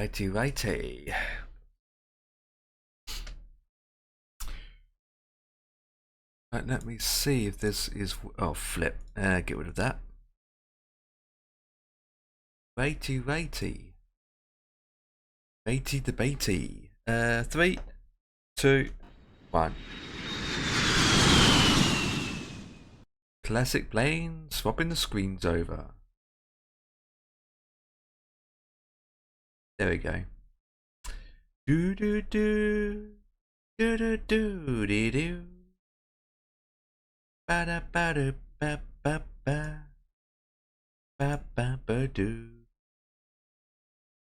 Righty, righty. Right, let me see if this is. Oh, flip. Get rid of that. Righty, righty. Righty debatey. 3, 2, 1. Classic plane, swapping the screens over. There we go. Do do do do do do dee do. Ba da ba da ba ba ba ba ba ba do.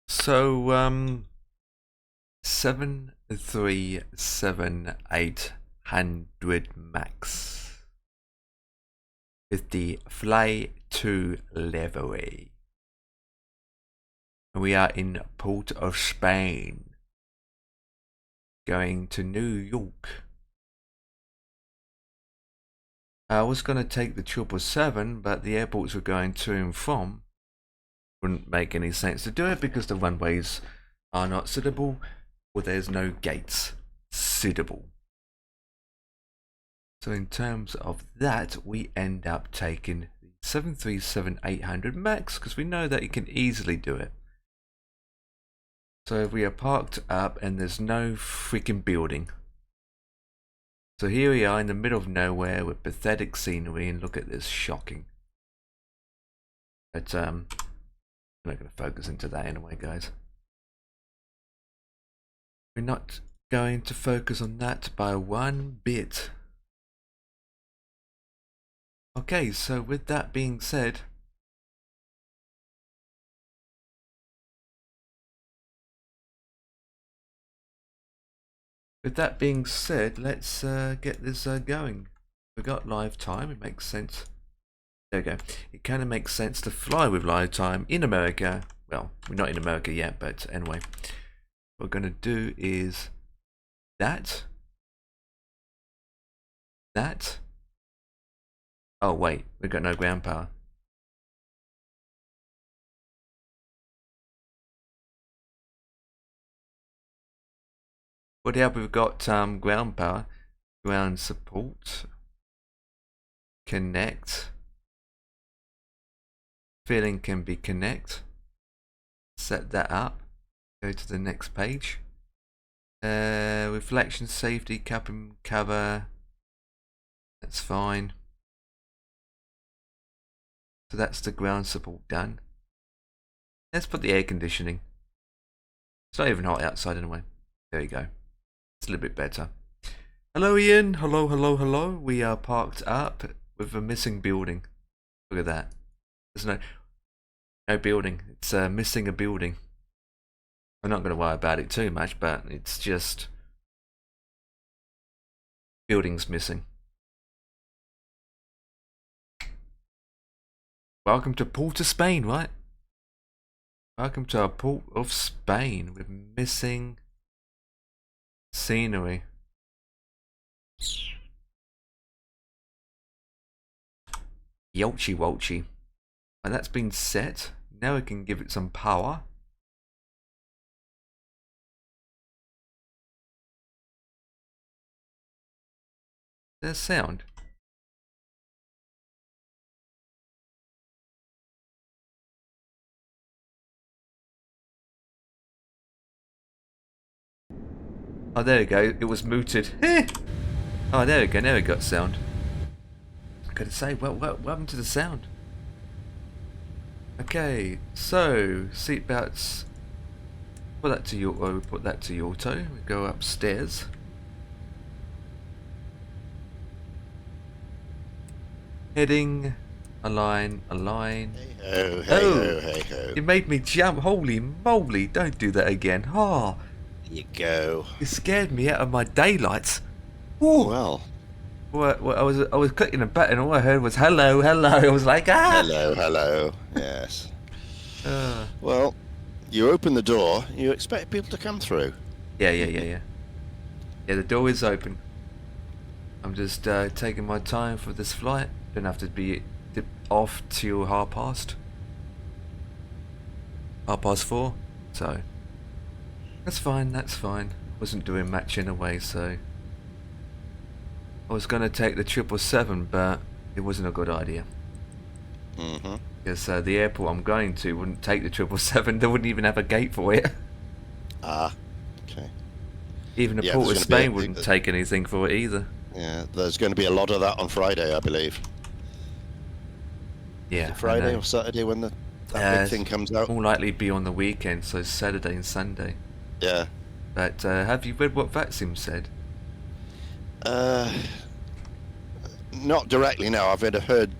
So 737-800 max with the fly to livery. We are in Port of Spain, going to New York. I was going to take the 777, but the airports we're going to and from wouldn't make any sense to do it because the runways are not suitable, or there's no gates suitable. So in terms of that, we end up taking the 737-800 max because we know that it can easily do it. So we are parked up and there's no freaking building. So here we are in the middle of nowhere with pathetic scenery, and look at this, shocking. But I'm not going to focus into that anyway, guys. We're not going to focus on that by one bit. Okay, so with that being said, let's get this going. We got live time, it makes sense. There we go. It kind of makes sense to fly with live time in America. Well, we're not in America yet, but anyway. What we're going to do is that. Oh wait, we've got no ground power. What help we've got ground power, ground support, connect. Feeling can be connect. Set that up. Go to the next page. Reflection, safety, cap and cover. That's fine. So that's the ground support done. Let's put the air conditioning. It's not even hot outside anyway. There you go. It's a little bit better. Hello Ian. Hello, hello, hello. We are parked up with a missing building. Look at that. There's no building. It's missing a building. I'm not going to worry about it too much, but it's just buildings missing. Welcome to Port of Spain, right? Welcome to our Port of Spain with missing scenery. Yolchi Wolchi. And that's been set. Now we can give it some power. There's sound. Oh, there we go. It was muted. Oh, there we go. Now we got sound. I gotta say, what happened to the sound? Okay, so seatbelts. Put that to auto. Put that to auto. We go upstairs. Heading, align. Hey ho, hey ho, hey ho. You made me jump. Holy moly! Don't do that again. Oh, There you go. you scared me out of my daylights. Ooh. Well, I was clicking a button. And all I heard was hello, hello. I was like, ah. hello, hello. Yes. Well, you open the door. You expect people to come through. Yeah. Yeah, the door is open. I'm just taking my time for this flight. Don't have to be off till 4:30. So That's fine, that's fine. Wasn't doing much anyway, so... I was going to take the 777, but it wasn't a good idea. Mm-hmm. Because the airport I'm going to wouldn't take the 777, they wouldn't even have a gate for it. Ah, okay. Even the Yeah, Port of there's gonna Spain be wouldn't take anything for it either. yeah, there's going to be a lot of that on Friday, I believe. Yeah, Is it Friday or Saturday when that big thing comes out? More likely be on the weekend, so Saturday and Sunday. Yeah. But have you read what VATSIM said? Not directly, no. I've heard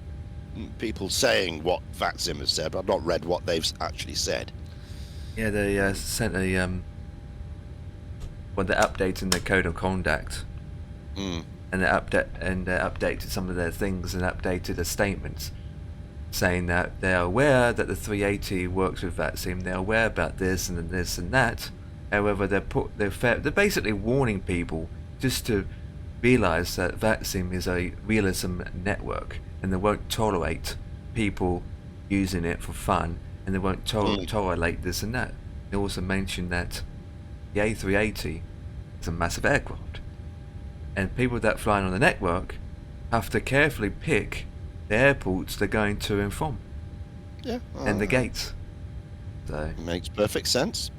people saying what VATSIM has said, but I've not read what they've actually said. Yeah, they sent a well, they're updating their code of conduct, and they updated some of their things and updated a statement saying that they're aware that the 380 works with VATSIM. They're aware about this and this and that. However, they're basically warning people just to realise that VATSIM is a realism network, and they won't tolerate people using it for fun, and they won't tolerate this and that. They also mentioned that the A380 is a massive aircraft, and people that fly on the network have to carefully pick the airports they're going to and from, and the gates. So makes perfect sense.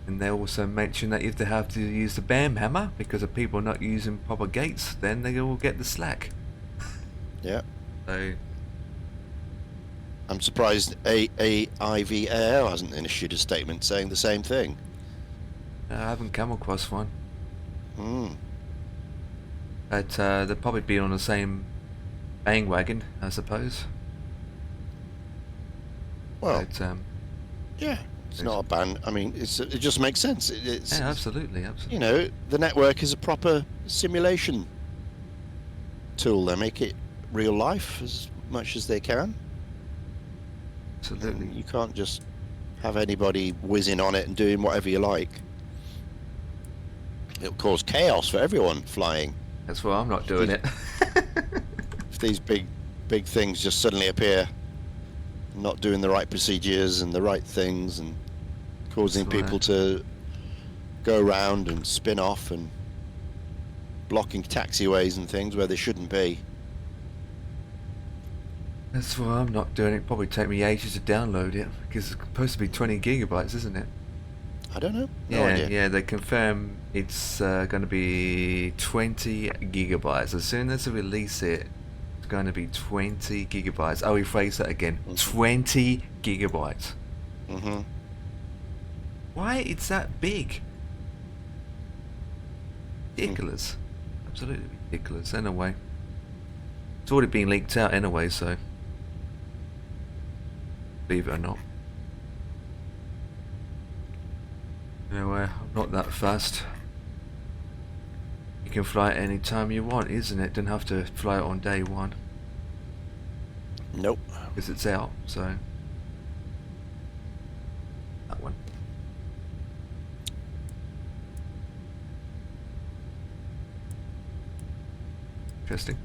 And they also mention that if they have to use the BAM hammer because of people not using proper gates, then they will get the slack. Yeah. So I'm surprised IVAO hasn't issued a statement saying the same thing. I haven't come across one. Hmm. But they'll probably be on the same bandwagon, I suppose. Well, but, yeah. It's not a ban. I mean, it just makes sense. It's absolutely. You know, the network is a proper simulation tool. They make it real life as much as they can. Absolutely. And you can't just have anybody whizzing on it and doing whatever you like. It'll cause chaos for everyone flying. That's why I'm not doing it. If these big things just suddenly appear, not doing the right procedures and the right things, and causing people to go around and spin off and blocking taxiways and things where they shouldn't be. That's why I'm not doing it. Probably take me ages to download it because it's supposed to be 20 gigabytes, isn't it? I don't know. No idea. Yeah, they confirm it's going to be 20 gigabytes. As soon as they release it, it's going to be 20 gigabytes. I'll rephrase that again. 20 gigabytes. Mm-hmm. Why it's that big? Ridiculous. Absolutely ridiculous. Anyway, it's already been leaked out anyway, so believe it or not. Anyway, I'm not that fast. You can fly it any time you want, isn't it? Don't have to fly it on day one. Nope. Because it's out, so that one. Interesting.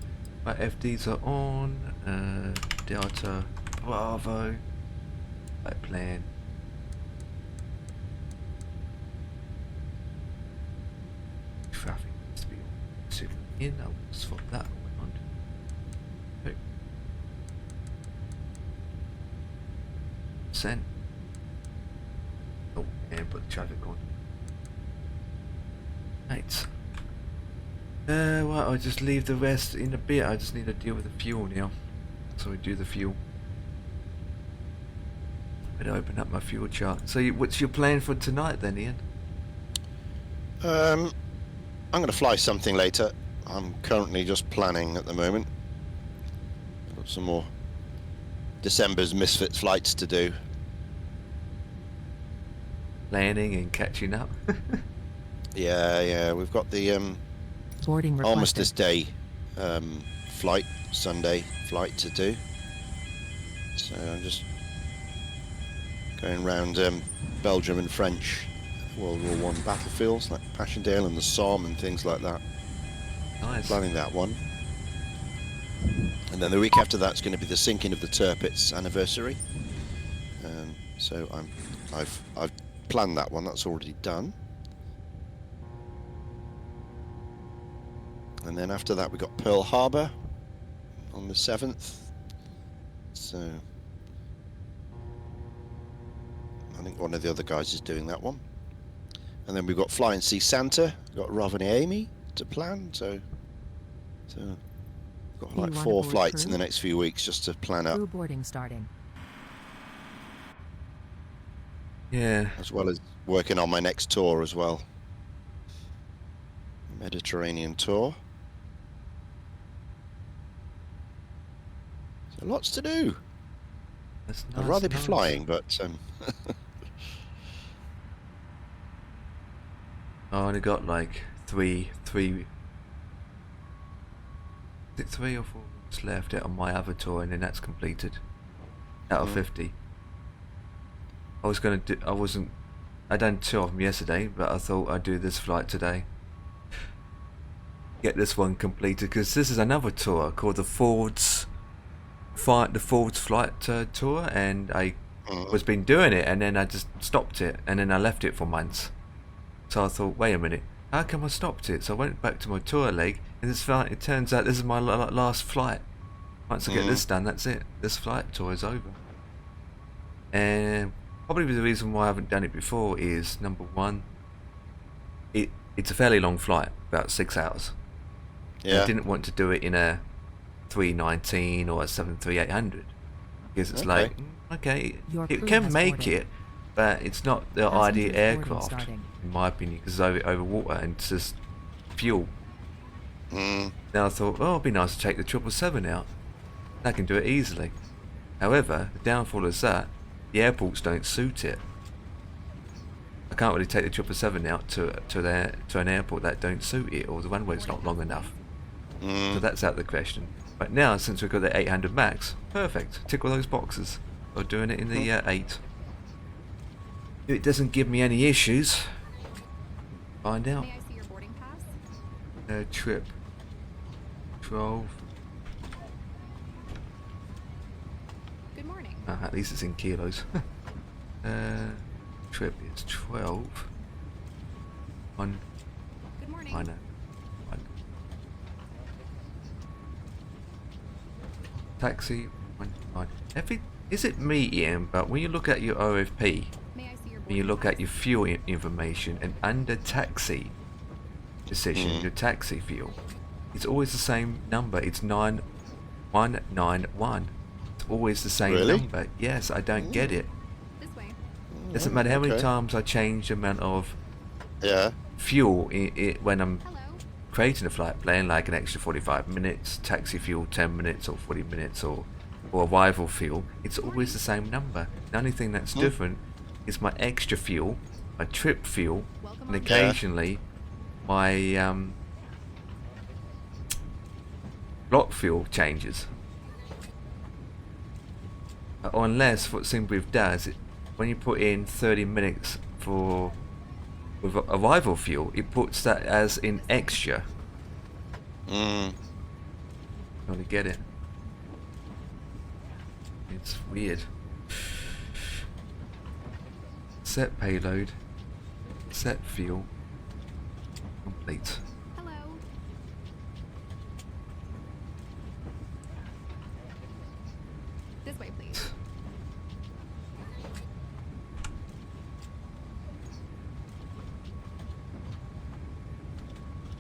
My FDs are on. Delta Bravo. Flight plan. Traffic needs to be on. In. I'll swap that away on. Okay. Send. Oh, and put the traffic on. Right. Well, I'll just leave the rest in a bit. I just need to deal with the fuel now. So we do the fuel. Better open up my fuel chart. So, what's your plan for tonight then, Ian? I'm going to fly something later. I'm currently just planning at the moment. I've got some more December's Misfits flights to do. Planning and catching up. Yeah. We've got the Boarding requested. Armistice Day flight, Sunday flight to do. So I'm just going around Belgium and French World War I battlefields like Passchendaele and the Somme and things like that. Nice. Planning that one. And then the week after that's going to be the sinking of the Tirpitz anniversary. So I've planned that one. That's already done. And then after that, we got Pearl Harbor on the 7th. So I think one of the other guys is doing that one. And then we've got Fly and See Santa. We've got Rob and Amy to plan. So we've got like 4 flights in the next few weeks just to plan up. Crew boarding starting. Yeah. As well as working on my next tour as well. Mediterranean tour. So lots to do. That's nice, I'd rather be nice. flying, but I only got like three, is it 3 or 4 weeks left out on my other tour, and then that's completed. Out of 50. I was gonna do. I done 2 of them yesterday, but I thought I'd do this flight today. Get this one completed, because this is another tour called the Ford's Flight Tour, and I was been doing it, and then I just stopped it, and then I left it for months. So I thought, wait a minute, how come I stopped it? So I went back to my tour leg, and it turns out this is my last flight. Once I get this done, that's it. This flight tour is over. And probably the reason why I haven't done it before is, number one, it's a fairly long flight, about 6 hours. yeah. I didn't want to do it in a 319 or a 73800, because it's like, okay, it can make it, but it's not the ideal aircraft, in my opinion, because it's over water and it's just fuel. Now I thought, oh, it'd be nice to take the 777 out. I can do it easily. However, the downfall is that the airports don't suit it. I can't really take the 777 out to an airport that don't suit it, or the runway's not long enough. So that's out of the question. But now, since we've got the 800 max, perfect. Tick all those boxes. Or doing it in the 8. If it doesn't give me any issues, find out. May I see your boarding pass? Trip 12. Good morning. At least it's in kilos. Trip is 12. One. Good morning. I know. Taxi 1. Is it me, Ian? But when you look at your OFP, May I see your when you boarding look pass? at your fuel information, and under taxi decision, your taxi fuel, it's always the same number. It's 9191. It's always the same Really? number. Yes, I don't get it. This way. Doesn't matter how many Okay. times I change the amount of Yeah. fuel when I'm Hello. creating a flight plan, like an extra 45 minutes, taxi fuel 10 minutes or 40 minutes, or arrival fuel. It's always the same number. The only thing that's different is my extra fuel, my trip fuel, Welcome and on occasionally my block fuel changes. Or unless what SimBrief does, when you put in 30 minutes with arrival fuel, it puts that as in extra. Trying to get it. It's weird. Set payload. Set fuel. Complete. Hello. This way, please.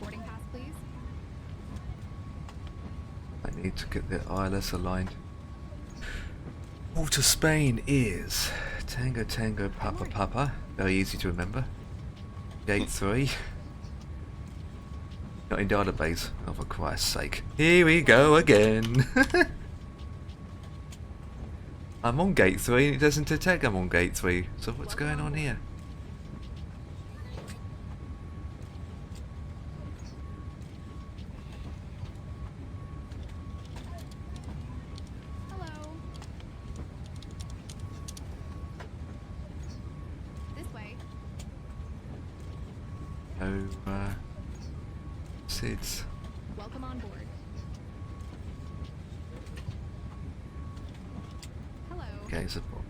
Boarding pass, please. I need to get the ILS aligned. Port of Spain is Tango Tango Papa Papa. Very easy to remember. Gate 3. Not in database. Oh, for Christ's sake. Here we go again. I'm on gate 3 and it doesn't detect I'm on gate 3. So what's going on here? Hello. This way. Oh, SIDS. Welcome on board. Hello. Okay, support.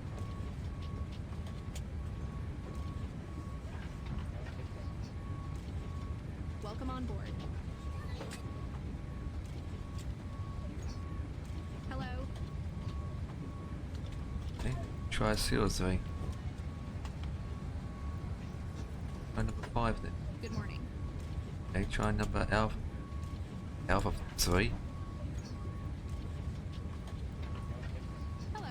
Welcome on board. Hello. Okay, try CO3. Try number 5 then. Good morning. Okay, try number Alpha 3. Hello.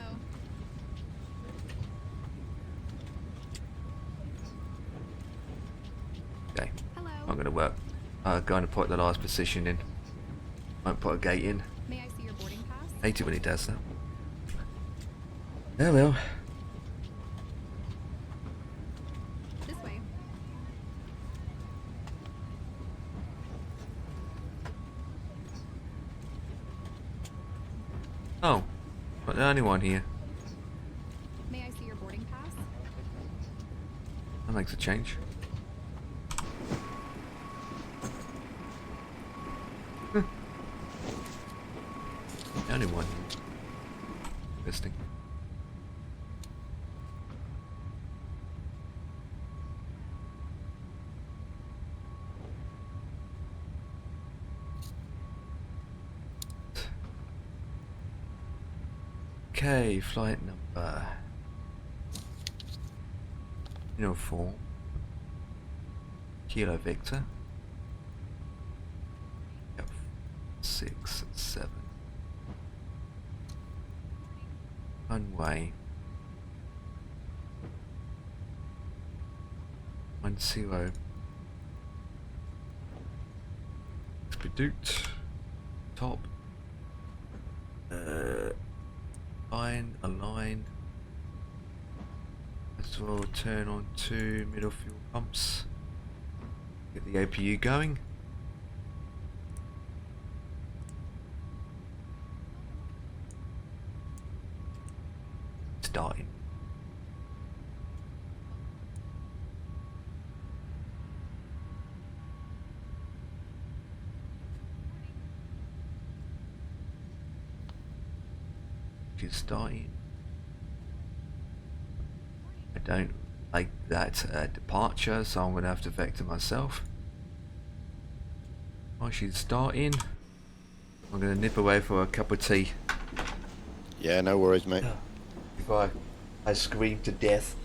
Okay, Hello. not gonna work. Going to put the last position in. Won't put a gate in. May I see your boarding pass? Hate it when he does that. Oh well. This way. Oh, not the only one here. May I see your boarding pass? That makes a change. The only one. Interesting. Okay, flight number 4 Kilo Victor. Yep. 6, 7. Runway 10. Expedite. Top. Align. As well, turn on to middle fuel pumps. Get the APU going. Starting. She's starting. I don't like that departure, so I'm going to have to vector myself. While she's starting, I'm going to nip away for a cup of tea. Yeah, no worries, mate. Before I scream to death.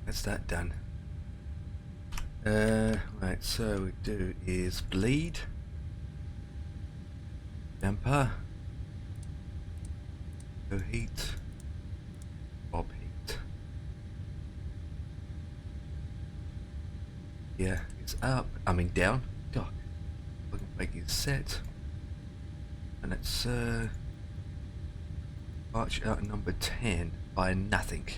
That's that done. Right, so we do is bleed. Damper. Go heat. Bob heat. Yeah, it's up. I mean down. God. I can make it set. And it's arch out number 10 by nothing.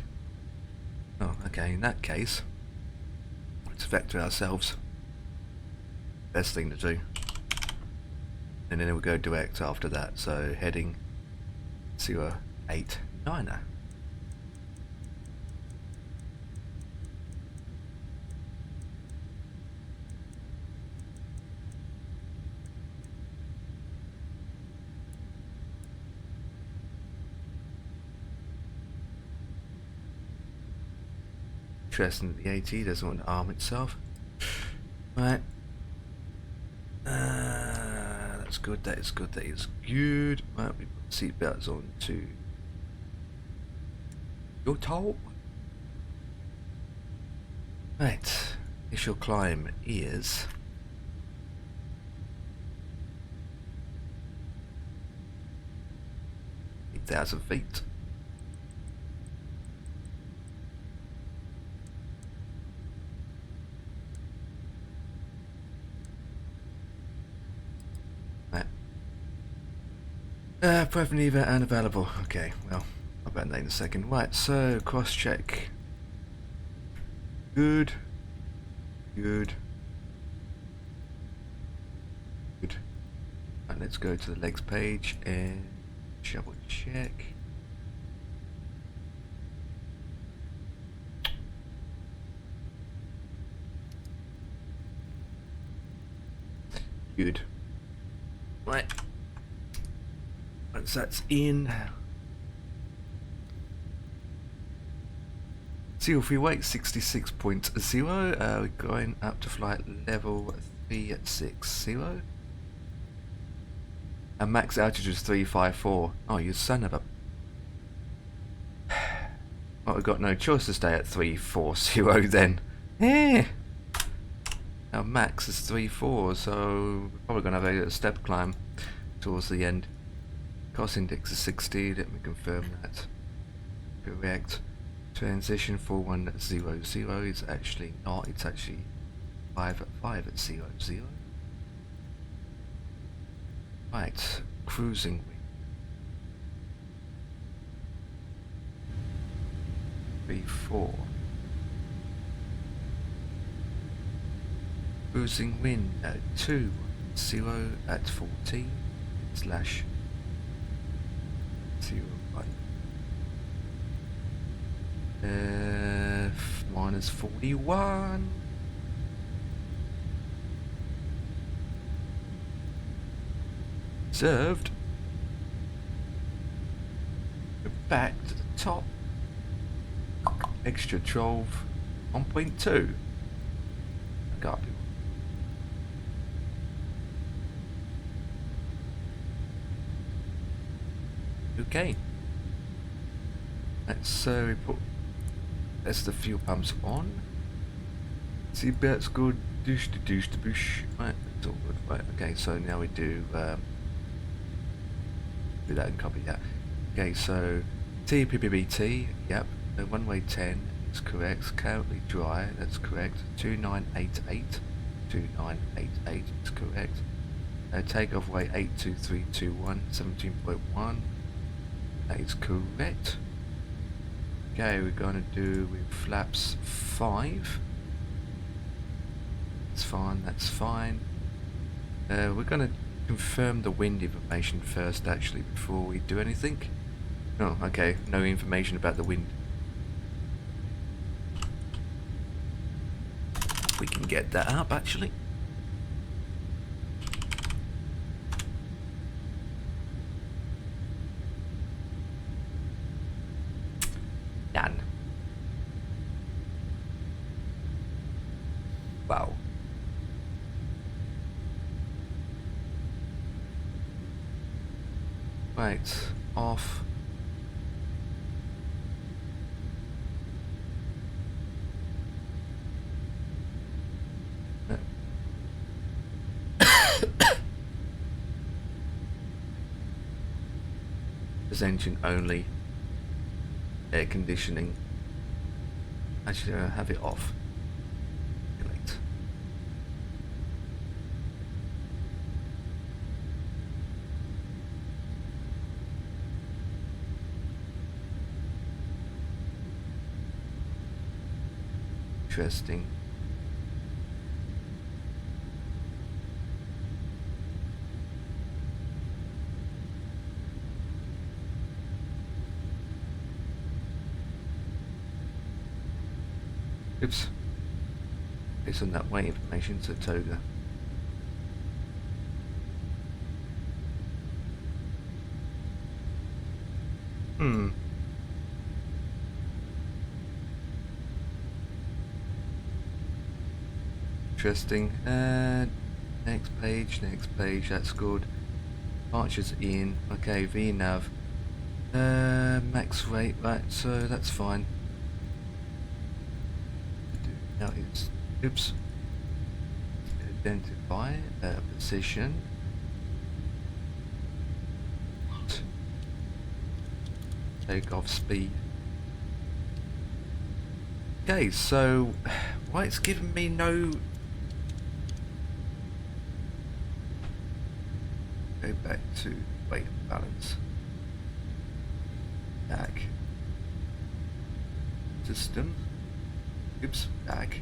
Oh, okay, in that case, let's vector ourselves. Best thing to do. And then we'll go direct after that, so heading 089er. Interesting that the AT doesn't want to arm itself. Right. That's good, that is good, that is good. Right, we put seatbelts on to your toe. Right. Initial climb is 8,000 feet. Prep neither unavailable. Okay, well, I'll bet that in a second. Right, so cross check. Good. Good. Good. Right, let's go to the legs page and double check. Good. Right. Once that's in, seal free weight 66.0. We're going up to flight level 360. And max altitude is 354. Oh, you son of a. Well, we've got no choice to stay at 340 then. Eh. Our max is 34, so we're probably going to have a step climb towards the end. Cost index is 60, let me confirm that. Correct. Transition 4100 is actually not, it's actually 55 at 00. Right, cruising wing. 34. Cruising wind at 20 at 14 slash 01. Minus 41. Observed. We're back to the top. Extra 12. 1.2. I got people. Okay. Let's we put that's the fuel pumps on. Seatbelts good. Douche to douche to bush. Right, it's all good. Right, okay, so now we do that and copy that. Okay, so TPPT, yep. The one-way 10 is correct. Currently dry, that's correct. 2988. 2988 is correct. Takeoff weight 82321, 17.1. That is correct. Okay, we're going to do with flaps 5. That's fine, that's fine. We're going to confirm the wind information first, actually, before we do anything. Oh, okay, no information about the wind. We can get that up, actually. Done. Wow. Right, off. was engine only. Air conditioning. Actually, I have it off. Delete. Interesting. Oops. Based on that weight information to Toga. Interesting. Next page, that's good. Archers in. Okay, VNav. Max rate, right, so that's fine. Now it's, oops. Identify position. Takeoff speed. Okay, so why it's giving me no. Go back to weight and balance. Back. System. Oops, back.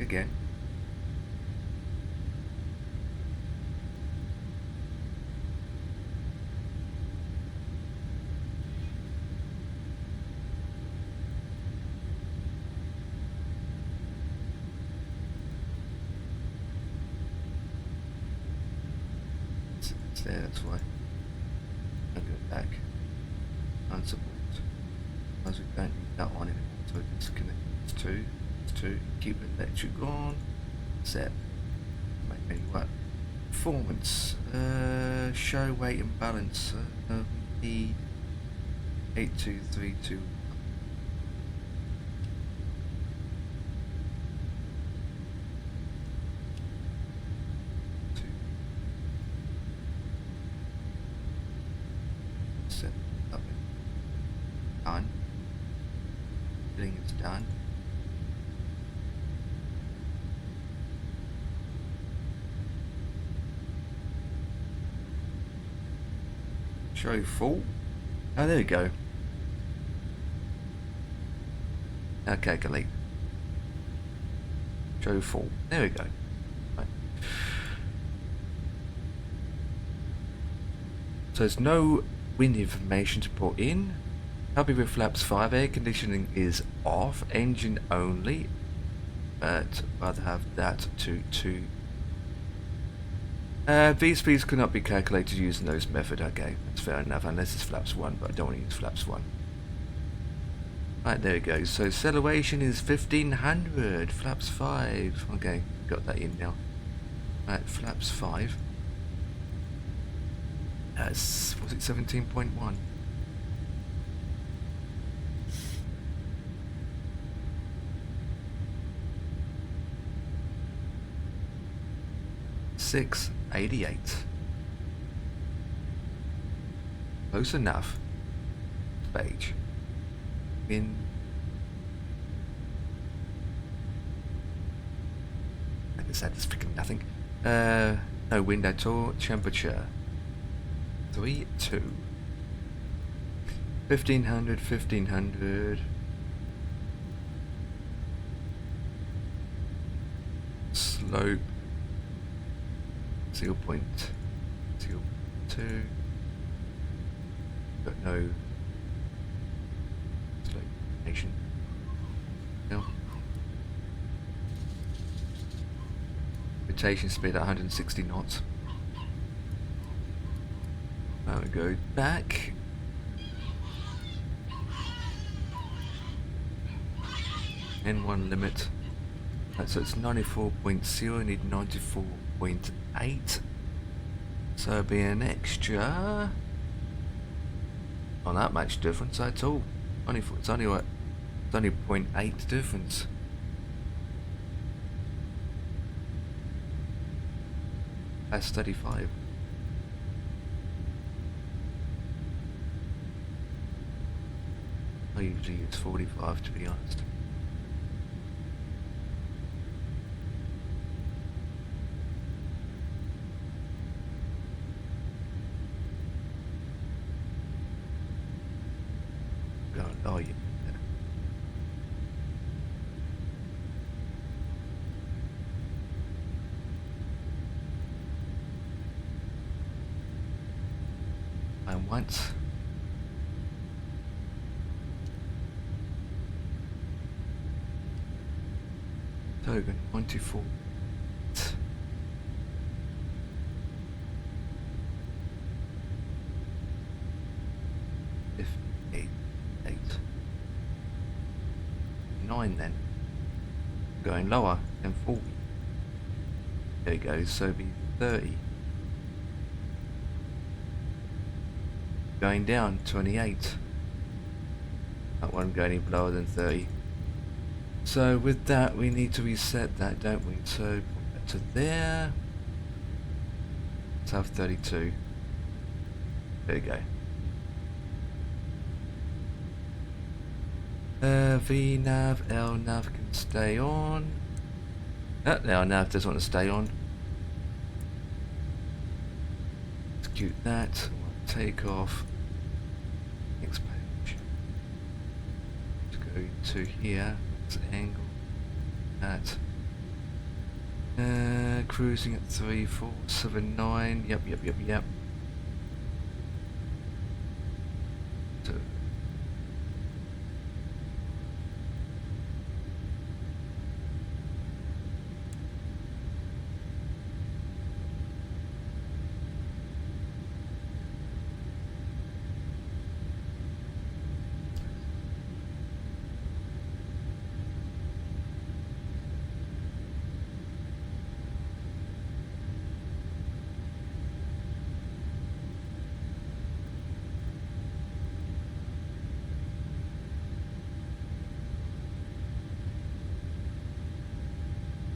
Again. It's there, that's why. I'll go back. Unsupport. As we don't need that one anymore, so disconnect. It's two. Keep the electric on. Set. Make me work. Performance. Show weight and balance. Need 8232. Set up. Done. Everything is done. Show full. Oh, there we go. Now calculate. Show full. There we go. Right. So there's no wind information to put in. Happy with flaps 5. Air conditioning is off. Engine only. But I'd rather have that to 2. These speeds could not be calculated using those method. Okay, that's fair enough, unless it's flaps 1, but I don't want to use flaps 1. Right, there we go. So acceleration is 1500, flaps 5. Okay, got that in now. Right, flaps 5. Was it 17.1? $688. Close enough. Page. In. I guess that is freaking nothing. No wind at all. Temperature. 3-2. 1500. Slope. 0.02. Got no slope nation. No. Rotation speed at 160 knots. Now we go back. N1 limit. Right, so it's 94.0. I need 94.8. So it'll be an extra. Not that much difference at all. It's only what? It's only 0.8 difference. That's 35. usually use 45 to be honest. Oh yeah. And once. Token 24. 58. 8. 9 then. Going lower than 40. There it goes, so be 30. Going down 28. That won't go any lower than 30. So with that we need to reset that, don't we? So put that to there. Let's have 32. There you go. VNav, LNav can stay on. The LNav doesn't want to stay on. Execute that. Take off. Next page. Let's go to here. Let's angle that. Cruising at 3479. Yep. So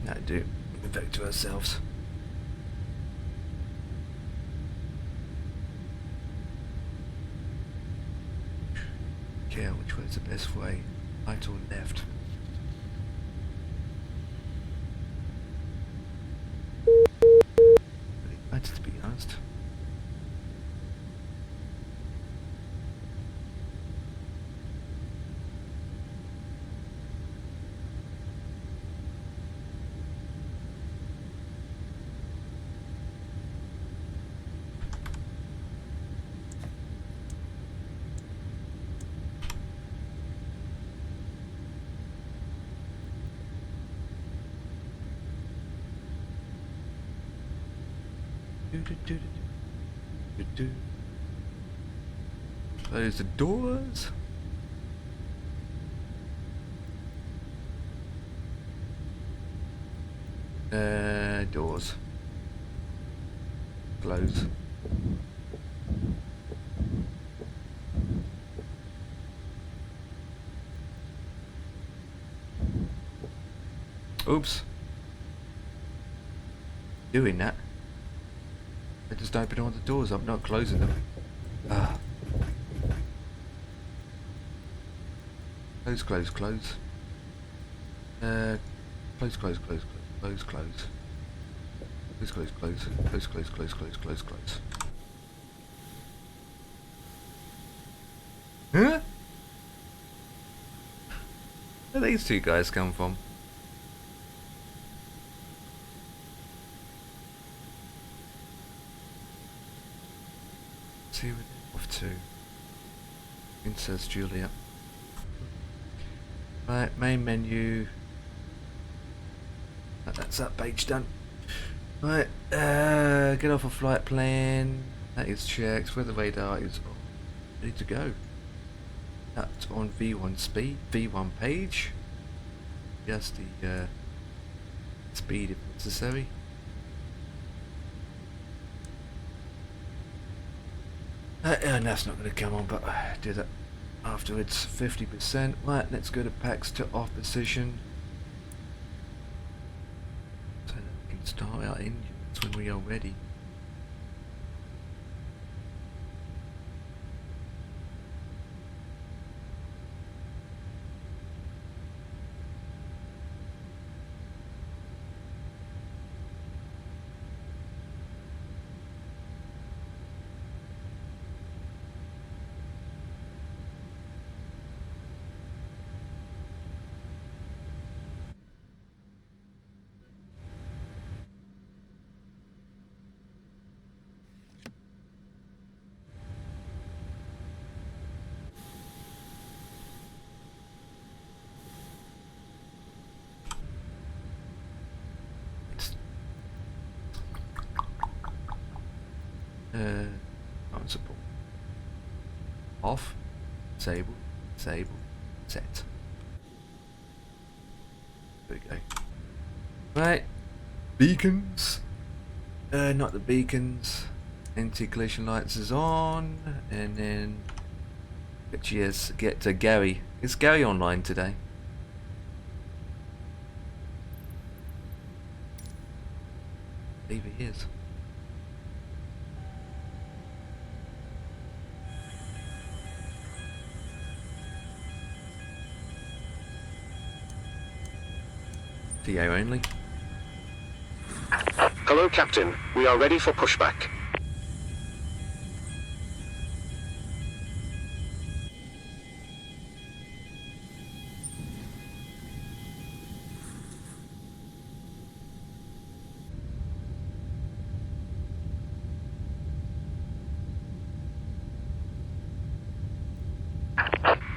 that'll do. We'll go back to ourselves. Okay, which way is the best way? Right or left? Right, to be honest. Close the doors. Doors. Close. Oops. Doing that. I just open all the doors up, not closing them. Ah. Close. Close. Close. Close. Close. Close. Close. Close. Close. Close. Close. Close. Close. Close. Close. Close. Close. Close. Huh? Where these two guys come from? See where they're off to. Princess Julia. Right, main menu. That's that page done. Right, get off a flight plan. That is checked. Weather radar is ready to go. That's on V1 speed, V1 page. Just the speed if necessary. And that's not going to come on, but do that afterwards. 50%. Right, let's go to packs to off position. So that we can start our engines when we are ready. Ground support. Off. Disable. Disable. Set. There we go. Right. Beacons. Not the beacons. Anti-collision lights is on. And then get to Gary. Is Gary online today? I believe he is. TA only. Hello, Captain. We are ready for pushback.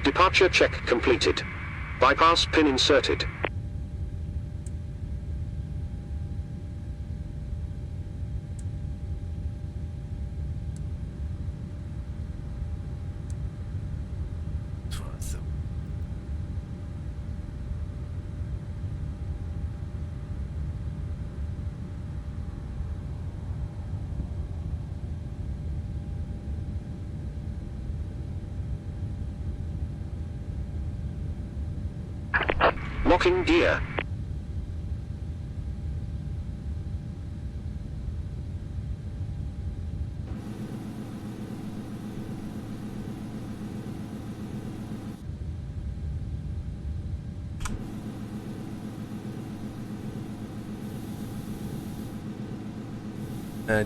Departure check completed. Bypass pin inserted. That's what I thought. Locking gear.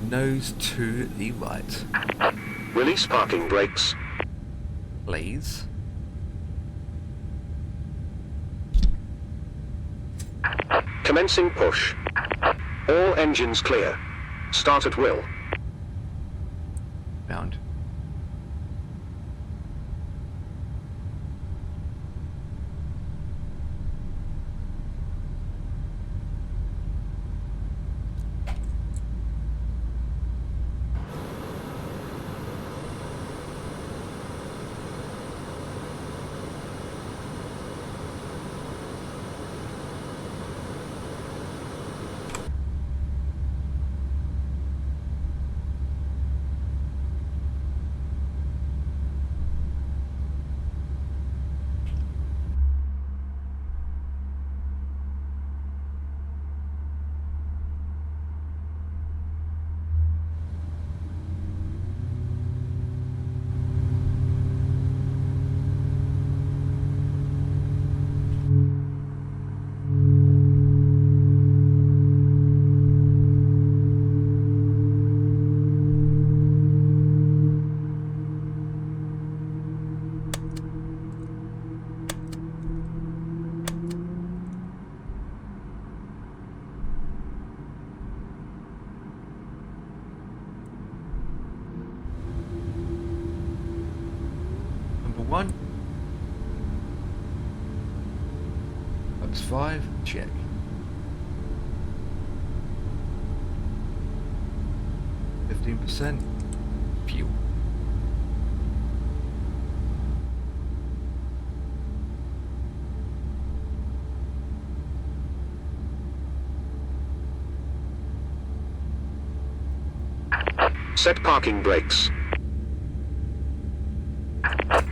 Nose to the right. Release parking brakes. Please. Commencing push. All engines clear. Start at will. Round. One. Box 5, check. %. Fuel. Set parking brakes.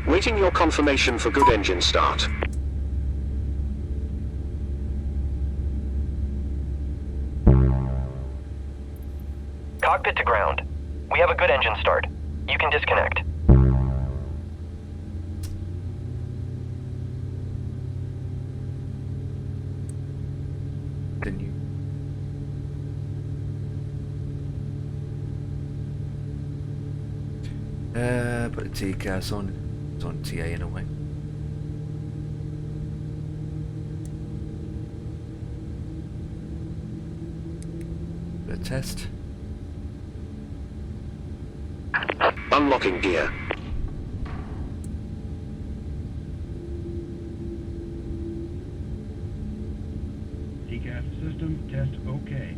Waiting your confirmation for good engine start. Cockpit to ground. We have a good engine start. You can disconnect. Continue. Put the TCAS on. It's on TA in a way. The test. Unlocking gear. TCAS system test OK.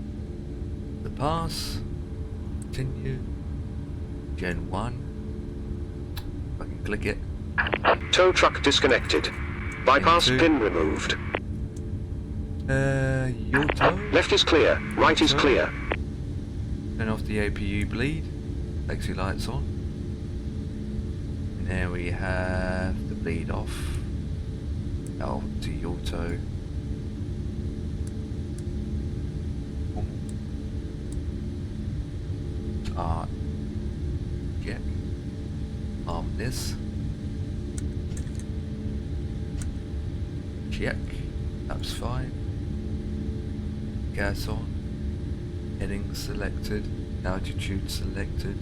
The pass. Continue. Gen 1. If I can click it. Tow truck disconnected. Bypass Into- pin removed. Yoto. Left is clear. Right is clear. Turn off the APU bleed. Taxi lights on. And there we have the bleed off. Out to Yoto. Start. Check. Arm this. Check. That's fine. Gas on. Heading selected. Altitude selected.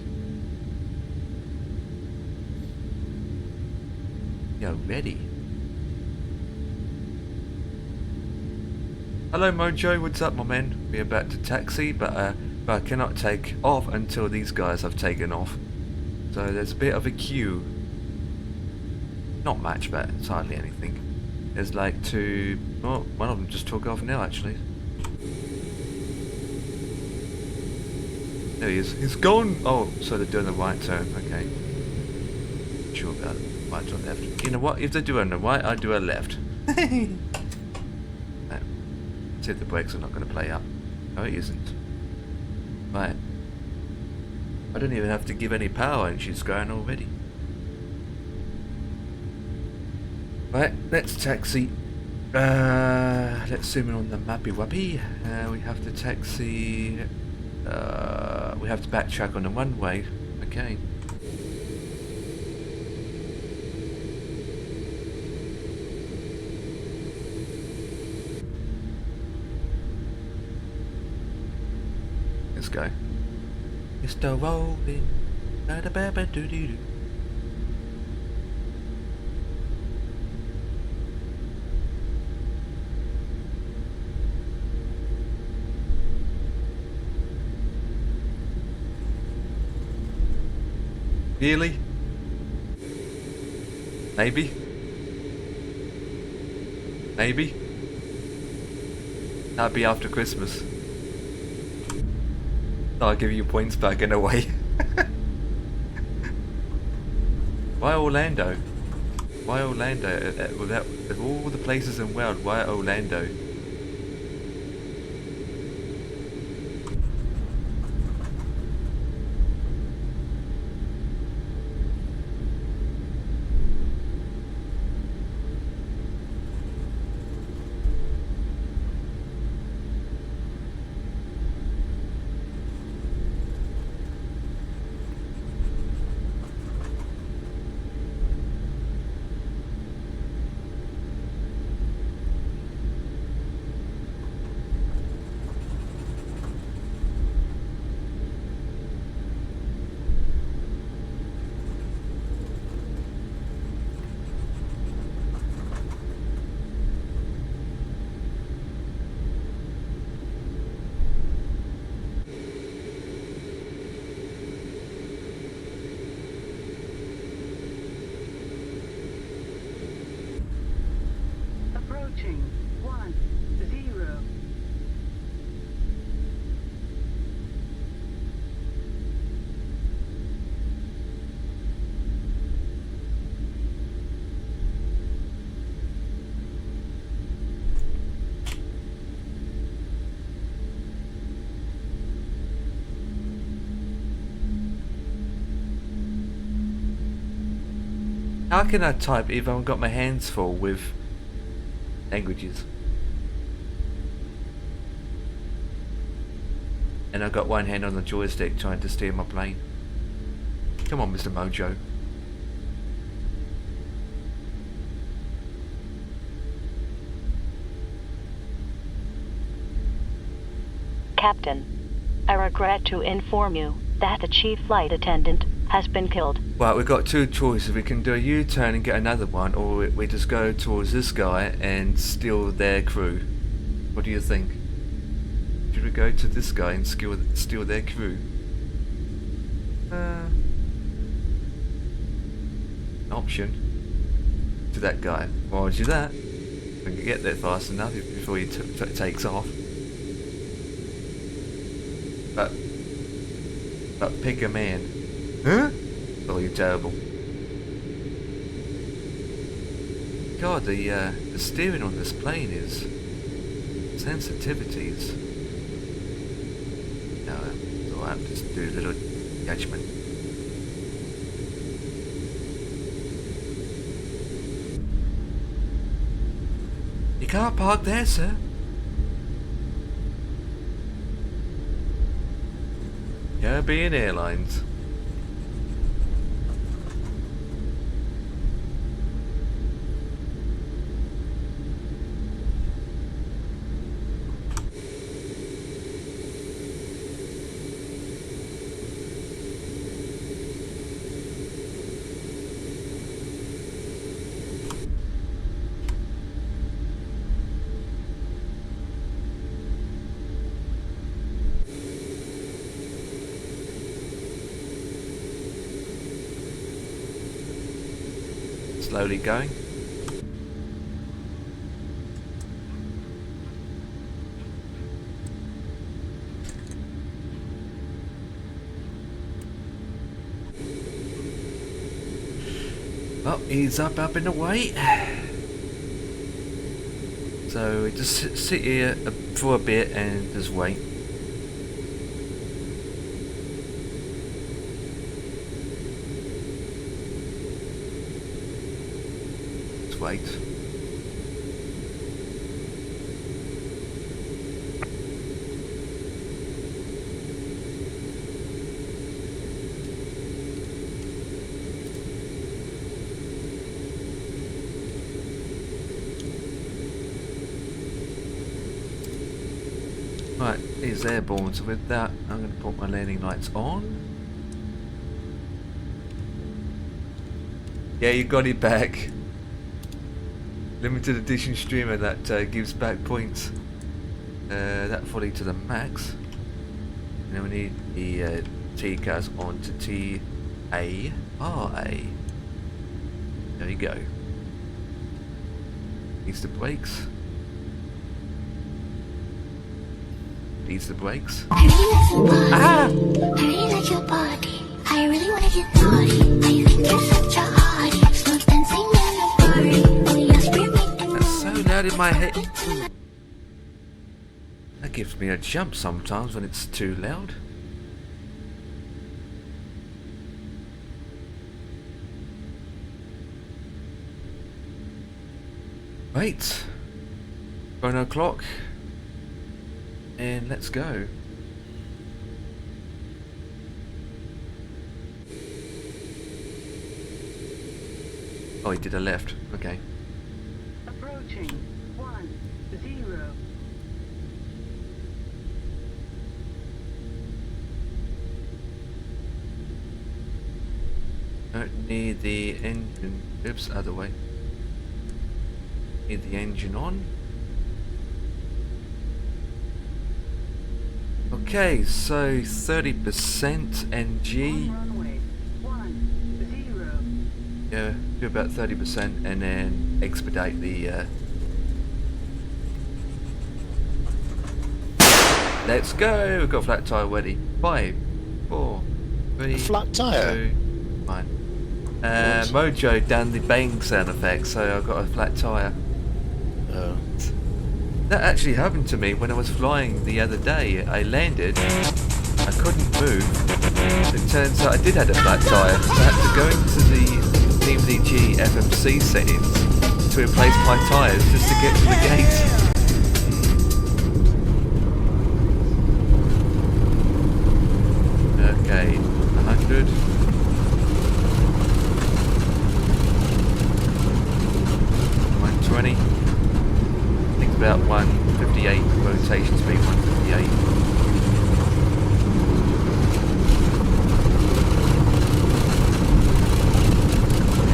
Yo, ready. Hello Mojo, what's up my man? We're about to taxi, but I cannot take off until these guys have taken off. So there's a bit of a queue. Not much, but it's hardly anything. There's like two... Oh, one of them just took off now actually. There he is. He's gone! Oh, so they're doing the right turn, okay. Sure about it. Right or left. You know what? If they're doing the right, I do a left. See if the brakes are not going to play up. No, it isn't. Right. I don't even have to give any power and she's going already. Right, let's taxi. Let's zoom in on the mappy wappy. We have to taxi. We have to backtrack on the one way. Okay. Let's go. Mr. Rolling. Ba-da-ba-ba-doo-doo-doo. Really? Maybe? Maybe? That'd be after Christmas. I'll give you points back in a way. Why Orlando? Why Orlando? Of all the places in the world, why Orlando? Approaching 10. How can I type if I've got my hands full with languages? And I've got one hand on the joystick trying to steer my plane. Come on, Mr. Mojo. Captain, I regret to inform you that the chief flight attendant has been killed. Well, we've got two choices. We can do a U-turn and get another one, or we just go towards this guy and steal their crew. What do you think? Should we go to this guy and steal their crew? Option. To that guy. Why would you do that? We can get there fast enough before he takes off. But pick a man. Huh? Oh, you're terrible. God, the steering on this plane is sensitivities. No, so I have to just do a little judgment. You can't park there, sir. Caribbean Airlines. Slowly going. Well, he's up and away. So we just sit here for a bit and just wait. Wait. Right, he's airborne, so with that I'm going to put my landing lights on. Yeah, you got it back. Limited edition streamer that gives back points. That fully to the max. And then we need the T-cars on to T-A-R-A. There you go. Needs the brakes. Needs the brakes. I really like your body. Ah! I really like your body. I really wanna get naughty. I think you're such a hottie. Slow dancing in the party. Oh yes, we're making That's so loud in my head. That gives me a jump sometimes when it's too loud. Right. Chrono clock. And let's go. Oh, he did a left. Okay. Approaching 10. Don't need the engine. Oops, other way. Need the engine on. Okay, so 30% NG. Runway 10. Yeah, do about 30% and then expedite the let's go! We've got a flat tyre ready. 5, 4, 3, A flat tyre? 2, 1. Mojo done the bang sound effect, so I've got a flat tyre. Oh. That actually happened to me when I was flying the other day. I landed, I couldn't move. It turns out I did have a flat tyre, so I had to go into the TMDG FMC settings to replace my tyres just to get to the gate. Okay, 100. I think it's about 158 rotation speed, 158.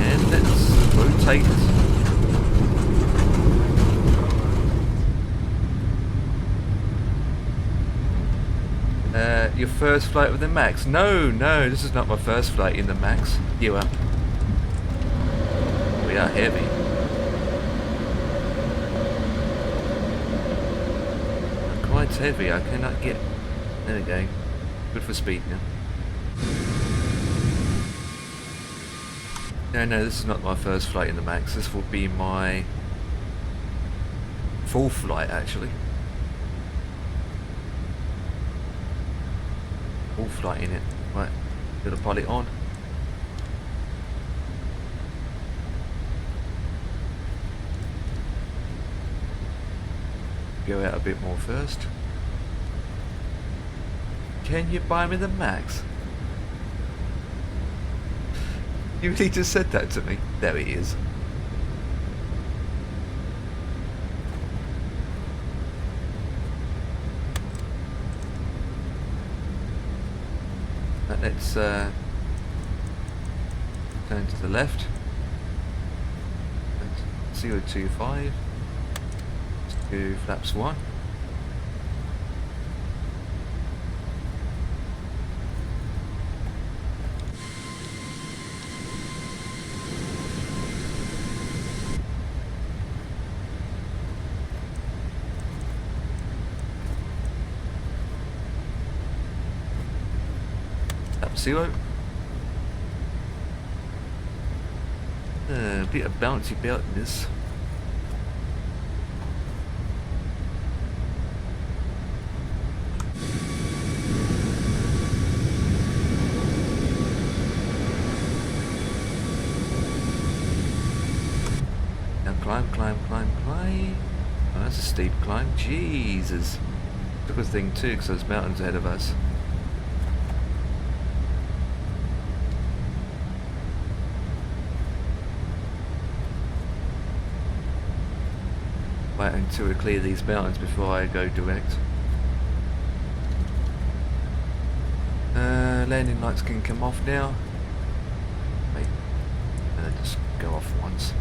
And let's rotate. Your first flight with the Max? No, this is not my first flight in the Max. You are. We are heavy. Quite heavy, I cannot get... There we go. Good for speed now. No, this is not my first flight in the Max. This will be my fourth flight, actually. Fourth flight in it. Right, got to pilot on. Go out a bit more first. Can you buy me the Max? You really just said that to me. There he is. Let's turn to the left. 025. Let's do flaps 1. Flap 0. A bit of bouncy belt in this. Now climb. Oh, that's a steep climb. Jesus. It's a good thing too, because there's mountains ahead of us. Wait until we clear these mountains before I go direct. Landing lights can come off now. Wait, and then just go off once.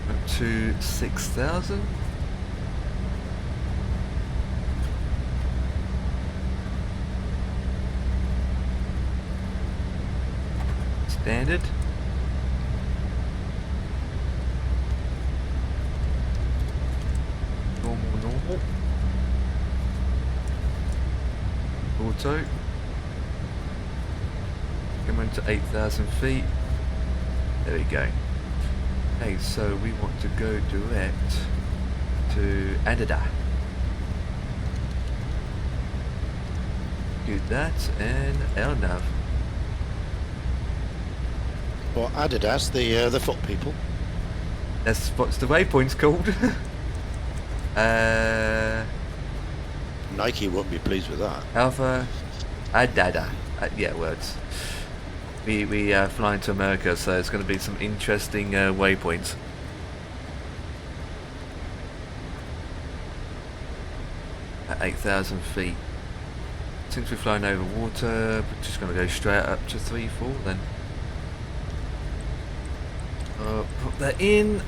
Up to 6,000. Standard. Normal. Auto. Come into 8,000 feet. There we go. Okay, so we want to go direct to Adida. Do that and LNAV. Or Adidas, the foot people. That's what's the waypoint's called. Nike won't be pleased with that. Alpha Adada. Yeah, words. We flying to America, so it's going to be some interesting waypoints. At 8,000 feet. Since we're flying over water, we're just going to go straight up to 3-4 then. Put that in.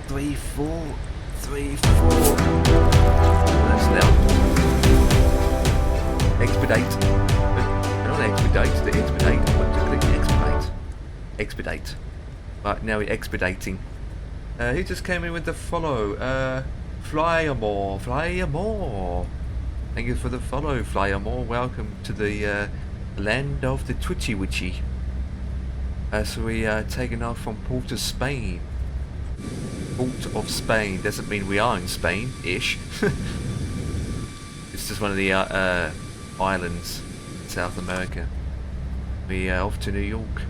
3-4. That's now. Expedite. Not expedite, the expedite. What do you click expedite? Expedite. Right, now we're expediting. Who just came in with the follow? Flyamore. Thank you for the follow, Flyamore. Welcome to the land of the Twitchy Witchy. So we are taking off from Port of Spain. Port of Spain doesn't mean we are in Spain-ish. It's just one of the islands in South America. We are off to New York.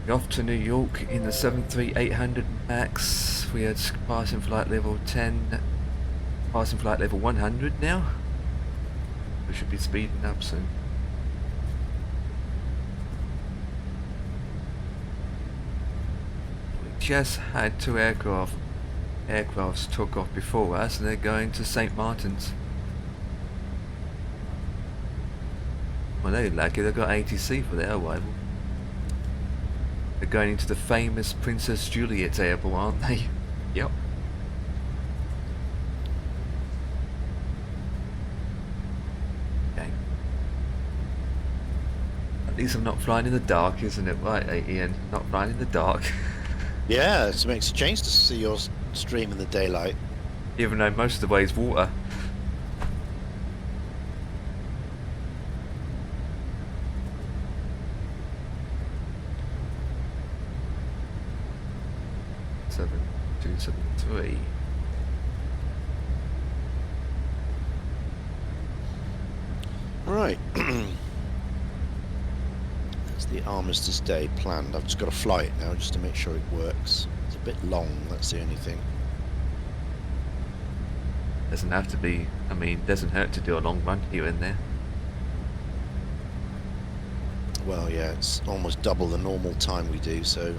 We're off to New York in the 737-800 Max. We are passing flight level 10, passing flight level 100 now. We should be speeding up soon. Just had 2 aircrafts took off before us, and they're going to St. Martin's. Well, they're lucky they've got ATC for their arrival. They're going into the famous Princess Juliet airport, aren't they? Yep. Okay. least I'm not flying in the dark, isn't it? Right, Ian, not flying in the dark. Yeah, it makes a change to see your stream in the daylight. Even though most of the way is water. Seven, 273. Right. That's the Armistice Day planned. I've just got to fly it now just to make sure it works. It's a bit long, that's the only thing. Doesn't have to be, I mean, doesn't hurt to do a long run here and there. Well, yeah, it's almost double the normal time we do, so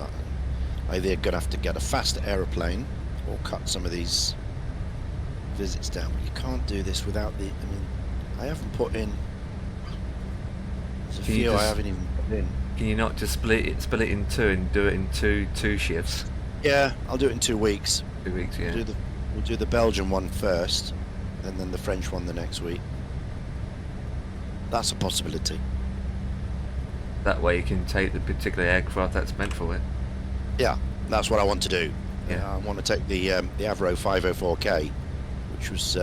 I either going to have to get a faster aeroplane or cut some of these visits down. But you can't do this without the, I mean, I haven't put in, there's a Can you few I just- haven't even put in. Can you not just split it in two and do it in two shifts? Yeah, I'll do it in 2 weeks. 2 weeks, yeah. We'll do the Belgian one first, and then the French one the next week. That's a possibility. That way you can take the particular aircraft that's meant for it. Yeah, that's what I want to do. Yeah. I want to take the IVAO 504K, which was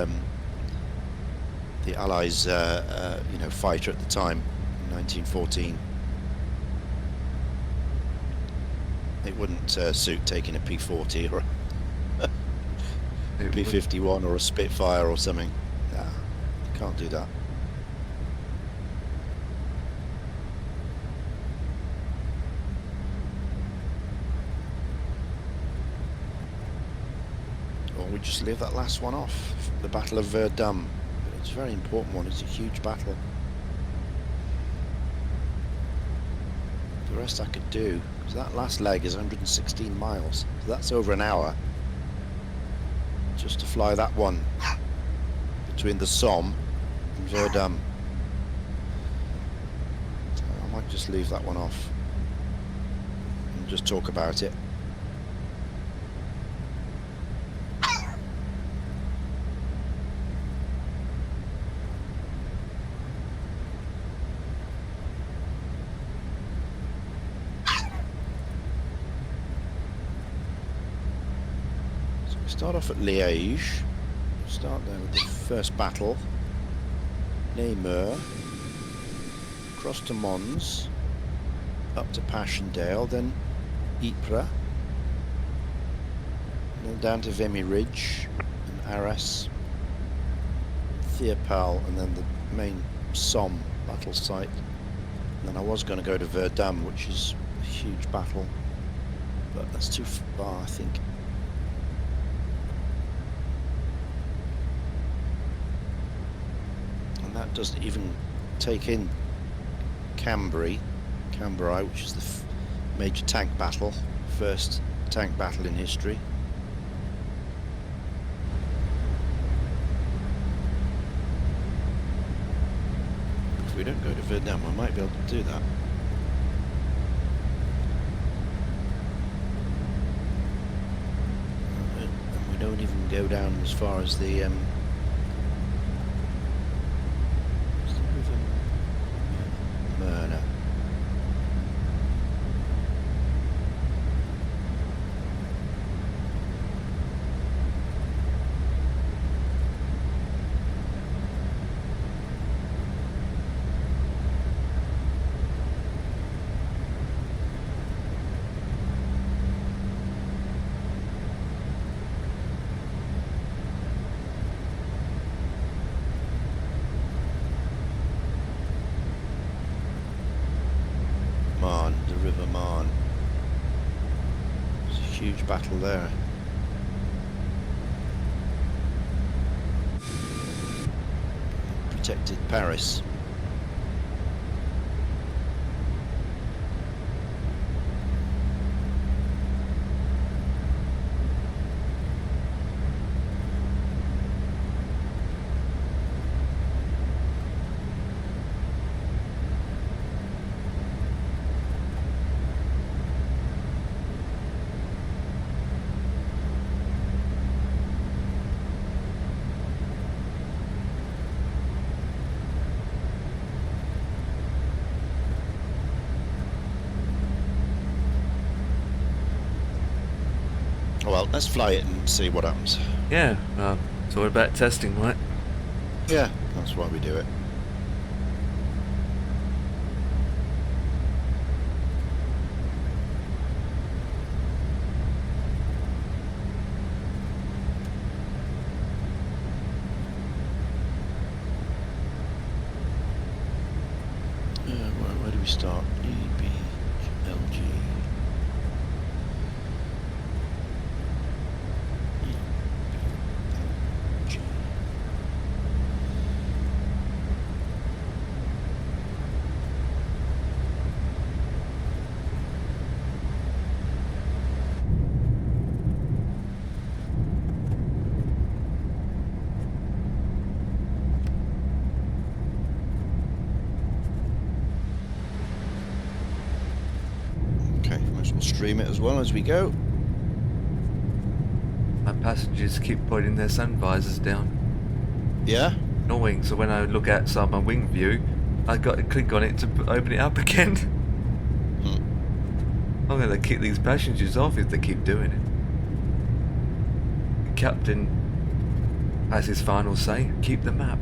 the Allies' fighter at the time, in 1914. It wouldn't suit taking a P-40 or a It would- P-51 or a Spitfire or something. Nah, can't do that. Or we just leave that last one off, the Battle of Verdun. It's a very important one, it's a huge battle. The rest I could do, because that last leg is 116 miles, so that's over an hour. Just to fly that one between the Somme and Verdun. So I might just leave that one off and just talk about it. Start off at Liège, start there with the first battle, Namur, across to Mons, up to Passchendaele, then Ypres, then down to Vimy Ridge, and Arras, Thiepval, and then the main Somme battle site. And then I was going to go to Verdun, which is a huge battle, but that's too far, I think. That doesn't even take in Cambrai, which is the major tank battle, first tank battle in history. If we don't go to Verdun, we might be able to do that. And we don't even go down as far as the Murner. Marne, the River Marne. It's a huge battle there. Protected Paris. Oh well, let's fly it and see what happens. Yeah, it's all about testing, right? Yeah, that's why we do it. Where do we start? EBLG. EBLG. Okay, might as well stream it as well as we go. My passengers keep putting their sun visors down. Yeah? Annoying, so when I look outside my wing view, I got to click on it to open it up again. I'm going to kick these passengers off if they keep doing it. The captain has his final say, keep the map.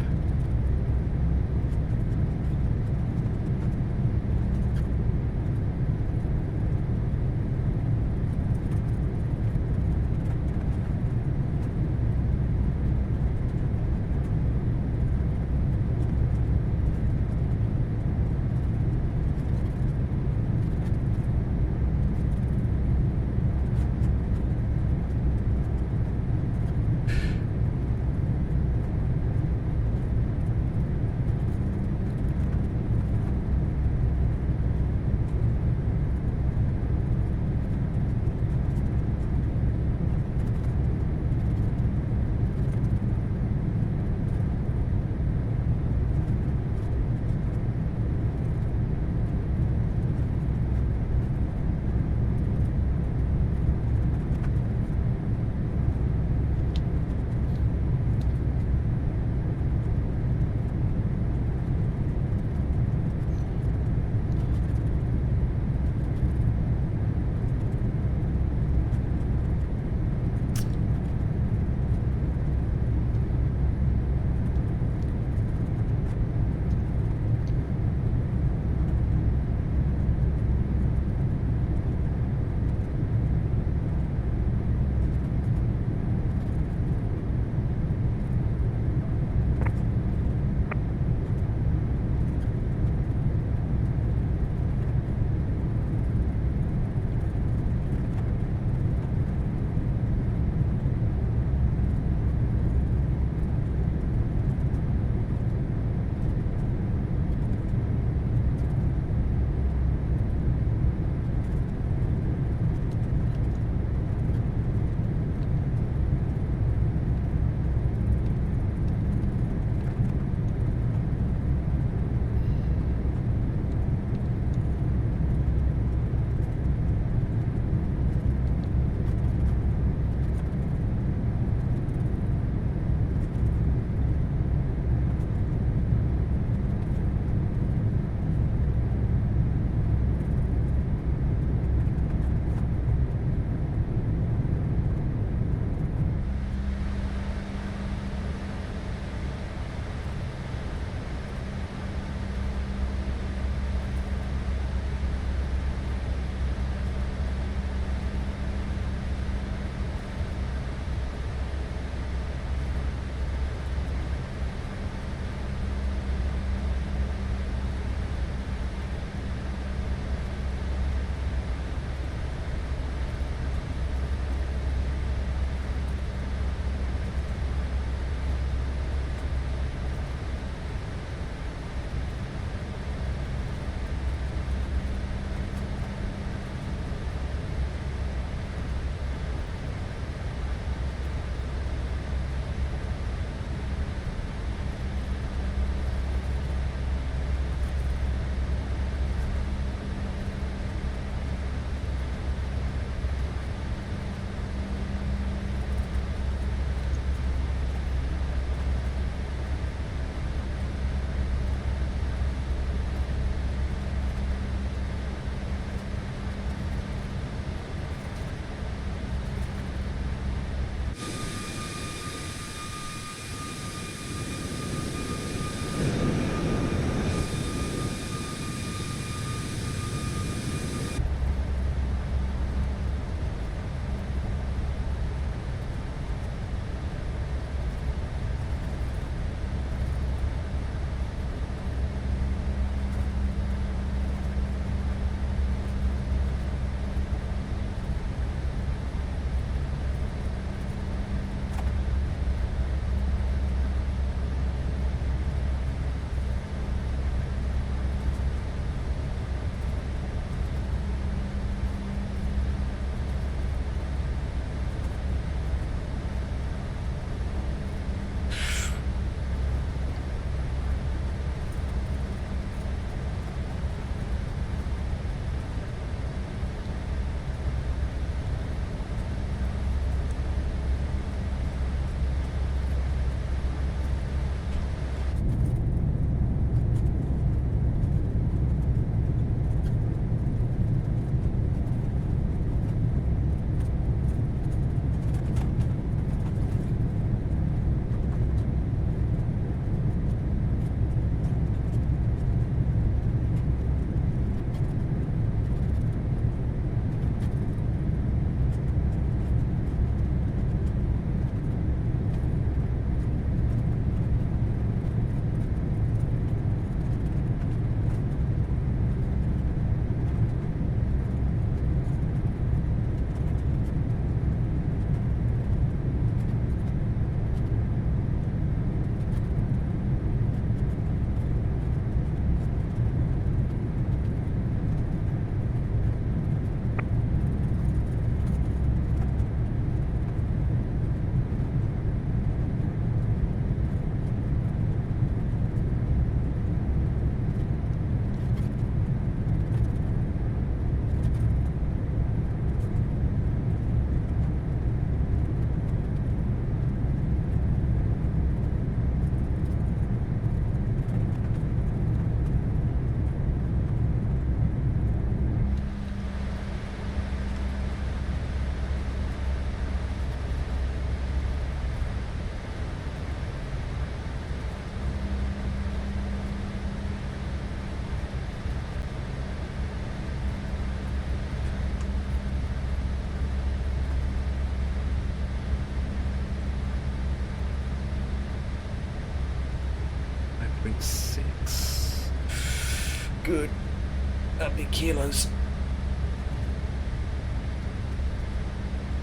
That'd be kilos.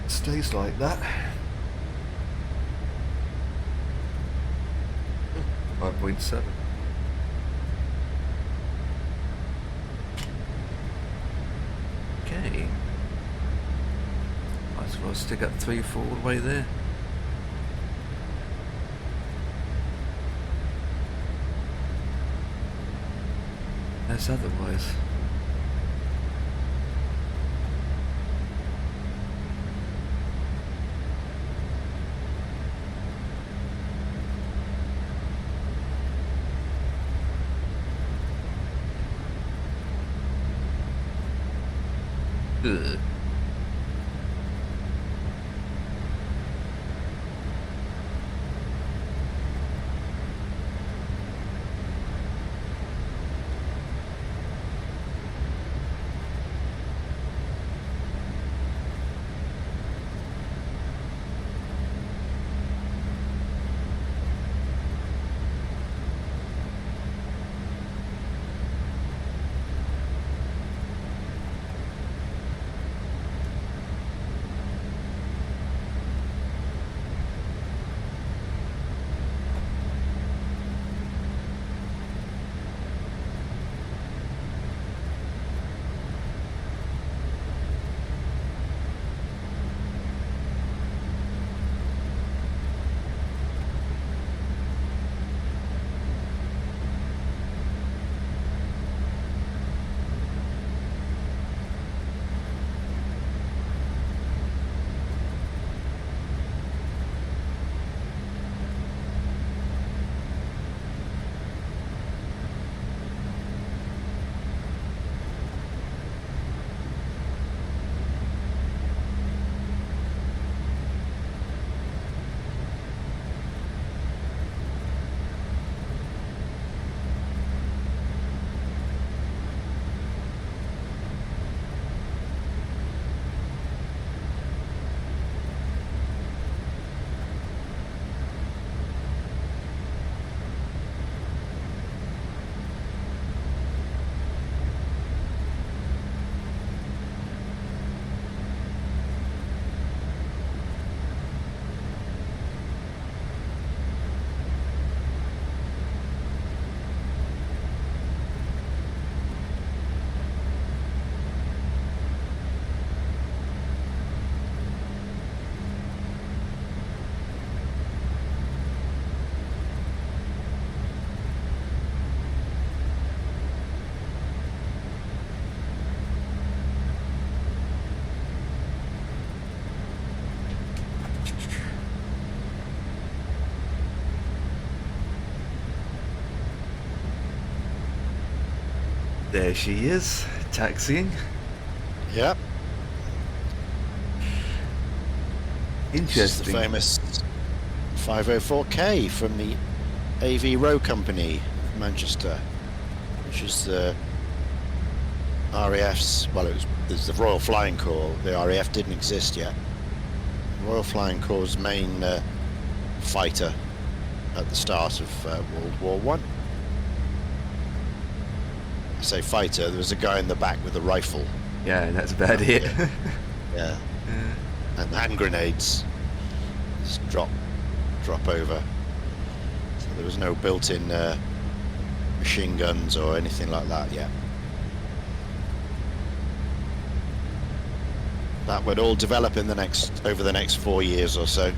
Stays like that. 5.7. Okay. Might as well stick up 3-4 all the way there. As otherwise. Ugh. There she is, taxiing. Yep. This is the Interesting. famous 504K from the AVAO company, Manchester, which is the RAF's. Well, there's the Royal Flying Corps. The RAF didn't exist yet. Royal Flying Corps' main fighter at the start of World War One. I say fighter. There was a guy in the back with a rifle. Yeah, that's about it. Yeah. And hand grenades. Just drop over. So there was no built-in machine guns or anything like that yet. That would all develop in over the next 4 years or so.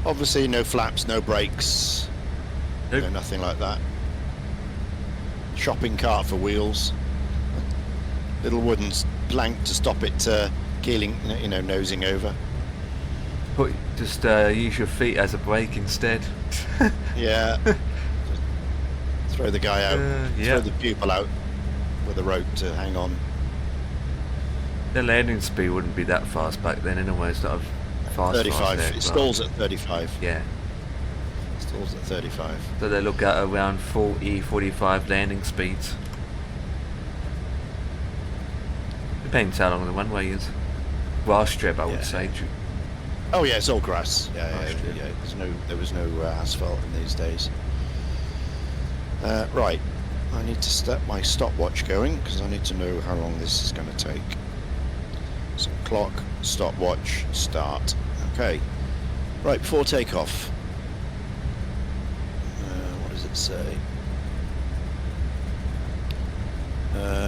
Obviously no flaps, no brakes, Nope. no nothing like that. shopping cart for wheels. Little wooden plank to stop it keeling, you know, nosing over. Just use your feet as a brake instead. Yeah. Throw the guy out. Yeah. Throw the pupil out with a rope to hang on. The landing speed wouldn't be that fast back then anyway. It's not a fast 35. aircraft. It stalls at 35. Yeah. Stalls at 35. So they look at around 40, 45 landing speeds. Depends how long the runway is. Grass strip, I would say. Oh yeah, it's all grass. Yeah. Strip. There was no asphalt in these days. Right, I need to set my stopwatch going because I need to know how long this is going to take. So clock, stopwatch, start. Okay. Right, before takeoff. What does it say?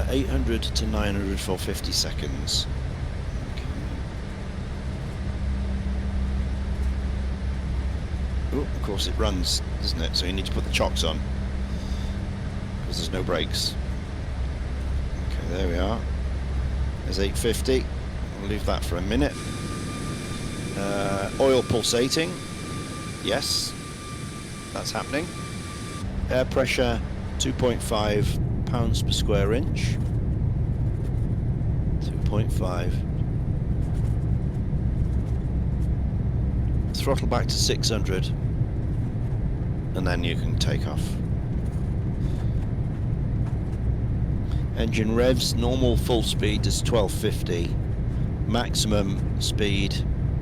800 to 900 for 50 seconds. Okay. Oh, of course it runs, doesn't it? So you need to put the chocks on because there's no brakes. Okay, there we are. There's 850. We'll leave that for a minute. Oil pulsating. Yes, that's happening. Air pressure 2.5 pounds per square inch. 2.5. Throttle back to 600 and then you can take off. Engine revs, normal full speed is 1250, maximum speed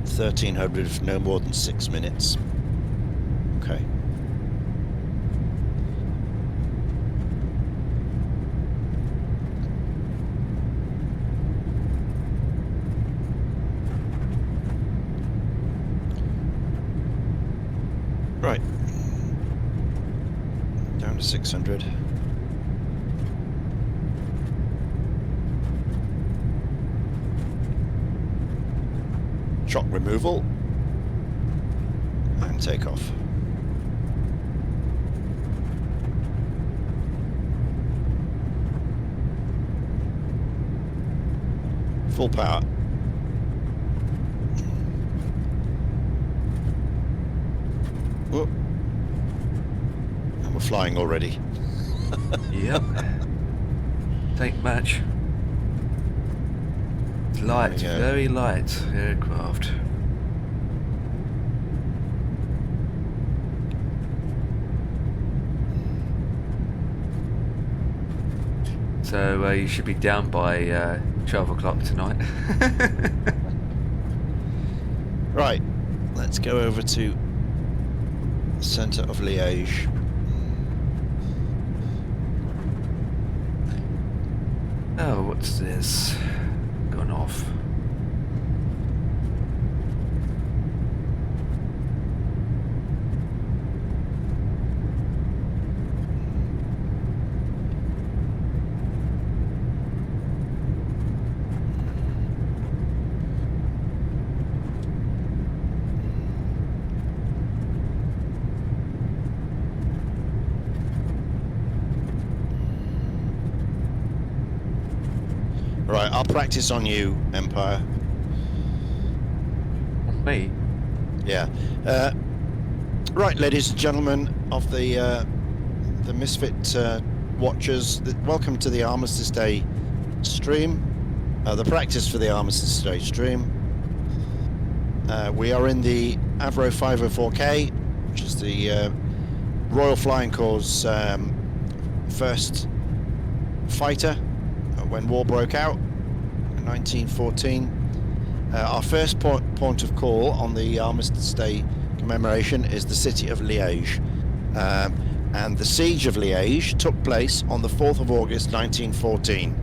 1300 for no more than 6 minutes. Okay. Right. Down to 600. Shock removal. And takeoff. Full power. Whoop. And we're flying already. Yep. Tank match. Light, There we go. very light aircraft. So you should be down by 12 o'clock tonight. Right, let's go over to the centre of Liège. Oh, what's this? Gone off. Right, I'll practice on you, Empire. Me? Yeah. Right, ladies and gentlemen of the Misfit watchers, welcome to the Armistice Day stream. The practice for the Armistice Day stream. We are in the Avro 504K, which is the Royal Flying Corps' first fighter when war broke out in 1914. Our first point of call on the Armistice Day commemoration is the city of Liège. And the siege of Liège took place on the 4th of August 1914.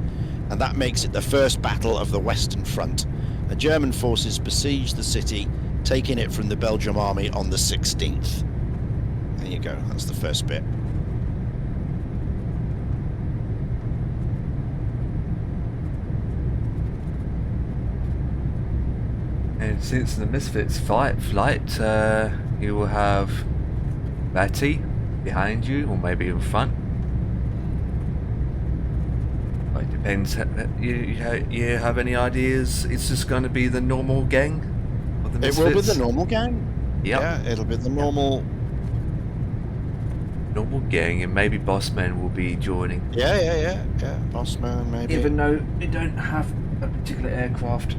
And that makes it the first battle of the Western Front. The German forces besieged the city, taking it from the Belgian army on the 16th. There you go, that's the first bit. And since the Misfits flight, you will have Ratty behind you, or maybe in front. Depends. You have any ideas? It's just going to be the normal gang? Of the It will be Misfits? the normal gang. Yep. Yeah, it'll be the normal. Normal gang, and maybe Bossman will be joining. Yeah. Bossman, maybe. Even though they don't have a particular aircraft.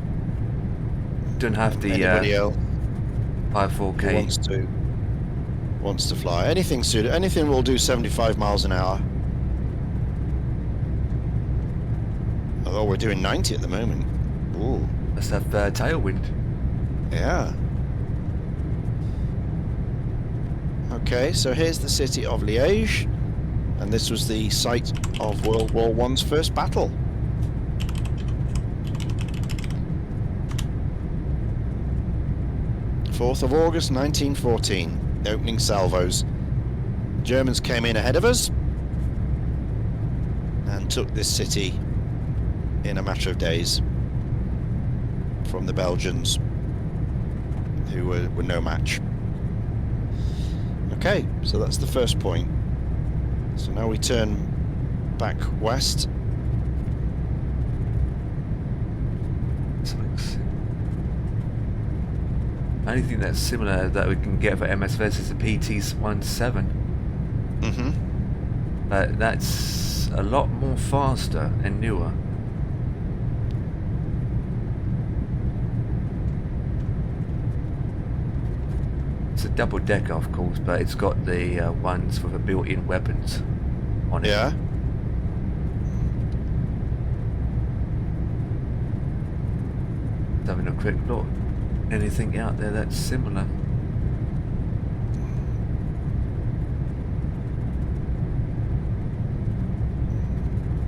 Don't have the Anybody else who 54K. wants to fly. Anything suited. Anything will do 75 miles an hour. Although we're doing 90 at the moment. Ooh. Let's have tailwind. Yeah. Okay, so here's the city of Liège, and this was the site of World War I's first battle. August 4th, 1914. Opening salvos. Germans came in ahead of us and took this city in a matter of days from the Belgians, who were no match. Okay, so that's the first point. So now we turn back west. Only thing that's similar that we can get for MSFS is the PT-17. Mm-hmm. But that's a lot more faster and newer. It's a double decker, of course, but it's got the ones with the built-in weapons on it. Yeah. Just having a quick look. Anything out there that's similar?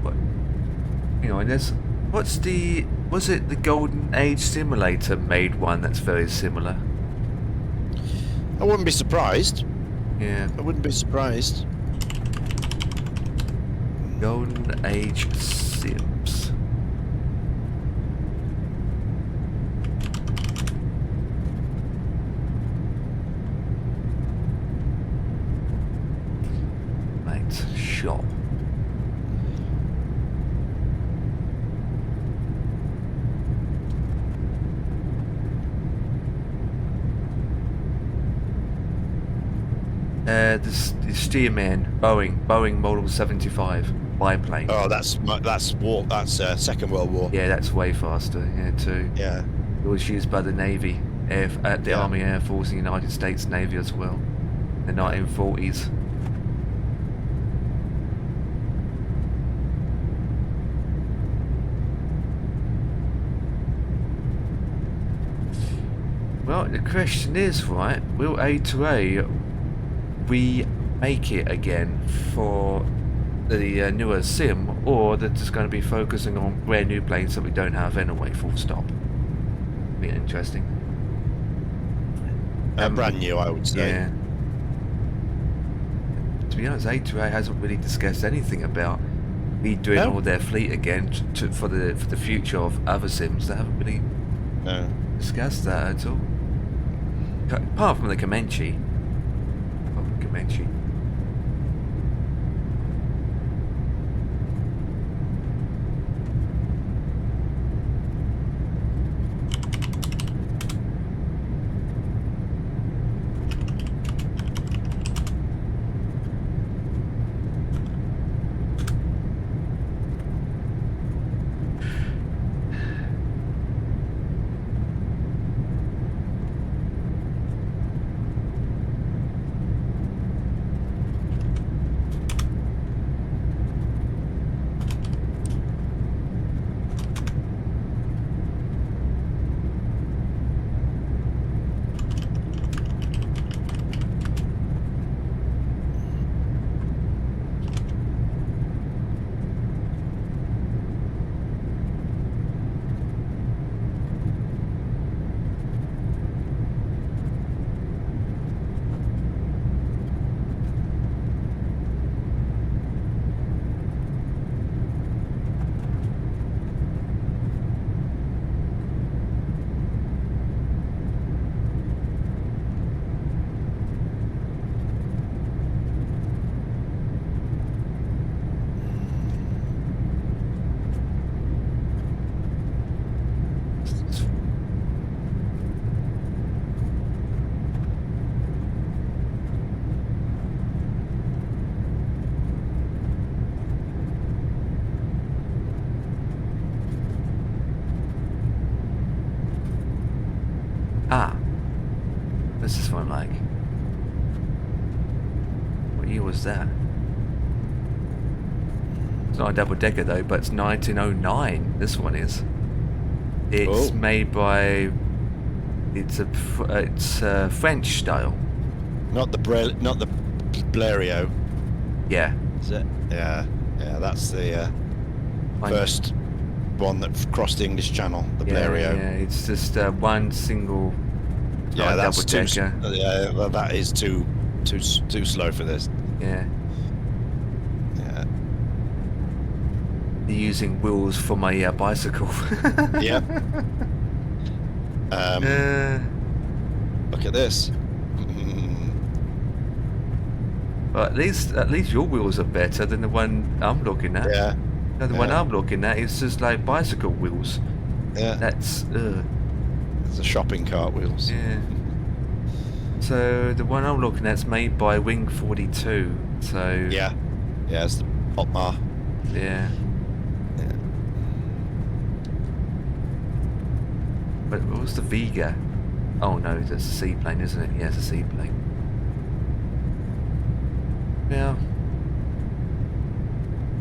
What? Hang on, was it the Golden Age Simulator made one that's very similar? I wouldn't be surprised. Yeah. I wouldn't be surprised. Golden Age Sims. Mate, shop. The Stearman Boeing Model 75 biplane. Oh, that's war. That's Second World War. Yeah, that's way faster. Yeah, too. Yeah. It was used by the Navy, at the Yeah. Army Air Force and United States Navy as well, in the 1940s. Well, the question is, right, will A2A remake it again for the newer sim, or they're just going to be focusing on brand new planes that we don't have anyway, full stop? Be interesting. Brand new, I would say. Yeah. To be honest, A2A hasn't really discussed anything about redoing No. all their fleet again for the future of other sims. They haven't really No. discussed that at all. Apart from the Comanche. Comanche. was that? It's not a double decker though, but it's 1909. This one is. It's Oh. made by. It's French style. Not the Blériot, Yeah. is it? Yeah, yeah. That's the Fine. first one that crossed the English Channel. The Yeah, Blériot. yeah. It's just one single. Yeah, not a that's double too. decker. Yeah, well, that is too slow for this. Yeah. Yeah. You're using wheels for my bicycle. Yeah. Look at this. But at least your wheels are better than the one I'm looking at. Yeah. No, the one Yeah. I'm looking at is just like bicycle wheels. Yeah. That's It's a shopping cart wheels. yeah. So the one I'm looking at's made by Wing 42. So Yeah. Yeah, it's the Otmar. yeah. Yeah. But what was the Vega? Oh no, that's a seaplane, isn't it? Yeah, it's a seaplane. Now,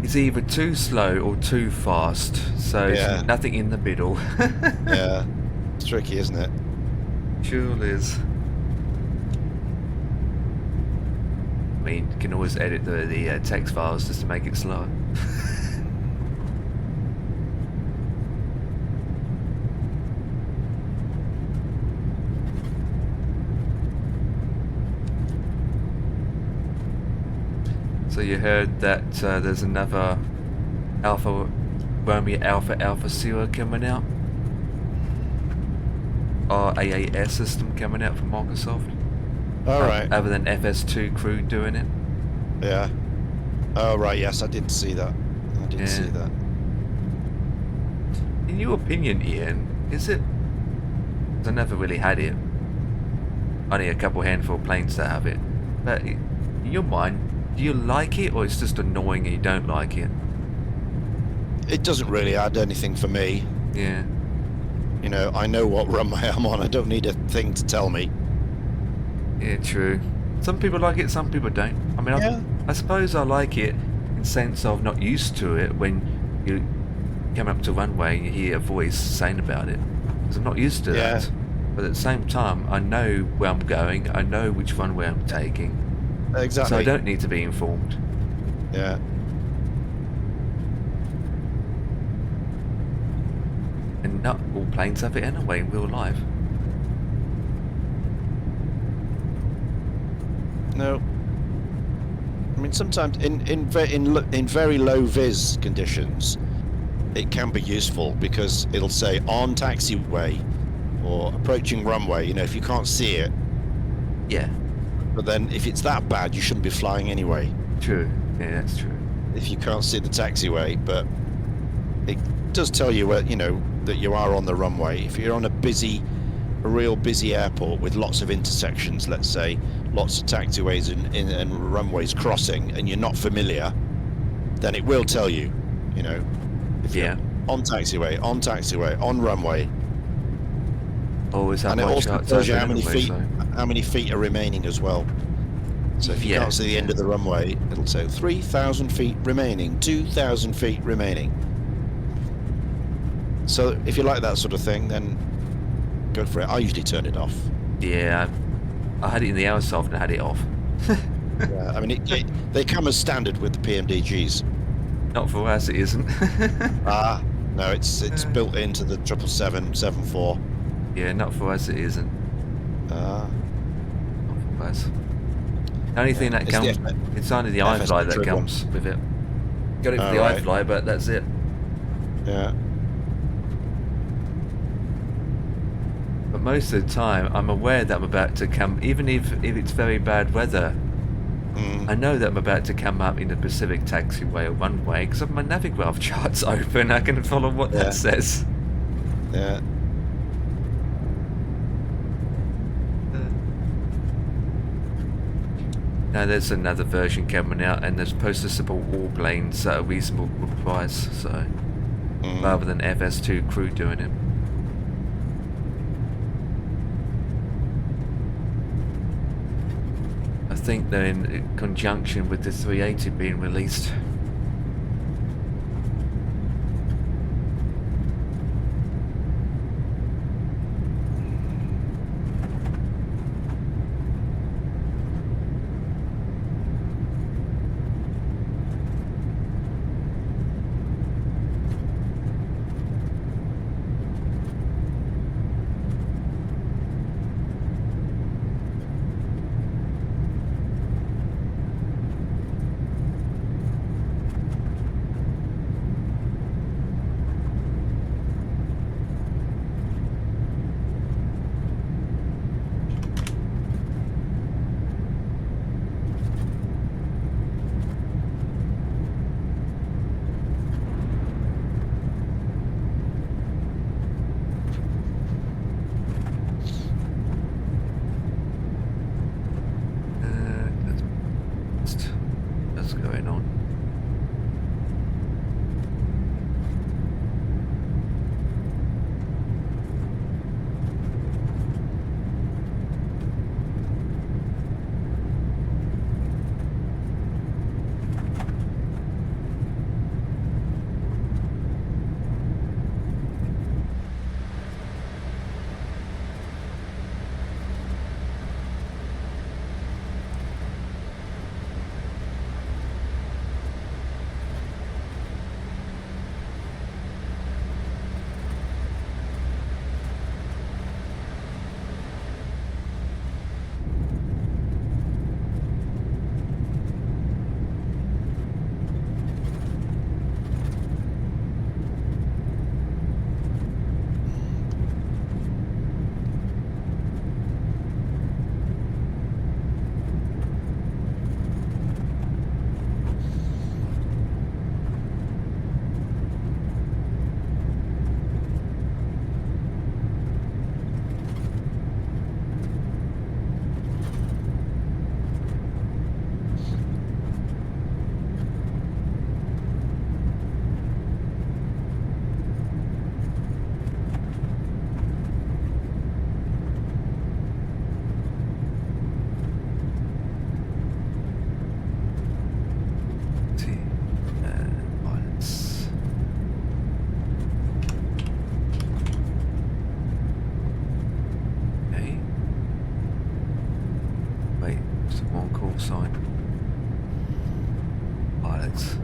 it's either too slow or too fast, so Yeah. it's nothing in the middle. Yeah. It's tricky, isn't it? Sure is. I mean, you can always edit the text files just to make it slower. So you heard that there's another Romeo Alpha Sierra coming out? Or AAS system coming out from Microsoft? All right. Other than FS2 crew doing it? Yeah. Oh, right. Yes, I did see that. I did Yeah. see that. In your opinion, Ian, is it... 'cause I never really had it. Only a couple handful of planes that have it. But in your mind, do you like it or it's just annoying and you don't like it? It doesn't really add anything for me. Yeah. You know, I know what runway I'm on. I don't need a thing to tell me. Yeah, true. Some people like it, some people don't. I mean, Yeah. I suppose I like it in the sense of not used to it when you come up to runway and you hear a voice saying about it. Because I'm not used to Yeah. that. But at the same time, I know where I'm going. I know which runway I'm taking. Exactly. So I don't need to be informed. Yeah. And not all planes have it anyway in real life. No. I mean, sometimes in very low vis conditions, it can be useful because it'll say on taxiway or approaching runway. You know, if you can't see it. Yeah, But then, if it's that bad, you shouldn't be flying anyway. true. Yeah, that's true. If you can't see the taxiway, but it does tell you where, you know, that you are on the runway. If you're on a real busy airport with lots of intersections, let's say, lots of taxiways and runways crossing, and you're not familiar, then it will tell you, you know, if Yeah. you're on taxiway, on runway, Always have and it my also charts tells you open how anyway, many feet are remaining as well. So if you Yeah, can't see the end yeah. of the runway, it'll say 3,000 feet remaining, 2,000 feet remaining. So if you like that sort of thing, then go for it. I usually turn it off. Yeah, I had it in the airsoft and I had it off. Yeah, I mean, they come as standard with the PMDGs. Not for us, it isn't. Ah, no, it's built into the 777, 74. Yeah, not for us, it isn't. Ah, Not for us. The only thing that It's the comes, F- it's only the FS iFly that triple. comes with it. Got it for Oh, the right. iFly, but that's it. yeah. But most of the time, I'm aware that I'm about to come, even if it's very bad weather, Mm. I know that I'm about to come up in the Pacific taxiway or runway because my Navigraph chart's open. I can follow what Yeah. that says. Yeah. Now there's another version coming out, and they're supposed to support all planes at a reasonable price, so Mm. rather than FS2 crew doing it. I think they're in conjunction with the 380 being released. What's going on? Sign. Pilots.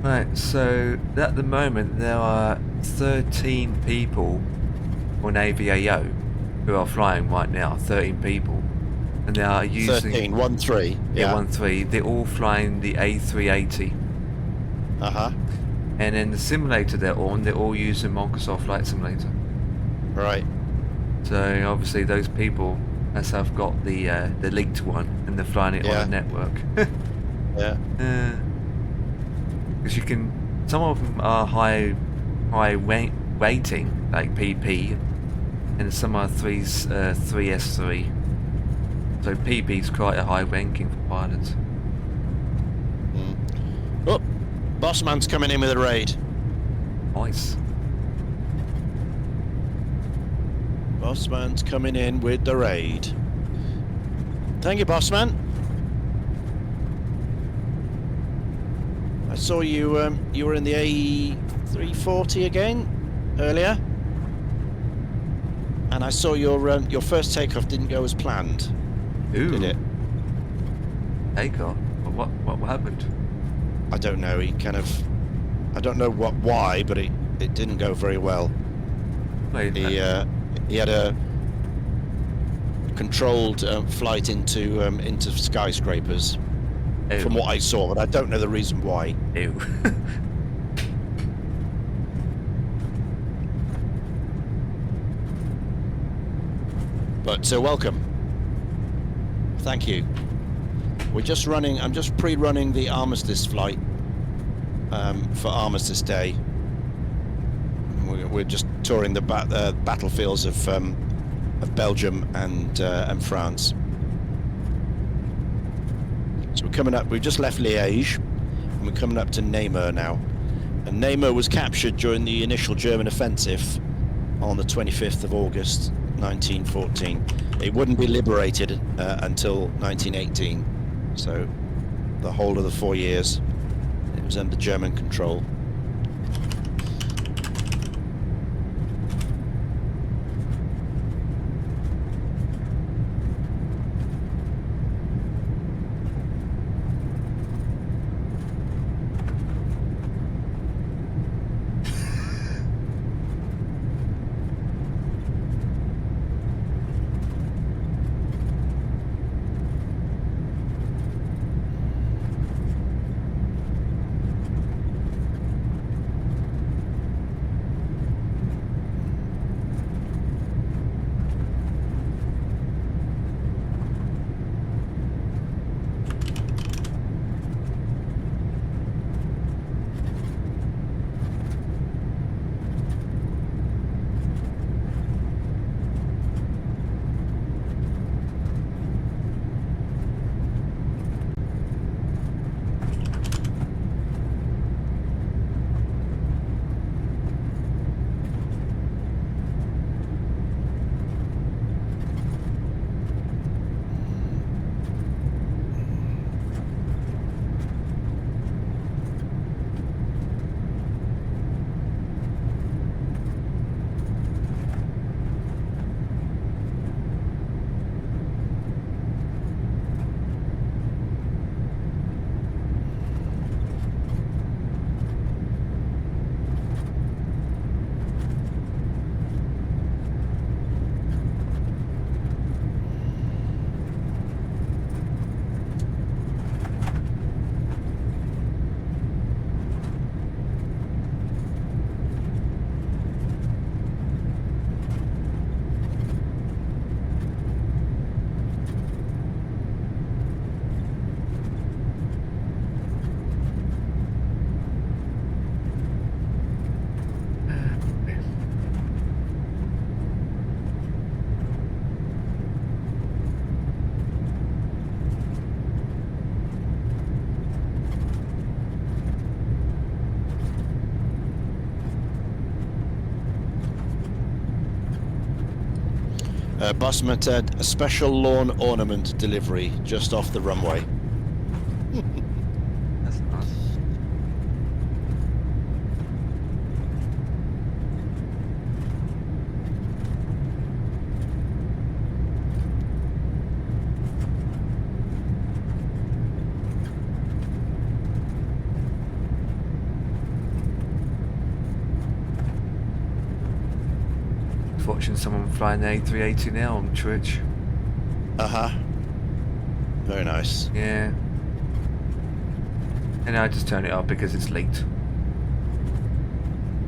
Right, so at the moment there are 13 people on IVAO who are flying right now. 13 people, and they are using 13, 1-3. yeah 1-3. They're all flying the A380. And then the simulator they're all using Microsoft Flight Simulator. Right. So obviously those people have got the leaked one, and they're flying it on the network. Yeah. Because you can, some of them are high rating, like PP, and some are 3S3. So PP is quite a high ranking for pilots. Oh, Bossman's coming in with a raid. Nice. Bossman's coming in with the raid. Thank you, Bossman. I saw you. You were in the A340 again earlier, and I saw your first takeoff didn't go as planned. Ooh. Did it? Takeoff? What happened? I don't know. He kind of. I don't know why, but it didn't go very well. Wait, He had a controlled flight into skyscrapers. Ew. From what I saw, but I don't know the reason why. Ew. But welcome. Thank you. We're just running. I'm just pre-running the Armistice flight for Armistice Day. We're just touring the battlefields of Belgium and France. So we're coming up. We've just left Liège, and we're coming up to Namur now. And Namur was captured during the initial German offensive on the 25th of August, 1914. It wouldn't be liberated until 1918. So the whole of the 4 years, it was under German control. Bosman had a special lawn ornament delivery just off the runway. That's nice. Watching someone flying the A380 now on Twitch. Very nice. Yeah. And I just turn it off because it's leaked.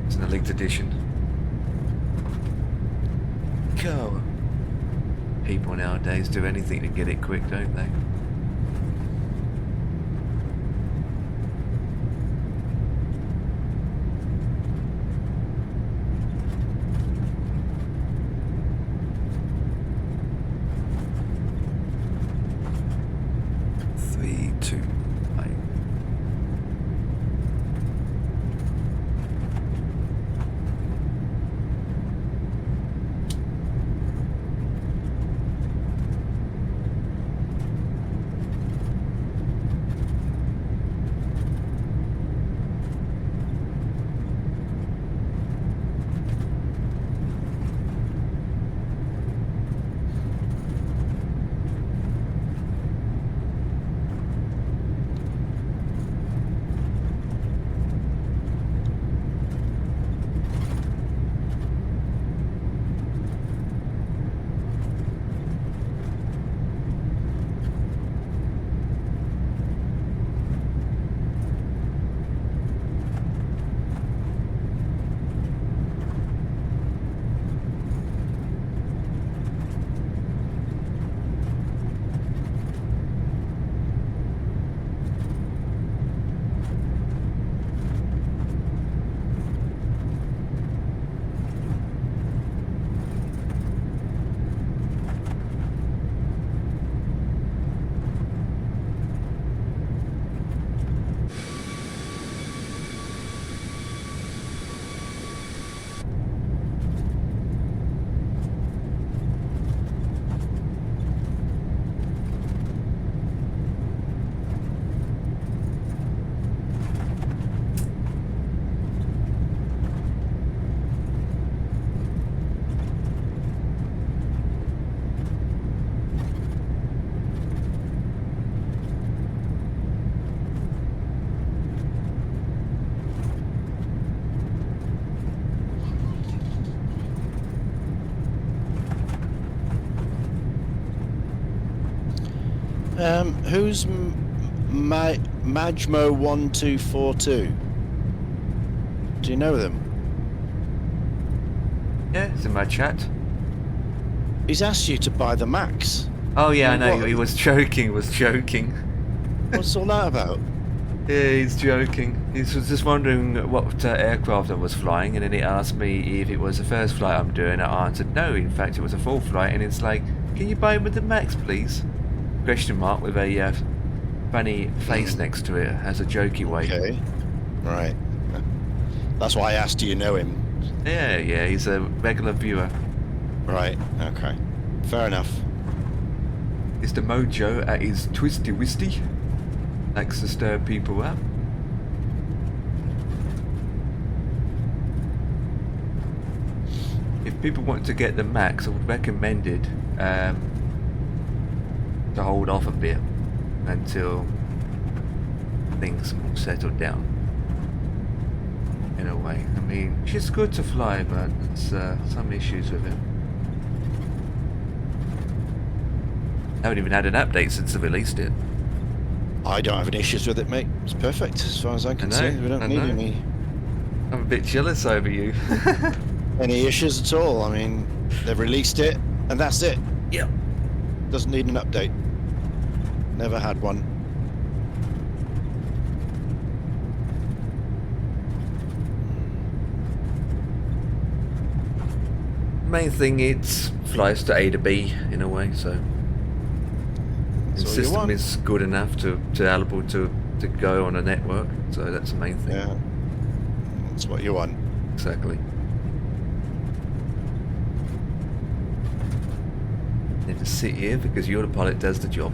It's an leaked edition. Go. People nowadays do anything to get it quick, don't they? Who's Majmo1242? Do you know them? Yeah, it's in my chat. He's asked you to buy the Max. Oh yeah, I know. What? He was joking. What's all that about? Yeah, he's joking. He was just wondering what aircraft I was flying, and then he asked me if it was the first flight I'm doing. I answered no. In fact, it was a full flight, and it's like, can you buy him with the Max, please? Question mark with a funny face next to it as a jokey way. Okay. Right. That's why I asked, do you know him? Yeah, he's a regular viewer. Right. Okay. Fair enough. It's the mojo at his twisty wisty. Likes to stir people up. If people want to get the Max, I would recommend it to hold off a bit until things more settle down. In a way, I mean, she's good to fly, but there's some issues with it. I haven't even had an update since they released it. I don't have any issues with it, mate. It's perfect as far as I'm concerned. We don't need any I'm a bit jealous over you. issues at all. I mean, they've released it, and that's it. Yep. Doesn't need an update. Never had one. Main thing, it flies to A to B in a way, so the That's all you system want. is good enough to able to go on a network, so that's the main thing. Yeah. That's what you want. Exactly. Need to sit here because the autopilot does the job.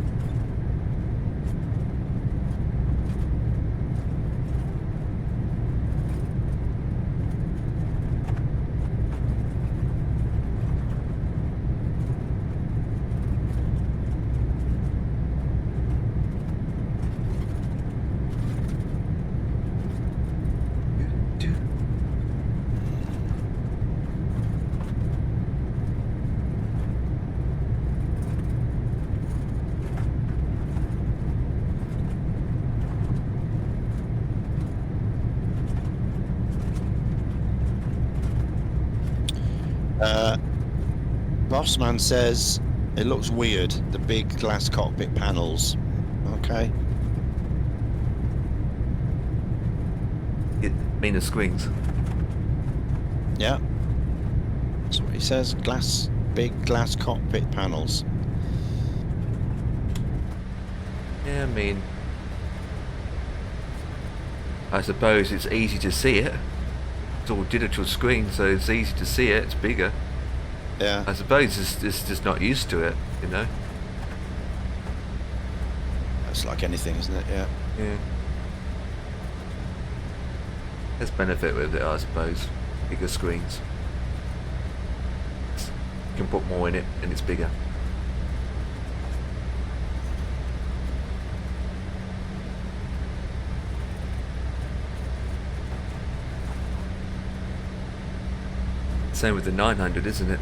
Bossman says it looks weird, the big glass cockpit panels. Okay. It mean the screens. Yeah. That's what he says. Big glass cockpit panels. Yeah, I mean, I suppose it's easy to see it. It's all digital screen, so it's easy to see it. It's bigger. Yeah. I suppose it's just not used to it, you know. That's like anything, isn't it? Yeah. Yeah. There's benefit with it, I suppose. Bigger screens. You can put more in it, and it's bigger. Same with the 900, isn't it?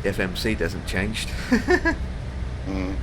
The FMC hasn't changed. Mm.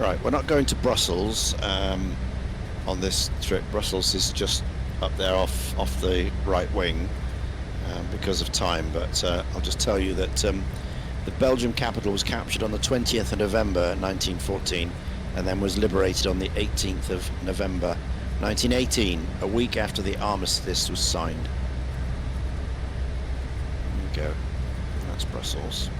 Right, we're not going to Brussels on this trip. Brussels is just up there off the right wing because of time, but I'll just tell you that the Belgium capital was captured on the 20th of November 1914 and then was liberated on the 18th of November 1918, a week after the armistice was signed. There we go. That's Brussels.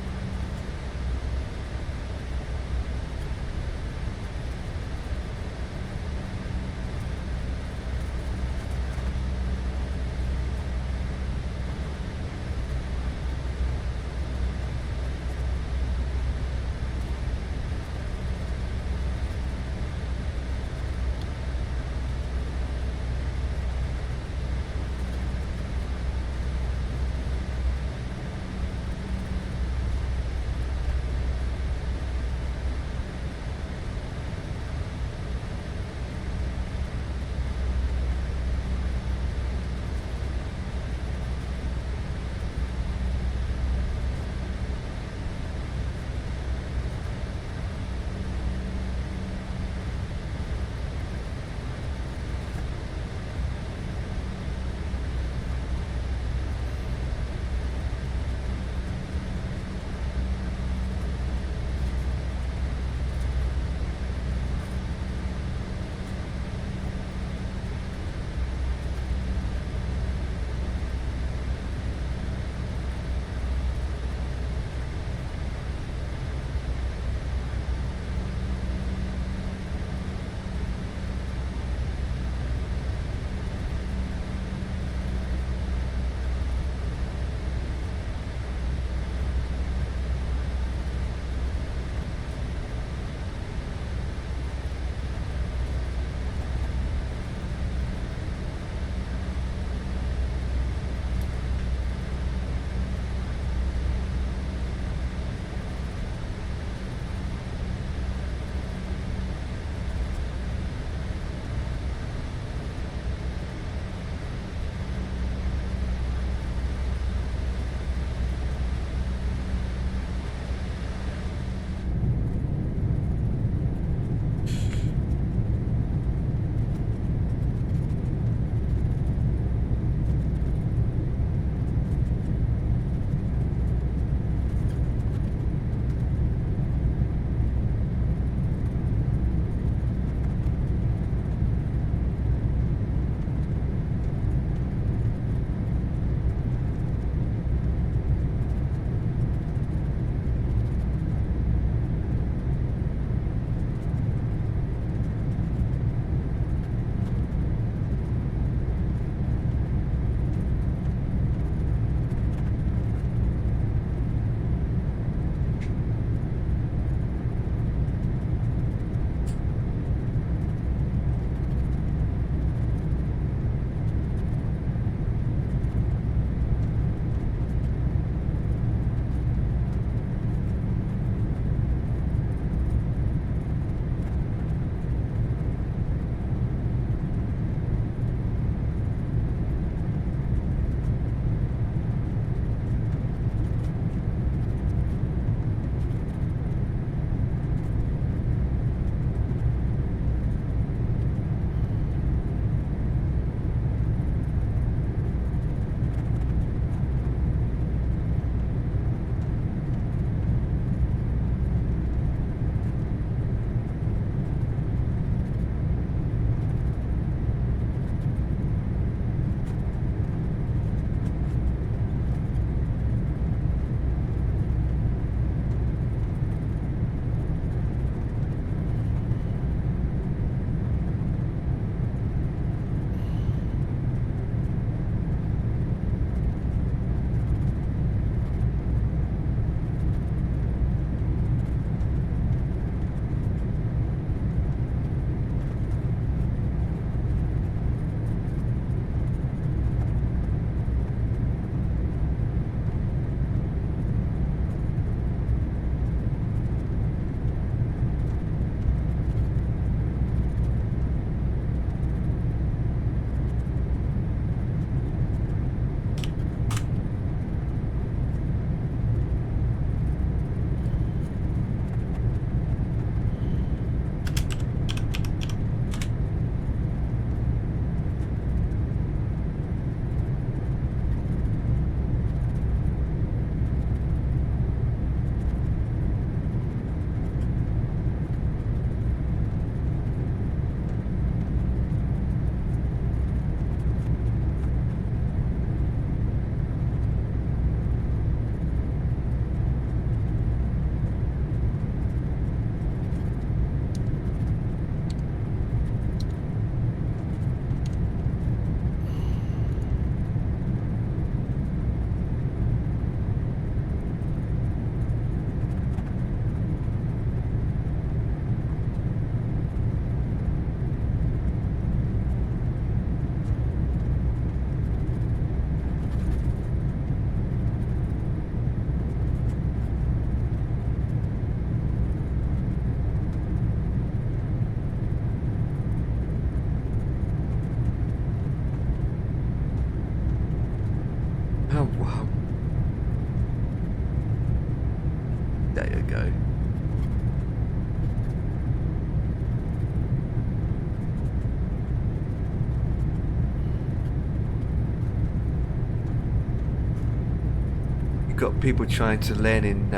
We've got people trying to land in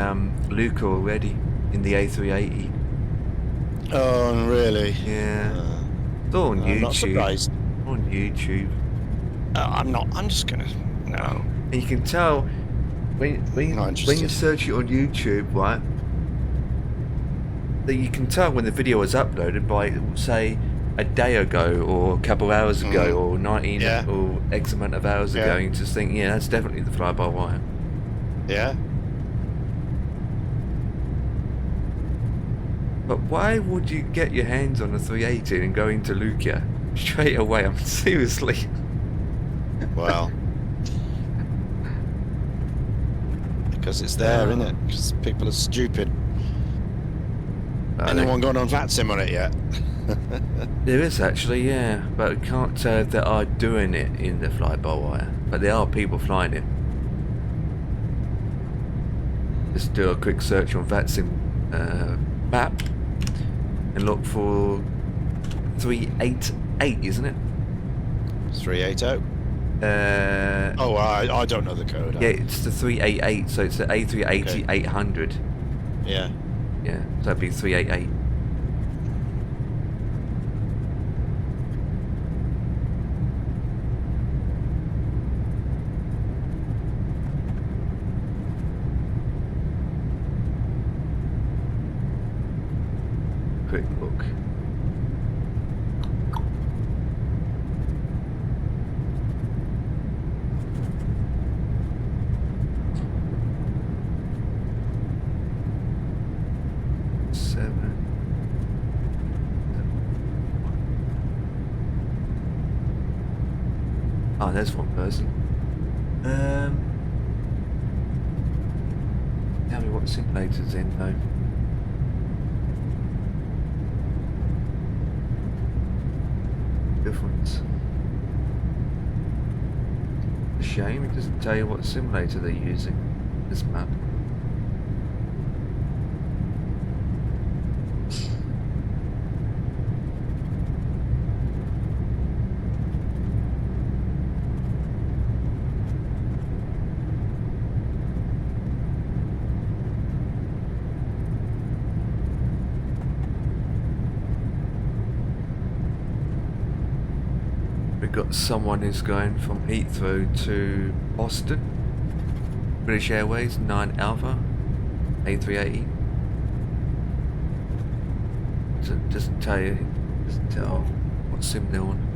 Luca already in the A380. Oh, really? Yeah. It's all on YouTube. I'm not surprised. On YouTube. I'm not. I'm just gonna. No. And you can tell when Not you interested. search it on YouTube, right? That you can tell when the video was uploaded by, say, a day ago or a couple hours ago or 19 Yeah. or X amount of hours ago. And you just think, yeah, that's definitely the fly-by-wire. Yeah. But why would you get your hands on a 380 and go into Lucia straight away? I mean, seriously. Well. Because it's there, isn't it? Because people are stupid. Anyone gone on VATSIM on it yet? There is actually, yeah, but I can't say if they are doing it in the fly-by-wire. But there are people flying it. Just do a quick search on VATSIM map and look for 388, isn't it? 380. Oh, I don't know the code. Yeah, it's the 388, so it's the A380 800. Yeah. Yeah, so that'd be 388. Quick look. Oh, there's one person. Tell me what simulator's in though. Difference. A shame it doesn't tell you what simulator they're using. This map. We've got someone who's going from Heathrow to Boston. British Airways 9 Alpha A380. Doesn't tell you. Doesn't tell what sim they're on.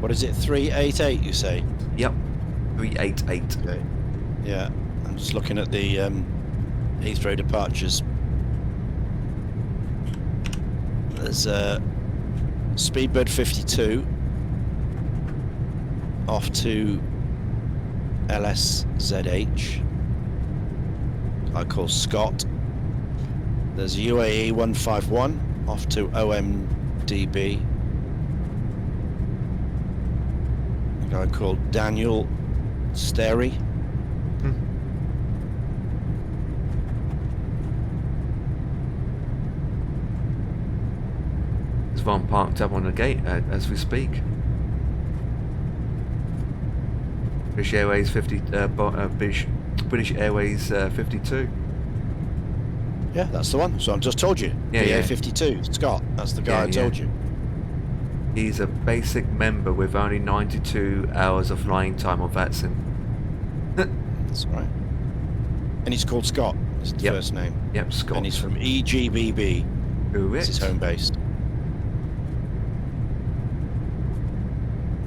What is it? 388, you say? Yep. 388. Okay. Yeah. I'm just looking at the Heathrow departures. There's Speedbird 52 off to LSZH. I call Scott. There's UAE 151 off to OMDB. A guy called Daniel Sterry. There's one parked up on the gate as we speak. British Airways 50. British Airways 52. Yeah, that's the one. So I just told you. Yeah, yeah. BA52. Scott. That's the guy I told you. He's a basic member with only 92 hours of flying time on VATSIM. That's right. And he's called Scott. That's the first name. Yep, Scott. And he's from EGBB. Correct. That's his home base.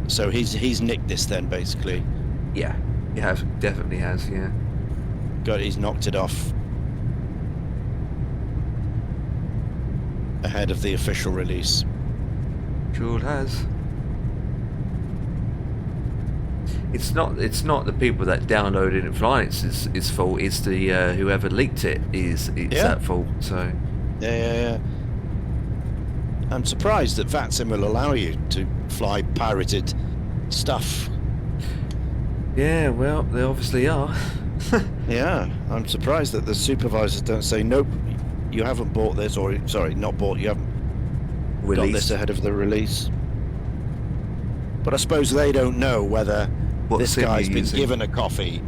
So he's nicked this then, basically. Yeah, he has, definitely has, yeah. He's knocked it off ahead of the official release. Sure has. It's not the people that downloaded it flying it's fault. It's the whoever leaked it it's Yeah. at fault. So Yeah. I'm surprised that VATSIM will allow you to fly pirated stuff. yeah, well they obviously are. Yeah, I'm surprised that the supervisors don't say, nope, you haven't bought this, or sorry, not bought, you haven't got this Released. ahead of the release. But I suppose they don't know whether What this sim guy's you're been using. given a copy.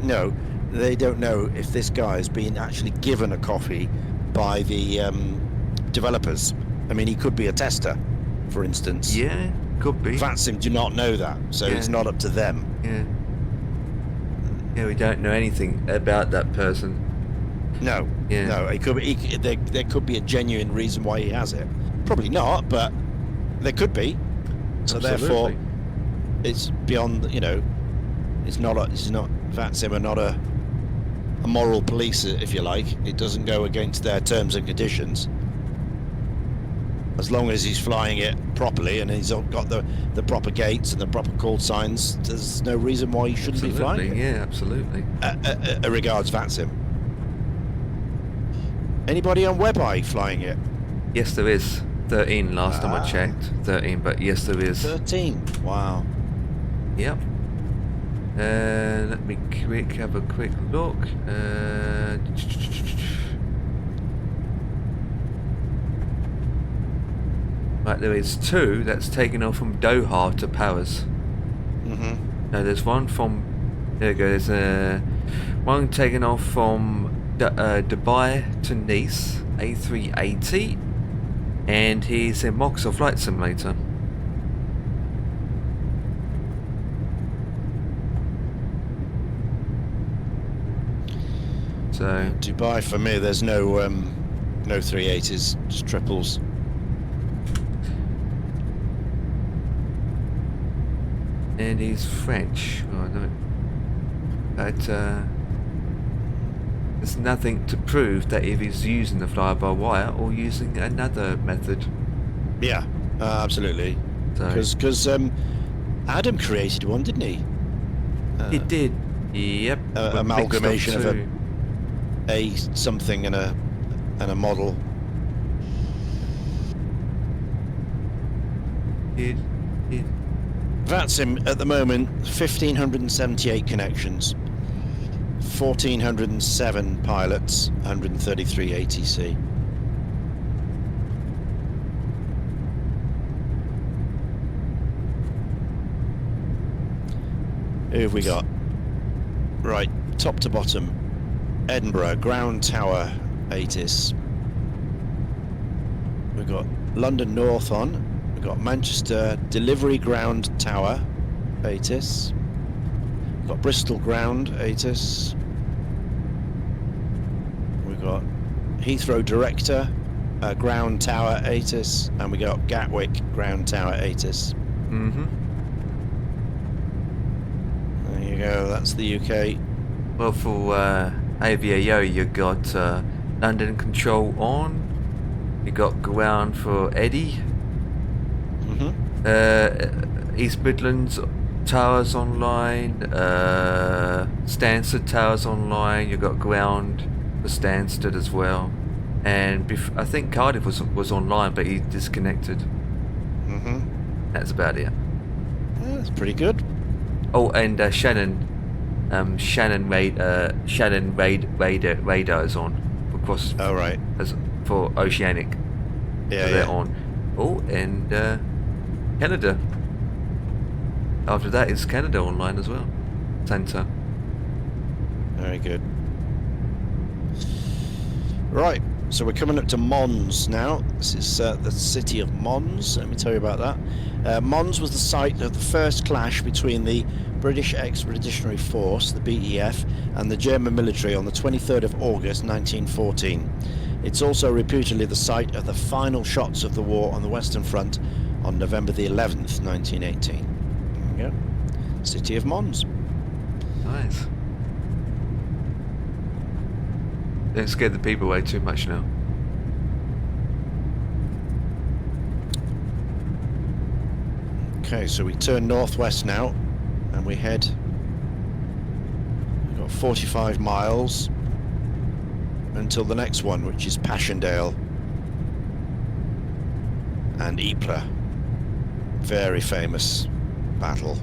No, they don't know if this guy has been actually given a copy by the developers. I mean, he could be a tester, for instance. Yeah, could be. VATSIM do not know that, so Yeah. it's not up to them. Yeah. Yeah, we don't know anything about that person. No, Yeah. no, it could be. There could be a genuine reason why he has it. Probably not, but there could be. So therefore, Absolutely. it's beyond. It's not VATSIM are not a moral police, if you like. It doesn't go against their terms and conditions. As long as he's flying it properly and he's got the proper gates and the proper call signs, there's no reason why he shouldn't be flying Absolutely, it. yeah, absolutely. Regards VATSIM. Anybody on WebEye flying it? Yes, there is 13 last time I Ah. checked. 13, but yes, there is. 13. Wow. Yep. Let me have a quick look. Right, there is 2 that's taken off from Doha to Paris. Mm-hmm. No, there's one from. There we go. There's one taken off from Dubai to Nice, A380, and he's in Moxa Flight Simulator. So Dubai for me, there's no 380s, just triples. and he's French. Oh, no. But there's nothing to prove that if he's using the fly-by-wire or using another method. Yeah, absolutely. So Because Adam created one, didn't he? he did. Yep. but Amalgamation mixed of up a something and a model. Did. VATSIM at the moment, 1,578 connections, 1,407 pilots, 133 ATC. Who have we got? Right, top to bottom. Edinburgh, ground tower, ATIS. We've got London North on. We've got Manchester delivery ground tower, ATIS. We've got Bristol ground, ATIS. We've got Heathrow director, ground tower, ATIS. And we got Gatwick ground tower, ATIS. Mm-hmm. There you go, that's the UK. Well, for IVAO, you got London control on. You got ground for Eddie. East Midlands towers online. Stansted towers online. You got ground for Stansted as well. And I think Cardiff was online, but he disconnected. That's about it. Yeah, that's pretty good. Oh, and Shannon radar is on across Oh, right. for Oceanic. Yeah, So they're yeah. on. Oh, and Canada. After that is Canada online as well. Centre. Very good. Right, so we're coming up to Mons now. This is the city of Mons. Let me tell you about that. Mons was the site of the first clash between the British Expeditionary Force, the BEF, and the German military on the 23rd of August 1914. It's also reputedly the site of the final shots of the war on the Western Front on November the 11th, 1918. There we go. City of Mons. Nice. Don't scare the people away too much now. Okay, so we turn northwest now. and we head. We've got 45 miles until the next one, which is Passchendaele and Ypres. Very famous battle,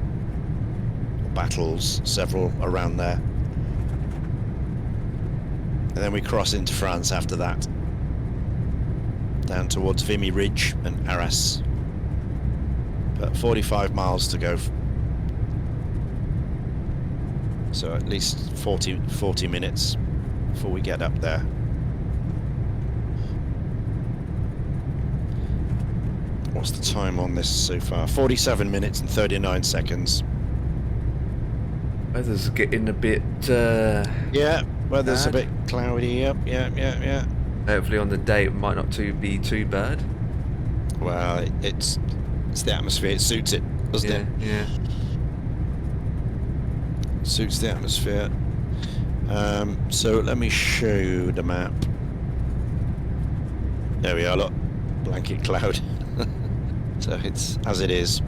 or battles, several around there. And then we cross into France after that, down towards Vimy Ridge and Arras. But 45 miles to go. So at least 40 minutes before we get up there. What's the time on this so far? 47 minutes and 39 seconds. Weather's getting a bit. Yeah, weather's a bad. bit cloudy. Yep, yeah. Hopefully on the day it might not be too bad. Well, it's the atmosphere. It suits it, doesn't it? Yeah. Suits the atmosphere. So let me show you the map. There we are. Look, blanket cloud. So it's as it is.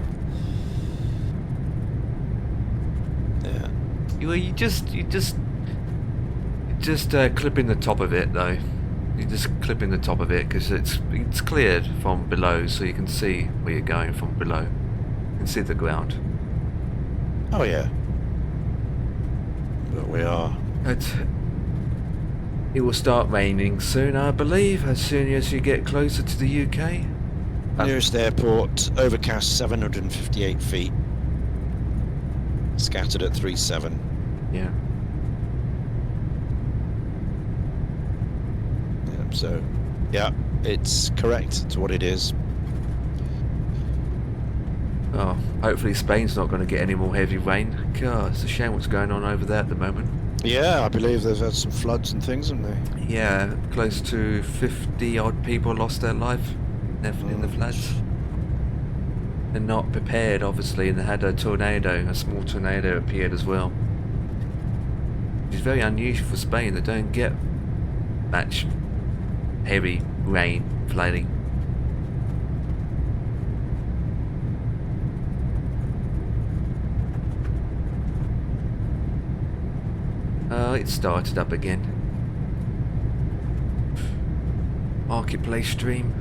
Yeah. You just clipping the top of it though. You're just clipping the top of it because it's cleared from below, so you can see where you're going from below. You can see the ground. Oh yeah. But we are. It will start raining soon, I believe, as soon as you get closer to the UK. Nearest airport, overcast 758 feet. Scattered at 3.7. Yeah. So, yeah, it's correct to what it is. Oh, hopefully Spain's not going to get any more heavy rain. God, it's a shame what's going on over there at the moment. Yeah, I believe they've had some floods and things, haven't they? Yeah, close to 50 odd people lost their life in the floods. They're not prepared, obviously, and they had a small tornado appeared as well. Which is very unusual for Spain. They don't get much heavy rain, flooding. It started up again. Marketplace stream.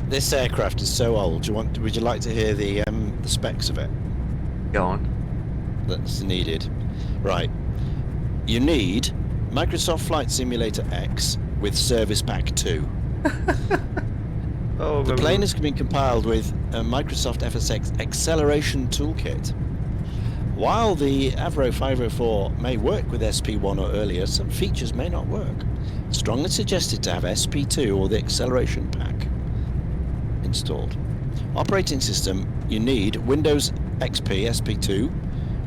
This aircraft is so old. Would you like to hear the specs of it? Go on. That's needed. Right. You need Microsoft Flight Simulator X with Service Pack 2. Oh, The plane has been compiled with a Microsoft FSX Acceleration Toolkit. While the Avro 504 may work with SP1 or earlier, some features may not work. Strongly suggested to have SP2 or the Acceleration Pack installed. Operating system, you need Windows XP SP2,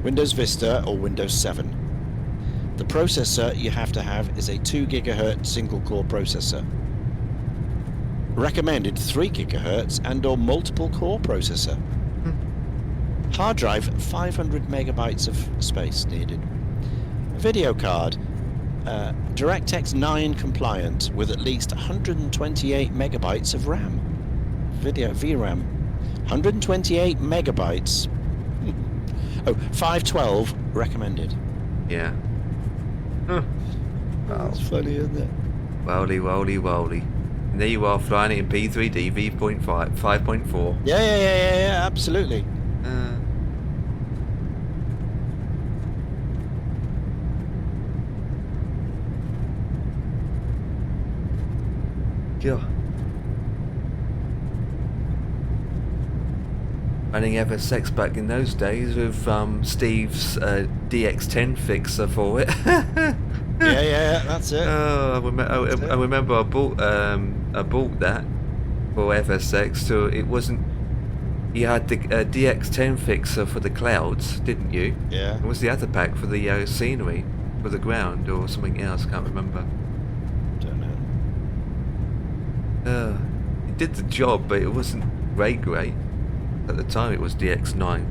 Windows Vista or Windows 7. The processor you have to have is a 2 GHz single core processor. Recommended 3 GHz and or multiple core processor. Hard drive, 500 megabytes of space needed. Video card, DirectX 9 compliant with at least 128 megabytes of RAM. Video VRAM, 128 megabytes. Oh, 512 recommended. Yeah. Huh. That's funny, isn't it? Wowly. And there you are flying it in P3D V.5, 5.4. Yeah, absolutely. Yeah. Running FSX back in those days with Steve's DX10 fixer for it. yeah, that's it. Oh, I remember I bought that for FSX. So it wasn't. You had the DX10 fixer for the clouds, didn't you? Yeah. What was the other pack for the scenery, for the ground, or something else? Can't remember. Don't know. It did the job, but it wasn't great. At the time, it was DX9.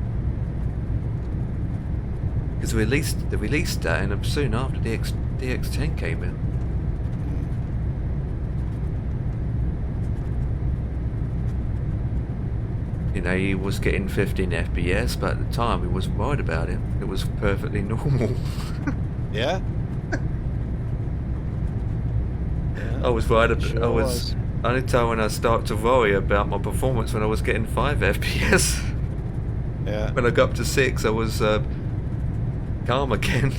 Because they released that, and soon after DX10 came in. You know, he was getting 15 FPS, but at the time, he wasn't worried about it. It was perfectly normal. Yeah. I was worried about. Sure was. Only time when I start to worry about my performance when I was getting 5 FPS. Yeah. When I got up to 6, I was calm again.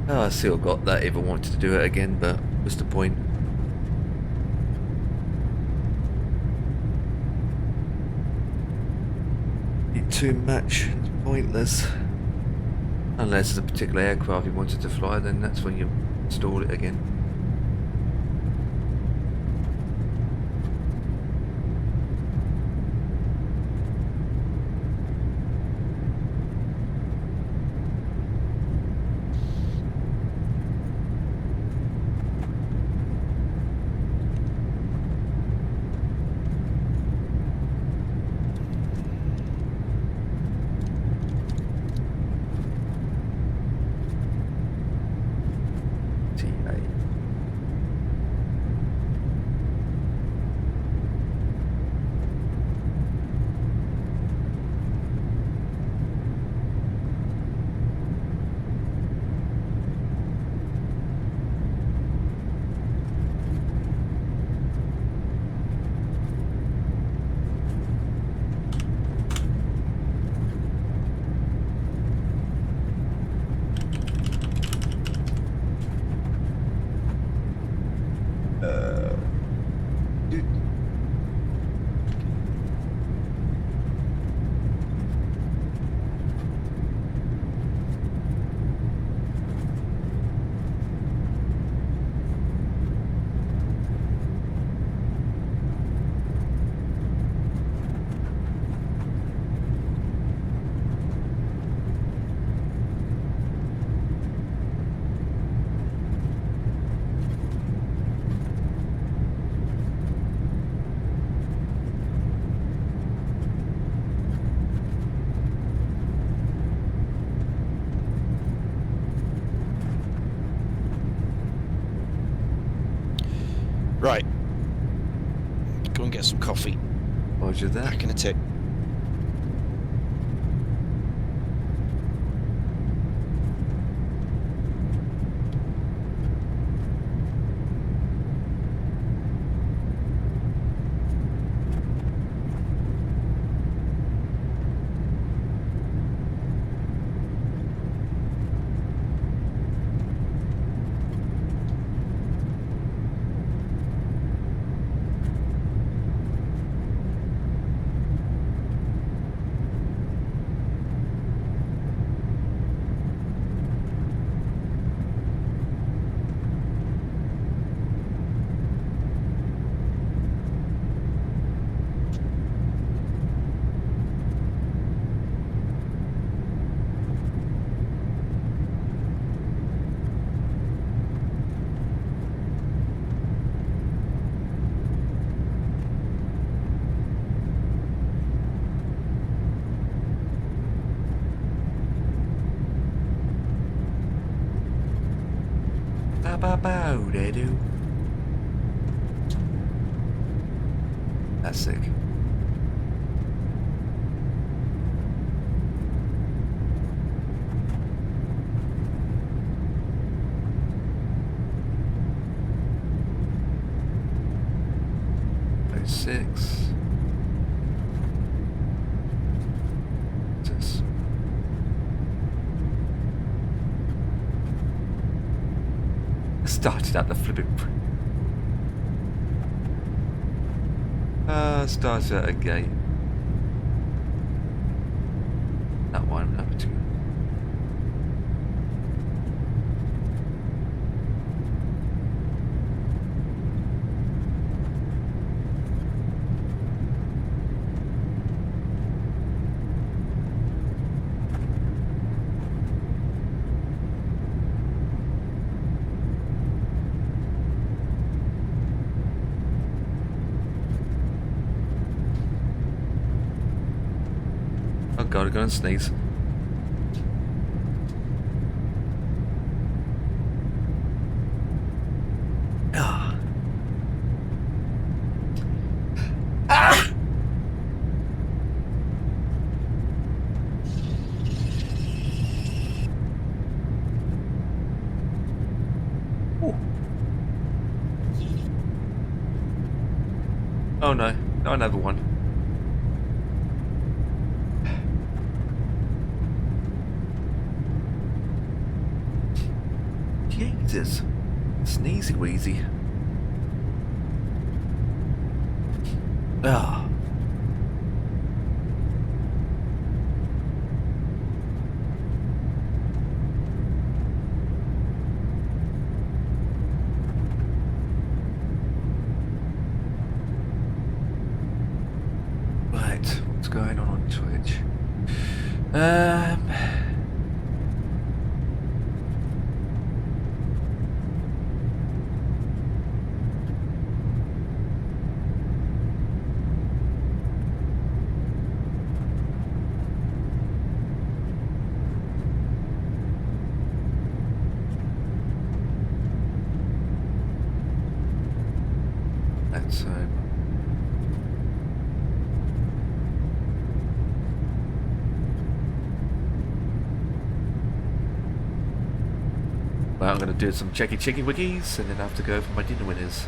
I still got that if I wanted to do it again, but what's the point? Too much. It's pointless. Unless it's a particular aircraft you wanted to fly, then that's when you install it again. Right. Go and get some coffee. Roger that. Back in a tick. Ba ba bow they do. That's sick. Six. What's this? Started at the flipping. Started at a gate. That one, number two. Oh god, I'm gonna sneeze. Ah. Ah! Ooh. Oh no, not another one. Jesus. Sneezy wheezy. Ah. Right, what's going on Twitch? Let's well, I'm going to do some checky wickies and then I have to go for my dinner winners.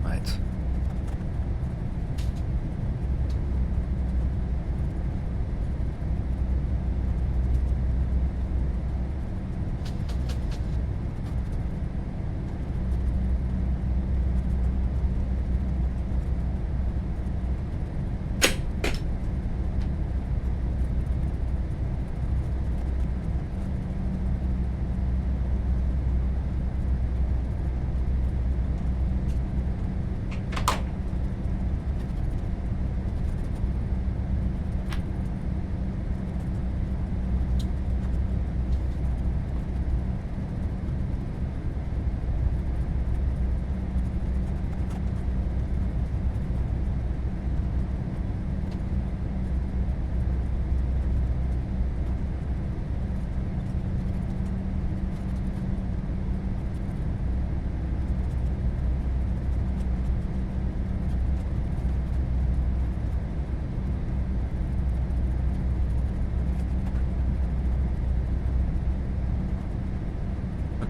Right.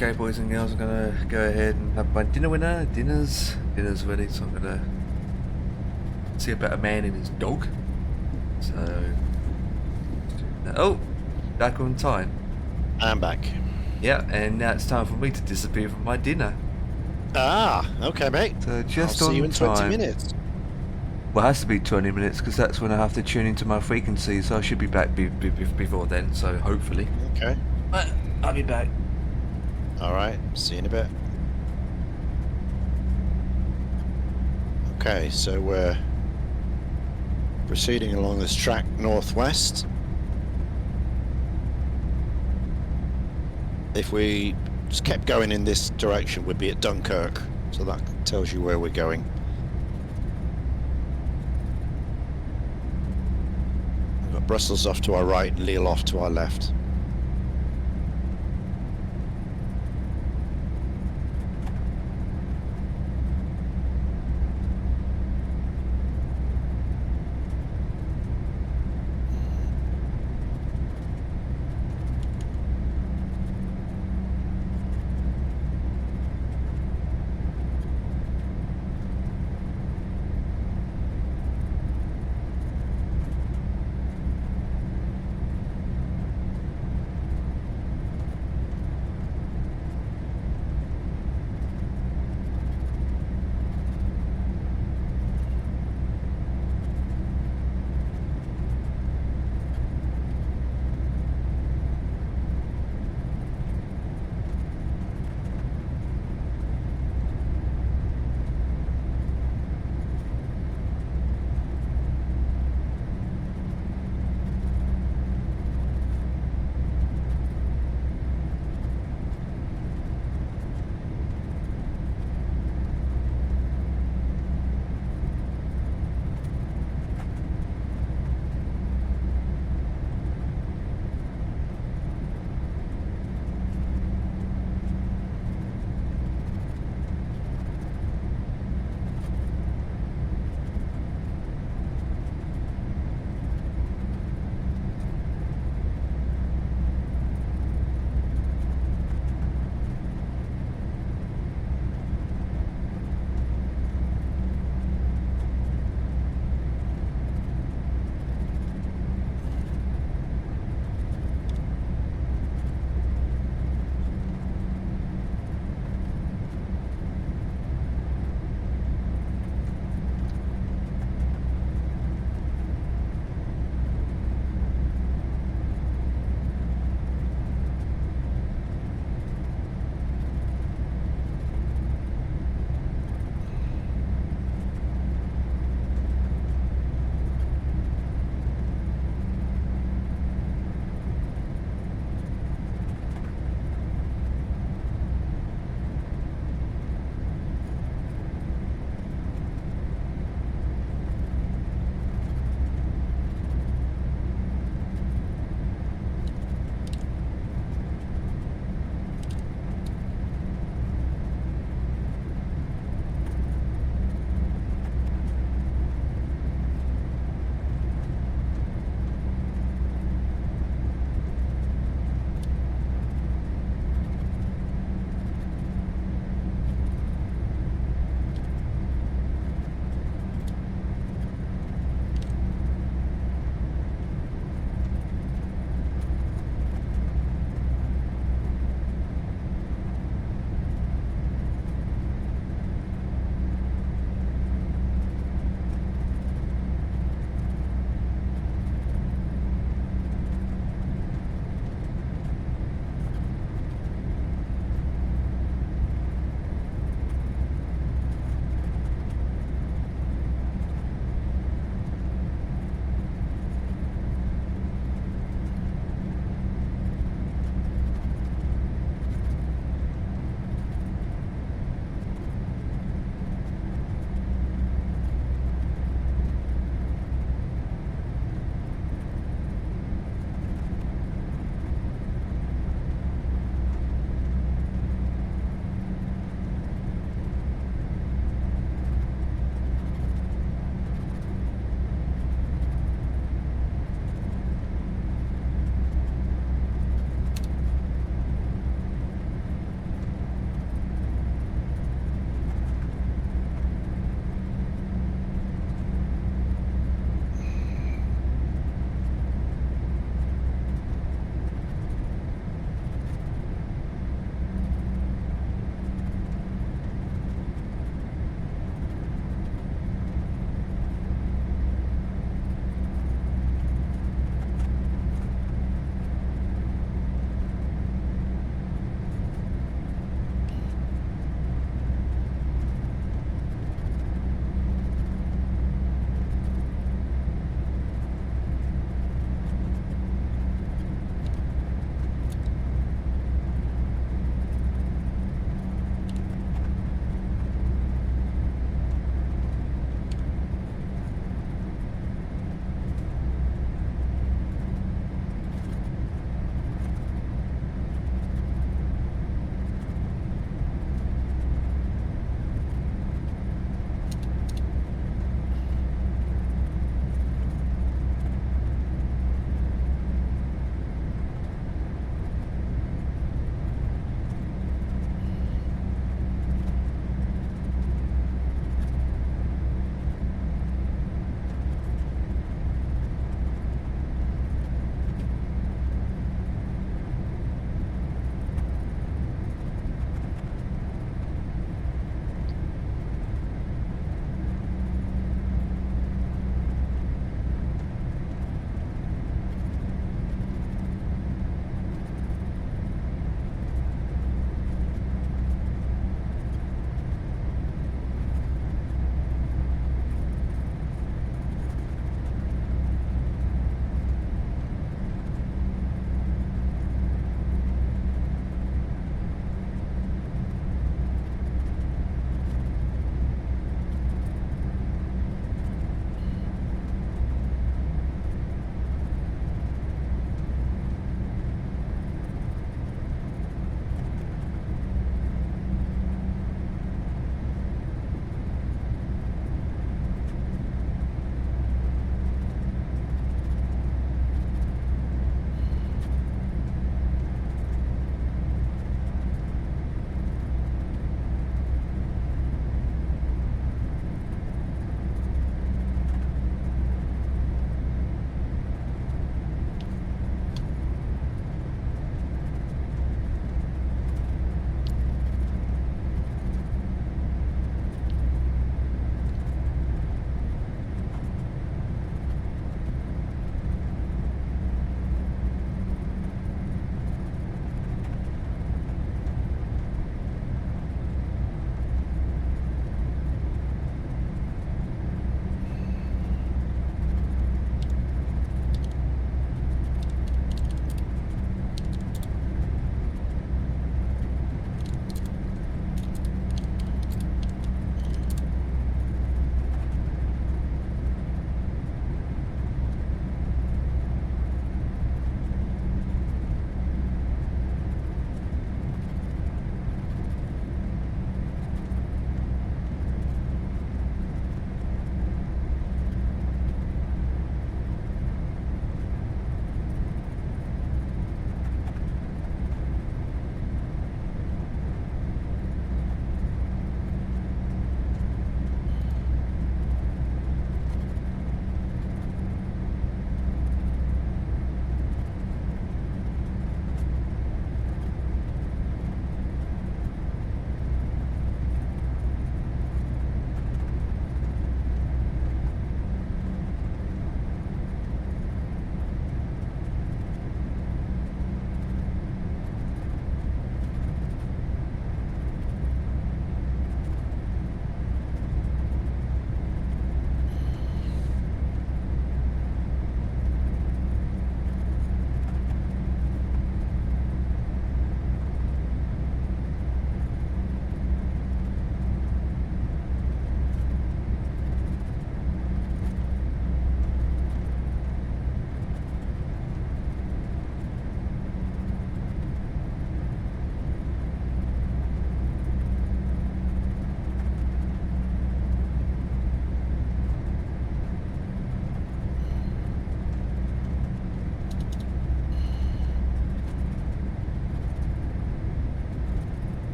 Okay, boys and girls, I'm gonna go ahead and have my dinner winner. Dinner's ready, so I'm gonna see about a man and his dog. So, oh, back on time. I'm back. Yeah, and now it's time for me to disappear from my dinner. Ah, okay, mate. So just I'll on see you in time. 20 minutes. Well, it has to be 20 minutes because that's when I have to tune into my frequency. So I should be back before then. So hopefully. Okay. But I'll be back. All right. See you in a bit. Okay, so we're proceeding along this track northwest. if we just kept going in this direction, we'd be at Dunkirk. So that tells you where we're going. We've got Brussels off to our right, Lille off to our left.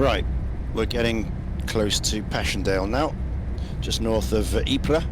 Right, we're getting close to Passchendaele now, just north of Ypres.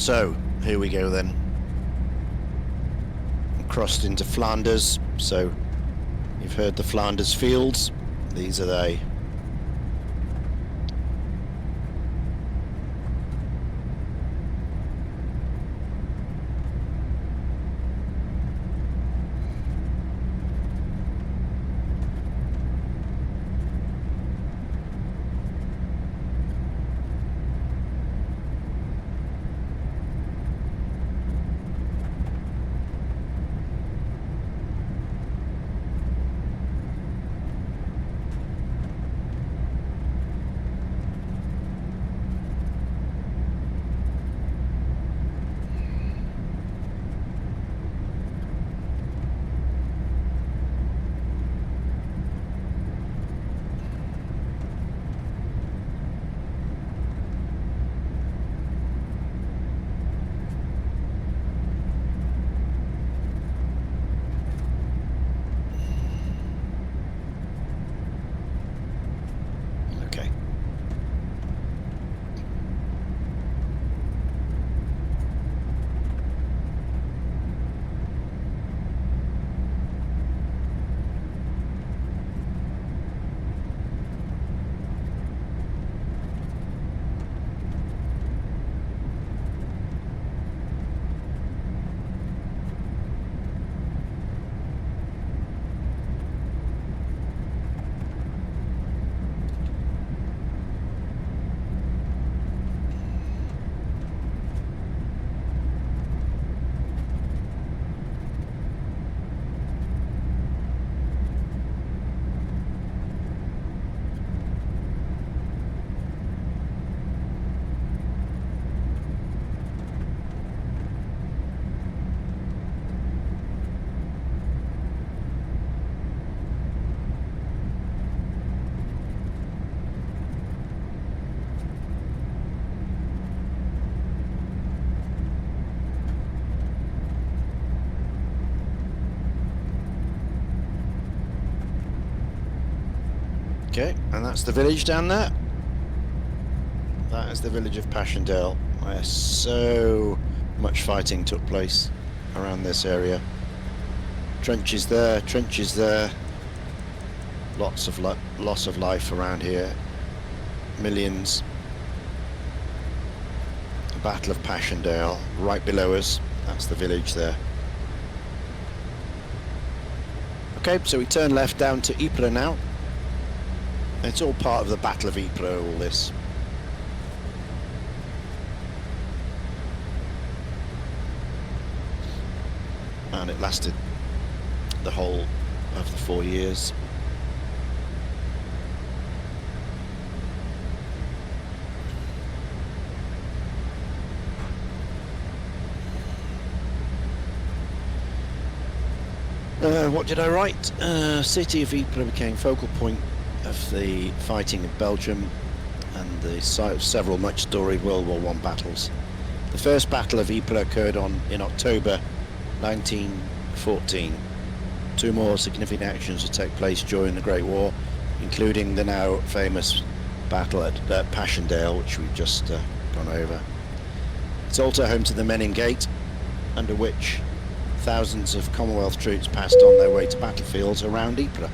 So, here we go then. Crossed into Flanders, so you've heard the Flanders fields. These are they. Okay, and that's the village down there. That is the village of Passchendaele, where so much fighting took place around this area. Trenches there, trenches there. Lots of loss of life around here. Millions. The Battle of Passchendaele, right below us. That's the village there. Okay, so we turn left down to Ypres now. It's all part of the Battle of Ypres, all this. And it lasted the whole of the 4 years. What did I write? City of Ypres became focal point of the fighting in Belgium and the site of several much storied World War I battles. The first Battle of Ypres occurred in October 1914. Two more significant actions would take place during the Great War, including the now famous battle at Passchendaele, which we've just gone over. It's also home to the Menin Gate, under which thousands of Commonwealth troops passed on their way to battlefields around Ypres.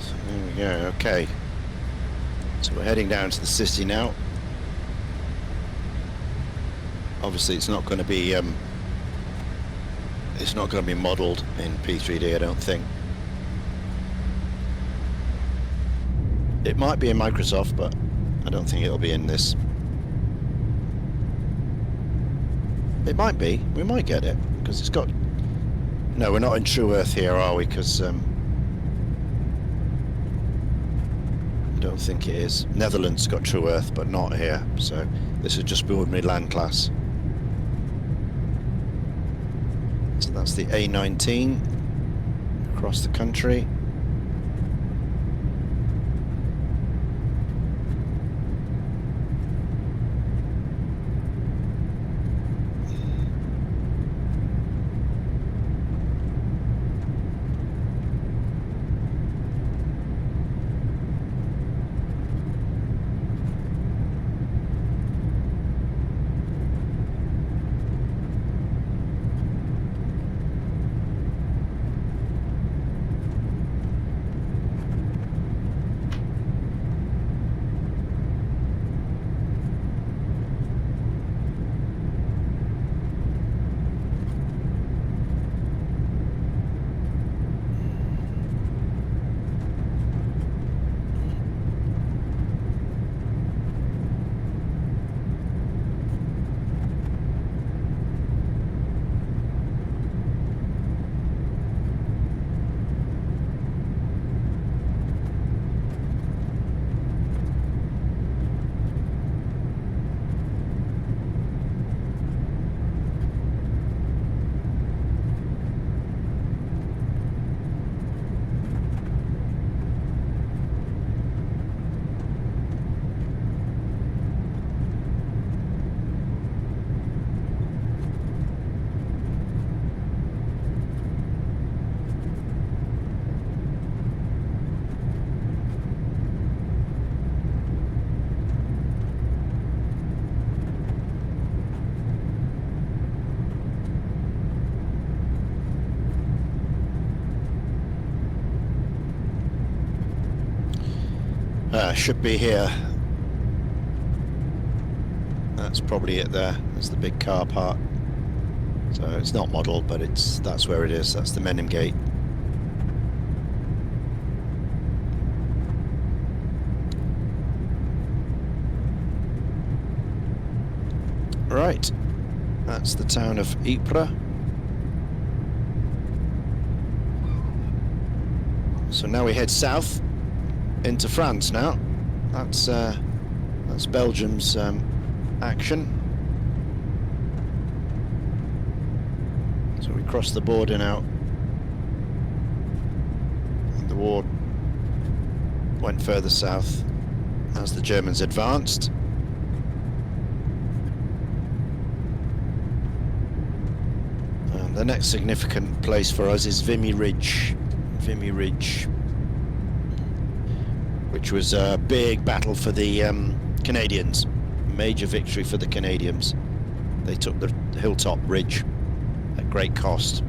So there we go, okay. So we're heading down to the city now. Obviously it's not going to be modelled in P3D, I don't think. It might be in Microsoft, but I don't think it'll be in this. It might be. We might get it, because it's got... No, we're not in True Earth here, are we? Because I don't think it is. Netherlands got True Earth, but not here. So this is just ordinary land class. So that's the A19 across the country. Should be here. That's probably it there. There's the big car park. So it's not modelled, but that's where it is. That's the Menin Gate. Right. That's the town of Ypres. So now we head south into France now. That's Belgium's action. So we cross the border now. The war went further south as the Germans advanced. The next significant place for us is Vimy Ridge. Vimy Ridge, which was a big battle for the Canadians. Major victory for the Canadians. They took the hilltop ridge at great cost.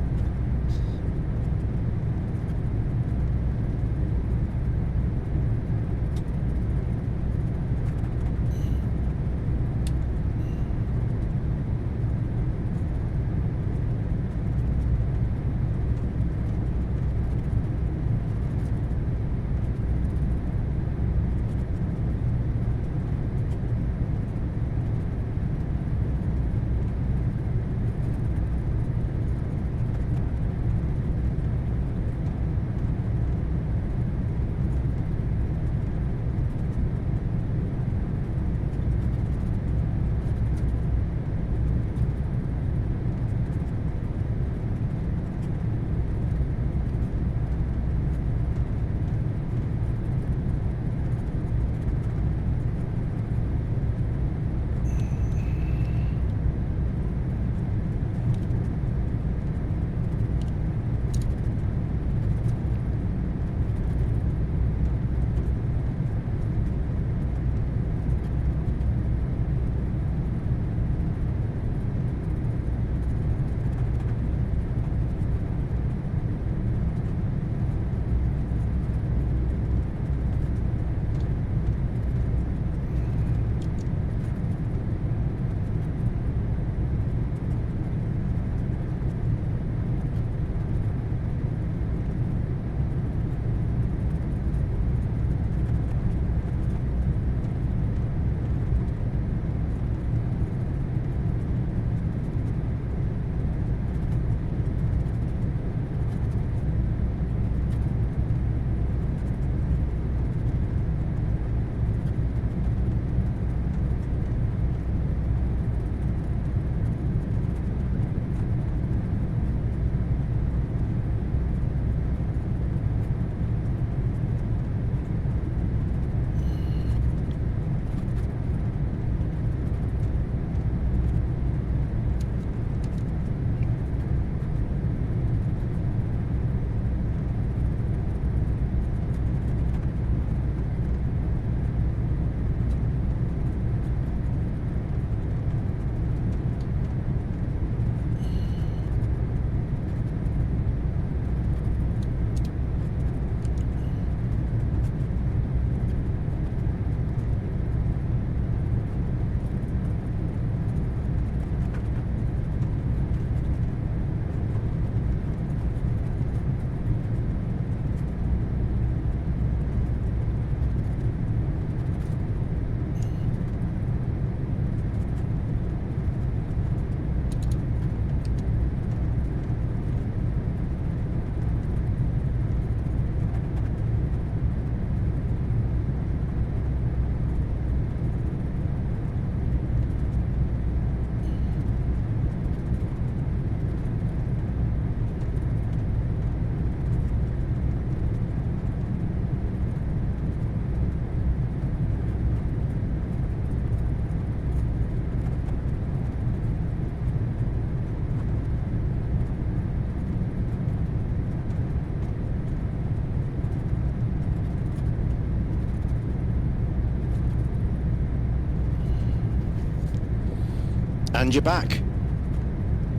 And you're back.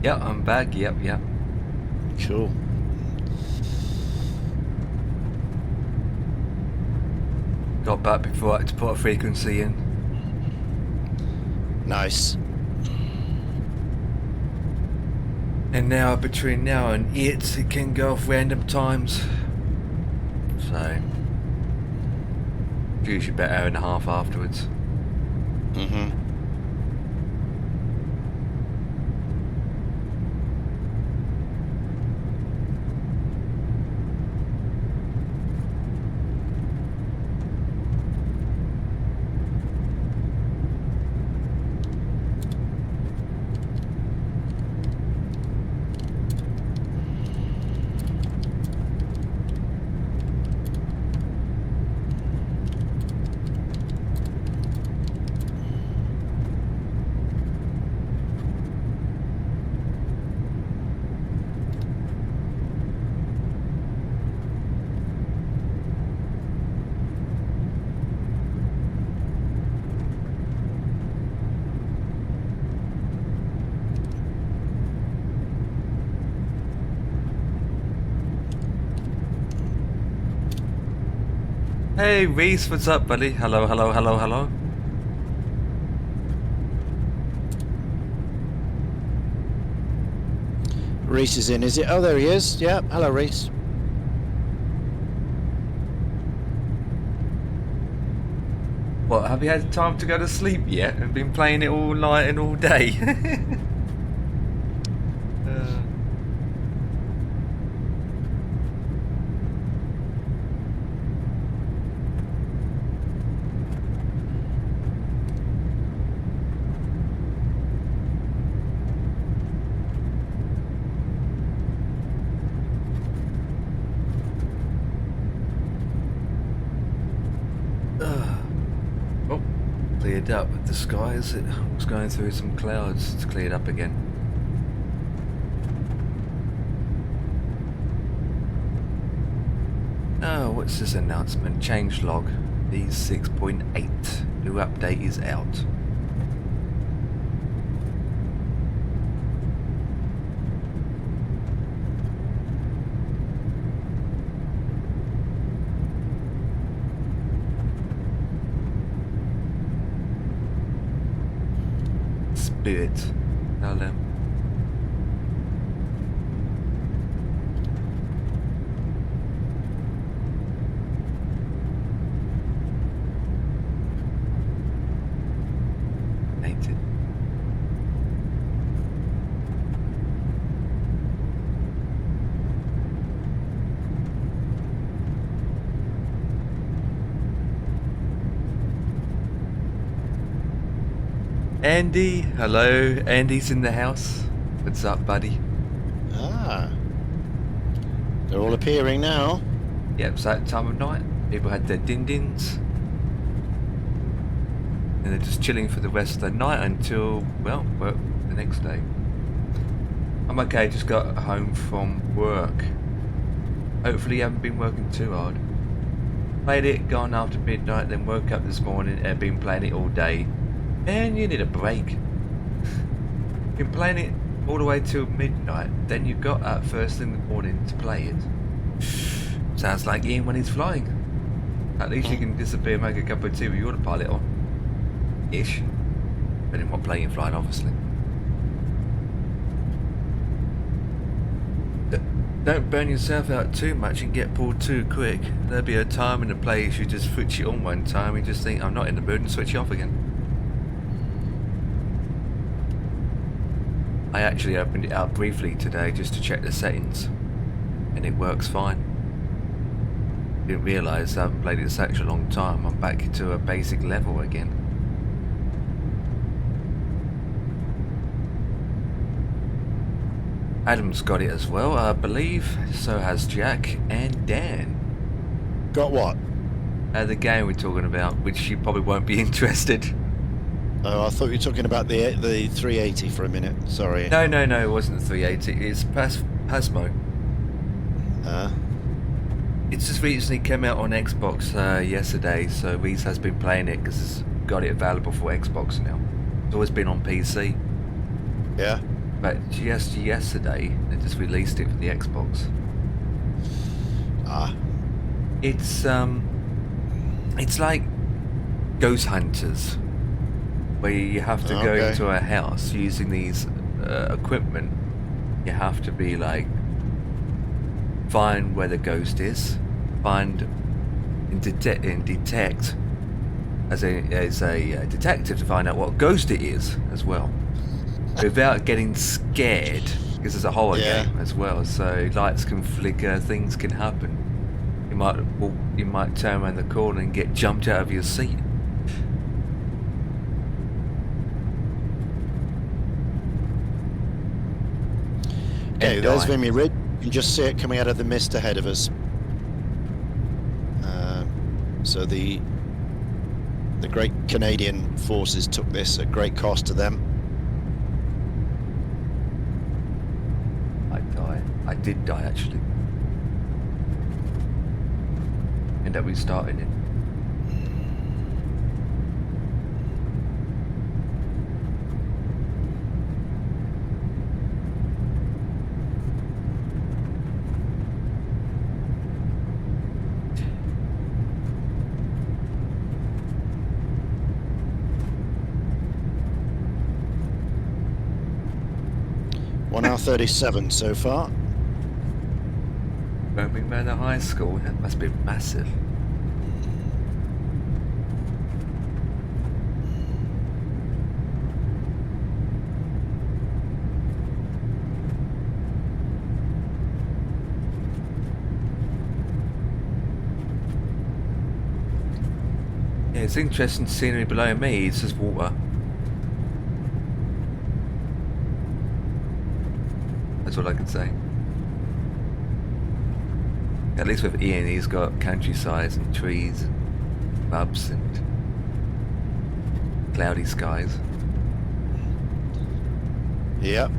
Yep, I'm back. Yep. Cool. Got back before I had to put a frequency in. Nice. And now, between now and it can go off random times. So, usually about an hour and a half afterwards. Mm-hmm. Hey Reese, what's up, buddy? Hello, hello, hello, hello. Reese is in, is it? Oh, there he is. Yeah, hello, Reese. What, have you had time to go to sleep yet? And been playing it all night and all day? Oh, cleared up. The sky is it was going through some clouds. It's cleared up again. Oh, what's this announcement? Change log. V6.8. New update is out. Spirit. Tell them. Native. Andy, hello. Andy's in the house. What's up, buddy? Ah. They're all appearing now. Yep, it's that time of night. People had their din-dins. And they're just chilling for the rest of the night until, well, work the next day. I'm okay, just got home from work. Hopefully you haven't been working too hard. Played it, gone after midnight, then woke up this morning and been playing it all day. And you need a break. Been playing it all the way till midnight, then you got up first thing in the morning to play it. Sounds like Ian when he's flying. At least you can disappear, make a cup of tea with your autopilot on. Ish. Depending on what plane you're flying, obviously. Don't burn yourself out too much and get pulled too quick. There'll be a time and a place you just switch it on one time and just think, I'm not in the mood, and switch it off again. I actually opened it up briefly today just to check the settings, and it works fine. Didn't realise I haven't played it such a long time. I'm back to a basic level again. Adam's got it as well, I believe. So has Jack and Dan. Got what? The game we're talking about, which you probably won't be interested. Oh, I thought you were talking about the 380 for a minute. Sorry. No, it wasn't 380. It's Pasmo. It's just recently came out on Xbox yesterday, so Reese has been playing it because it's got it available for Xbox now. It's always been on PC. Yeah. But just yesterday, they just released it for the Xbox. Ah. It's like Ghost Hunters, where you have to go into a house using these equipment. You have to be like, find where the ghost is, find and detect as a detective to find out what ghost it is as well, without getting scared, because it's a horror game as well. So lights can flicker, things can happen. You might turn around the corner and get jumped out of your seat. Okay, there's Vimy Ridge. You can just see it coming out of the mist ahead of us. So the great Canadian forces took this at great cost to them. I did die actually. End up restarting it. 1 hour 37 so far. Birmingham Manor High School. That must be massive. Yeah, it's interesting scenery below me. It's just water. That's all I can say. At least with Ian, he's got countryside and trees and pubs and cloudy skies. Yep.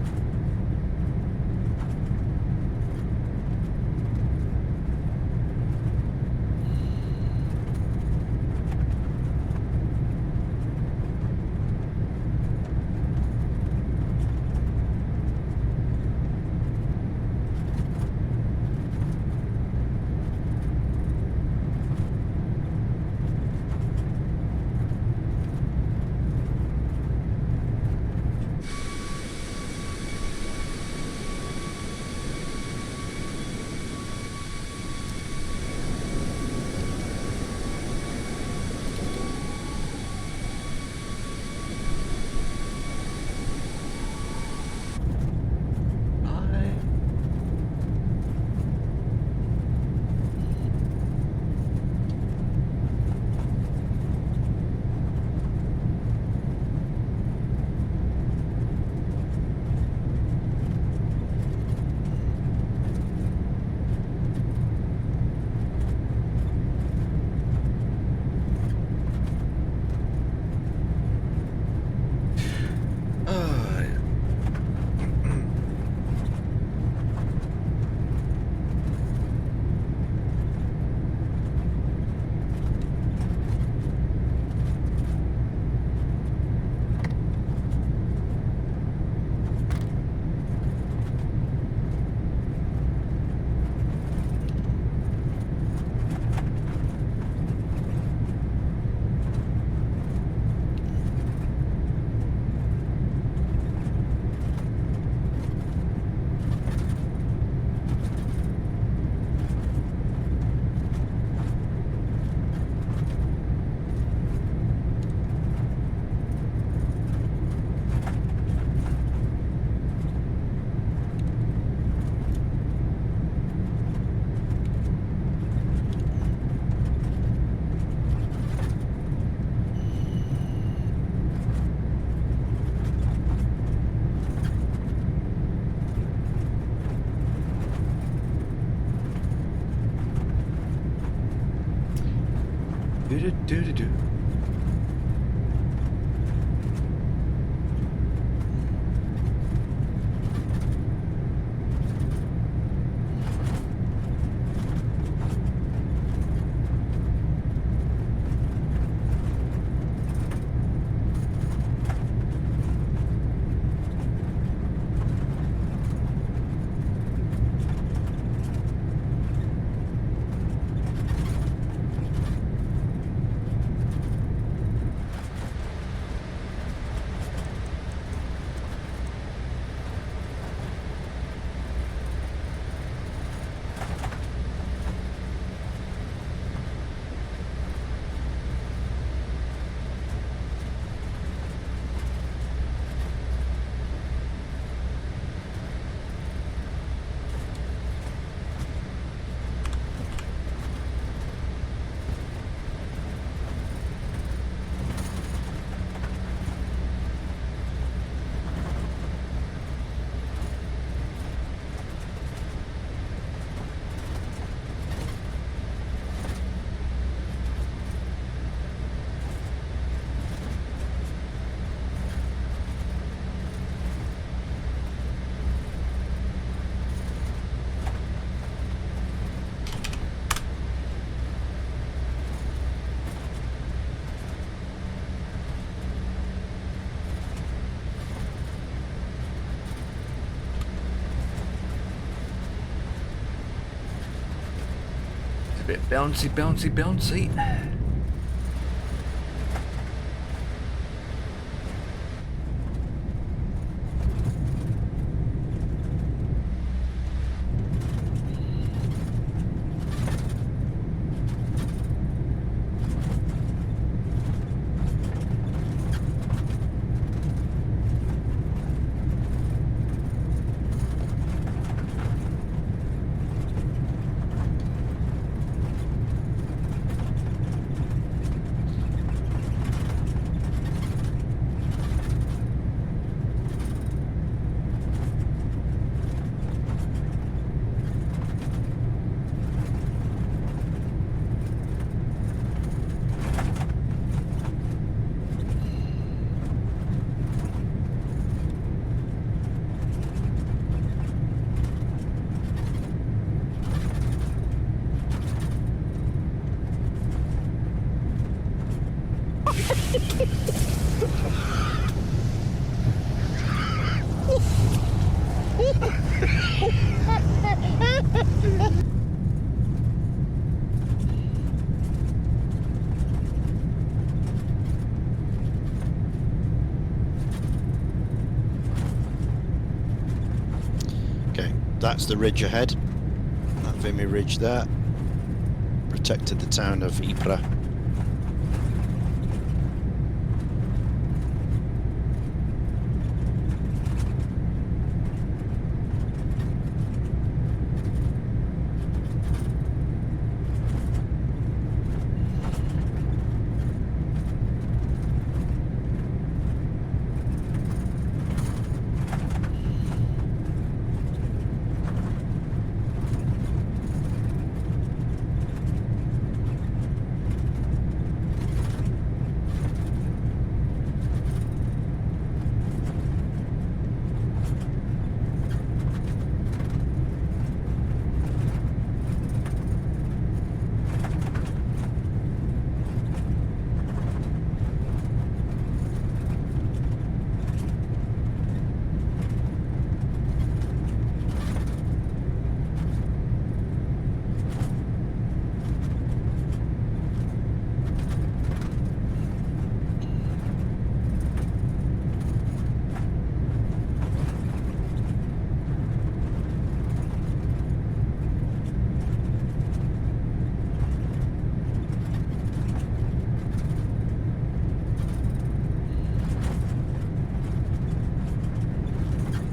Do-do-do-do-do. It's a bit bouncy, bouncy, bouncy. Okay, that's the ridge ahead. That Vimy Ridge there protected the town of Ypres.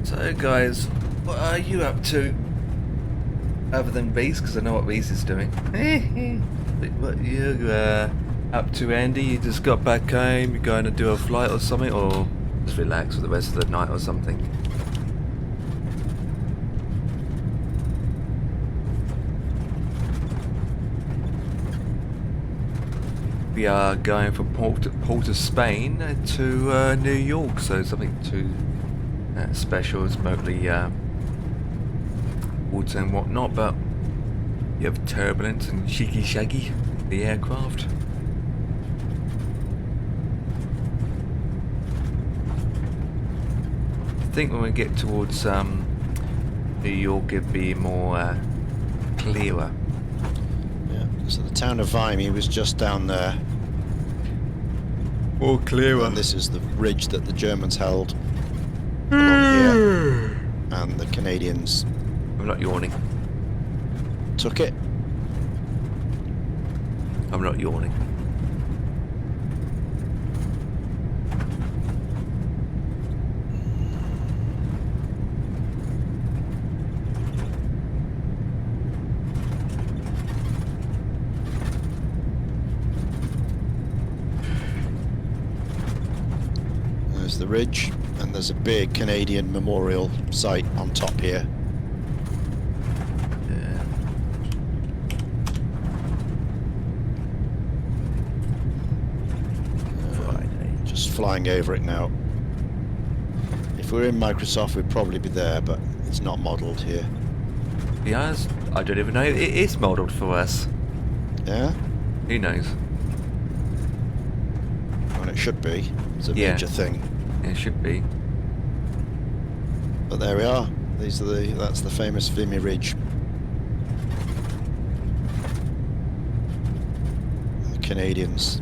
So guys, what are you up to? Other than Beast, because I know what Beast is doing. What are you up to, Andy? You just got back home, you're going to do a flight or something, or just relax for the rest of the night or something? We are going from Port of Spain to New York, so something to special. It's mostly water and whatnot, but you have turbulence and shaggy the aircraft. I think when we get towards New York it'd be more clearer. Yeah. So the town of Vimy was just down there. More clearer. And this is the ridge that the Germans held along here, and the Canadians I'm not yawning. took it. I'm not yawning. There's the ridge, and there's a big Canadian memorial site on top here. Yeah. Friday. Just flying over it now. If we were in Microsoft, we'd probably be there, but it's not modelled here. To be honest, I don't even know. It is modelled for us. Yeah? Who knows? Well, it should be. It's a Yeah. major thing. It should be. But there we are. These are that's the famous Vimy Ridge. The Canadians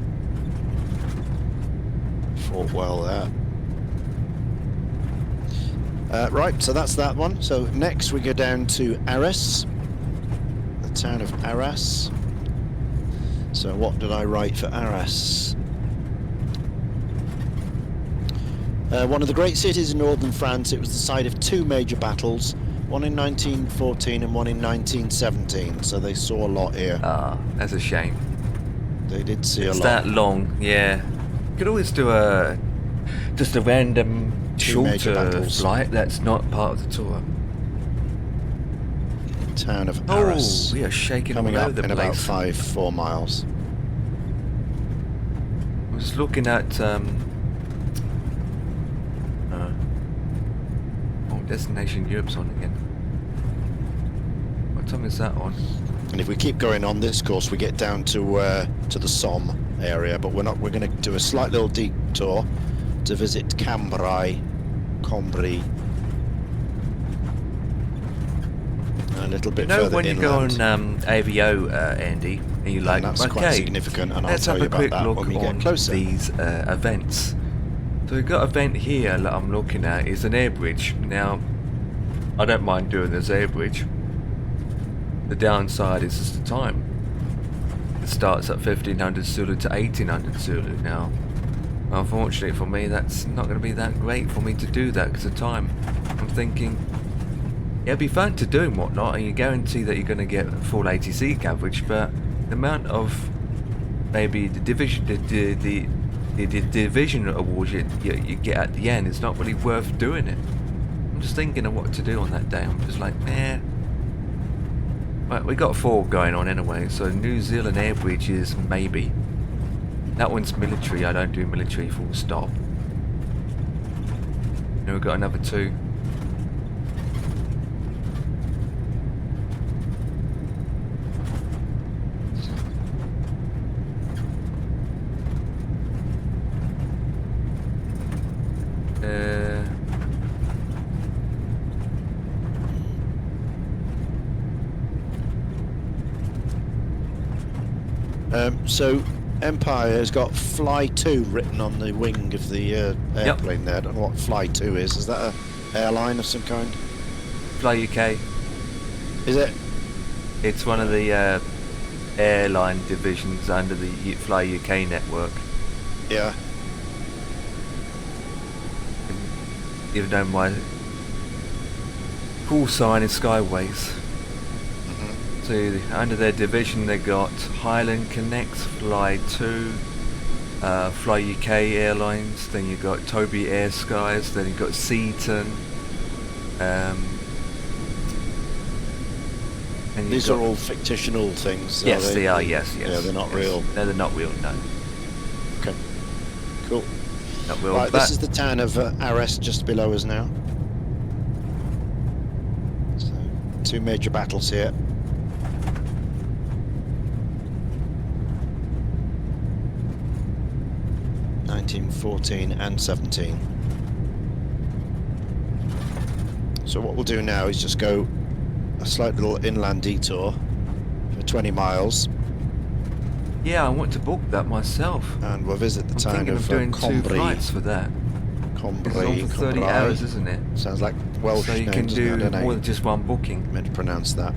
fought well there. Right, so that's that one. So next we go down to Arras, the town of Arras. So what did I write for Arras? One of the great cities in northern France, it was the site of two major battles, one in 1914 and one in 1917, so they saw a lot here. Ah, that's a shame. They did see It's a lot. that long, yeah. You could always do just a random Two major shorter battles. flight that's not part of the tour. Town of Oh, Arras, we are shaking coming all up over the in about place. 4 miles. I was looking at Destination Europe's on again. What time is that on? And if we keep going on this course, we get down to the Somme. area, but we're not. We're going to do a slight little detour to visit Cambrai, Combri, a little bit You know, further when you go inland. on AVO, Andy, and you're like, And that's quite okay, significant, and I'll let's tell have you a about quick that look when we get on closer. these events. So we've got an event here that I'm looking at is an air bridge. Now, I don't mind doing this air bridge. The downside is just the time. It starts at 1500 Zulu to 1800 Zulu. Now, unfortunately for me, that's not going to be that great for me to do that because of time. I'm thinking, yeah, it'd be fun to do and whatnot, and you guarantee that you're going to get full ATC coverage, but the amount of maybe the division, the division awards you get at the end is not really worth doing it. I'm just thinking of what to do on that day. I'm just like, nah. Well, we got 4 going on anyway, so New Zealand air bridge is maybe. That one's military. I don't do military full stop. Then we've got another 2. So Empire has got Fly 2 written on the wing of the airplane there. I don't know what Fly 2 is. Is that a airline of some kind? Fly UK. Is it? It's one of the airline divisions under the Fly UK network. Yeah. Even though my call sign is Skyways. So under their division they got Highland Connect, Fly 2, Fly UK Airlines, then you've got Toby Air Skies, then you've got Seaton. And These are all fictional things. Yes, they are, yes. Yeah, they're not real. No, they're not real, no. Okay, cool. Not real, Right, but this is the town of Arres just below us now. So, 2 major battles here. '14 and 17. So what we'll do now is just go a slight little inland detour for 20 miles, yeah, I want to book that myself. and we'll visit the I'm town thinking of of doing 2 Combri. flights for that. It's on for 30 hours, isn't it? Sounds like Welsh So you name, can doesn't it? I do don't know more than just one booking. meant to pronounce that.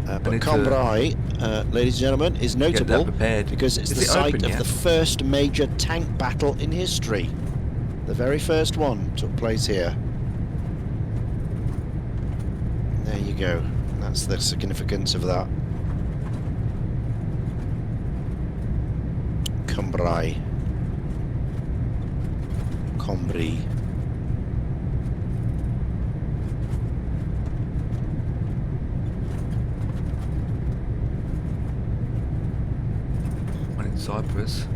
But need to Combrai, ladies and gentlemen, is Get that notable prepared. because it's Is the it site open of yet? the first major tank battle in history. The very first one took place here. There you go. That's the significance of that. Combrai. Combri. One in Cyprus.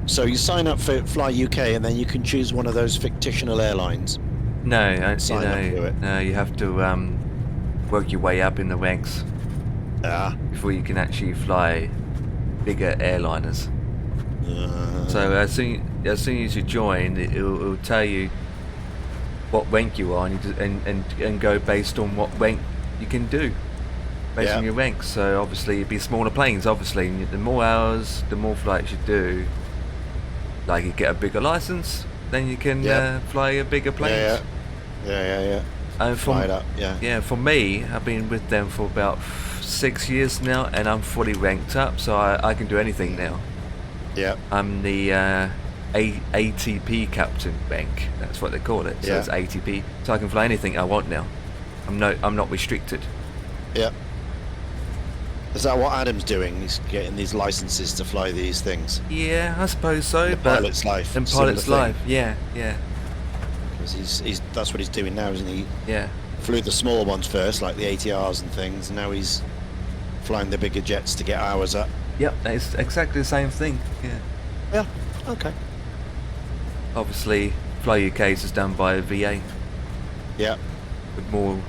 So you sign up for Fly UK and then you can choose one of those fictional airlines. No, Sign up to it. no, you have to work your way up in the ranks Ah. before you can actually fly bigger airliners. So as soon as you join, it'll tell you what rank you are, and go based on what rank you can do, based Yeah. on your rank. So obviously it'd be smaller planes. Obviously, and the more hours, the more flights you do. Like you get a bigger license, then you can Yeah. fly a bigger planes. Yeah. And Fly it up, yeah. Yeah, for me, I've been with them for about 6 years now, and I'm fully ranked up, so I can do anything now. Yeah. I'm the ATP captain rank. That's what they call it. So Yeah. it's ATP. So I can fly anything I want now. I'm not restricted. Yeah. Is that what Adam's doing? He's getting these licenses to fly these things. Yeah, I suppose so. The but pilot's life. In similar pilot's thing. life, yeah. 'Cause he's that's what he's doing now, isn't he? Yeah. Flew the small ones first, like the ATRs and things, and now he's flying the bigger jets to get hours up. Yep, it's exactly the same thing. Yeah. Yeah. Okay. Obviously, Fly UK's is done by VA Yeah. with more.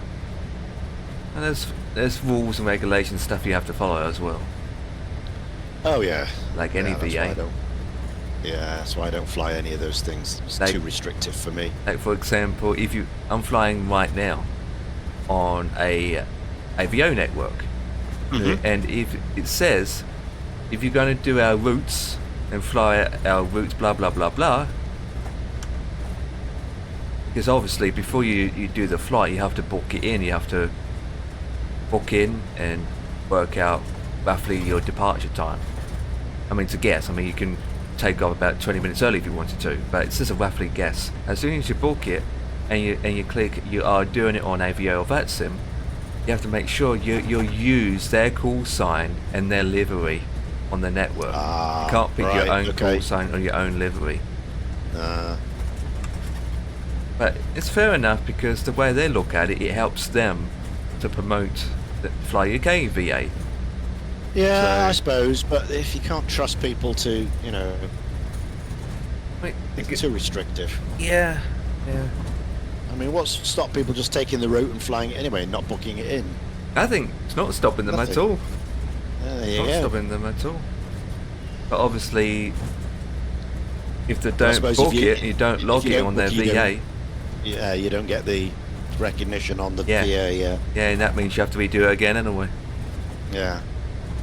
And there's there's rules and regulations stuff you have to follow as well. Oh yeah. Like any that's why I VA. don't. Yeah, that's why I don't fly any of those things. It's Like- too restrictive for me. Like for example, I'm flying right now on a IVAO network, and if it says if you're going to do our routes and fly our routes, blah blah blah blah, because obviously before you do the flight, you have to book it in. You have to book in and work out roughly your departure time. I mean, to guess. I mean, you can take off about 20 minutes early if you wanted to, but it's just a roughly guess. As soon as you book it and you click you are doing it on AVO or VATSIM, you have to make sure you use their call sign and their livery on the network. You can't pick your own call sign or your own livery. But it's fair enough because the way they look at it, it helps them to promote the Fly UK VA. Yeah, So- I suppose. But if you can't trust people to, Wait, it's too restrictive. yeah. I mean, what's to stop people just taking the route and flying it anyway, and not booking it in? I think it's not stopping them at Nothing. all. There you Not go. stopping them at all. But obviously, if they I don't suppose book if you- it, you don't if log you it don't on their book, you VA. don't- Yeah, you don't get the recognition on the Yeah. VA. Yeah, and that means you have to redo it again anyway. Yeah.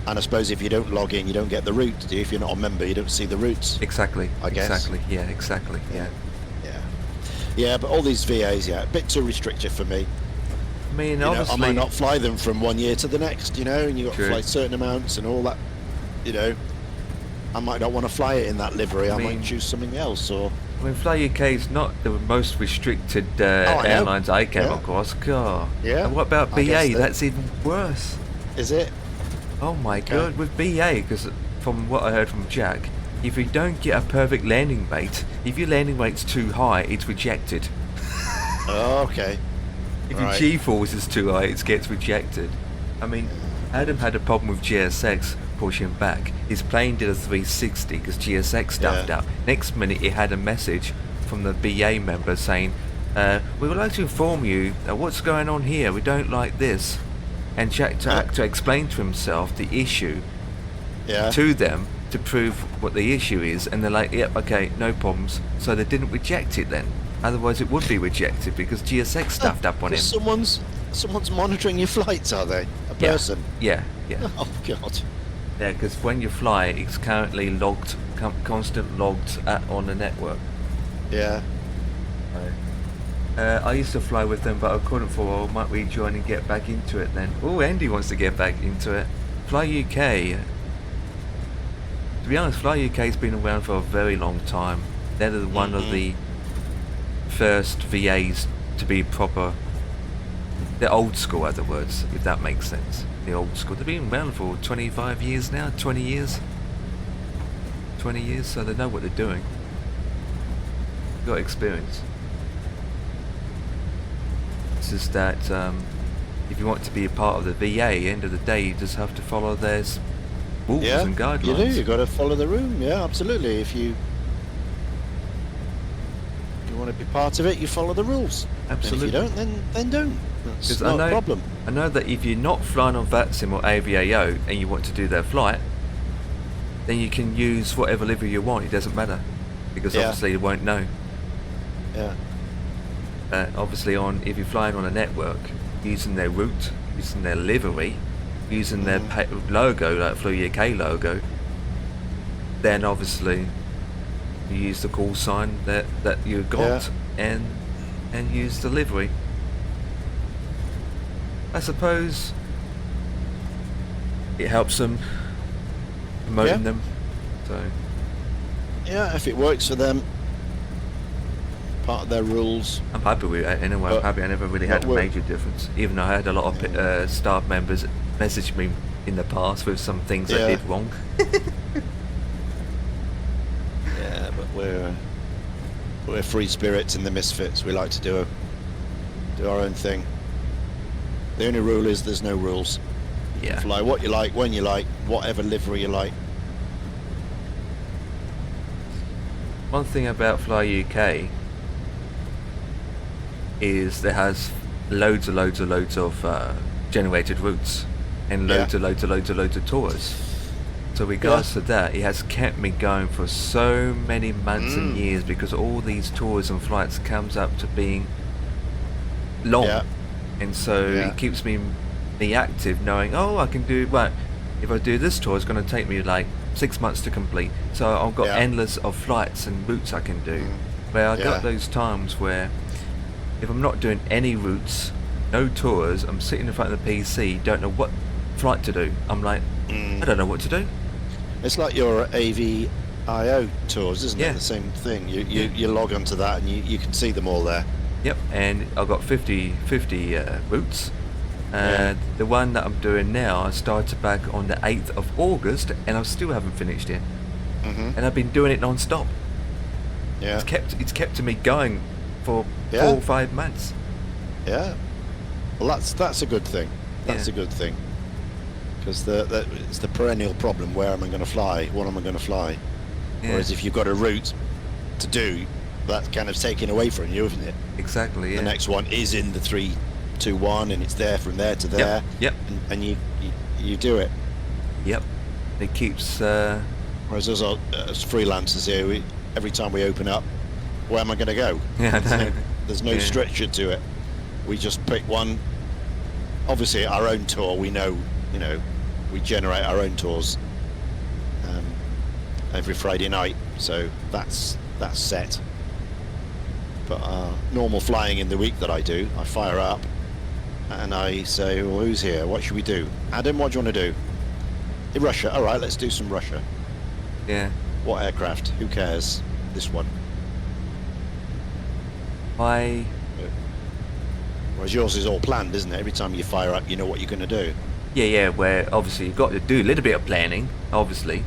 And I suppose if you don't log in, you don't get the route, do you? If you're not a member, you don't see the routes. Exactly. I guess. Exactly. Yeah. Exactly. Yeah. Yeah, but all these VAs, a bit too restrictive for me. I mean, I obviously, might not fly them from one year to the next, and you got True. to fly certain amounts and all that. I might not want to fly it in that livery. I mean- might choose something else, or I mean, Fly UK is not the most restricted I know. airlines I came Yeah. across. God. Yeah, And what about I guess BA? that- That's even worse. is it? Oh my god, with BA, because from what I heard from Jack, if you don't get a perfect landing weight, if your landing weight's too high, it's rejected. Oh, okay. If Right. your G-force is too high, it gets rejected. I mean, Adam had a problem with GSX pushing back. His plane did a 360 because GSX stuffed Yeah. up. Next minute, he had a message from the BA member saying, we would like to inform you that what's going on here, we don't like this. And Jack had to explain to himself the issue Yeah. to them to prove what the issue is, and they're like, yep, okay, no problems. So they didn't reject it then. Otherwise it would be rejected because GSX stuffed up on him. Someone's monitoring your flights, are they? A Yeah. person? Yeah. Oh, God. Yeah, because when you fly, it's currently logged, constant logged on the network. Yeah. I used to fly with them, but I couldn't for a while. Might rejoin and get back into it then. Oh, Andy wants to get back into it. Fly UK. To be honest, Fly UK's been around for a very long time. They're one of the first VAs to be proper. They're old school, other words, if that makes sense. The old school. They've been around for 25 years now, 20 years. 20 years, so they know what they're doing. Got experience. It's just that if you want to be a part of the VA, end of the day, you just have to follow their rules Yeah, and guidelines. you do. You've got to follow the room. Yeah, absolutely. If you want to be part of it, you follow the rules. Absolutely. And if you don't, then don't. That's 'Cause not a problem. I know that if you're not flying on VATSIM or AVAO and you want to do their flight, then you can use whatever livery you want. It doesn't matter because Yeah. obviously you won't know. Yeah. Obviously, if you're flying on a network, using their route, using their livery, using their logo, like Fly UK logo, then obviously you use the call sign that you got and use the livery. I suppose it helps them, promoting Yeah. them. So Yeah, if it works for them, part of their rules. I'm happy with it anyway. I'm But- happy I never really had a but we're- major difference. Even though I had a lot of staff members message me in the past with some things I Yeah. did wrong. Yeah, but we're free spirits in the Misfits. We like to do our own thing. The only rule is there's no rules. Yeah. Fly what you like, when you like, whatever livery you like. One thing about Fly UK is there has loads of generated routes and loads of tours. So regards to that, it has kept me going for so many months and years, because all these tours and flights comes up to being long, and so it keeps me active, knowing, oh, I can do, well, if I do this tour, it's going to take me like 6 months to complete, so I've got endless of flights and routes I can do. Where I got those times where if I'm not doing any routes, no tours, I'm sitting in front of the PC, don't know what flight to do. I'm like, I don't know what to do. It's like your AVIO tours, isn't it? The same thing. You log onto that and you can see them all there. Yep, and I've got 50 routes. The one that I'm doing now, I started back on the 8th of August, and I still haven't finished it. And I've been doing it non-stop. Yeah. It's kept me going for 4 or 5 months. Yeah. Well, that's a good thing. That's a good thing. Because it's the perennial problem: where am I going to fly? What am I going to fly? Whereas if you've got a route to do, that's kind of taken away from you, isn't it? Exactly. Yeah. The next one is in the 3-2-1, and it's there from there to there. Yep. And you do it. Yep. It keeps. Whereas as freelancers here, every time we open up, where am I going to go? Yeah. There's no structure to it. We just pick one. Obviously, our own tour, we know, we generate our own tours every Friday night, so that's set. But normal flying in the week that I do, I fire up and I say, well, who's here? What should we do? Adam, what do you want to do? Russia. All right, let's do some Russia. Yeah. What aircraft? Who cares? This one. Whereas yours is all planned, isn't it? Every time you fire up, you know what you're going to do. Yeah, where obviously you've got to do a little bit of planning, obviously,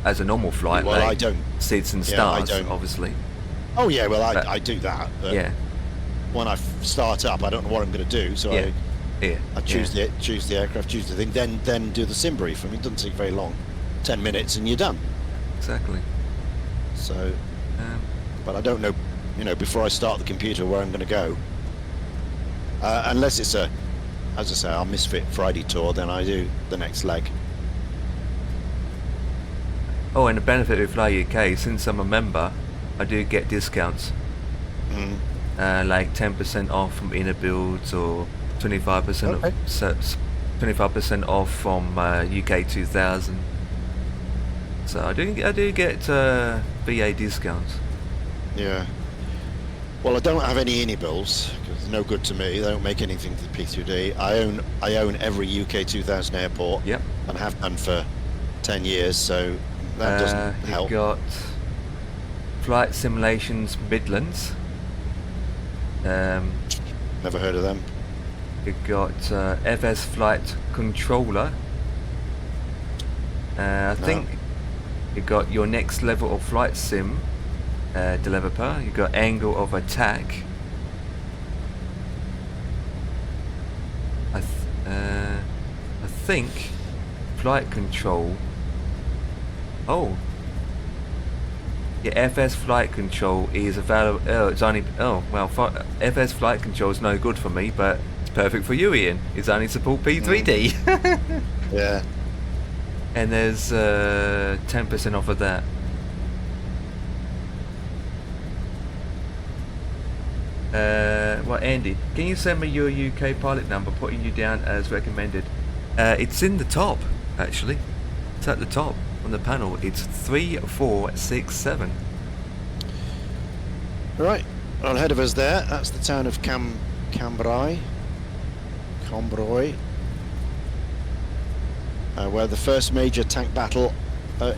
as a normal flight. Well, like I don't. Seats and I stars, don't. obviously. Oh yeah, well I do that. But when I start up, I don't know what I'm going to do, so I choose the aircraft, choose the thing, then do the sim brief. I mean, it doesn't take very long, 10 minutes, and you're done. Exactly. So, but I don't know, before I start the computer where I'm going to go. Unless it's as I say, our Misfit Friday tour, then I do the next leg. Oh, and the benefit with Fly UK, since I'm a member, I do get discounts. Like 10% off from inner builds, or 25% off, 25% off from UK 2000. So I do get VA discounts. Yeah. Well, I don't have any innie bills because it's no good to me. They don't make anything to the P3D. I own every UK 2000 airport. Yep. And have done for 10 years, so that doesn't help. You've got Flight Simulations Midlands. Never heard of them. You've got FS Flight Controller. I think you've got your next level of flight sim developer. You've got Angle of Attack. I think Flight Control. Oh. Yeah, FS Flight Control is available. Oh, it's only. Oh, well, FS Flight Control is no good for me, but it's perfect for you, Ian. It's only support P3D. Yeah. And there's 10% off of that. Well, Andy, can you send me your UK pilot number, putting you down as recommended? It's in the top, actually. It's at the top on the panel. It's 3467. Right. Well, ahead of us there, that's the town of Cambrai, where the first major tank battle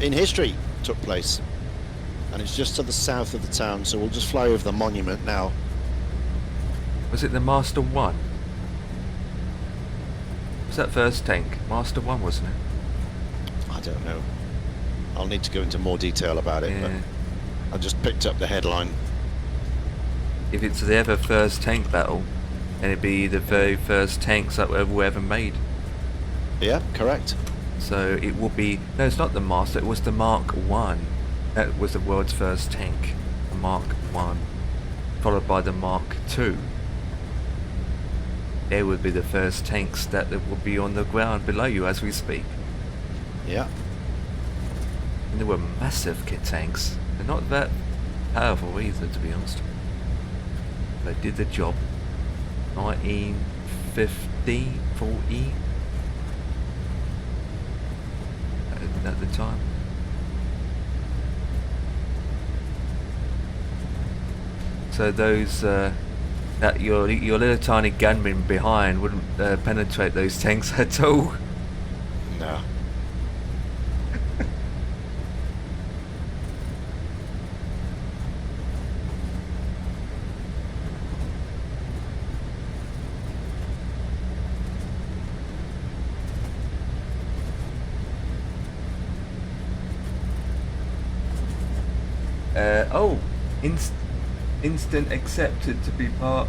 in history took place. And it's just to the south of the town, so we'll just fly over the monument now. Was it the Master 1? Was that first tank? Master 1, wasn't it? I don't know. I'll need to go into more detail about it, but I just picked up the headline. If it's the ever first tank battle, then it'd be the very first tanks that were ever made. Yeah, correct. So it will be... No, it's not the Master, it was the Mark 1. That was the world's first tank. The Mark 1. Followed by the Mark 2. they would be the first tanks that would be on the ground below you as we speak. Yeah. And they were massive kit tanks. They're not that powerful either, to be honest. They did the job. 1950, 40 at the time. So those that your little tiny gunmen behind wouldn't penetrate those tanks at all. No. Oh, instant accepted to be part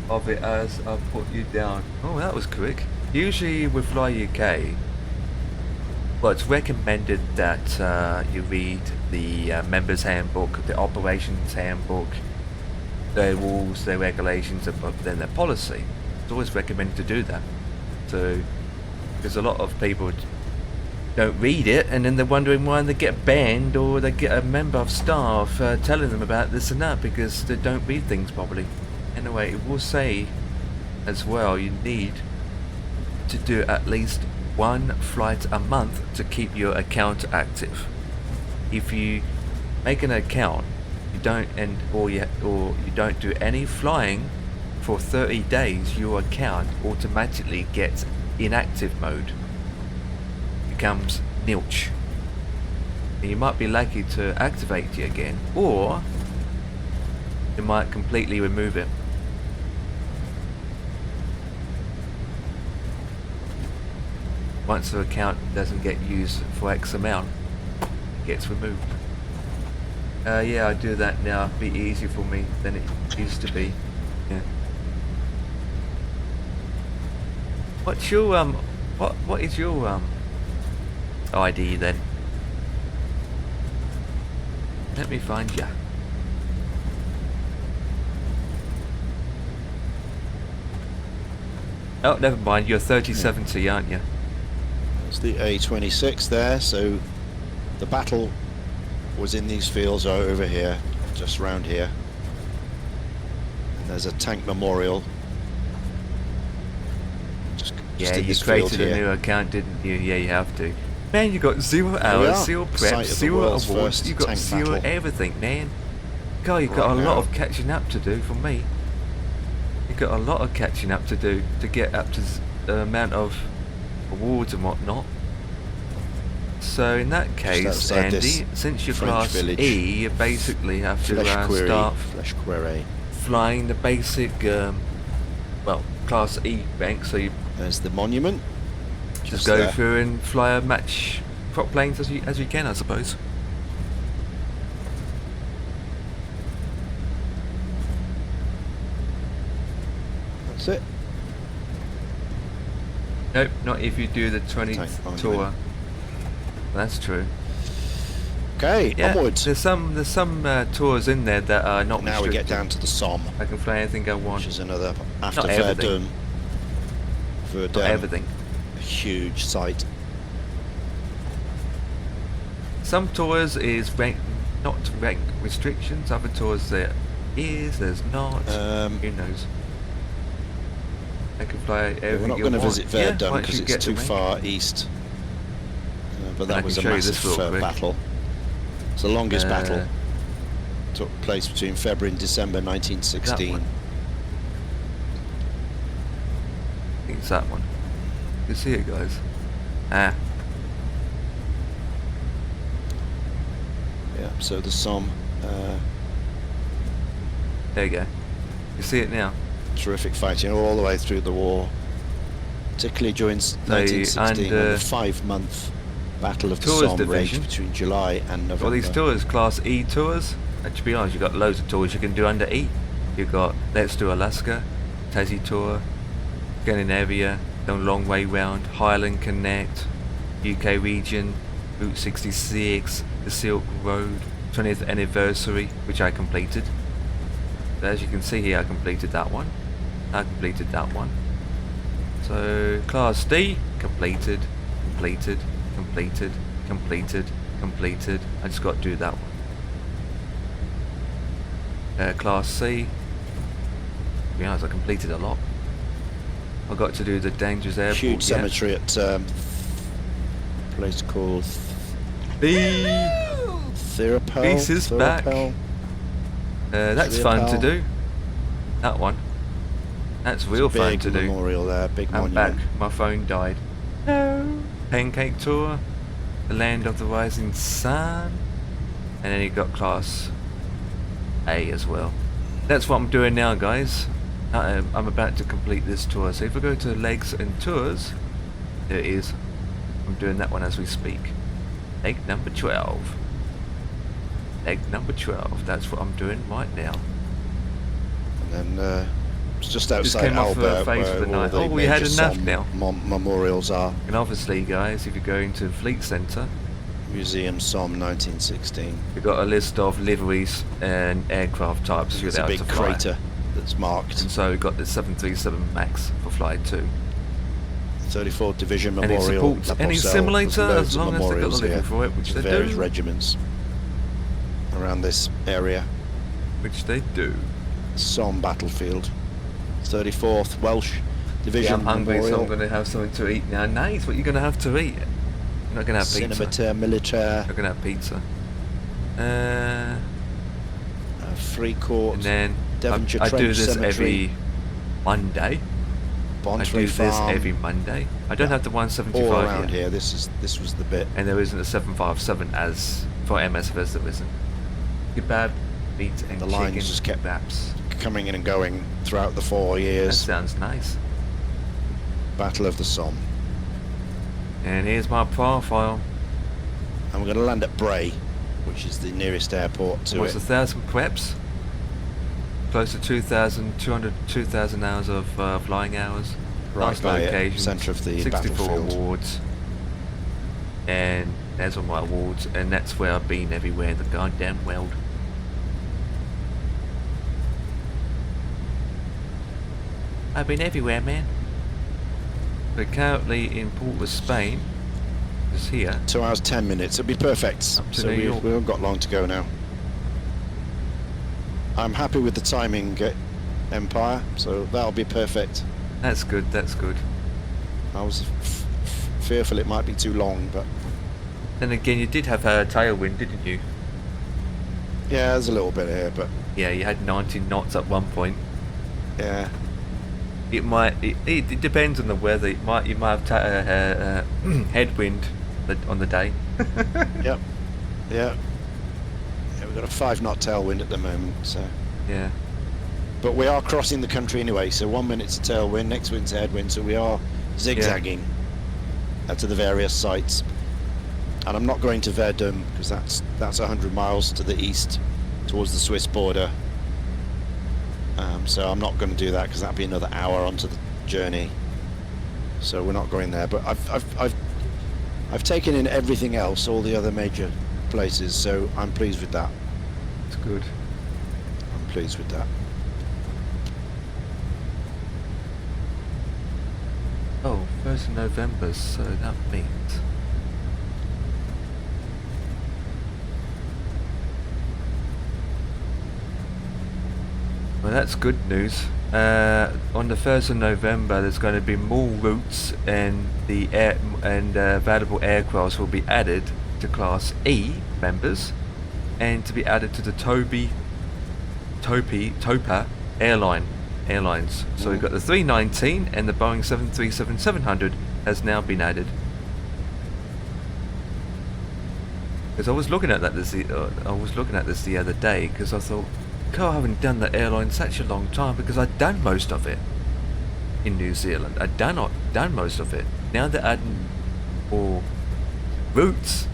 of it as I put you down. Oh, that was quick. Usually with Fly UK, well, it's recommended that you read the members handbook, the operations handbook, their rules, their regulations, and then their policy. It's always recommended to do that. So, because a lot of people don't read it, and then they're wondering why they get banned or they get a member of staff telling them about this and that because they don't read things properly. Anyway, it will say as well you need to do at least one flight a month to keep your account active. If you make an account, you don't or you don't do any flying for 30 days, your account automatically gets inactive mode. Becomes nilch. And you might be lucky to activate it again, or you might completely remove it. Once the account doesn't get used for X amount, it gets removed. Yeah, I do that now. It'd be easier for me than it used to be. Yeah. What's your what is your ID then? Let me find ya. Oh, never mind. You're 3070, aren't you? It's the A26 there. So the battle was in these fields over here, just round here. And there's a tank memorial. Just Yeah, in you this field created a here. new account, didn't you? Yeah, you have to. Man, you got 0 hours, 0 Site prep, of the 0 world's awards, first you got tank 0 battle. everything, man. God, you got Right a lot now. of catching up to do for me. You got a lot of catching up to do to get up to the amount of awards and whatnot. So in that case, outside this Andy, since you're French class village. E, you basically have to start Flesh Query. flying the basic, well, class E rank. So you There's the monument. just go there. through and fly a match prop planes as you can, I suppose. That's it. Nope, not if you do the 20th Tank tour. monument. That's true. Okay, Yeah, onwards. there's some tours in there that are not Now we restricted. get down to the Somme, I can fly anything I want. which is another after everything. Verdun. Not everything. A huge site. Some tours is not rank restrictions. Other tours there is, there's not. Who knows? I can fly everything We're not you going to want. visit Verdun once because you it's get too the rank. far east. But I that can was a show you this massive real quick. battle. It's the longest battle. Uh, Took place between February and December That 1916. one. I think it's that one. You can see it, guys. Ah, Yeah, so the Somme, there you go. You see it now. terrific fighting all the way through the war, particularly during 1916 when the 5-month Battle of the Tours Somme division. raged between July and November. Well, these tours, Class E tours, and to be honest, you've got loads of tours you can do under E. You've got Let's Do Alaska, Tassie Tour, Scandinavia, the Long Way Round, Highland Connect, UK Region, Route 66, the Silk Road, 20th Anniversary, which I completed. So as you can see here, I completed that one. I completed that one. So Class D completed, completed, completed, completed, completed. I just got to do that one. Class C. To be honest, I completed a lot. I got to do the dangerous airport. Huge cemetery at a place called Thirapel. Beast is back. That's fun to do. That one. That's real fun to do. Big memorial there, big I'm monument. back. My phone died. No. Pancake Tour. The Land of the Rising Sun. And then you got Class A as well. That's what I'm doing now, guys. I'm about to complete this tour. So if I go to legs and tours, there it is. I'm doing that one as we speak. Leg number 12. Leg number 12. That's what I'm doing right now. And then it's just outside came off Albert face where for the all night. the Oh, we had major enough Somme now. Memorials are. And obviously, guys, if you're going to Fleet Centre, Museum Somme 1916. we've got a list of liveries and aircraft types There's you're a allowed big to fly. crater that's marked. And so we've got the 737 MAX for Flight 2. 34th Division Any Memorial. support, any Lapocelle. simulator, There's as loads of long as they've got the memorials living here for it, which to they various do. regiments around this area. Which they do. Somme battlefield. 34th Welsh Division Yeah, I'm hungry, Memorial. so I'm going to have something to eat now. Nice, what are you going to have to eat? You're not going to have pizza. Cinémateur Militaire. You're going to have pizza. Fricourt. And then Devonshire I do Trench this Cemetery. every Monday. I Bontrey do this Farm. every Monday. I don't have the 175 all around yet. here. This was the bit. And there isn't a 757 as for MSFS, there isn't. Kebab, meat and The chicken lines just kept kebabs. coming in and going throughout the 4 That years. sounds nice. Battle of the Somme. And here's my profile. And we're going to land at Bray, which is the nearest airport to Almost it. 1,000 preps. Close to 2,200, 2,000 hours of flying hours. Right Nice by it, locations. centre of the 64 battlefield. awards. And there's all my awards. And that's where I've been everywhere in the goddamn world. I've been everywhere, man. We're currently in Port of Spain. Just here. 2 hours 10 minutes. It'll be perfect. Up to So New we York. haven't got long to go now. I'm happy with the timing, Empire. So that'll be perfect. That's good, that's good. I was fearful it might be too long, but Then again, you did have a tailwind, didn't you? yeah, there's a little bit here, but Yeah, you had 19 knots at one point. yeah. It depends on the weather. You might have headwind on the day. Yep. Yeah. We've got a 5-knot tailwind at the moment, so. Yeah. But we are crossing the country anyway, so 1 minute's a tailwind, next minute's a headwind, so we are zigzagging to the various sites. And I'm not going to Verdun because that's 100 miles to the east towards the Swiss border. So I'm not going to do that because that'd be another hour onto the journey. So we're not going there. But I've taken in everything else, all the other major places. So I'm pleased with that. It's good. I'm pleased with that. Oh, 1st of November, so that means... Well, that's good news. On the 1st of November, there's going to be more routes, and the available aircrafts will be added to Class E members, and to be added to the Topa airlines. So we've got the 319 and the Boeing 737-700 has now been added. Because I was looking at this the other day, because I thought, God, I haven't done the airline such a long time, because I'd done most of it in New Zealand. I'd done most of it. Now they're adding more routes.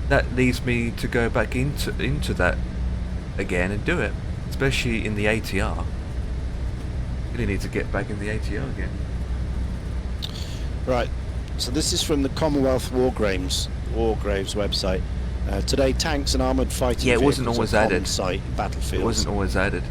That leads me to go back into that again and do it, especially in the ATR. Really need to get back in the ATR again. Right. So this is from the Commonwealth War Graves website. Today, tanks and armoured fighting Yeah, it vehicles wasn't always are common added. sight in battlefields. It wasn't always added.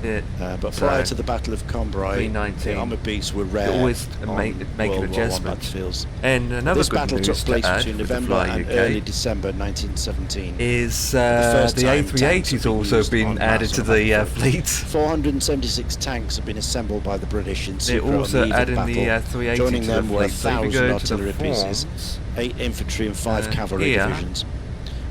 Yeah. But so prior to the Battle of Cambrai, the 319, armoured beasts were you rare always on make an World War I adjustment. battlefields. And another This good battle news took to place add between with the November Fly and UK early December 1917. is first the time tanks A380's have been also used been en added masse to on a the battlefield. fleet. 476 tanks have been assembled by the British in They're secret also on the eve of adding the battle. 380 Joining to the them were fleet. So if you 1,000 go to the artillery pieces, forms, 8 infantry and 5 cavalry here, divisions.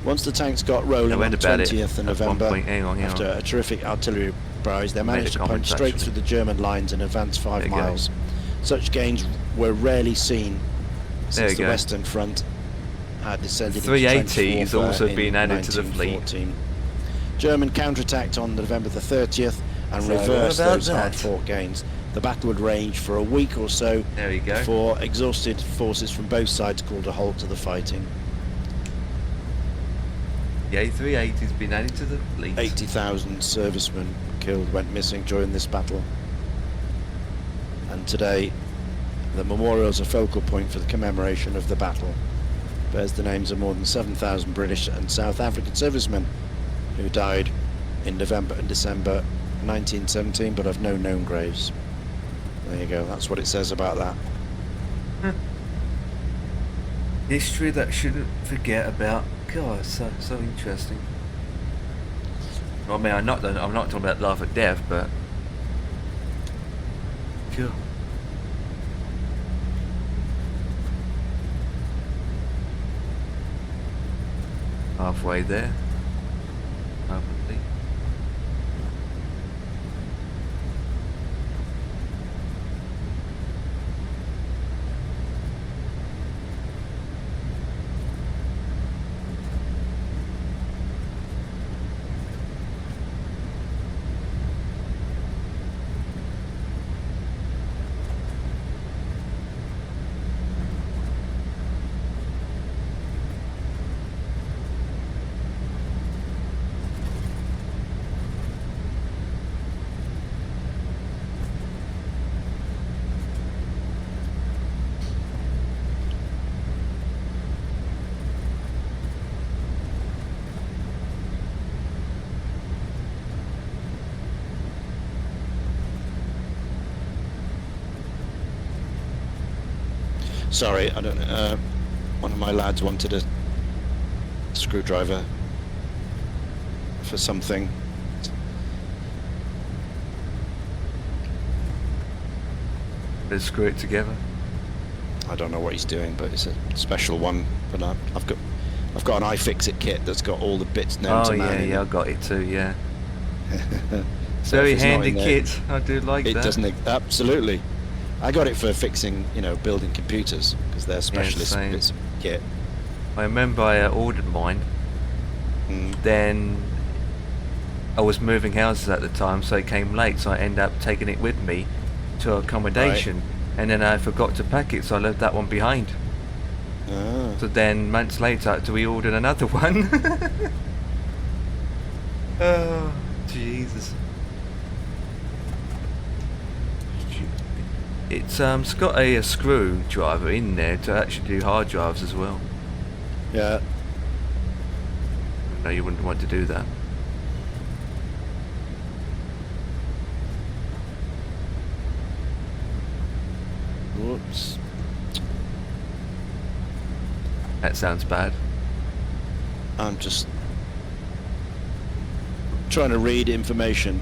Once the tanks got I rolling on read the about it 20th of at one November, point. Hang on. after a terrific artillery barrage, they I made managed a to comment, punch straight actually. through the German lines and advance 5 There you go. miles. Such gains were rarely seen There since you the go. Western Front had descended 380 into trench is warfare also in being added to the fleet. 1914. German counterattacked on November the 30th and So what reversed about those that? hard-fought gains. The battle would range for a week or so There you go. before exhausted forces from both sides called a halt to the fighting. The A380's been added to the fleet. 80,000 servicemen killed went missing during this battle. And today, the memorial is a focal point for the commemoration of the battle. Bears the names of more than 7,000 British and South African servicemen who died in November and December 1917, but have no known graves. There you go, that's what it says about that. History that shouldn't forget about. God, so interesting. I mean, I'm not talking about life or death, but cool. Halfway there. Hopefully. Sorry, I don't know. One of my lads wanted a screwdriver for something. Let's screw it together. I don't know what he's doing, but it's a special one. But I've got an iFixit kit that's got all the bits known Oh to man. yeah, I got it too. Yeah, So very if it's not handy in there, kit. I do like It that. doesn't absolutely. I got it for fixing, building computers because they're specialist same. bits of kit. I remember I ordered mine. Mm. Then I was moving houses at the time, so it came late. So I ended up taking it with me to accommodation, and then I forgot to pack it, so I left that one behind. Ah. So then months later, I had to reorder another one. Oh, Jesus. It's got a screwdriver in there to actually do hard drives as well. Yeah. No, you wouldn't want to do that. Whoops. That sounds bad. I'm just trying to read information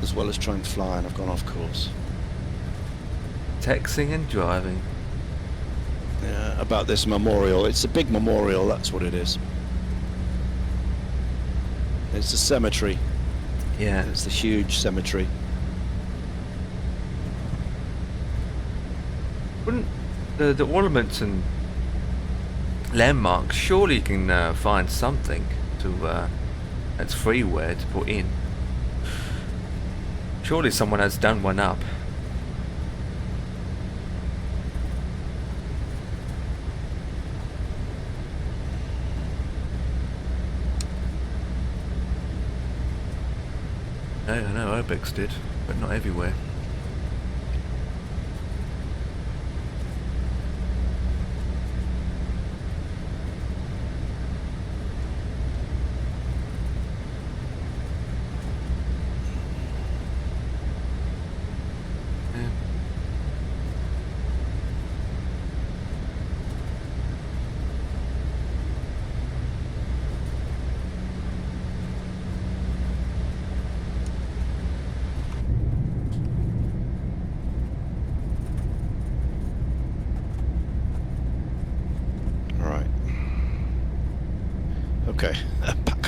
as well as trying to fly, and I've gone off course. Texting and driving. Yeah, about this memorial. It's a big memorial, that's what it is. It's a cemetery. Yeah. It's a huge cemetery. Wouldn't the ornaments and landmarks, surely you can find something to that's freeware to put in. Surely someone has done one up. I know Obex did, but not everywhere.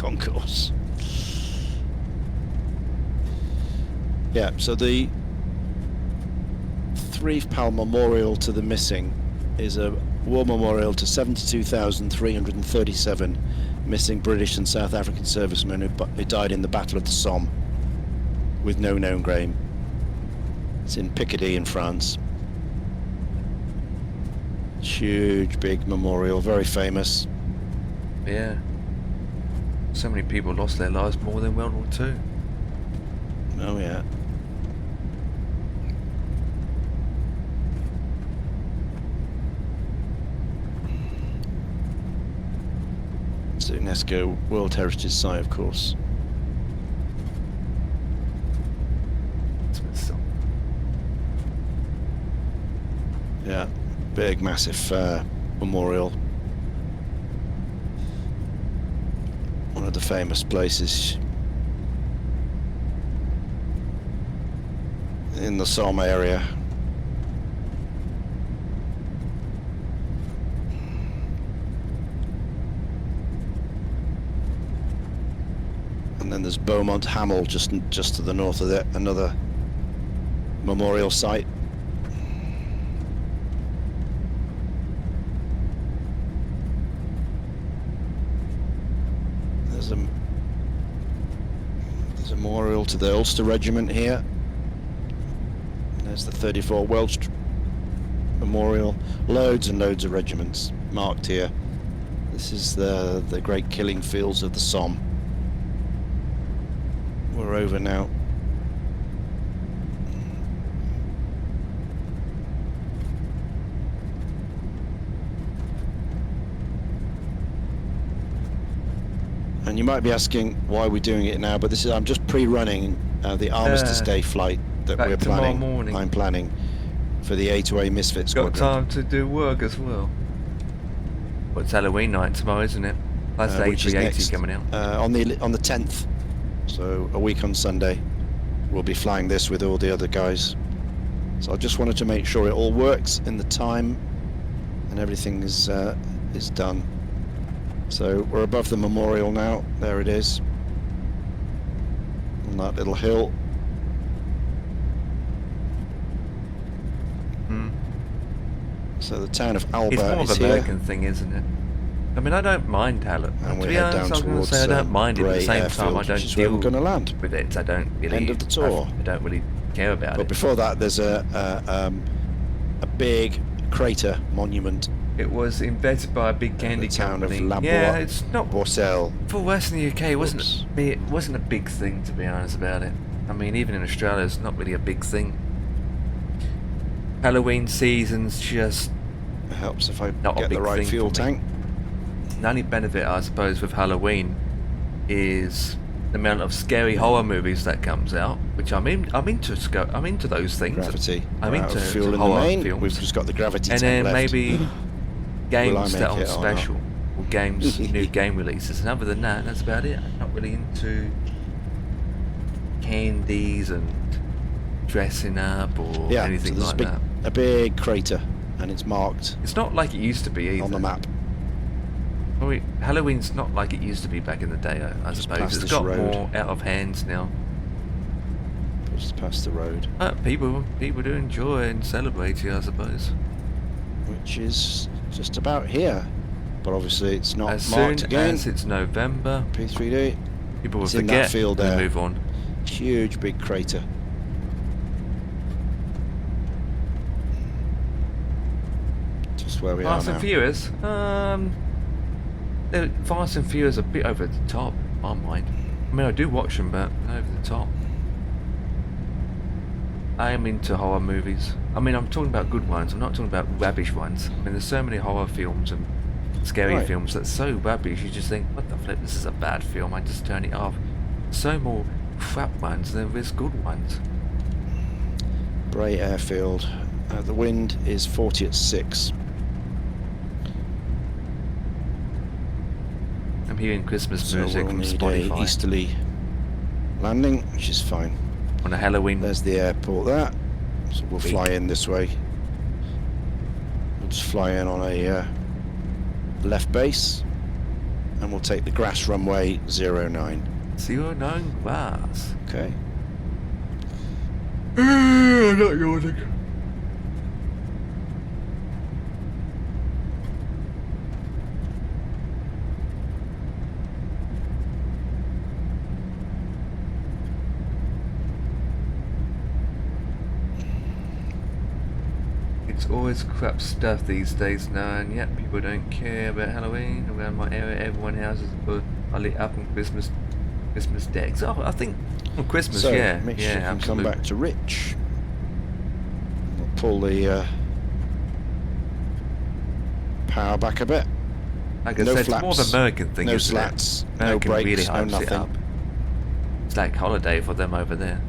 concourse. Yeah, so the Threave Pal Memorial to the Missing is a war memorial to 72,337 missing British and South African servicemen who died in the Battle of the Somme with no known grave. It's in Picardy in France. Huge, big memorial, very famous. Yeah. So many people lost their lives more than World War II. Oh yeah. It's a UNESCO World Heritage Site, of course. Yeah, big, massive memorial. One of the famous places in the Somme area. And then there's Beaumont Hamel just to the north of it, another memorial site. There's a memorial to the Ulster Regiment here. There's the 34 Welsh Memorial. Loads and loads of regiments marked here. This is the great killing fields of the Somme. We're over now. And you might be asking why we're doing it now, but this is, I'm just pre-running the Armistice Day flight that Back we're tomorrow planning. morning. I'm planning for the A2A Misfit Got Squadron. time to do work as well. Well, it's Halloween night tomorrow, isn't it? That's the Which is A380 next, coming out. on the 10th, so a week on Sunday. We'll be flying this with all the other guys. So I just wanted to make sure it all works in the time and everything is done. So we're above the memorial now. There it is, on that little hill. So the town of Alba It's more of is an here. American thing, isn't it? I mean, I don't mind Halloween. And To we be head honest, down I was going to towards say I don't mind it. At Bray the same time, Airfield, I which don't is where we're deal going to land. with it. I don't really. End of the tour. I don't really care about But it. before that, there's a big crater monument. It was invented by a big candy the town of company. La Yeah, Bois- it's not Boisselle. for Western UK. It wasn't. Oops. It wasn't a big thing, to be honest about it. I mean, even in Australia, it's not really a big thing. Halloween season's just It helps if I not a get big the right thing fuel for me. tank. The only benefit, I suppose, with Halloween is the amount of scary horror movies that comes out, which I'm into those things. Gravity. I'm We're out into of fuel in the horror main. films. We've just got the gravity And tank then left. maybe games make that are it or not? special, or games, new game releases. And other than that, that's about it. I'm not really into candies and dressing up or Yeah, anything so there's like that. a big crater, and it's marked It's not like it used to be either. on the map. Well, Halloween's not like it used to be back in the day, I Just suppose. past It's this got road. more out of hands now. Just past the road, People do enjoy and celebrate it, I suppose. which is just about here. But obviously, it's not As marked soon again. as it's November, P3D. people will It's in that forget field and there. move on. Huge, big crater. Just where we are Fast now. and Furious. Fast and Furious a bit over the top, in my mind. I mean, I do watch them, but over the top. I am into horror movies. I mean, I'm talking about good ones. I'm not talking about rubbish ones. I mean, there's so many horror films and scary Right. films that's so rubbish. You just think, what the flip? This is a bad film. I just turn it off. So more crap ones than there's good ones. Bray Airfield. The wind is 40 at 6. I'm hearing Christmas So music we'll from need a Spotify easterly landing, which is fine. on a Halloween. There's the airport there. So we'll Week. fly in this way. We'll just fly in on a left base. and we'll take the grass runway 09. 09 grass. Okay. I'm not yawning. It's always crap stuff these days now, and yet people don't care about Halloween. Around my area, everyone houses are lit up on Christmas decks. Oh, I think on Christmas, So, yeah, Mitch, you yeah, can absolutely. come back to Rich. We'll pull the power back a bit. Like I no said, it's more of an flaps, American thing, no isn't slats, it? no American brakes, really no hypes it nothing. up. It's like holiday for them over there.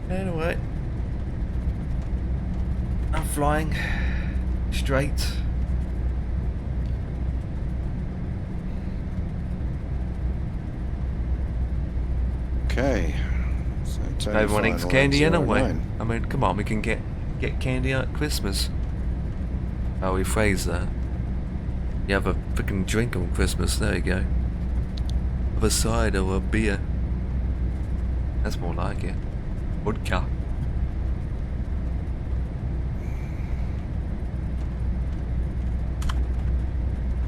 Anyway, I'm flying straight. Okay. So Tony Everyone eats final candy on anyway. 09. I mean, come on, we can get candy at Christmas. How we phrase that. You have a freaking drink on Christmas, there you go. Have a cider or a beer. That's more like it. Vodka.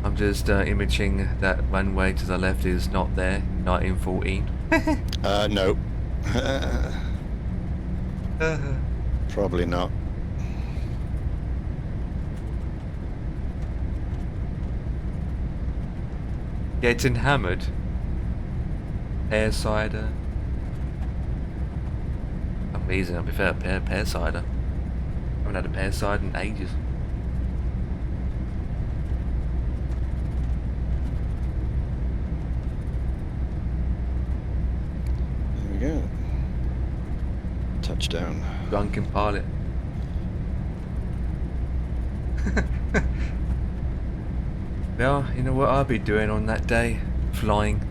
I'm just imaging that runway to the left is not there, 1914. No. Probably not. Getting hammered. Pear cider. Amazing, I'll be fair, pear cider. I haven't had a pear cider in ages. There we go. Touchdown. Drunken pilot. Well, you know what I'll be doing on that day? Flying.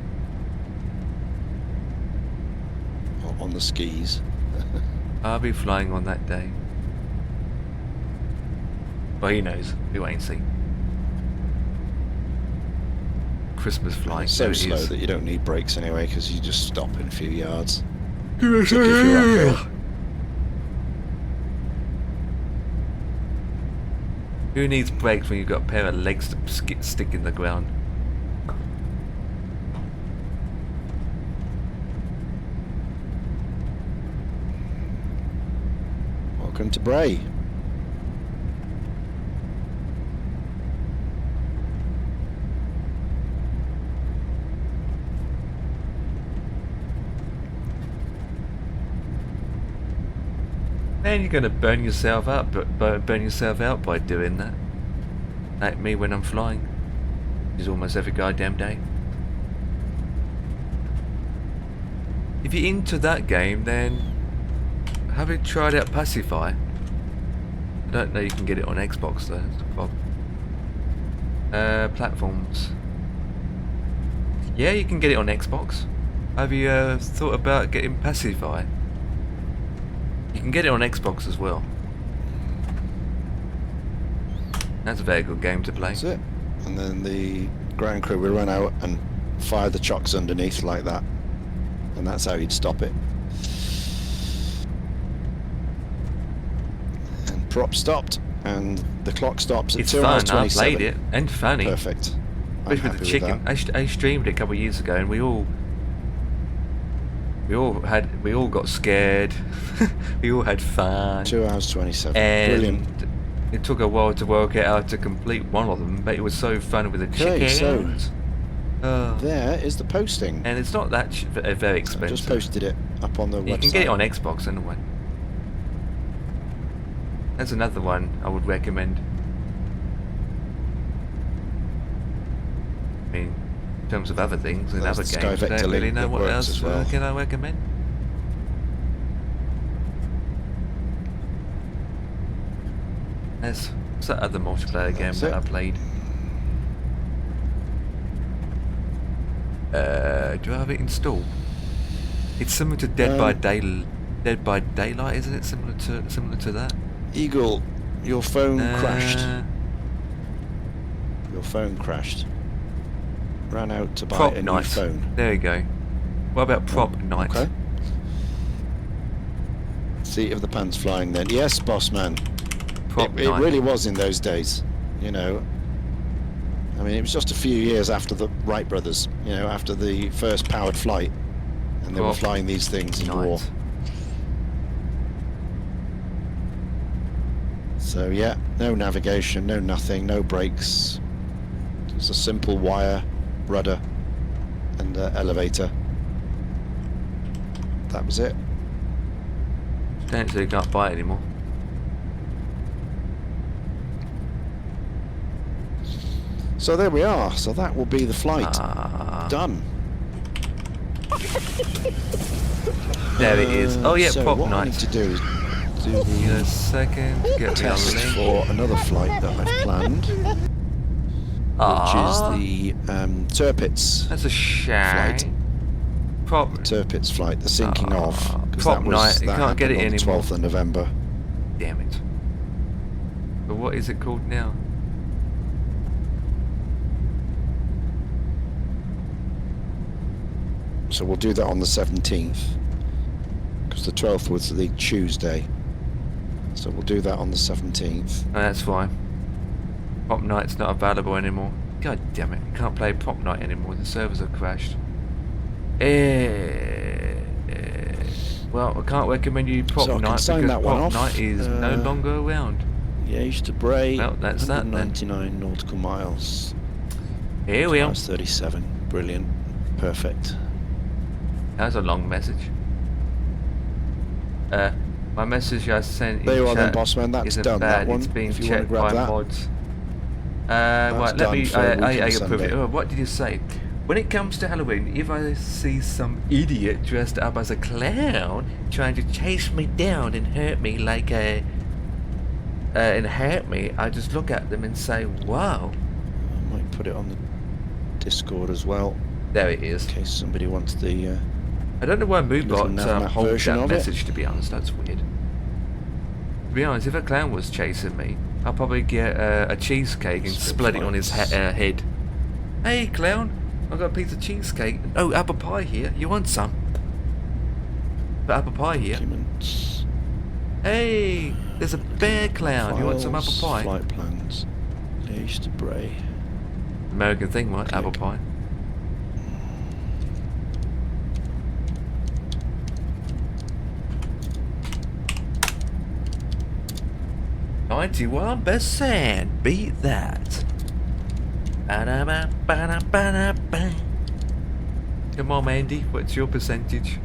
On the skis. I'll be flying on that day. Well, he knows. We wait and see. Christmas flying. It's so there it slow is. that you don't need brakes anyway, because you just stop in a few yards. Particularly if you're uphill. Who needs brakes when you've got a pair of legs to stick in the ground? Welcome to Bray. Man, you're gonna burn yourself up, burn yourself out by doing that. Like me when I'm flying. Which is almost every goddamn day. If you're into that game, then have you tried out Pacify? I don't know you can get it on Xbox though, that's the problem. Platforms. Yeah, you can get it on Xbox. Have you thought about getting Pacify? You can get it on Xbox as well. That's a very good game to play. That's it. And then the ground crew will run out and fire the chocks underneath like that. And that's how you'd stop it. And prop stopped. And the clock stops at It's 2 hours fun, I 27. played it, and funny. Perfect. I'm Especially with happy the chicken. that. I streamed it a couple of years ago, and we all got scared. We all had fun. 2 hours 27. And Brilliant. it took a while to work out how to complete one of them, but it was so fun with the Okay, so chickens. Oh. there is the posting. And it's not that very So I expensive. just posted it up on the website. You can get it on Xbox anyway. That's another one I would recommend. I mean, in terms of other things and There's other the games, I Sky don't really link know that what works else as well. can I recommend. What's that other multiplayer game That's that it. I played? Do I have it installed? It's similar to Dead by Daylight, isn't it? Similar to that. Eagle, your phone crashed. Uh, Your phone crashed. Ran out to buy Prop a Night. new phone. There you go. What about Prop Night? Okay. Seat of the pants flying then. Yes, boss man. Prop It Night. really was in those days, you know. I mean, it was just a few years after the Wright brothers, you know, after the first powered flight, and they were Prop flying these things in Night. war. So yeah, no navigation, no nothing, no brakes. Just a simple wire, rudder, and elevator. That was it. Don't say you can't buy it anymore. So there we are. So that will be the flight. Done. There it is. Oh yeah, so Prop what I need Night. to do is do In the a second, get the test other link. for another flight that I've planned, Ah, which is the Tirpitz that's a shame. Prop Tirpitz flight, the sinking of. 'Cause Prop that was, Night, you that can't get happened it on the anymore. 12th of November. Damn it. But what is it called now? So we'll do that on the 17th, because the 12th was the Tuesday. So we'll do that on the 17th. Oh, that's fine. Prop Night's not available anymore. God damn it. You can't play Prop Night anymore. The servers have crashed. Well, I can't recommend you Prop So I can Night sign because that one Prop off. Night is no longer around. Yeah, used to Bray, Well, that's that then. 199 nautical miles. Here we are. That's 37. Brilliant. Perfect. That's a long message. My message I sent There in you are then, chat Bossman. That's isn't done, that bad. one, It's being if you wanna checked grab by that. mods. Right, let done me. for a week I on approve it. Sunday. Oh, what did you say? When it comes to Halloween, if I see some idiot dressed up as a clown trying to chase me down and hurt me like a I just look at them and say, "Wow." I might put it on the Discord as well, There it is. in case somebody wants the... I don't know why Little Moobot navmap holds version that of it. message, to be honest. That's weird. To be honest, if a clown was chasing me, I'll probably get a cheesecake and Still split it on his flights. head. Hey, clown, I've got a piece of cheesecake. Oh, apple pie here. You want some? Got apple pie here. Documents. Hey, there's a bear clown. You want some apple Files, pie? Flight plans. Used to Bray. American thing, right? Apple pie. %. Beat that. Ba-da-ba-ba-da-ba-da-ba. Come on, Mandy. What's your percentage?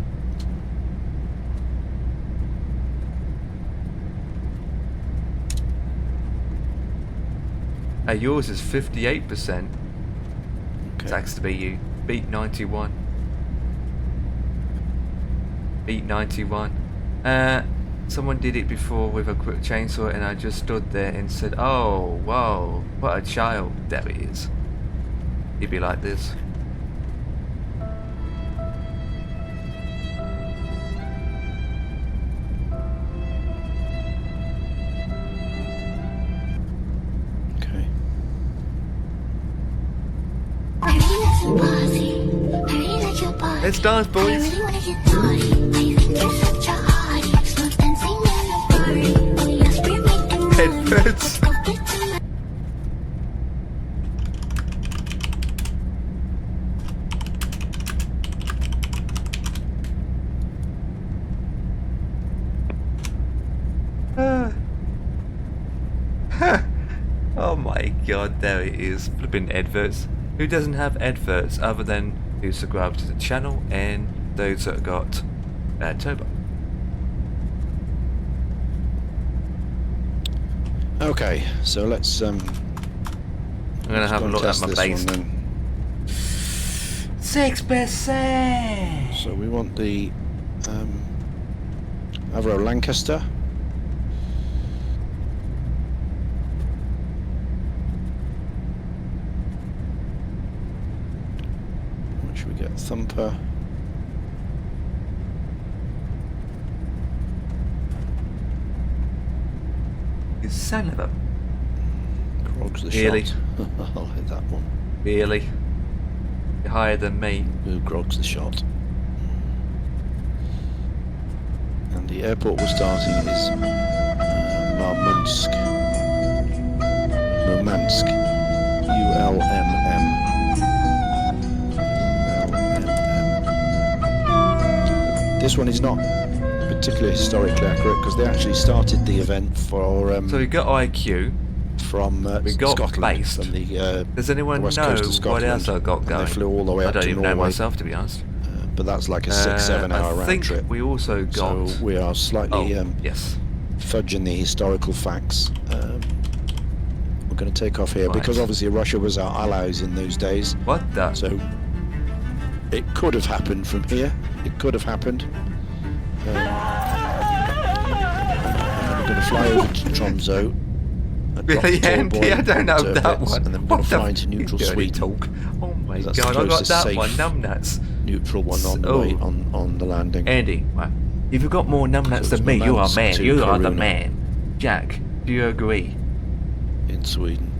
Yours is 58%. Okay. That's to be you. Beat 91. Beat 91. Someone did it before with a quick chainsaw and I just stood there and said, "Oh, whoa, what a child." There it is. He'd be like this. Okay. I really like your body. I really like your body. Let's dance, I boys. really wanna get naughty. I think you're such a hottie. Slow dancing in the party. Oh yes, we're making money. Headbirds. Let's go get to my Oh my god, there it is. Flipping adverts. Who doesn't have adverts other than who subscribed to the channel and those that got Turbo? Okay, so let's I'm gonna have a go and look at test my this base. one then. 6%. So we want the Avro Lancaster. we get Thumper. You son of a... Grog's the Really? shot. I'll hit that one. Really? You're higher than me. Ooh, Grog's the shot. And the airport we're starting is Murmansk. Murmansk. ULMM. This one is not particularly historically accurate because they actually started the event for So we got IQ. from we got Scotland. based. From the Does anyone west know coast of what Scotland, else I got and going? they flew all the way I up don't to even know Norway. myself, to be honest. But that's like a 6-7 hour I round think trip. we also got... So we are slightly yes. fudging the historical facts. We're going to take off here Right. because obviously Russia was our allies in those days. What the... So it could have happened from here. It could have happened. And we're going to fly over to Tromsø. and drop Really, the tall Andy? boy I don't know into that bits, one. And then we're What going to the fly into neutral dirty Sweden. talk? Oh my That's the god, I got closest that safe one, numbnuts. Neutral one on the Oh. way on the landing. Andy, right. If you've got more numbnuts So than it's me, you are Murmansk man. to You are the Kiruna. man. Jack, do you agree? In Sweden.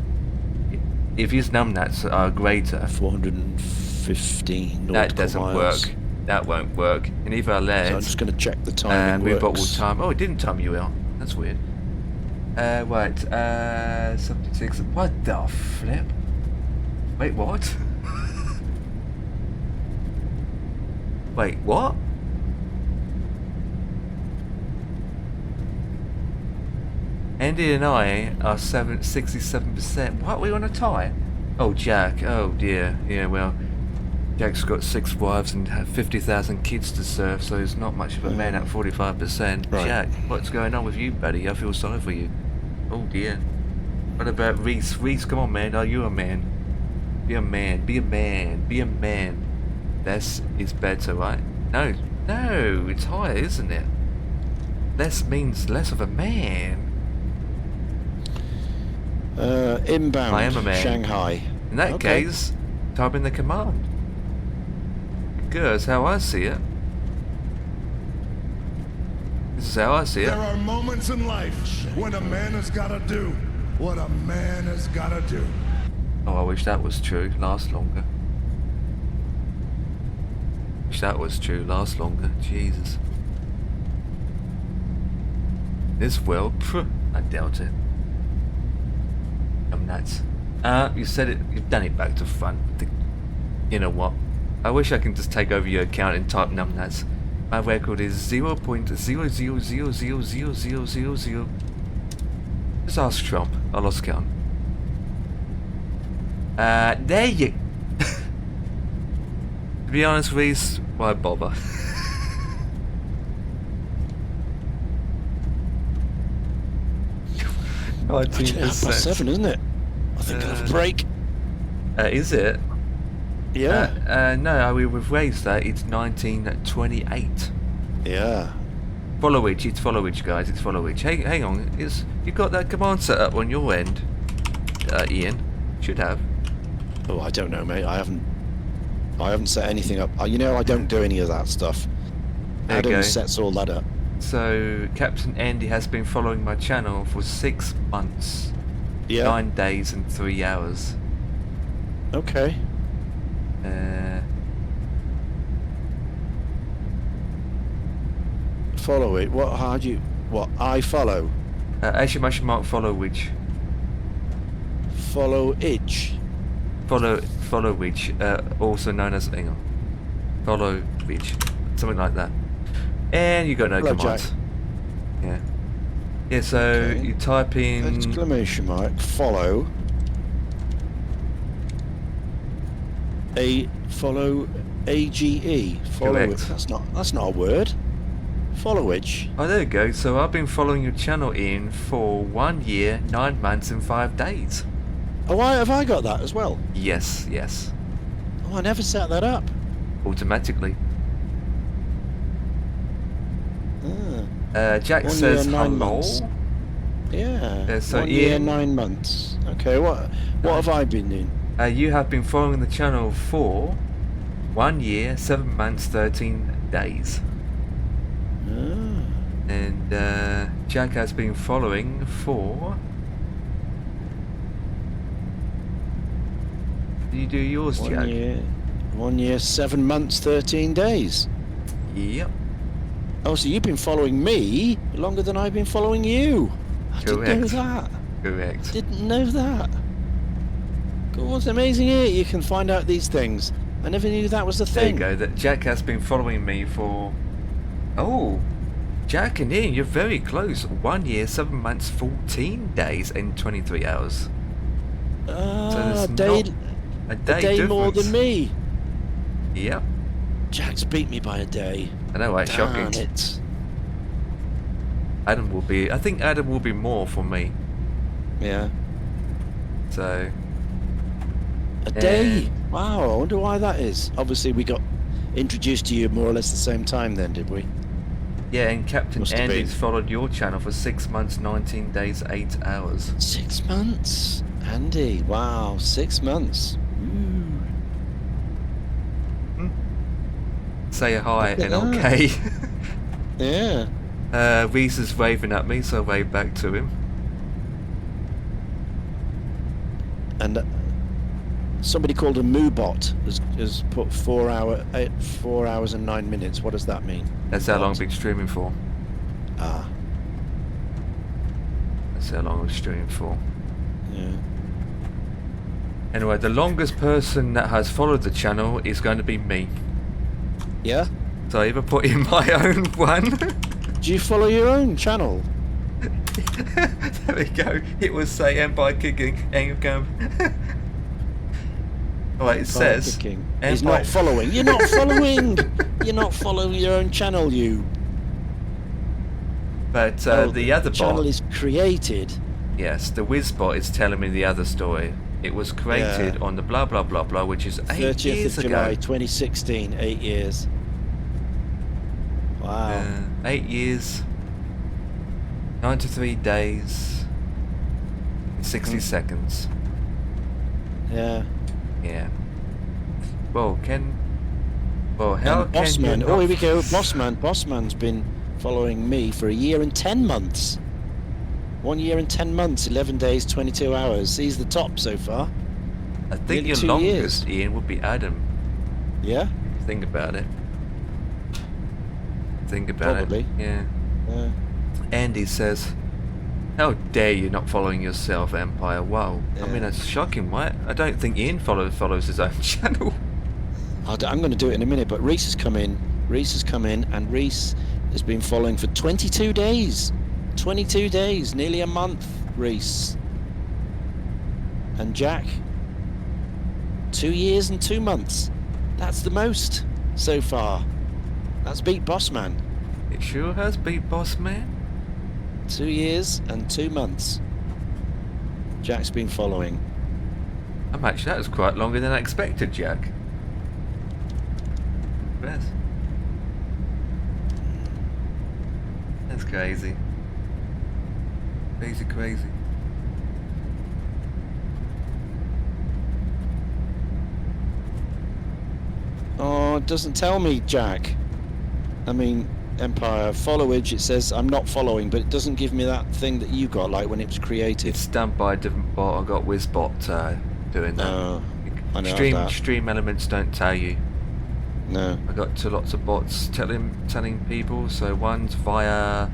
If his numbnuts are greater, 415 that nautical doesn't miles. work. That won't work. And if our So I'm lads, just going to check the and timing we've got all works. time. Oh, it didn't time you out. That's weird. Right. 76. What the flip? Wait, what? Wait, what? Andy and I are 67%. What? We on a tie? Oh, Jack. Oh dear. Yeah. Well, Jack's got 6 wives and 50,000 kids to serve, so he's not much of a man at 45%. Right. Jack, what's going on with you, buddy? I feel sorry for you. Oh dear. What about Reese? Reese, come on, man. Are you a man? Be a man. Be a man. Be a man. Less is better, right? No. No. It's higher, isn't it? Less means less of a man. Inbound. I am a man. Shanghai. In that Okay. case, type in the command. Because how I see it. This is how I see it. There are moments in life when a man has got to do what a man has got to do. Oh, I wish that was true. Last longer. Wish that was true. Last longer. Jesus. This world, phew, I doubt it. I'm nuts. You said it. You've done it back to front. You know what? I wish I can just take over your account and type numbnuts. My record is 0.000000000. Just ask Trump. I lost count. There you... To be honest, Reese, why bother? Actually, 7, isn't it? I think I'll have a break. Is it? Yeah. No, we've raised that. It's 1928. Yeah. Followage, it's followage, guys. It's followage. Hang on. You got that command set up on your end, Ian? Should have. Oh, I don't know, mate. I haven't set anything up. You know, I don't do any of that stuff. There you Adam go. sets all that up. So, Captain Andy has been following my channel for 6 months, Yeah. 9 days and 3 hours. Okay. Follow it. What? How do you? What? I follow. Exclamation mark followage. Follow itch. Followage, also known as hang on. Followage, something like that. And you got no Hello, commands. Jack. Yeah. Yeah. So Okay. you type in. Exclamation mark. Follow. Follow. AGE. Follow it. Correct. That's not a word. Followage. Oh, there you go. So I've been following your channel in for 1 year, 9 months, and 5 days. Oh, have I got that as well? Yes, yes. Oh, I never set that up. Automatically. Ah. Jack 1 says year, 9 hello. months. Yeah. So 1 year, Ian- 9 months. Okay. What have I been doing? You have been following the channel for 1 year, 7 months, 13 days. Ah. And Jack has been following for... Do you do yours, Jack? 1 year, 7 months, 13 days. Yep. Oh, so you've been following me longer than I've been following you. I didn't know Correct. that. Correct. Didn't know that. God, what's amazing here? You can find out these things. I never knew that was a There you thing. go. That Jack has been following me for... Oh, Jack and Ian, you're very close. 1 year, 7 months, 14 days, and 23 hours. Ah, there's a A day day more difference. than me. Yep. Jack's beat me by a day. I know, right? Darn Shocking. it. Adam will be... I think Adam will be more for me. Yeah. So... A day? Wow, I wonder why that is. Obviously, we got introduced to you more or less the same time then, did we? Yeah, and Captain Must have Andy's been. followed your channel for 6 months, 19 days, 8 hours. 6 months? Andy, wow, 6 months. Ooh. Say hi Look at and that. okay. Yeah. Reese is waving at me, so I wave back to him. And somebody called a Moobot has put 4 hours and 9 minutes. What does that mean? That's how long What? I've been streaming for. Ah, That's how long I've been streaming for. yeah. Anyway, the longest person that has followed the channel is going to be me. Yeah? So I either put in my own one. Do you follow your own channel? There we go. It was say Empire Kicking and go. Oh, it says King. Empire. He's not following. You're not following. You're not following your own channel, you. But the other channel bot, is created. yes, the Whizbot is telling me the other story. It was created Yeah. on the blah blah blah blah, which is 8 30th years of July, ago. 2016. 8 years. Wow. 8 years, 93 days, 60 seconds. Yeah. Yeah. Well, how And can Bossman. you Oh, not... here we go. Bossman. Bossman's been following me for 1 year and 10 months. 1 year and 10 months, 11 days, 22 hours. He's the top so far. I think nearly your 2 longest, years. Ian, would be Adam. Yeah? Think about it. Think about Probably. it. Yeah. Yeah. Andy says, "How dare you not following yourself, Empire?" Wow. I mean, Yeah. that's shocking, right? I don't think Ian follows his own channel. I'm going to do it in a minute, but Reese has come in. Reese has come in, and Reese has been following for 22 days. 22 days, nearly a month, Reese. And Jack, 2 years and 2 months. That's the most so far. That's beat Bossman. It sure has beat Boss Man. 2 years and 2 months. Jack's been following. That was quite longer than I expected, Jack. Yes. That's crazy. Crazy. Oh, it doesn't tell me, Jack. I mean, Empire followage, it says I'm not following, but it doesn't give me that thing that you got, like when it was created. It's done by a different bot. I got Whizbot doing that. Oh, I know that. Stream elements don't tell you. No. I got lots of bots telling people. So one's via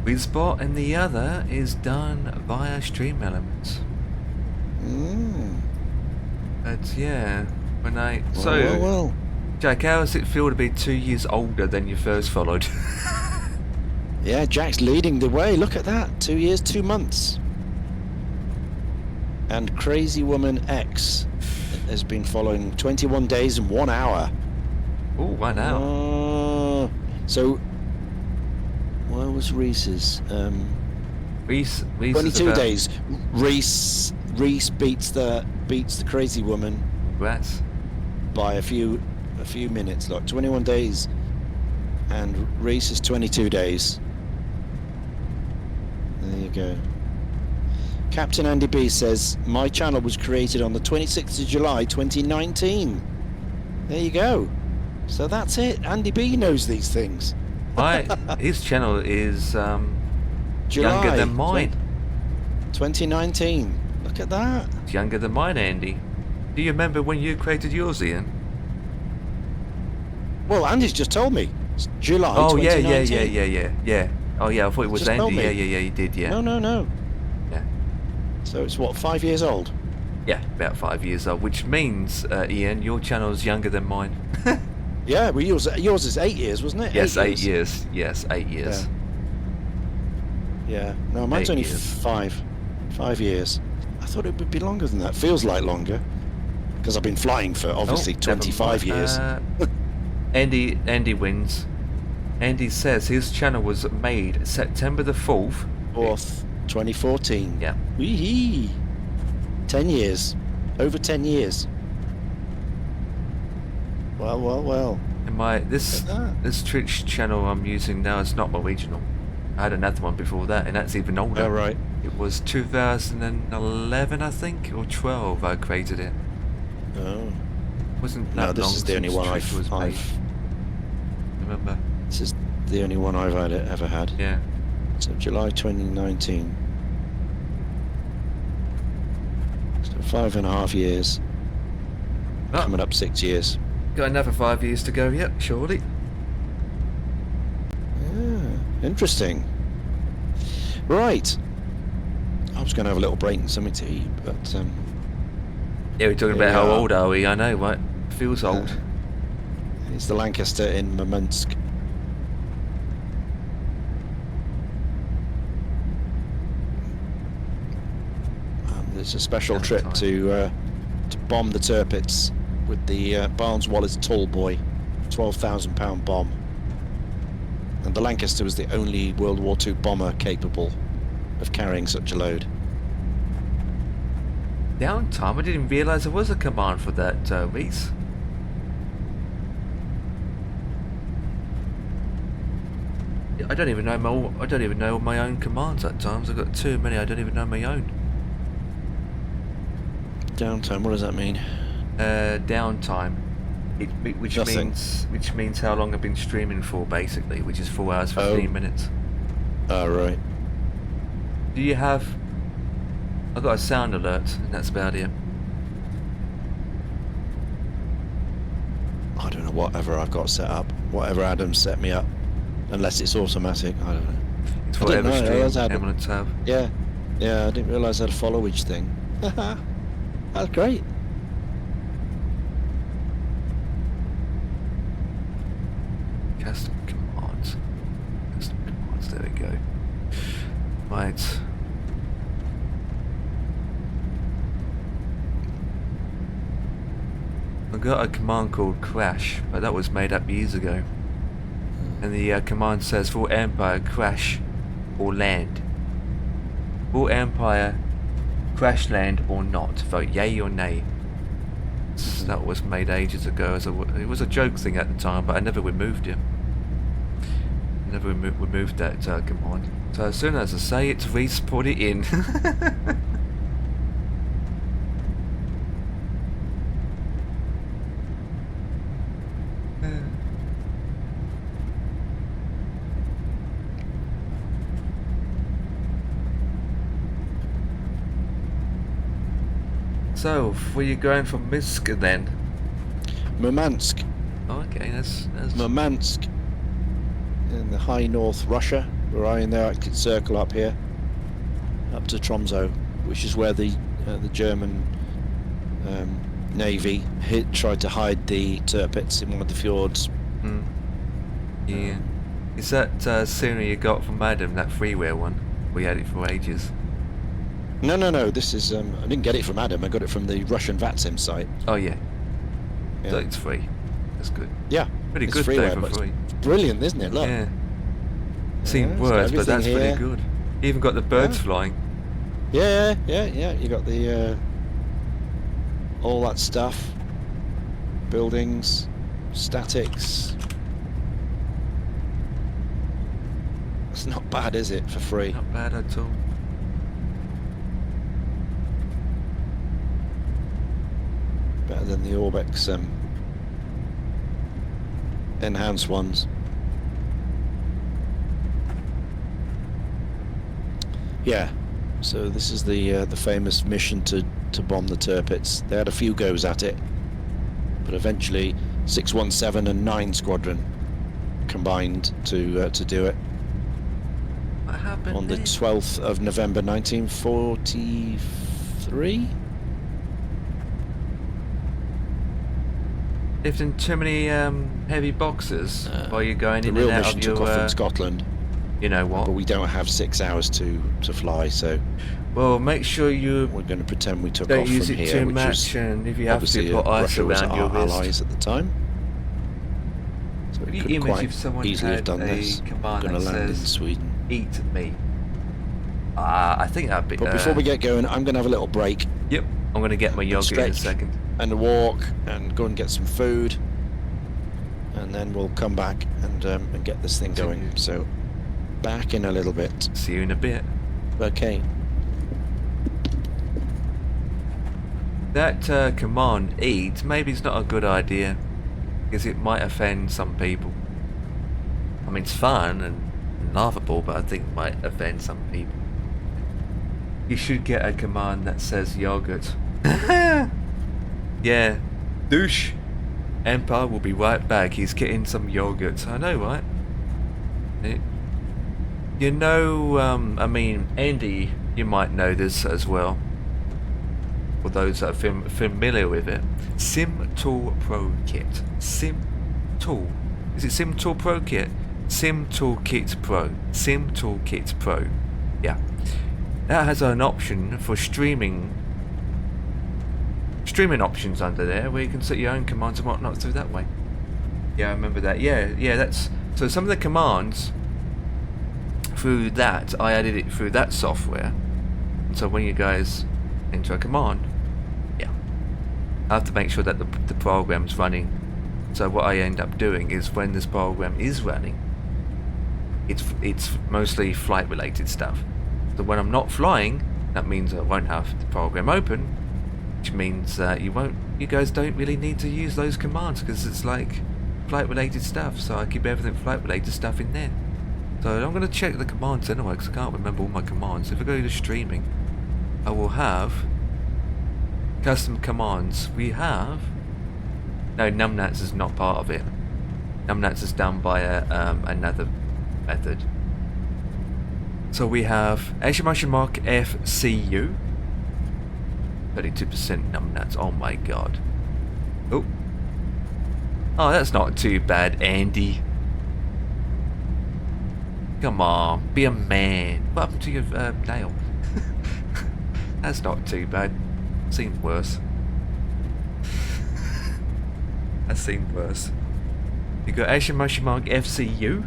Whizbot and the other is done via Stream Elements. Mm. But yeah, when I Well. Jack, how does it feel to be 2 years older than you first followed? Yeah, Jack's leading the way. Look at that. 2 years, 2 months. And Crazy Woman X has been following 21 days and 1 hour. Oh, 1 hour. So, where was Reese's? Reese 22 about, days. Reese beats the Crazy Woman Congrats. by a few minutes. Look, 21 days, and Reese is 22 days. There you go. Captain Andy B says my channel was created on the 26th of July 2019. There you go. So that's it. Andy B knows these things. His channel is July younger than mine. 2019. Look at that. It's younger than mine, Andy. Do you remember when you created yours, Ian? Well, Andy's just told me. It's July Oh yeah. 2019. Oh yeah, I thought it was Just told Andy. me. Yeah, you did, yeah. No. Yeah. So it's what, 5 years old? Yeah, about 5 years old, which means, Ian, your channel's younger than mine. Yeah, well, yours is 8 years, wasn't it? Yes, 8 years. Yes, 8 years. Yeah. No, mine's 8 only years. 5 years. I thought it would be longer than that. Feels like longer. Because I've been flying for, obviously, Oh, never 25 mind. years. Andy wins. Andy says his channel was made September the 4th. 4th, 2014. Yeah. Wee-hee. 10 years. Over 10 years. Well. And this Look at that. Twitch channel I'm using now is not original. I had another one before that, and that's even older. Oh, right. It was 2011, I think, or 12. I created it. Oh. It wasn't that No, this long is the only since one Twitch was made. Remember? This is the only one I've ever had. Yeah. So July 2019. So 5.5 years. Oh, Coming up 6 years. got another 5 years to go. Yep, surely. Yeah, interesting. Right. I was going to have a little break and something to eat, but Yeah, we're talking Here about how we are. old are we? I know, right? Feels old. it's the Lancaster in Murmansk. There's a special trip Time. to bomb the Tirpitz with the Barnes Wallis Tall Boy, £12,000 bomb. And the Lancaster was the only World War II bomber capable of carrying such a load. Downtime? I didn't realise there was a command for that, Reese. I don't even know my own commands at times. I've got too many. I don't even know my own. Downtime, what does that mean? Downtime, which Nothing. means how long I've been streaming for, basically, which is 4 hours 15 minutes. Oh, right. Do you have? I've got a sound alert, and that's about it. I don't know, whatever I've got set up. Whatever Adam's set me up. Unless it's automatic, I don't know. It's I didn't whatever know, I stream realised I had- Eminence have. Yeah, I didn't realise I had a followage thing. That's great. Custom commands. There we go. Right. I got a command called crash, but that was made up years ago. And the command says for Empire crash or land. For Empire crash land or not. Vote yay or nay. That was made ages ago. It was a joke thing at the time, but I never removed it. Never removed that command. So as soon as I say it, Reese put it in. So, were you going from Minsk then? Murmansk. Oh, okay, that's Murmansk. In the high north Russia. We're eyeing the Arctic Circle up here. Up to Tromsø, which is where the German Navy tried to hide the Tirpitz in one of the fjords. Yeah. Is that sooner you got from Adam, that freeware one? We had it for ages. No. This is I didn't get it from Adam. I got it from the Russian VATSIM site. Oh yeah. Yeah. So it's free. That's good. Yeah, Pretty it's good freeware, though for but it's free. brilliant, isn't it? Look. Yeah. Seen it's got worse, but that's everything pretty here. good. Even got the birds Yeah. flying. Yeah. You got the all that stuff, buildings, statics. It's not bad, is it, for free? Not bad at all. Better than the Orbex enhanced ones. Yeah. So this is the famous mission to bomb the Tirpitz. They had a few goes at it, but eventually 617 and 9 Squadron combined to do it. What happened On the then? 12th of November 1943. Lifting too many heavy boxes while you're going The in real and out mission of took your. off from Scotland, You know what? but we don't have 6 hours to fly, so Well, make sure you we're going to pretend we took don't off use from it here, too which much, was and if you have obviously to put ice Russia was around our your wrist. allies at the time. So If we you could image quite if someone easily have had done a this. We're command going to that land in says Sweden. "Eat me," I think that'd be. But before we get going, I'm going to have a little break Yep, I'm gonna get my yogurt in a stretch. second. and a walk and go and get some food, and then we'll come back and get this thing going. So back in a little bit. See you in a bit. Okay. That command "eat" maybe it's not a good idea because it might offend some people. I mean, it's fun and laughable, but I think it might offend some people. You should get a command that says yogurt. Yeah, douche. Empire will be right back. He's getting some yogurt. I know, right? You know, I mean, Andy, you might know this as well. For those that are familiar with it, Sim Tool Pro Kit. Sim Tool. Is it Sim Tool Pro Kit? Sim Tool Kit Pro. Sim Tool Kit Pro. Yeah. That has an option for streaming options under there where you can set your own commands and whatnot through that way. Yeah, I remember that. Yeah, that's so some of the commands through that I added it through that software. And so when you guys enter a command, yeah, I have to make sure that the program's running. So what I end up doing is when this program is running, it's mostly flight related stuff. So when I'm not flying, that means I won't have the program open, which means you guys don't really need to use those commands because it's like flight related stuff. So I keep everything flight related stuff in there. So I'm going to check the commands anyway because I can't remember all my commands. If I go to streaming, I will have custom commands. We have no, numbnuts is not part of it. Numbnuts is done by another method. So we have FCU 32% numbnuts. Oh my god. Oh, that's not too bad, Andy. Come on, be a man. What happened to your nail? That's not too bad. Seen worse. I've seen worse. You got FCU.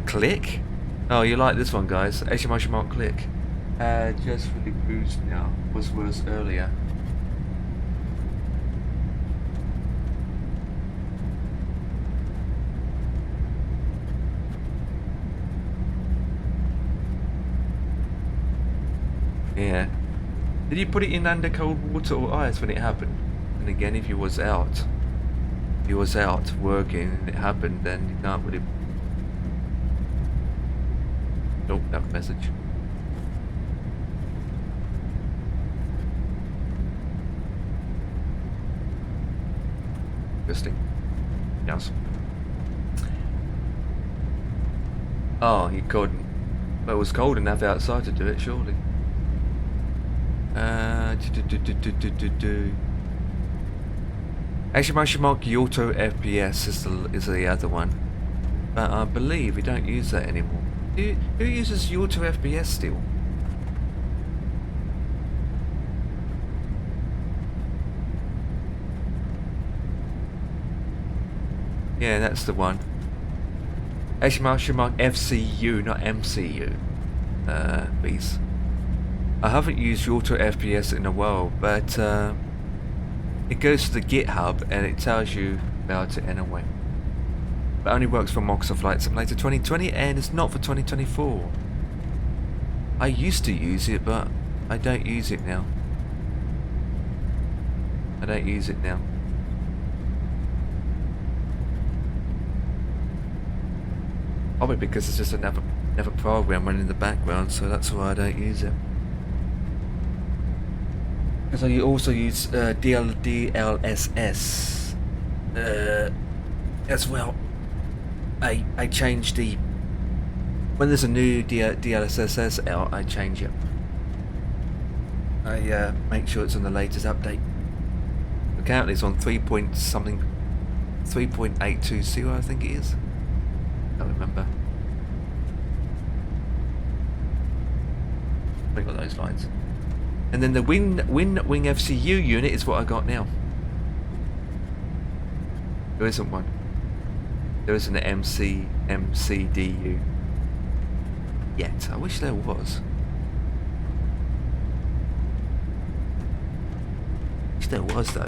Click. Oh, you like this one, guys? Click. Just really boost now. Was worse earlier. Yeah. Did you put it in under cold water or ice when it happened? And again, if you was out working and it happened, then you can't really. Nope, that message. Interesting. Yes. Oh, you couldn't. Well, it was cold enough outside to do it, surely. Auto FPS is the other one, but I believe we don't use that anymore. Who uses Auto FPS still? Yeah, that's the one. FCU, not MCU. Please. I haven't used Auto FPS in a while, but it goes to the GitHub and it tells you about it anyway. But only works for Microsoft Flight Simulator 2020 and it's not for 2024. I used to use it, but I don't use it now. I don't use it now. Probably because it's just another program running in the background, so that's why I don't use it. Because I also use DLSS as well. I change the when there's a new DLSS out, I change it. I make sure it's on the latest update. Currently it's on 3.820, I think it is. I can't remember. I got those lines. And then the Wing FCU unit is what I got now. There isn't one. There isn't an MCDU yet. I wish there was. Wish there was though.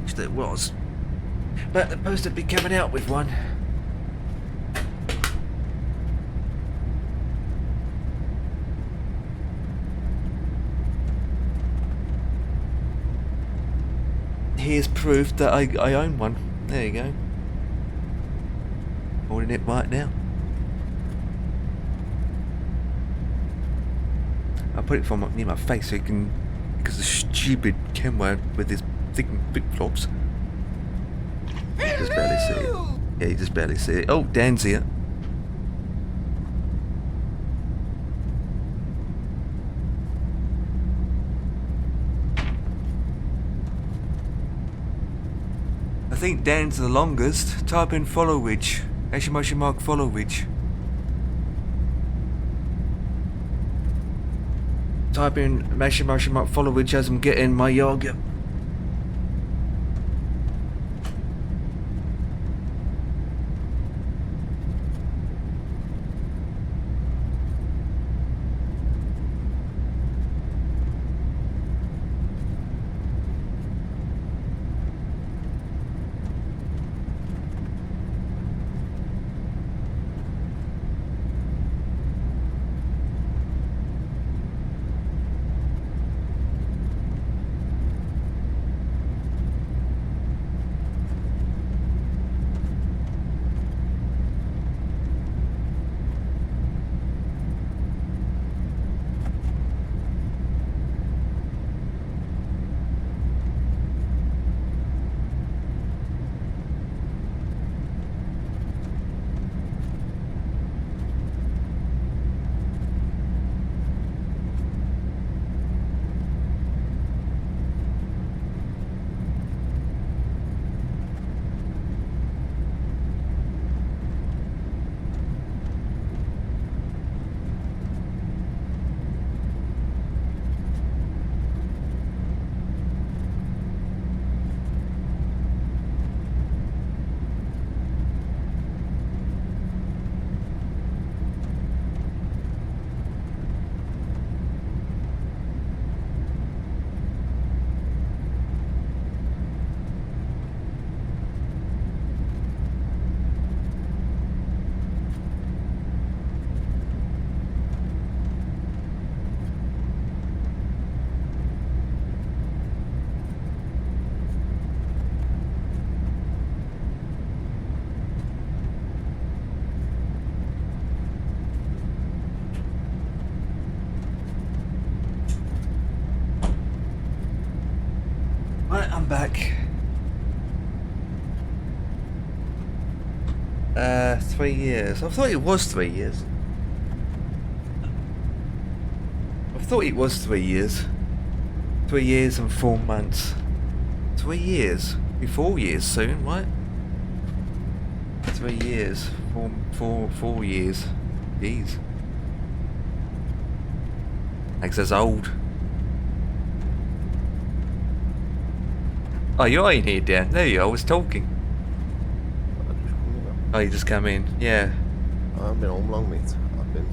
Wish there was. But they're supposed to be coming out with one. Here's proof that I own one. There you go. Holding it right now. I'll put it near my face so you can, because the stupid camera with his thick flip-flops. You just barely see it. Yeah, you just barely see it. Oh, Dan's here. I think Dan's the longest. Type in follow ridge. Exclamation mark follow ridge. Type in exclamation mark follow ridge as I'm getting my yoga. Right, I'm back. 3 years. I thought it was 3 years. I thought it was 3 years. 3 years and 4 months. 3 years. Be 4 years soon, right? 3 years. 4 years. Jeez. Makes us old. Oh, you're in here, Dan. There you are. I was talking. Oh, you just come in. Yeah. I haven't been home long, mate. I've been...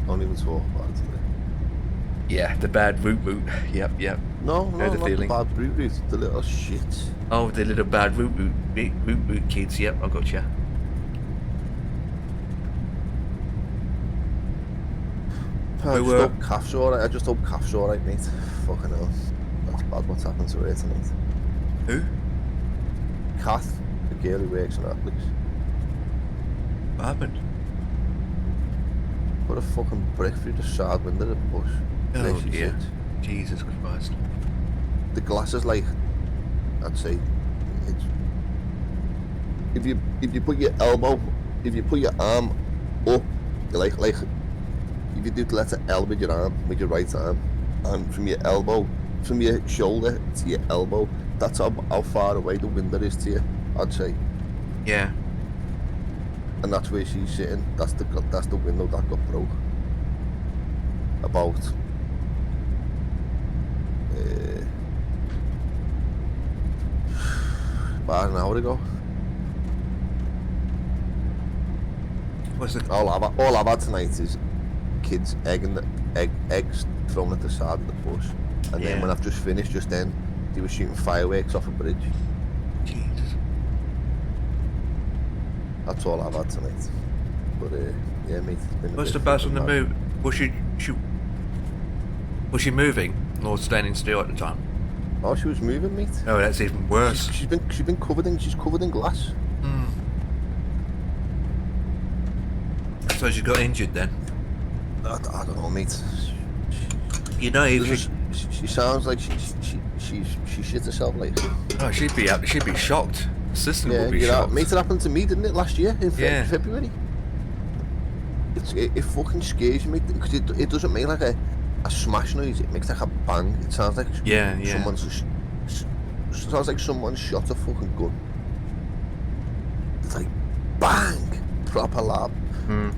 Don't even talk about it today. Yeah, the bad root. Yep. No, Know the not feeling. the bad root, the little shit. Oh, the little bad root kids. Yep, I got you. I We just were- hope Calf's alright. I just hope Calf's alright, mate. Fucking hell. That's bad what's happened to her tonight. Who? Kath, the girl who works in Netflix. What happened? Put a fucking brick through the side window of the bus. Oh Where she dear. sits. Jesus Christ. The glass is like, I'd say, it's, if you put your elbow, if you put your arm up, like if you do the letter L with your arm, with your right arm, and from your elbow, from your shoulder to your elbow, that's how far away the window is to you, I'd say. Yeah. And that's where she's sitting. That's the window that got broke. About an hour ago. What's it? All I've had tonight is kids eggs thrown at the side of the bus, and then Yeah. when I've just finished, just then they were shooting fireworks off a bridge. Jesus. That's all I've had tonight. But yeah, mate. It's been a What's bit the bus on fucking the mad. move? Was she moving or standing still at the time? Oh, she was moving, mate. Oh, that's even worse. She's been covered in glass. Hmm. So she got injured then? I don't know, mate. You know, if She sounds like she shit herself, like. oh, she'd be shocked. Assistant Yeah, would be you know, shocked. mate, it happened to me, didn't it, last year in Yeah. February? It fucking scares me because it doesn't make like a smash noise. It makes like a bang. It sounds like sounds like someone shot a fucking gun. It's like bang, proper loud. Hmm.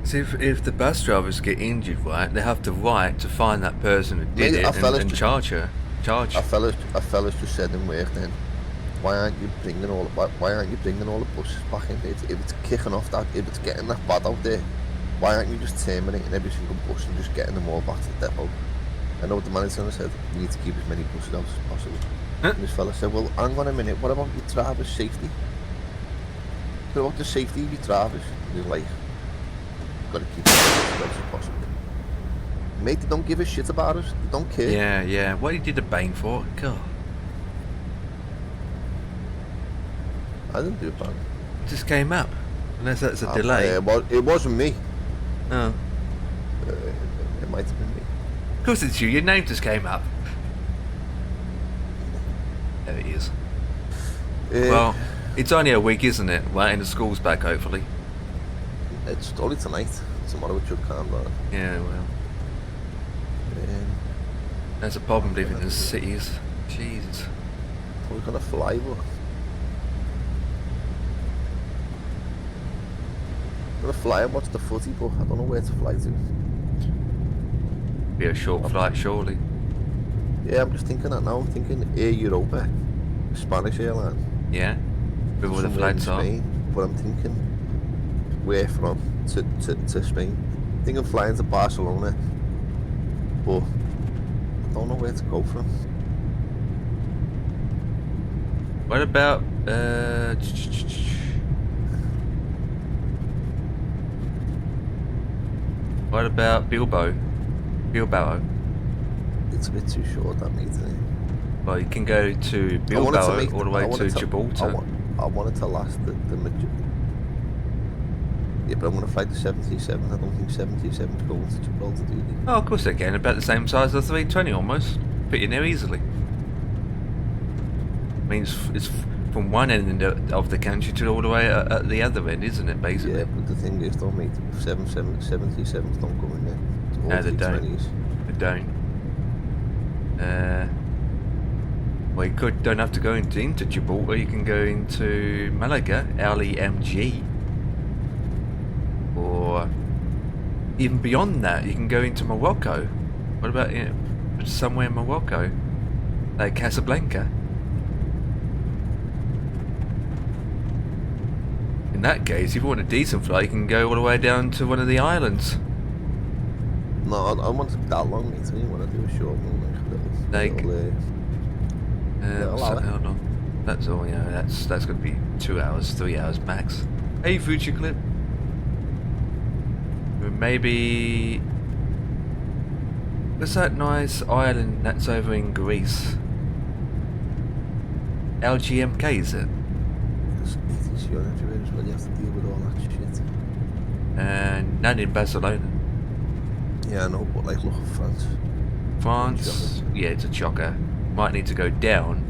So if the bus drivers get injured, right, they have the right to find that person who did Mate, it and just- charge her. A fella's just said in work then, why aren't you bringing all the buses back in? If it's kicking off that, if it's getting that bad out there, why aren't you just terminating every single bus and just getting them all back to the depot? I know what the manager said, you need to keep as many buses out as possible. Huh? And this fella said, well, hang on a minute, what about your driver's safety? What about the safety of your drivers? And he's like, got to keep it as close as possible. Mate, they don't give a shit about us. They don't care. Yeah, yeah. What did the bang for? God. I didn't do a bang. It just came up. Unless that's a delay. It wasn't me. Oh. It might have been me. Of course it's you. Your name just came up. There it is. Well, it's only a week, isn't it? Right, and the school's back, hopefully. It's only tonight. Tomorrow it should calm down. Yeah, well. That's a problem living in the cities. Jesus. We're gonna fly, bro. We're gonna fly and watch the footy, but I don't know where to fly to. Be a short flight, surely. Yeah, I'm just thinking that now. I'm thinking Air Europa, Spanish airline. Yeah. With all the Somewhere in flights are. Spain, but I'm thinking where from to Spain. Thinking flying to Barcelona, but I don't know where to go from. What about what about Bilbao? It's a bit too short, that means, isn't it? Well, you can go to Bilbao all the way to Gibraltar. I wanted to last the yeah, but I'm going to fly the 737. I don't think 737's going to Gibraltar, do they? Oh, of course they can. About the same size as the 320 almost. Fit you there easily. Means it's from one end of the country to all the way at the other end, isn't it, basically? Yeah, but the thing is, don't mate, 737s don't come in there. It's all No, they don't. 320s. They don't. Well, you don't have to go into Gibraltar. You can go into Malaga, LEMG. Or even beyond that, you can go into Morocco. What about somewhere in Morocco, like Casablanca? In that case, if you want a decent flight, you can go all the way down to one of the islands. No, I want to be that long, mate. I didn't want to do a short one, Like, allow it. hold on. That's all. Yeah, that's going to be 2 hours, 3 hours max. Hey, Future Clip. Maybe... What's that nice island that's over in Greece? LGMK, is it? It's your everywhere as well. You have to deal with all that shit. And none in Barcelona. Yeah, I know, but like, look at France. France, yeah, it's a chocker. Might need to go down,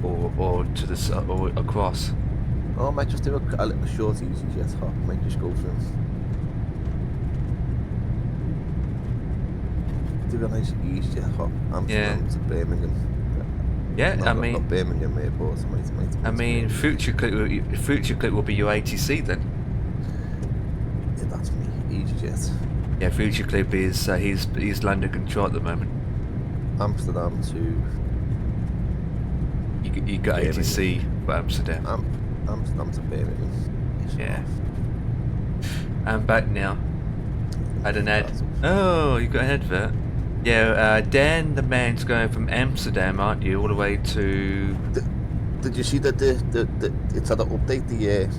or to the or across. Oh, I might just do a little short easy jet hop. Might just go through. Do a nice easy jet hop. Amsterdam to Birmingham. Yeah, No, I not mean, Birmingham airport. I mean, future clip will be your ATC then. Yeah, that's me. Easy jet. Yeah, future clip is he's London control at the moment. Amsterdam to. You got Birmingham. ATC for Amsterdam. Amsterdam to Birmingham. Yeah. I'm back now. I don't know. Oh, you got an advert. Yeah, Dan, the man's going from Amsterdam, aren't you, all the way to? Did you see that it's had to update the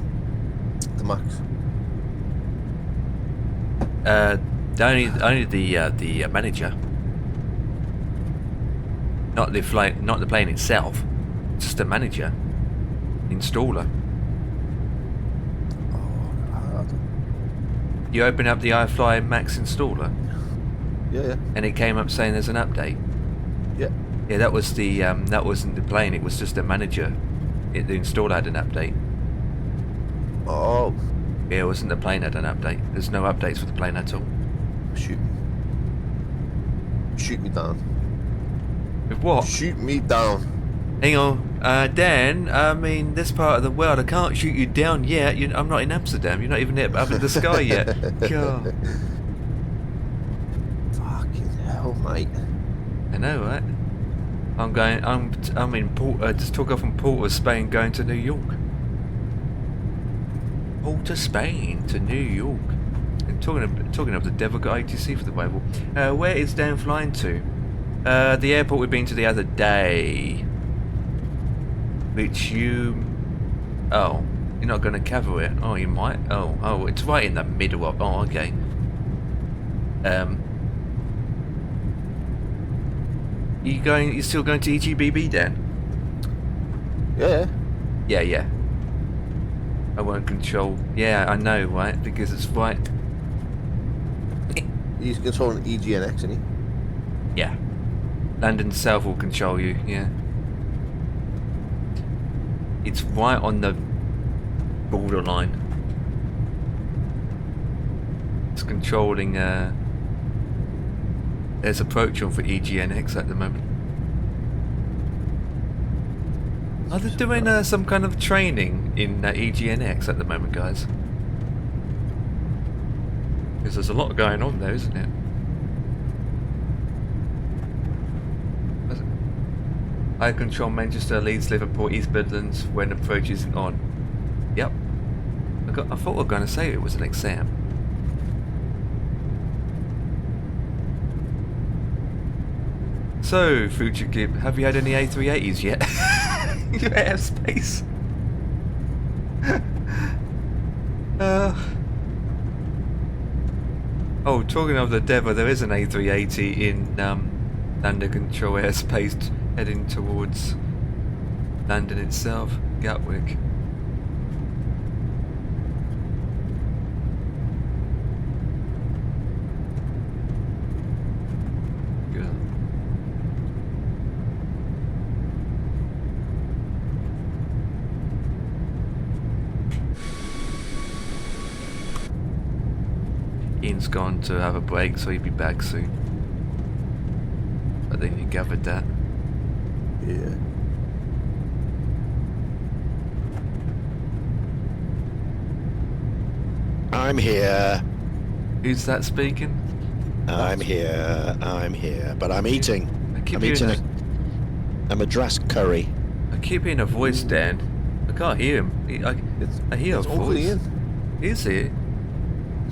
max? Only the manager, not the flight, not the plane itself, just the manager, installer. You open up the iFly Max installer. Yeah. And it came up saying there's an update. Yeah. Yeah, that was the that wasn't the plane. It was just the manager. The installer had an update. Oh. Yeah, it wasn't the plane had an update. There's no updates for the plane at all. Shoot me down. With what? Shoot me down. Hang on, Dan. I mean, this part of the world, I can't shoot you down yet. I'm not in Amsterdam. You're not even up in the sky yet. God. Fucking hell, mate. I know, right? I'm in just took off from Port of Spain, going to New York. Port of Spain to New York. And talking of the devil, got ATC for the Bible. Where is Dan flying to? The airport we've been to the other day. Which you... Oh, you're not going to cover it? Oh, you might. Oh, it's right in the middle of... Oh, okay. You still going to EGBB, Dan? Yeah. Yeah. I won't control... Yeah, I know, right? Because it's right... He's controlling EGNX, isn't he? Yeah. London South will control you, yeah. It's right on the borderline. It's controlling, there's approach on for EGNX at the moment. Are they doing some kind of training in EGNX at the moment, guys? Because there's a lot going on there, isn't it? I control Manchester, Leeds, Liverpool, East Midlands when approach isn't on. Yep. I thought we were going to say it was an exam. So, Future Kid, have you had any A380s yet? You're out of space. Oh, talking of the devil, there is an A380 in under control airspace heading towards London itself, Gatwick. Good. Ian's gone to have a break, so he'll be back soon. I think you gathered that. Yeah. I'm here. Who's that speaking? I'm here. But I'm eating. I keep I'm hearing eating a Madras curry. I keep hearing a voice, Dan. I can't hear him. I hear a It's Uncle voice. Ian. Is it?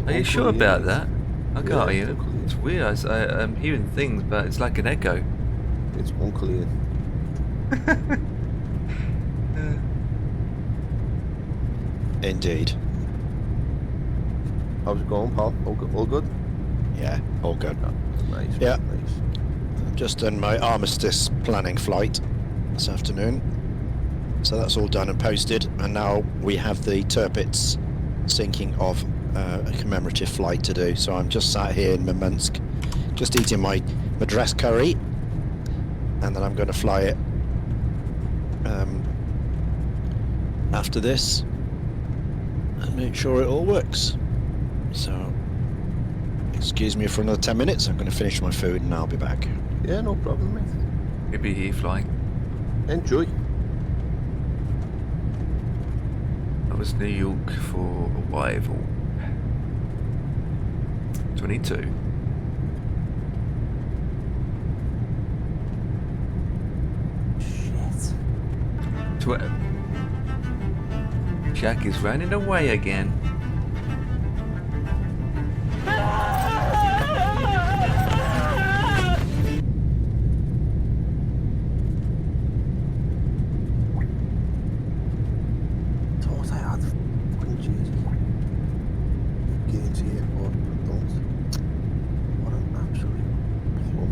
Are you Uncle sure Ian. about that? I can't hear Uncle him. Ian. It's weird. I'm hearing things, but it's like an echo. It's Uncle Ian. Indeed. How's it going, pal? All good? Yeah, all good. Nice. Yeah. Nice. I've just done my armistice planning flight this afternoon. So that's all done and posted, and now we have the Tirpitz sinking of a commemorative flight to do. So I'm just sat here in Murmansk, just eating my dress curry, and then I'm going to fly it after this and make sure it all works. So excuse me for another 10 minutes. I'm going to finish my food and I'll be back. Yeah, no problem, mate. He'll be here flying. Enjoy. That was New York for arrival. 22. Shit. Jack is running away again. Thought I had fucking Jesus. Get into the airport, but don't. What an absolute plum.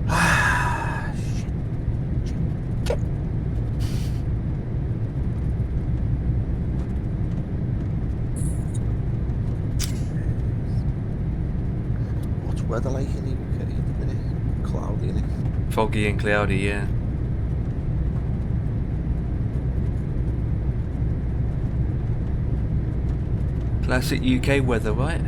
Ah, shit. What's weather like in the UK at the minute? Cloudy, innit? Foggy and cloudy, yeah. Classic UK weather, right?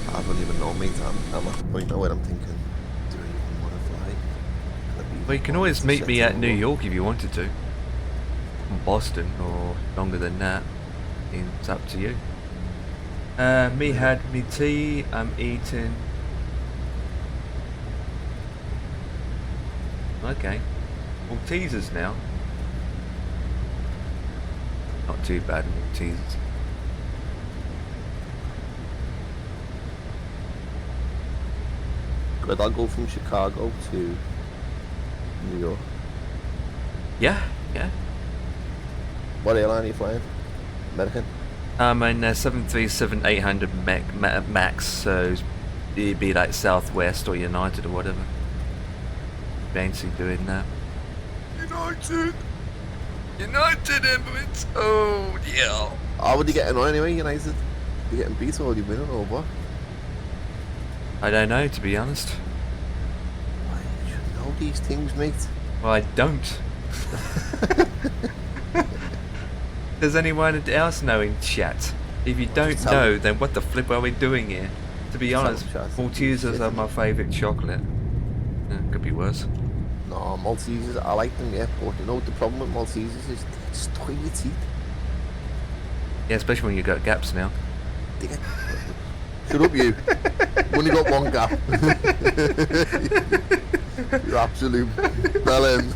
I don't even know, mate. I'm at the point now where I'm thinking, do I even want to fly? Well, you can always meet me at New York if you wanted to. From Boston, or longer than that. It's up to you. Me had me tea, I'm eating. Okay. Maltesers now. Not too bad, Maltesers. Could I go from Chicago to New York? Yeah, yeah. What airline are you flying? American? I'm in 737-800 Max, so it'd be like Southwest or United or whatever. Fancy doing that. United Emirates. Oh yeah. How would you getting on anyway, United? You getting beat or you winning or what? I don't know, to be honest. Why, you should know these things, mate. Well, I don't. Does anyone else know in chat? If you don't know, then what the flip are we doing here? To be honest, Maltesers are my favourite chocolate. Could be worse. No, Maltesers, I like them, yeah, but you know what the problem with Maltesers is? They get stuck in your teeth. Yeah, especially when you got gaps now. They get... Shut up, you. Only got one gap. You absolute bellend.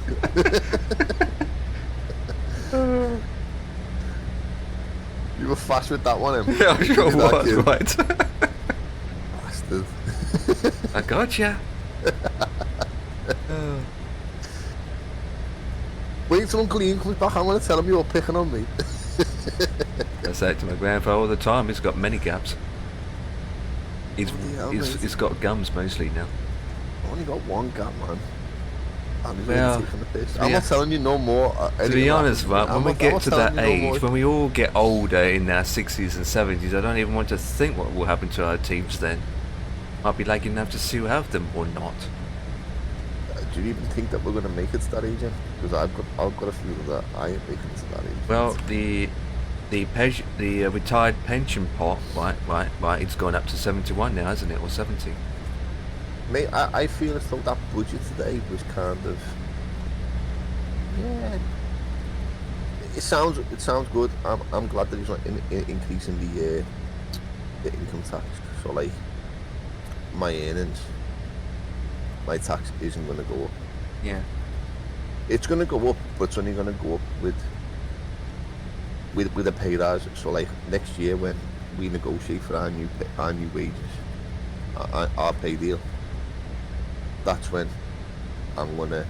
You were fast with that one, Em. Yeah, I'm sure was, right. Bastard. I gotcha. Wait till Uncle Ian comes back, I'm going to tell him you're picking on me. I say it to my grandfather all the time, he's got many gaps. He's got gums mostly now. I only got one gap, man. Well, I'm not telling you no more. To be honest, right, when we get to that age, when we all get older in our 60s and 70s, I don't even want to think what will happen to our teams then. Might be lucky enough to still have them or not. Do you even think that we're going to make it to that age? Because I've got a feeling that I ain't making it to that age. Well, the retired pension pot, right, it's gone up to 71 now, hasn't it, or 70? Mate, I feel as though that budget today was kind of, yeah. It sounds good. I'm glad that he's not increasing the income tax. So like, my earnings, my tax isn't going to go up. Yeah. It's going to go up, but it's only going to go up with a pay rise. So like next year when we negotiate for our new wages, our pay deal, that's when I'm gonna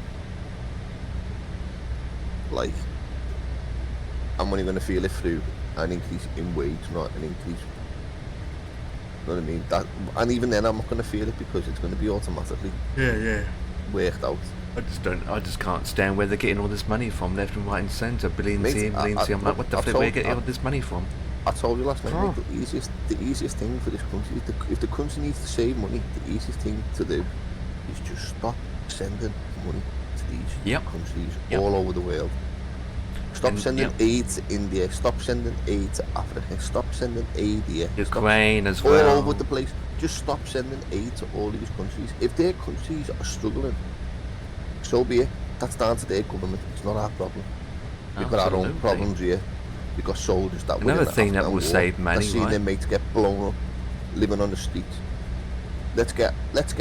like, I'm only going to feel it through an increase in wage, not an increase. You know what I mean? That, and even then, I'm not going to feel it because it's going to be automatically worked out. I just can't stand where they're getting all this money from, left and right and centre, billions Mate, here, billions here. I'm like, what the flip, where you getting all this money from? I told you last night, mate, the easiest thing for this country, if the country needs to save money, the easiest thing to do is just stop sending money to these countries all over the world. Stop sending aid to India, stop sending aid to Africa, stop sending aid here. Ukraine as well. All over the place. Just stop sending aid to all these countries. If their countries are struggling, so be it. That's down to their government. It's not our problem. We've got our own problems here. We've got soldiers that another thing that will save money, seeing their mates get blown up, living on the streets. Let's get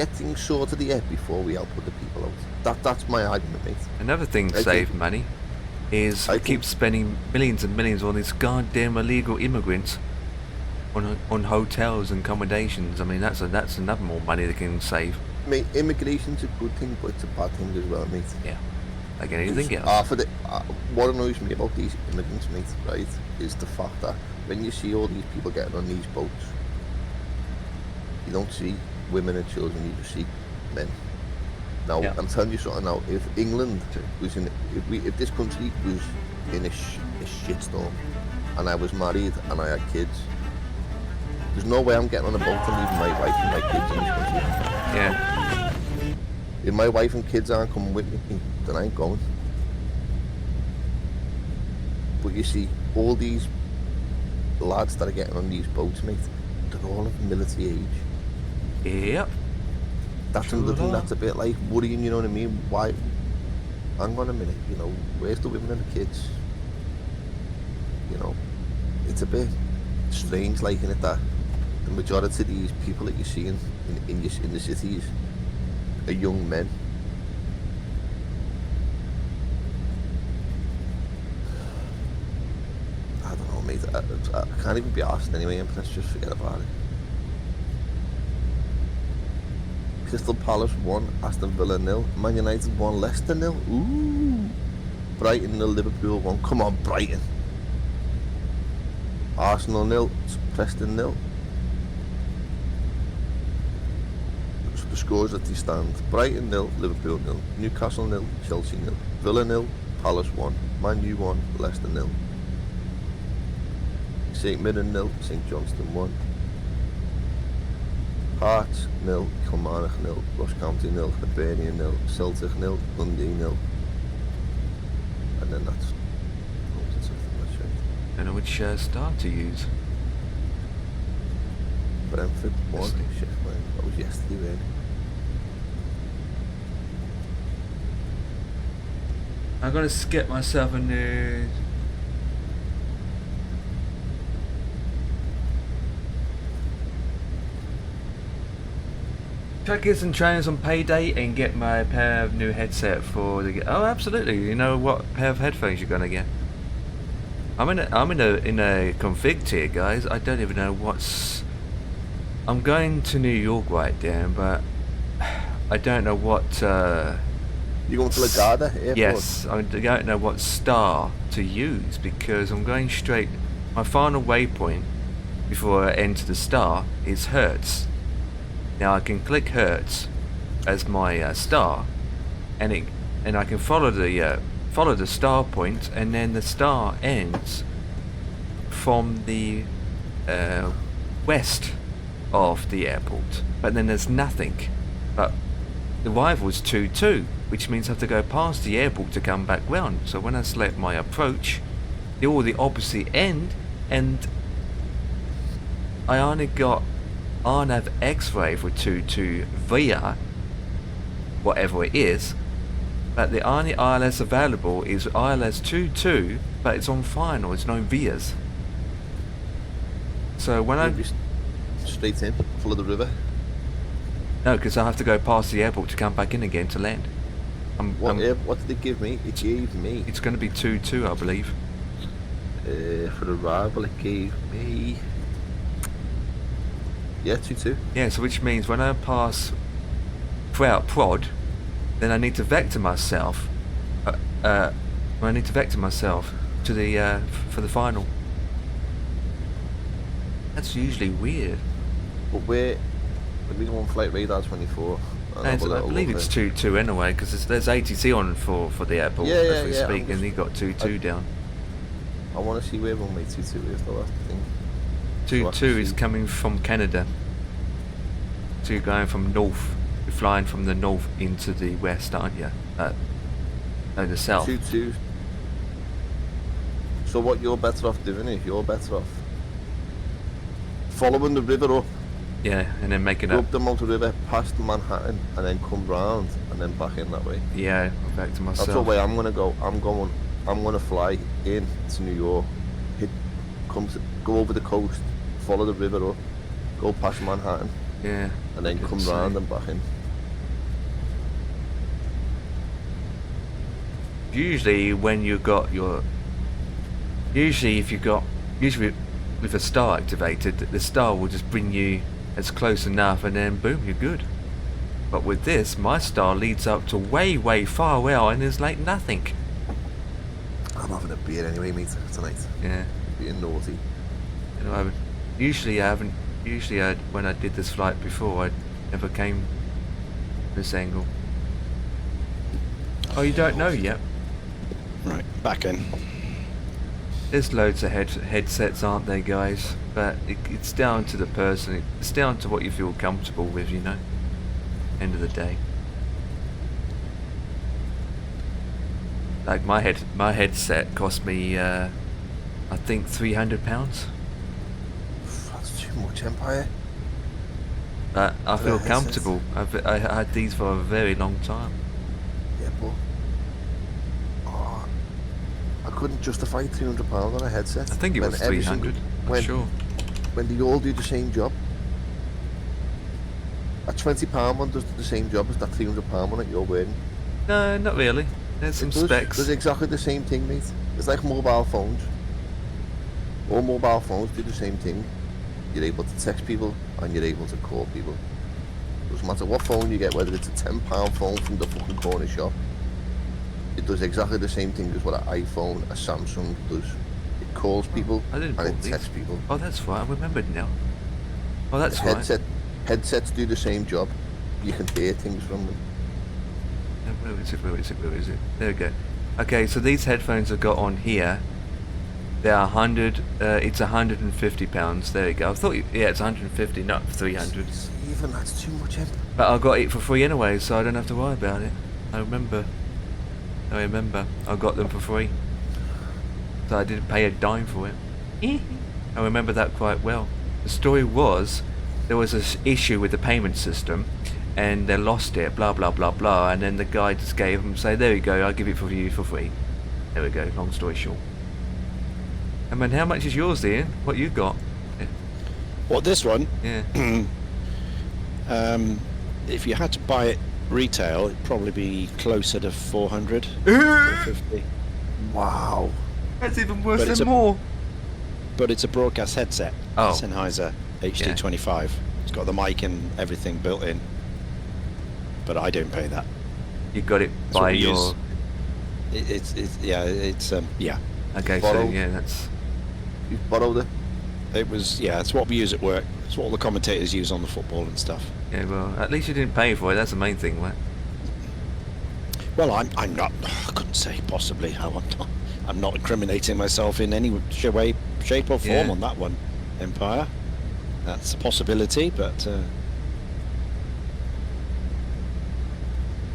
things sorted here before we help other people out. That's my argument, mate. Another thing to save money is we keep spending millions and millions on these goddamn illegal immigrants on hotels and accommodations. I mean, that's another more money they can save. Mate, immigration's a good thing, but it's a bad thing as well, mate. Yeah, like anything else. What annoys me about these immigrants, mate, right, is the fact that when you see all these people getting on these boats, you don't see women and children, you just see men. Now, I'm telling you something now, if England was if this country was in a shitstorm, and I was married and I had kids, there's no way I'm getting on a boat and leaving my wife and my kids in this country. Yeah. If my wife and kids aren't coming with me, then I ain't going. But you see, all these lads that are getting on these boats, mate, they're all of military age. Yep. That's another thing that's a bit like worrying, you know what I mean? Why? Hang on a minute, you know, where's the women and the kids? You know, it's a bit strange, like, in it, that the majority of these people that you're seeing in the cities are young men. I don't know, mate. I can't even be asked anyway, and let's just forget about it. Crystal Palace 1, Aston Villa 0, Man United 1, Leicester 0. Ooh. Brighton 0, Liverpool 1. Come on, Brighton. Arsenal 0, Preston 0. The scores that they stand: Brighton 0, Liverpool 0, Newcastle 0, Chelsea 0, Villa 0, Palace 1, Man U 1, Leicester 0. St Mirren 0, St Johnstone 1. Hearts 0, Kilmarnock 0, Ross County 0, Hibernian 0, Celtic 0, Dundee 0. And then that's I don't know which star to use. Brentford 1. Shit, man. That was yesterday, really. I'm gonna skip myself a new. Try to get some trainers on payday and get my pair of new headset for the. Oh, absolutely! You know what pair of headphones you're gonna get. I'm in a config tier, guys. I don't even know what's. I'm going to New York right now, but I don't know what. You going to LaGuardia Airport? Yes, I don't know what star to use because I'm going straight. My final waypoint before I enter the star is Hertz. Now I can click Hertz as my star, and I can follow the star point, and then the star ends from the west of the airport. But then there's nothing. But the arrival's 2-2, which means I have to go past the airport to come back round. So when I select my approach, they're all the opposite end, and I only got RNAV X-ray for 2-2 via whatever it is, but the only ILS available is ILS 2-2, but it's on final, it's no vias. So when I straight in, follow the river. No, because I have to go past the airport to come back in again to land. What did they give me? It gave me. It's going to be 2-2, I believe. For arrival, it gave me. Yeah, 2-2. Yeah, so which means when I pass throughout prod, then I need to vector myself I need to vector myself to the for the final. That's usually weird. But let me go on flight radar 24. I believe it's 2-2 anyway, because there's ATC on for the airport as we speak, and he got 2-2 down. I want to see where runway 22 is though, that's the thing. 2-2 is coming from Canada. So you're going from north, you're flying from the north into the west, aren't you? No, the south. 2-2. So what you're better off doing is you're better off following the river up. Yeah, and then making up the motor river past Manhattan and then come round and then back in that way. Yeah, back to myself. That's the way I'm gonna go. I'm gonna fly in to New York, go over the coast, follow the river up, go past Manhattan. Yeah. And then come round and back in. Usually when you got your usually with a star activated, the star will just bring you as close enough and then boom, you're good. But with this, my star leads up to way far away and there's like nothing. I'm having a beer anyway, mate, tonight. Yeah. Being naughty. You know, usually when I did this flight before, I never came this angle. Oh, you don't know yet? Right, back in. There's loads of headsets, aren't there, guys? But it's down to the person. It's down to what you feel comfortable with, you know. End of the day. Like my headset cost me, I think £300. That's too much, Empire. But I feel comfortable. I had these for a very long time. Yeah, but I couldn't justify £200 on a headset. I think it was 300. I'm sure. When they all do the same job, a £20 one does the same job as that £300 one that you're wearing. No, not really. There's some specs. Does exactly the same thing, mate. It's like mobile phones. All mobile phones do the same thing. You're able to text people and you're able to call people. Doesn't matter what phone you get, whether it's a £10 phone from the fucking corner shop. It does exactly the same thing as what an iPhone, a Samsung does. It calls people and it texts people. Oh, that's right. I remembered now. Oh, that's right. Headsets do the same job. You can hear things from them. Where is it? There we go. Okay, so these headphones I've got on here, they're it's £150. There you go. I thought, it's 150, not 300. Even that's too much. But I got it for free anyway, so I don't have to worry about it. I remember. I got them for free. So I didn't pay a dime for it. I remember that quite well. The story was, there was an issue with the payment system, and they lost it, blah blah blah blah, and then the guy just gave them, say, there you go, I'll give it for you for free. There we go, long story short. I mean, how much is yours, Ian? What you got? Yeah. What, this one? Yeah. If you had to buy it retail, it'd probably be closer to 400, 450. Wow. That's even worse than more. But it's a broadcast headset. Oh. Sennheiser HD25. Yeah. It's got the mic and everything built in. But I don't pay that. You got it by your... Yeah. Okay, so yeah, that's... You borrowed it? It was, yeah, it's what we use at work. It's what all the commentators use on the football and stuff. Yeah, well, at least you didn't pay for it. That's the main thing, right? Well, I'm not. I couldn't say possibly how I'm not incriminating myself in any way, shape or form on that one, Empire. That's a possibility, but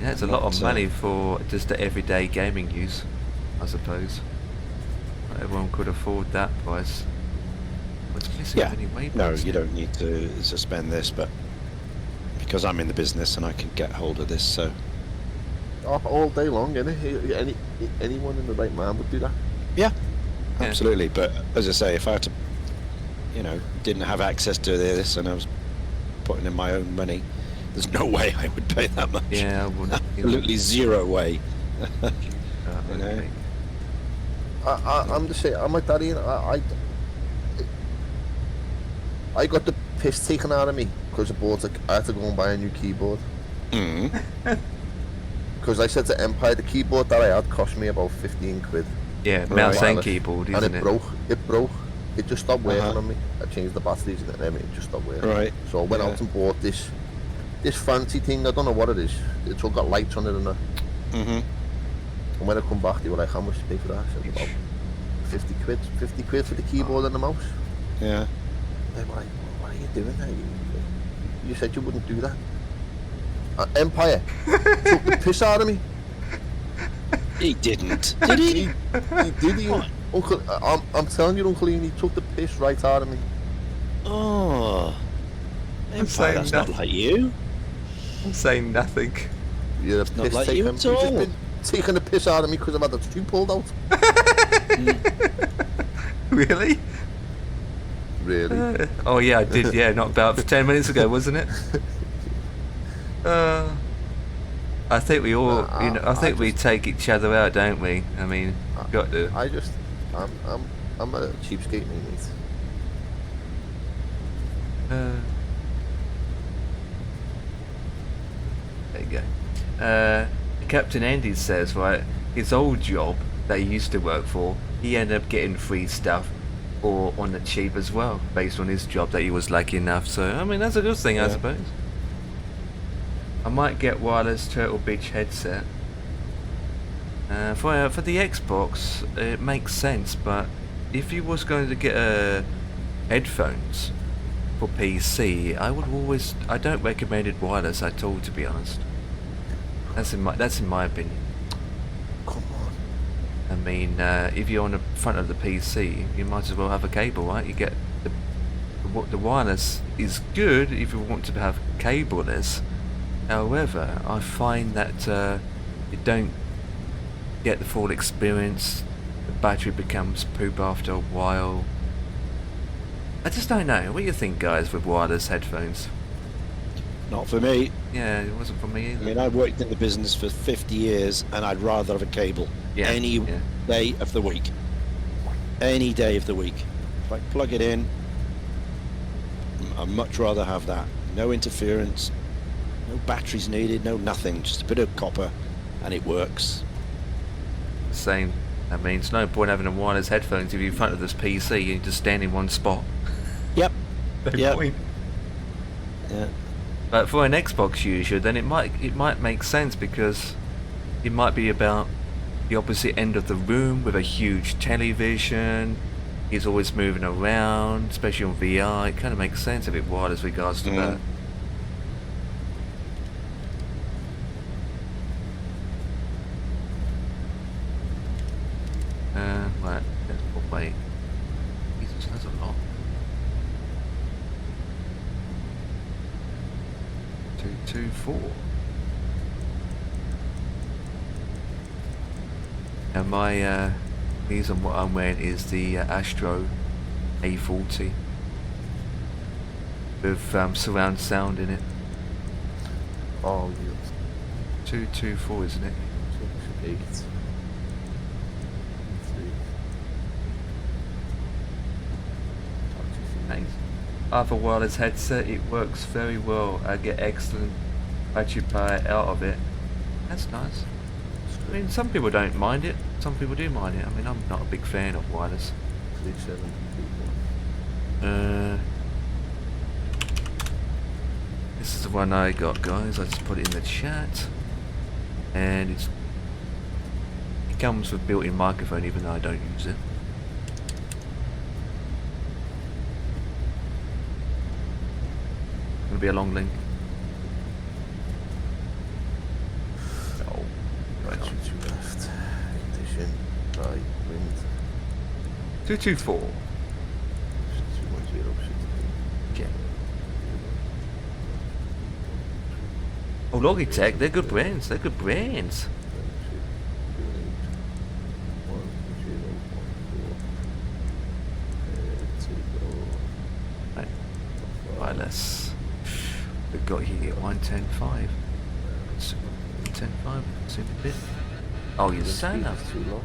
yeah, it's a lot of money for just the everyday gaming use, I suppose. Not everyone could afford that price. What's missing anyway? No, you don't need to suspend this, but because I'm in the business and I can get hold of this, so all day long, innit? Anyone in the right mind would do that. Yeah, absolutely. But as I say, if I had to, didn't have access to this and I was putting in my own money, there's no way I would pay that much. Yeah, I wouldn't. Absolutely zero way. Okay. I'm just saying, I'm like that, Ian. I got the piss taken out of me because I had to go and buy a new keyboard. Mm. Because I said to Empire, the keyboard that I had cost me about 15 quid. Yeah, mouse and wireless, keyboard, and isn't it it? broke. It broke. It just stopped working Uh-huh. on me. I changed the batteries and everything. It just stopped working. Right. So I went Yeah. out and bought this fancy thing. I don't know what it is. It's all got lights on it and that. Mm-hmm. And when I come back, they were like, "How much to pay for that?" I said, "About 50 quid. 50 quid for the keyboard and the mouse." Yeah. They were like, "What are you doing there? You said you wouldn't do that." Empire took the piss out of me. He didn't. Did he? He did. He, Uncle, I'm telling you, Uncle Ian, he took the piss right out of me. Oh. saying That's not nothing. like you. I'm saying nothing. You're a Not piss like taker. you You've at just all. been taking the piss out of me because I've had the tube pulled out. Really? Really? Oh yeah, I did. Yeah, not about 10 minutes ago, wasn't it? I think we all, Nah, you know, I think we take each other out, don't we? I mean, got to. I'm a cheapskate, mate. There you go. Captain Andy says, right, his old job that he used to work for, he ended up getting free stuff or on the cheap as well, based on his job that he was lucky enough. So, I mean, that's a good thing, I suppose. I might get wireless Turtle Beach headset. For the Xbox, it makes sense, but if you was going to get headphones for PC, I don't recommend it wireless at all, to be honest. That's in my opinion. Come on. I mean, if you're on the front of the PC, you might as well have a cable, right? You get the wireless is good if you want to have cableless. However, I find that you don't get the full experience. The battery becomes poop after a while. I just don't know. What do you think, guys, with wireless headphones? Not for me. Yeah, it wasn't for me I either. mean, I've worked in the business for 50 years, and I'd rather have a cable any day of the week. Any day of the week. If I plug it in, I'd much rather have that. No interference, no batteries needed, no nothing. Just a bit of copper, and it works. Same. I mean, it's no point having a wireless headphones if you're in front of this PC and you just stand in one spot. Yep. No Yep. point. Yeah. But for an Xbox user, then it might make sense, because it might be about the opposite end of the room with a huge television. He's always moving around, especially on VR. It kind of makes sense if it wireless regards to that. Right, let's wait. Jesus, that's a lot. 224. And my reason what I'm wearing is the Astro A40 with surround sound in it. Oh, yes. 224, isn't it? 8. 3. Nice. I have a wireless headset. It works very well. I get excellent battery power out of it. That's nice. I mean, some people don't mind it. Some people do mind it. I mean, I'm not a big fan of wireless. 37. This is the one I got, guys. I just put it in the chat, and it comes with built-in microphone, even though I don't use it. Gonna be a long link. Oh, right on. 2 left. Condition. Right. Wind. 224. 210. Okay. Oh, Logitech, they're good brands. They're good brands. Right. Wireless. We've got here 110.5. 110.5. Super bit. Oh, you're saying that. Too long.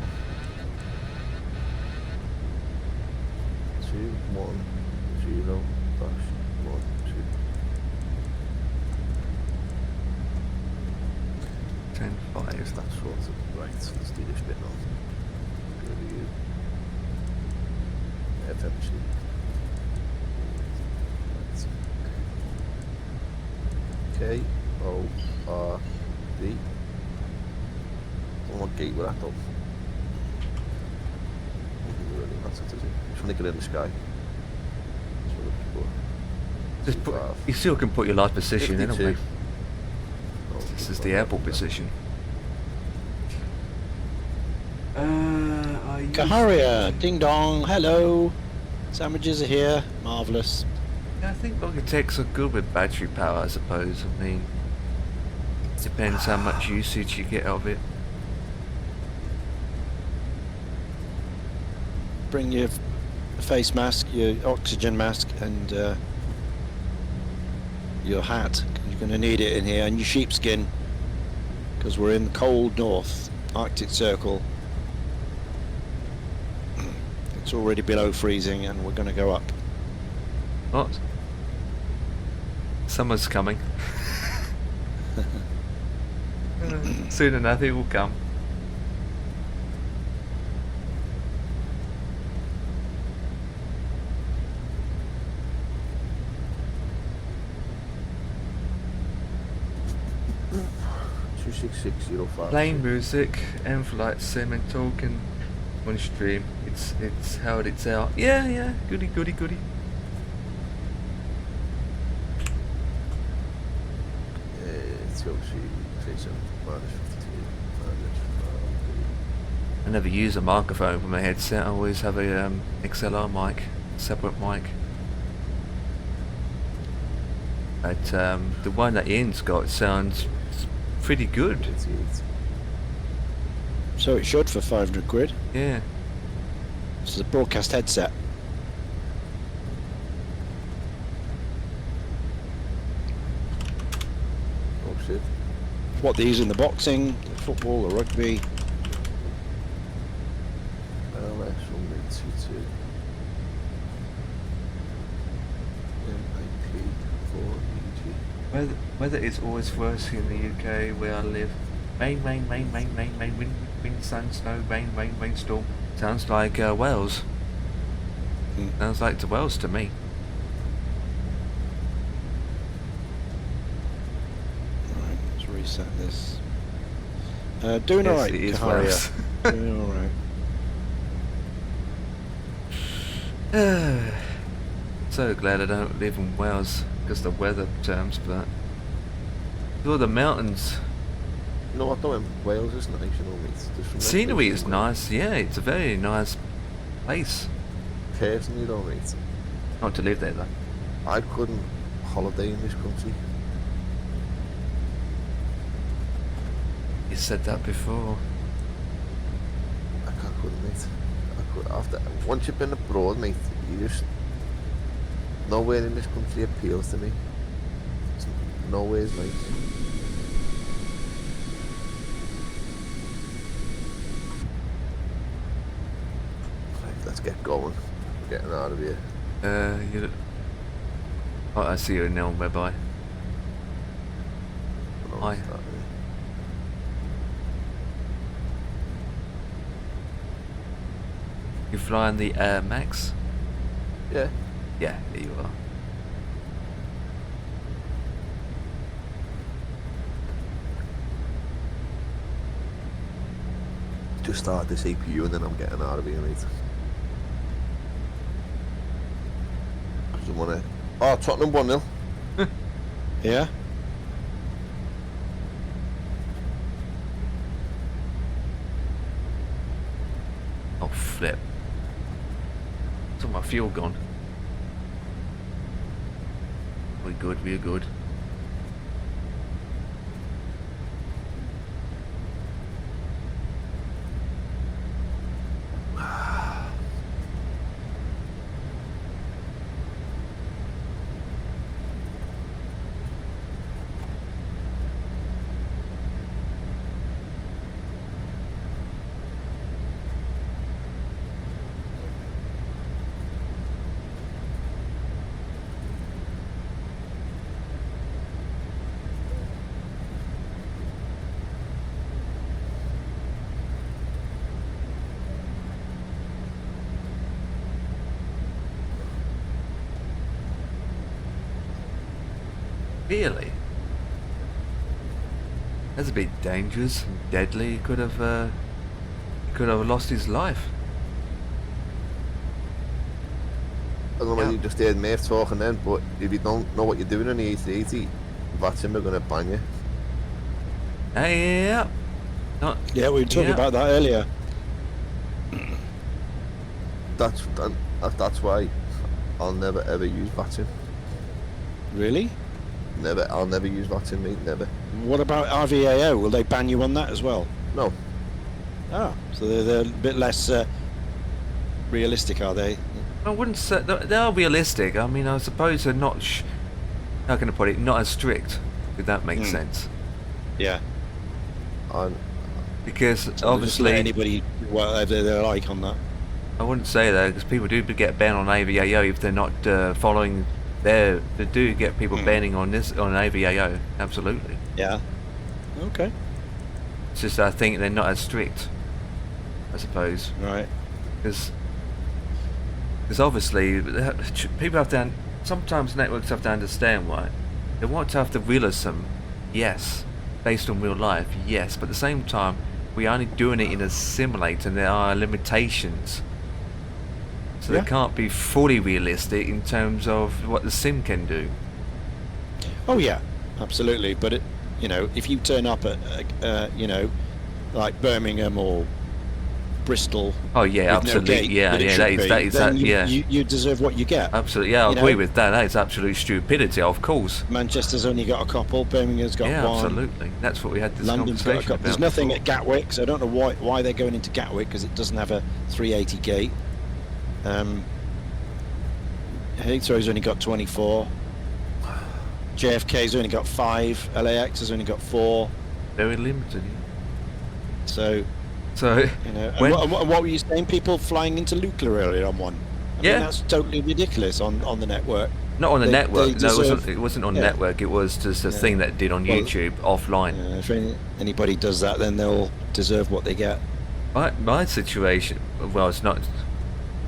2 1 0 dash 1 2. 10.5. That's sort of right. Let's do this bit now. Go to you. FMC. K O R D. Don't want gate with that though. Really matters, does it? Just nick it in the sky. Just put, you still can put your live position 52. anyway. This is the airport position. Kaharia, ding dong, hello. Sandwiches are here, marvellous. Yeah, I think Logitechs are good with battery power, I suppose. I mean, depends how much usage you get out of it. Bring your face mask, your oxygen mask, and your hat. You're going to need it in here, and your sheepskin, because we're in the cold north, Arctic Circle. It's already below freezing, and we're going to go up. What? Summer's coming. Soon enough it will come. Playing music, and flight sim and talking on stream. It's how it's out. Yeah, goody. It's obviously I never use a microphone for my headset. I always have a XLR mic, separate mic. But the one that Ian's got sounds pretty good. So it should for 500 quid. Yeah. This is a broadcast headset. Oh shit. What they use in the boxing, the football, the rugby. LS 122. MIP 4EG. Weather is always worse in the UK where I live. Rain, wind, sun, snow, rain, storm. Sounds like Wales. Sounds like to Wales to me. Right, let's reset this. Doing Yes, alright, it is Kaharia. Wales. Doing alright. So glad I don't live in Wales because the weather terms, but all the mountains. No, I don't know. Wales is nice, you know. Mate. Scenery is nice. Yeah, it's a very nice place. Personally, though, mate. Not to live there though. I couldn't holiday in this country. You said that before. I couldn't, mate. Once you've been abroad, mate, you just nowhere in this country appeals to me. Nowhere is nice. Let's get going. We're getting out of here. Oh, I see you now, bye. Hi. You flying the Air Max? Yeah. Yeah, here you are. Just start the CPU and then I'm getting out of here, mate. Because I want to... Oh, Tottenham 1-0. Yeah? Oh, flip. It's all my fuel gone. We're good. Really? That's a bit dangerous and deadly. He could have lost his life. I don't know whether Yeah. you just heard Murph talking then, but if you don't know what you're doing on the A380, that's him, they're going to ban you. Yeah. Not. Yeah, we were talking Yeah. about that earlier. That's why I'll never ever use VATSIM. Really? Never, I'll never use VATSIM, mate, never. What about IVAO? Will they ban you on that as well? No. Ah, so they're a bit less realistic, are they? I wouldn't say they are realistic. I mean, I suppose they're not. How can I put it? Not as strict. If that makes sense. Yeah. Because So obviously, anybody whatever they like on that. I wouldn't say that because people do get banned on IVAO if they're not following their. They do get people banning on IVAO. Absolutely. Yeah. Okay. It's just I think they're not as strict. I suppose. Right. Because obviously people have to. Sometimes networks have to understand why they want to have the realism, yes, based on real life, yes, but at the same time we're only doing it in a simulator and there are limitations, so Yeah. they can't be fully realistic in terms of what the sim can do. Oh yeah, absolutely. But it, if you turn up at, like Birmingham or Bristol. Oh yeah, with no absolutely, gate, yeah, but it yeah, should that be, is then that, yeah, you deserve what you get. absolutely, yeah, I agree with that. That is absolute stupidity, of course. Manchester's only got a couple. Birmingham's got Yeah, one. absolutely. That's what we had this London's got a conversation couple. about. There's nothing before. at Gatwick, so I don't know why they're going into Gatwick because it doesn't have a 380 gate. Heathrow's only got 24. JFK's only got 5. LAX has only got 4. Very limited. Yeah. So, and when, what were you saying? People flying into Lucla earlier on one. I Yeah. mean, that's totally ridiculous on the network. not on the they network. No, deserve- it wasn't on the yeah. network. It was just a Yeah. thing that it did on Well, YouTube offline. If anybody does that, then they'll deserve what they get. My situation, well, it's not.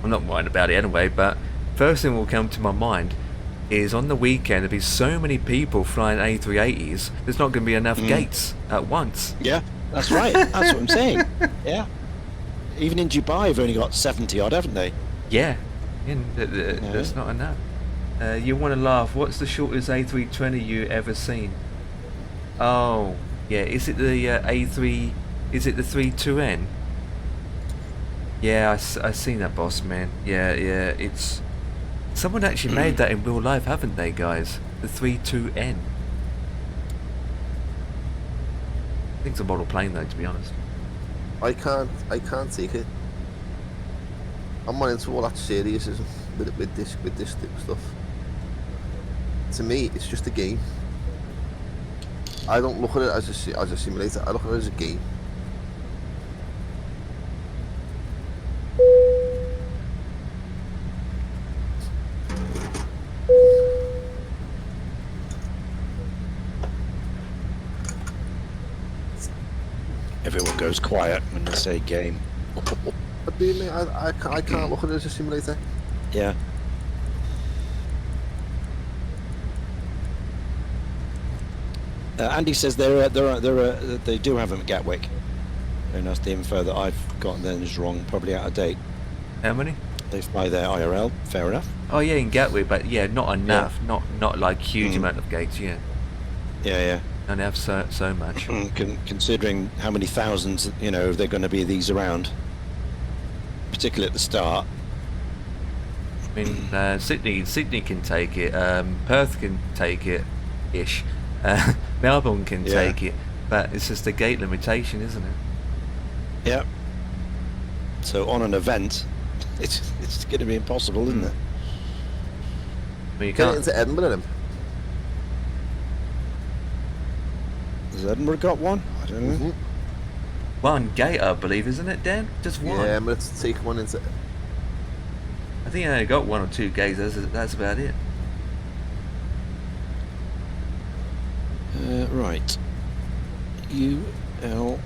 I'm not worried about it anyway. But first thing will come to my mind is on the weekend there'll be so many people flying A380s. There's not going to be enough gates at once. Yeah, that's right. That's what I'm saying. Yeah. Even in Dubai, they've only got 70 odd, haven't they? Yeah, that's not enough. You want to laugh? What's the shortest A320 you ever seen? Oh, yeah. Is it the A3? Is it the 32N? Yeah, I seen that, boss man. Yeah. It's someone actually made that in real life, haven't they, guys? The 32N. I think it's a model plane, though, to be honest. I can't take it. I'm not into all that seriousness with this stuff. To me, it's just a game. I don't look at it as a simulator. I look at it as a game. Everyone goes quiet when they say game. But do me, I can't look at it as a simulator. Yeah. Andy says they do have them at Gatwick. And that's the info that I've gotten then is wrong, probably out of date. How many? They fly their IRL, fair enough. Oh yeah, in Gatwick, but yeah, not enough. Not like huge amount of gates. Yeah. Yeah. And they have so much. Considering how many thousands, they're going to be these around, particularly at the start. I mean, Sydney can take it. Perth can take it, ish. Melbourne can take it, but it's just a gate limitation, isn't it? Yeah. So on an event, it's going to be impossible, isn't it? I mean, you Get it can't. into Edinburgh then. Has Edinburgh got one? I don't know. One gate, I believe, isn't it, Dan? Just one. Yeah, I'm going to take one into. I think I only got 1 or 2 gates. That's about it. Right. ULMM.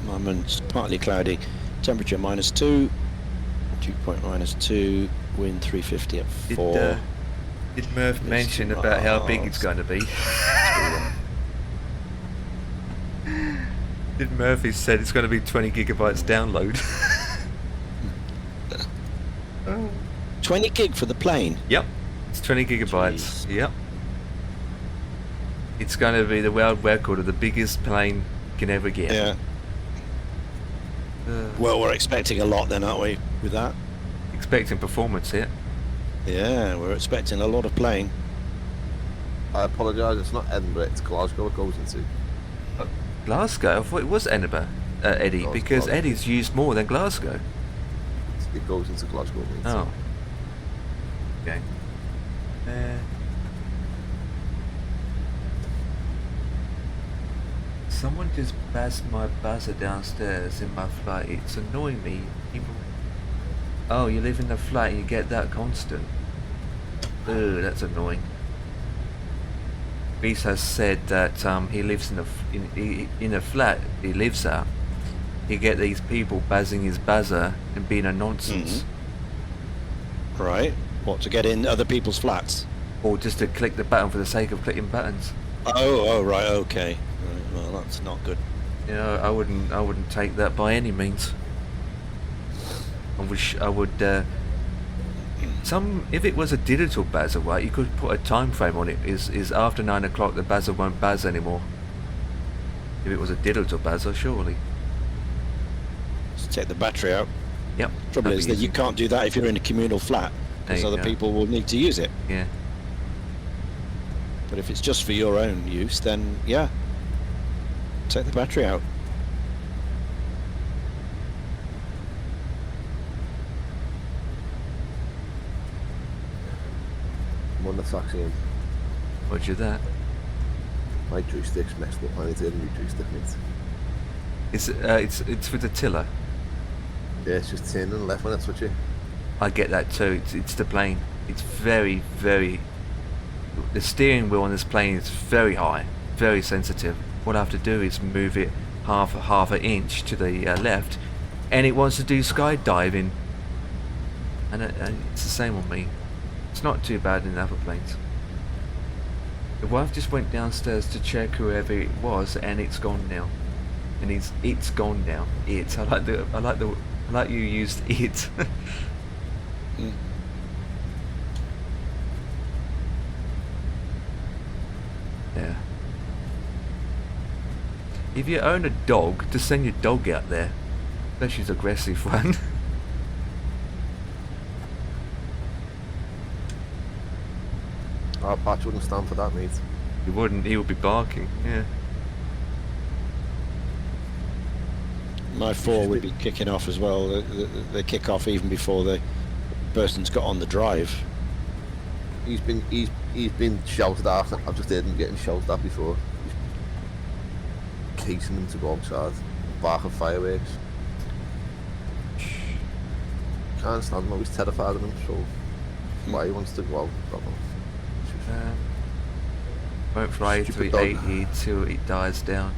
Moment partly cloudy. Temperature -2. Dew point -2. Wind 350 at 4. Did Murph mention about how big it's going to be? Did Murphy said it's going to be 20 gigabytes download? 20 gig for the plane? Yep, it's 20 gigabytes. Jeez. Yep. It's going to be the world record of the biggest plane you can ever get. Yeah. Well, we're expecting a lot then, aren't we, with that? Expecting performance here. Yeah, we're expecting a lot of plane. I apologise, it's not Edinburgh, it's Glasgow it goes into. Glasgow? I thought it was Edinburgh, Eddie, No, because Glasgow. Eddie's used more than Glasgow. It goes into Glasgow. Mate. Oh. Okay. Someone just buzzed my buzzer downstairs in my flight. It's annoying me. People... Oh, you live in the flat and you get that constant. Ugh, that's annoying. Reese has said that he lives in a flat he lives at. You get these people buzzing his buzzer and being a nonsense. Mm-hmm. Right. What, to get in other people's flats? Or just to click the button for the sake of clicking buttons. Oh, right, okay. Right, well, that's not good. You know, I wouldn't take that by any means. I would. If it was a digital buzzer, right, you could put a time frame on it. Is after 9 o'clock the buzzer won't buzz anymore. If it was a digital buzzer, surely. Just take the battery out. Yep. Trouble is that you can't do that if you're in a communal flat, because other people will need to use it. Yeah. But if it's just for your own use, then yeah, take the battery out. I'm on the taxi and What'd you that? my joystick's messed up. I need to get a new joystick, mate. It's with the tiller. Yeah, it's just turning left when I switch it. I get that too. It's the plane. It's very, very. The steering wheel on this plane is very high, very sensitive. What I have to do is move it half an inch to the left, and it wants to do skydiving. And it's the same on me. It's not too bad in other planes. The wife just went downstairs to check whoever it was, and it's gone now. And it's gone now. I like you used it. Mm. Yeah. If you own a dog, just send your dog out there. Especially an aggressive one. Our patch wouldn't stand for that, mate. He wouldn't, he would be barking, yeah. My 4 would be kicking off as well. They kick off even before the person's got on the drive. He's been shouted at. I've just heard him getting shouted at before. He's casing him to go outside, barking fireworks. Can't stand him. He's terrified of him. So why he wants to go out? I don't know. Won't fly 380 till it dies down.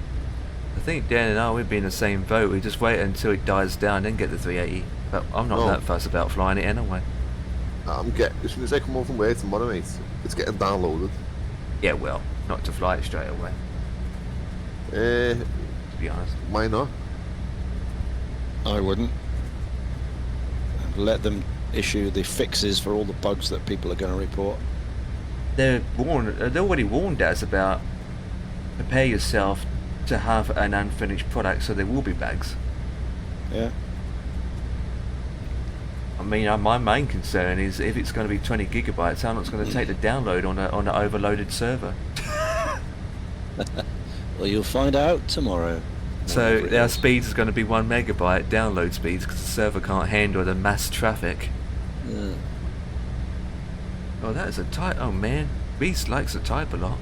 I think Dan and I would be in the same boat. We just wait until it dies down, then get the 380. But I'm not that fussed about flying it anyway. As soon as I come home from work tomorrow, mate, it's getting downloaded. Yeah, well, not to fly it straight away. To be honest. Why not? I wouldn't. Let them issue the fixes for all the bugs that people are going to report. They're already warned us about prepare yourself to have an unfinished product, so there will be bugs. Yeah. I mean, my main concern is if it's going to be 20 gigabytes, how long it's going to take to download on an overloaded server. Well, you'll find out tomorrow. So our speeds is going to be 1 megabyte download speeds because the server can't handle the mass traffic. Yeah. Oh, that is a type. Oh man, Beast likes to type a lot.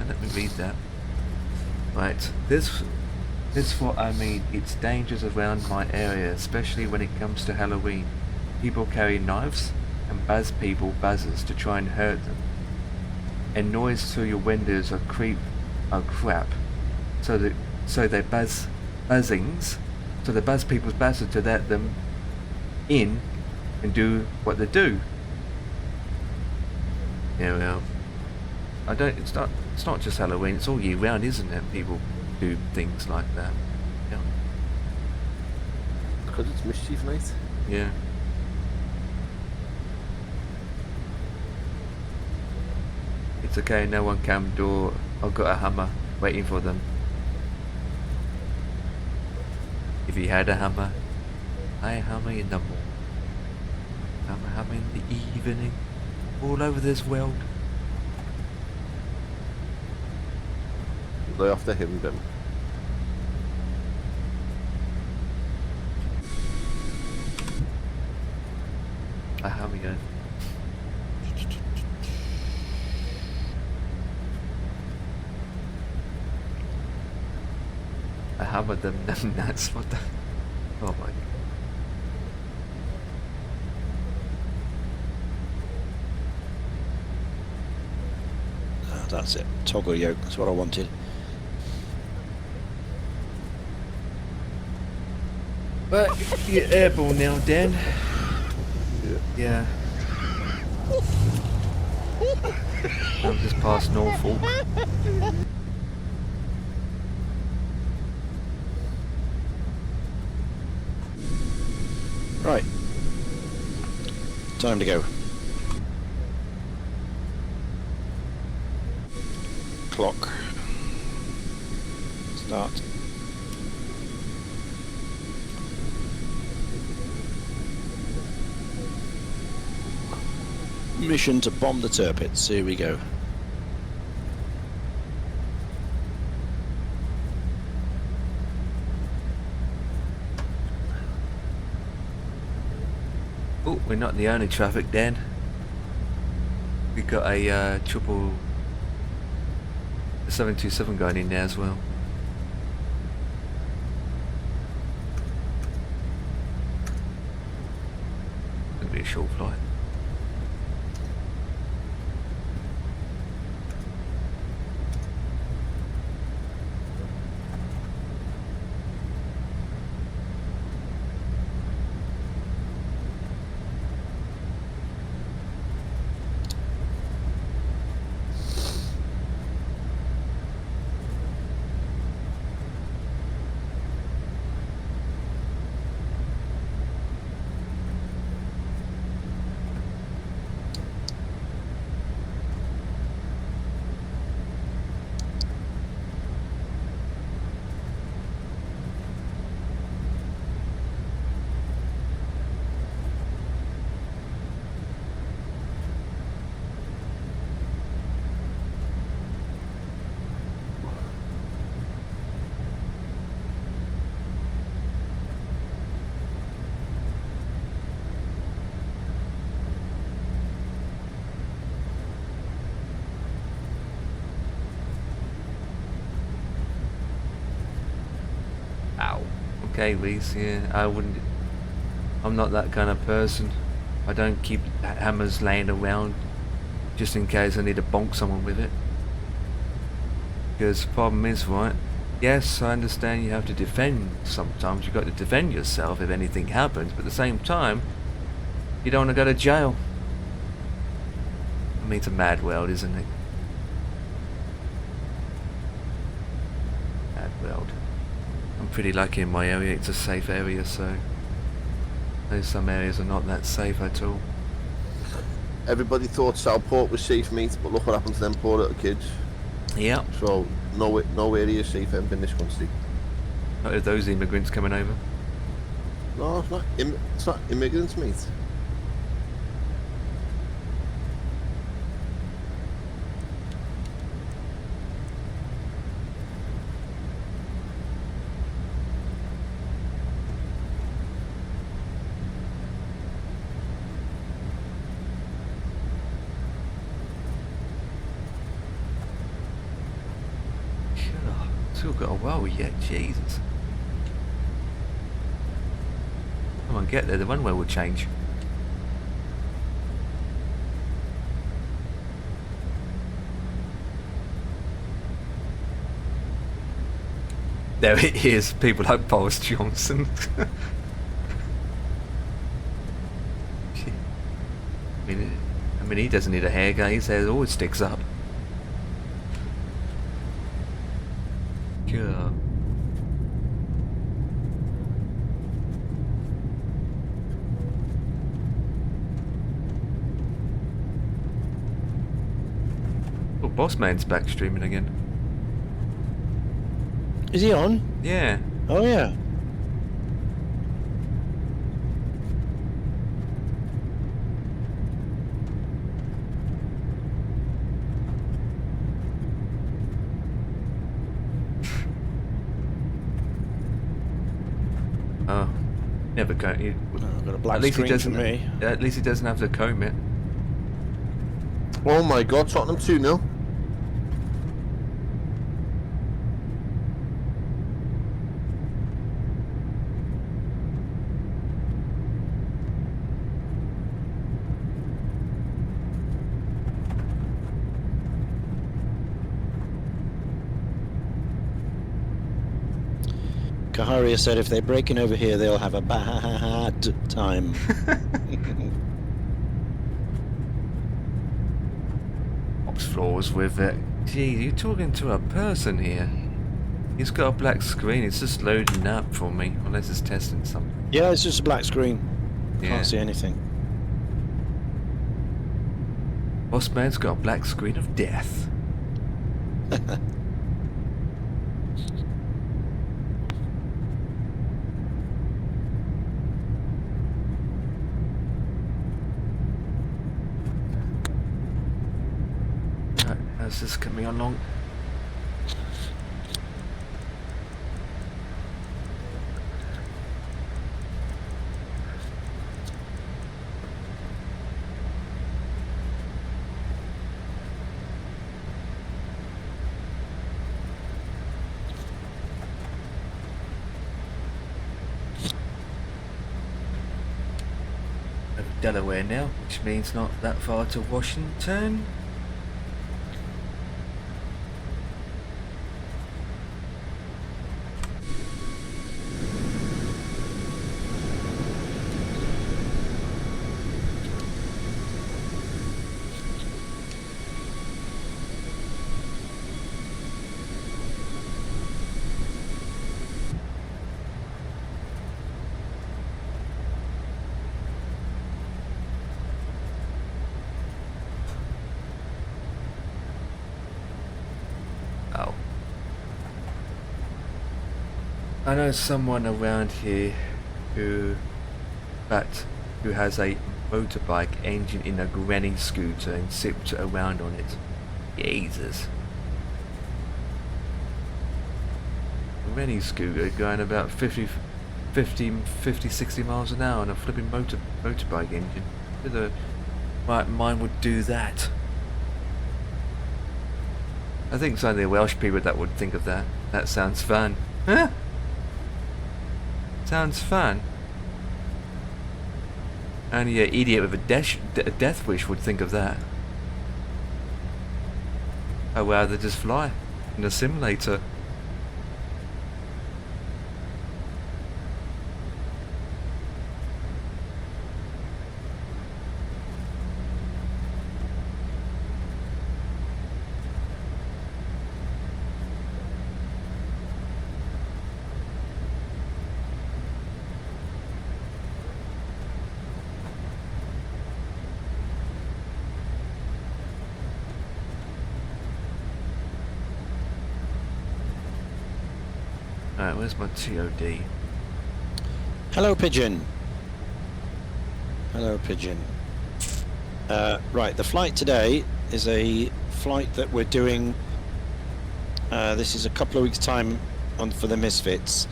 Let me read that. Right, this what I mean. It's dangerous around my area, especially when it comes to Halloween. People carry knives and buzz people buzzers to try and hurt them. And noise through your windows are crap. So they buzz buzzings. So they buzz people's buzzers to let them in and do what they do. Yeah, well, I don't. It's not. It's not just Halloween. It's all year round, isn't it? People do things like that. Yeah. Because it's mischief night. Yeah. It's okay. No one can do. I've got a hammer waiting for them. If he had a hammer, I hammer in the morning. I'm a hammer in the evening. All over this world. They after him then. I hammer again. I hammered them nuts. What the? Oh my god. That's it. Toggle yoke. That's what I wanted. But you're airborne now, Dan. Yeah. I'm just past Norfolk. Right. Time to go. Clock. Start. Mission to bomb the Tirpitz. Here we go. Oh, we're not the only traffic, Dan. We got a triple 727 going in there as well. Gonna be a short flight. Okay, Lise, yeah, I'm not that kind of person. I don't keep hammers laying around just in case I need to bonk someone with it. Because the problem is, right, yes, I understand you have to defend sometimes. You've got to defend yourself if anything happens, but at the same time, you don't want to go to jail. I mean, it's a mad world, isn't it? Mad world. I'm pretty lucky in my area, it's a safe area, so though some areas are not that safe at all. Everybody thought Southport was safe, mate, but look what happened to them poor little kids. Yeah. So no area is safe ever in this country. Not with those immigrants coming over. No, it's not. It's not immigrants, mate. Still got a while yet, Jesus. Come on, get there, the runway will change. There it is, people like Boris Johnson. mean, he doesn't need a haircut. His hair always sticks up. Yeah. Oh, Bossman's back streaming again. Is he on? Yeah. Oh yeah. Oh, never comb. I've got a black At least he screen for doesn't. me. At least he doesn't have to comb it. Oh my God, Tottenham 2-0. Kaharia said if they're breaking over here, they'll have a bad time. Ops floors with it. Gee, you're talking to a person here. He's got a black screen. It's just loading up for me, unless it's testing something. Yeah, it's just a black screen. Yeah. Can't see anything. Bossman's got a black screen of death. How's this coming along? Delaware now, which means not that far to Washington. Oh. I know someone around here who has a motorbike engine in a granny scooter and zips around on it. Jesus. Granny scooter going about 50, 60 miles an hour on a flipping motorbike engine. The right mind would do that. I think it's only the Welsh people that would think of that. That sounds fun. Huh? Sounds fun. Only an idiot with a death wish would think of that. I'd rather just fly in a simulator. Alright, where's my TOD? Hello, Pigeon. Hello, Pigeon. Right, the flight today is a flight that we're doing. This is a couple of weeks' time for the Misfits.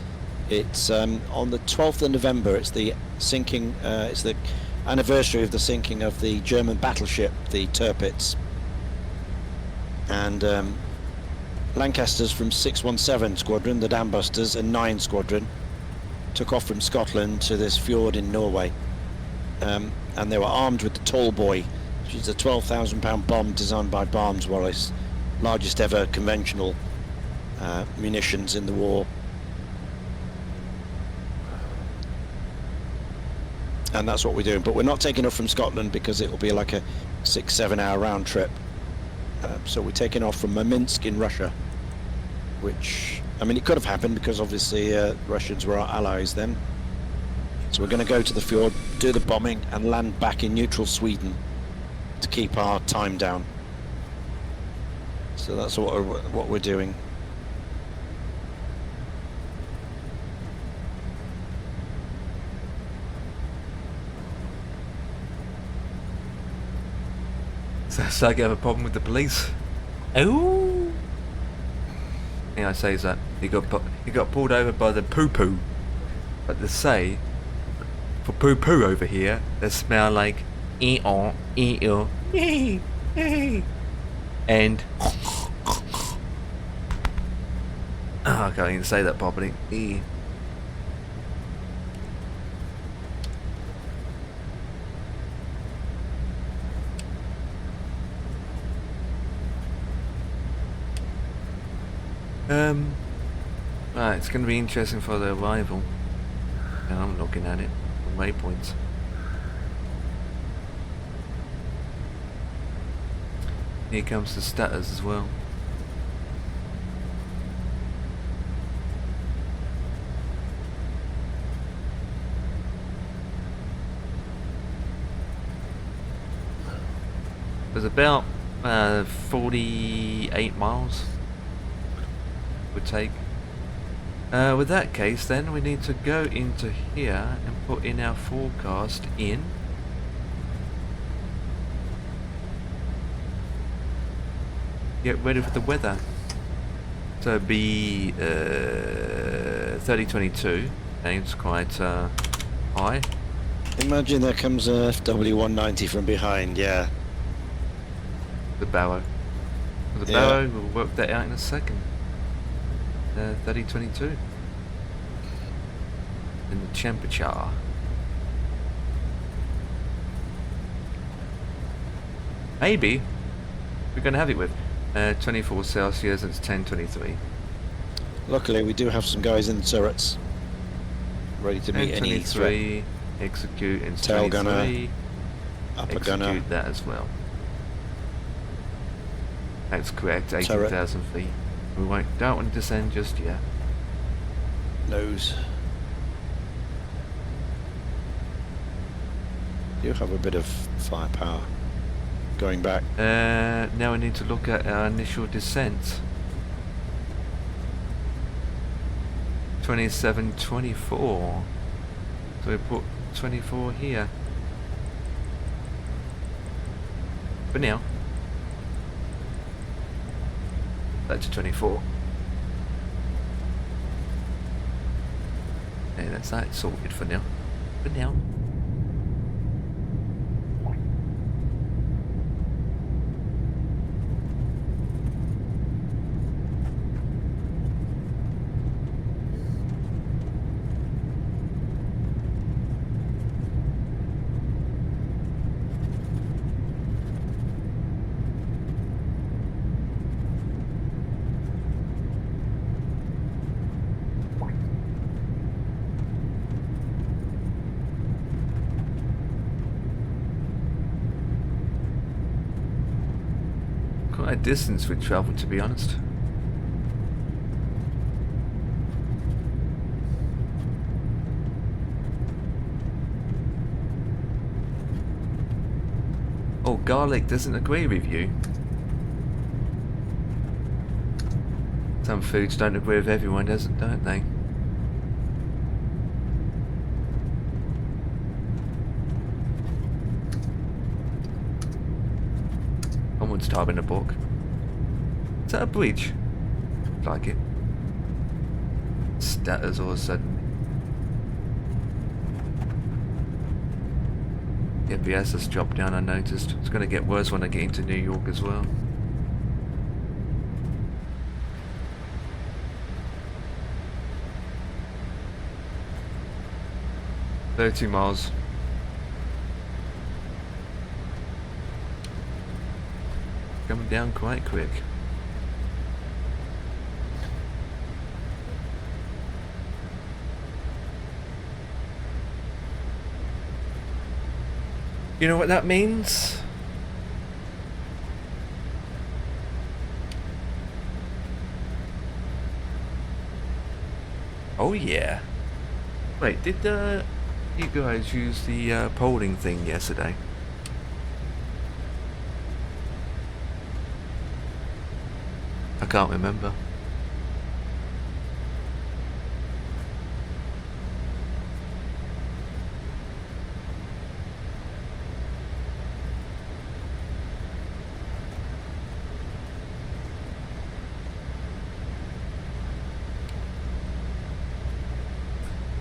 It's on the 12th of November. It's the sinking. It's the anniversary of the sinking of the German battleship, the Tirpitz. And Lancasters from 617 Squadron, the Dambusters, and 9 Squadron took off from Scotland to this fjord in Norway, and they were armed with the Tall Boy, which is a 12,000-pound bomb designed by Barnes Wallis, largest ever conventional munitions in the war. And that's what we're doing, but we're not taking off from Scotland because it will be like a 6-7 hour round trip. So we're taking off from Minsk in Russia, which, I mean, it could have happened because obviously Russians were our allies then. So we're going to go to the fjord, do the bombing, and land back in neutral Sweden to keep our time down. So that's what we're doing. So I have a problem with the police. Oh. Thing I say is that he got pulled over by the poo-poo. But they say for poo-poo over here, they smell like e-oh, e-oh, and I can't even say that properly. Right, it's going to be interesting for the arrival. And I'm looking at it, the waypoints. Here comes the status as well. There's about 48 miles would take. With that case, then we need to go into here and put in our forecast in. Get ready for the weather. So it'd be 3022. It's quite high. Imagine there comes a FW190 from behind, yeah. The barrow. The barrow, we'll work that out in a second. 3022. And the temperature. Maybe we're going to have it with 24 Celsius and it's 1023. Luckily, we do have some guys in the turrets ready to meet any threat. 23, execute and Tail 23. gunner, upper Execute gunner. that as well. That's correct, 18,000 feet. We don't want to descend just yet. Nose. You have a bit of firepower going back. Now we need to look at our initial descent. 2724. So we put 24 here. For now. That's 24. Okay, that's that sorted for now. For now. Quite a distance we travelled, to be honest. Oh, garlic doesn't agree with you. Some foods don't agree with everyone, don't they? Someone's typing a book. Is that a bridge? Like it. Statters all of a sudden. The FPS has dropped down, I noticed. It's going to get worse when I get into New York as well. $30 miles. Coming down quite quick. You know what that means? Oh yeah. Wait, did you guys use the polling thing yesterday? I can't remember.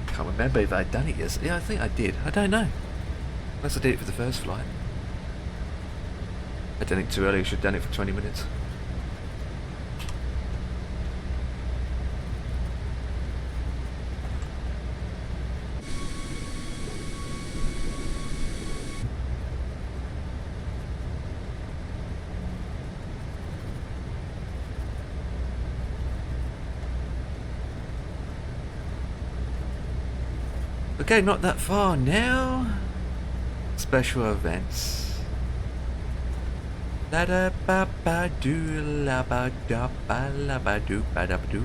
Can't remember if I'd done it yesterday. Yeah, I think I did. I don't know. Unless I did it for the first flight. I done it too early. I should have done it for 20 minutes. Okay, not that far now. Special events. La da ba ba do la ba da ba la ba do ba da ba do.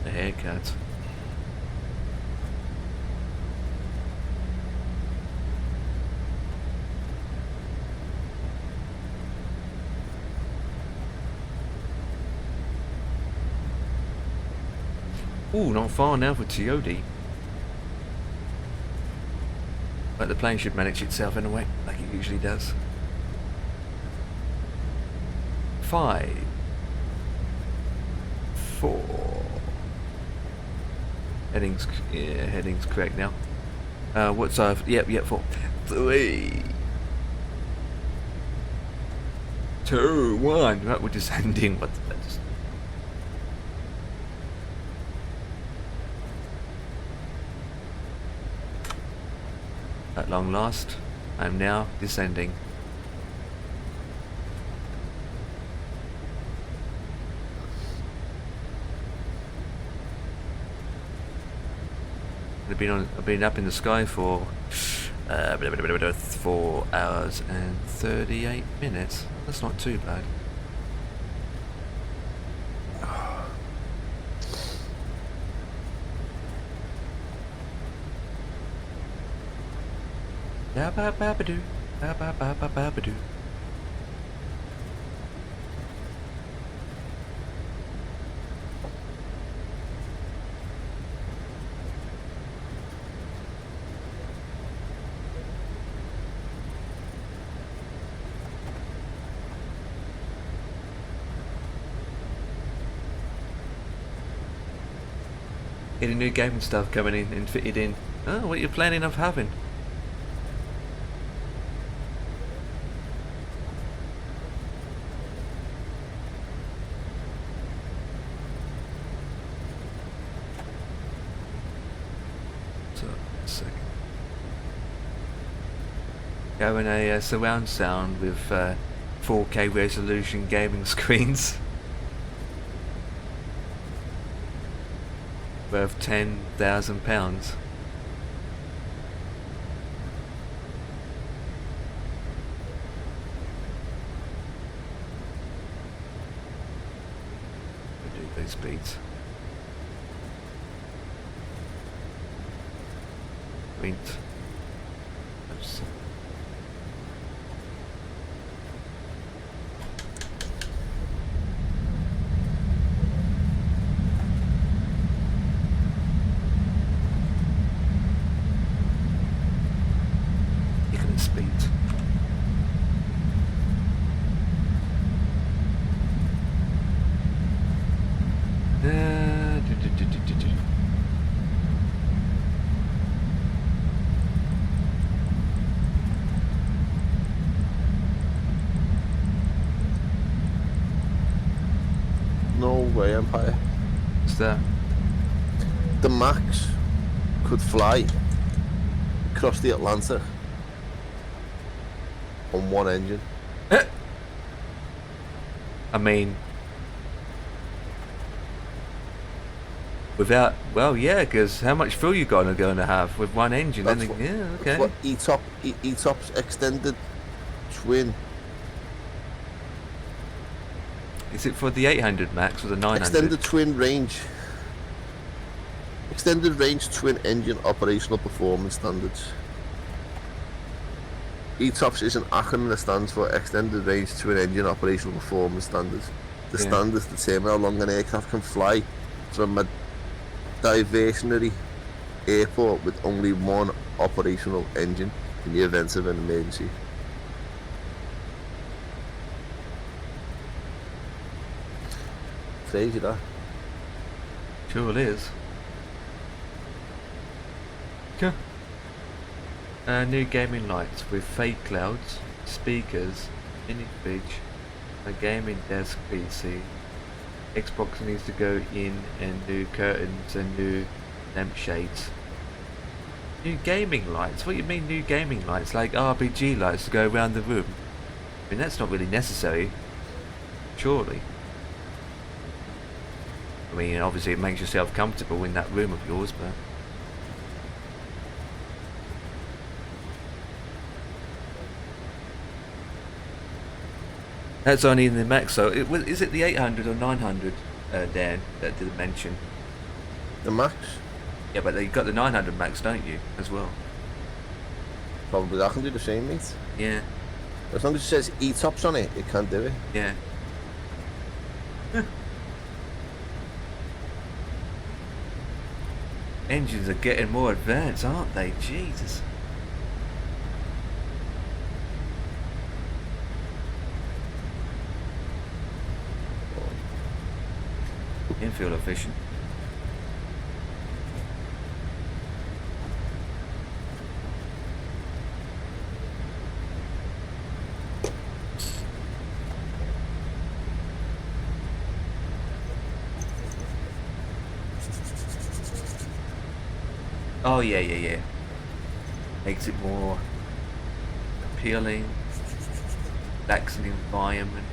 The haircut. Ooh, not far now for TOD. But the plane should manage itself in a way, like it usually does. 5, 4. Heading's correct now. What's our? Yep, 4, 3, 2, 1. Right, we're just ending. What's that? At long last, I am now descending. I've been up in the sky for 4 hours and 38 minutes. That's not too bad. Ba ba ba ba do, ba ba ba ba ba ba do. Any new gaming stuff coming in and fitted in? Oh, what are you planning of having? So, a second. Having a surround sound with 4K resolution gaming screens. Worth £10,000. Do those beats. Wait. Oops. Speed. No way, Empire. What's that? The Max could fly. across the Atlantic on one engine. I mean, without, well, yeah, because how much fuel you gonna have with one engine? That's Then, what, yeah, okay. that's what ETOP's extended twin. Is it for the 800 max or the 900? Extended twin range. Extended range twin engine operational performance standards. ETOPS is an acronym that stands for Extended Range Twin Engine Operational Performance Standards. The standards determine how long an aircraft can fly from a diversionary airport with only one operational engine in the event of an emergency. Crazy that. Sure it is. Okay. New gaming lights with fake clouds, speakers, mini fridge, a gaming desk PC. Xbox needs to go in and new curtains and new lampshades. New gaming lights? What do you mean new gaming lights? Like RPG lights to go around the room? I mean, that's not really necessary. Surely. I mean, obviously it makes yourself comfortable in that room of yours, but... That's only in the max, so is it the 800 or 900, Dan, that did mention? The max? Yeah, but you've got the 900 max, don't you, as well? Probably I can do the same, mate. Yeah. As long as it says ETOPS on it, it can do it. Yeah. Engines are getting more advanced, aren't they? Jesus. Infield efficient. Oh yeah. Makes it more appealing, relaxing environment.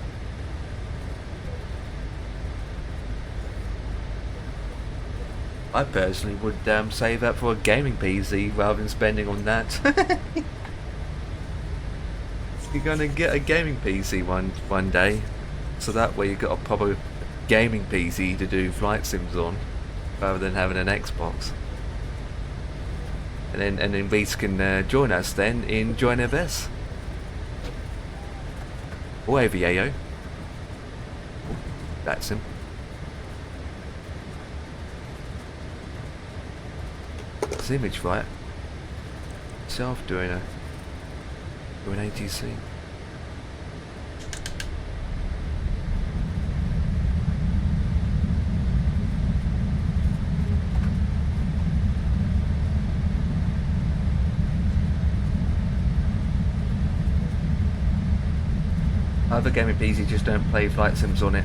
I personally would save up for a gaming PC rather than spending on that. You're gonna get a gaming PC one day, so that way you've got a proper gaming PC to do flight sims on, rather than having an Xbox. And then Reese can join us then in Join FS or IVAO. That's him. This image, right? Self doing an ATC. Other gaming PC just don't play flight sims on it.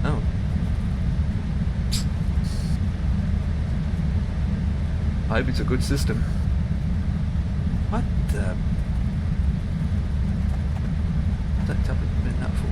Oh. I hope it's a good system. What the... What the hell been that for?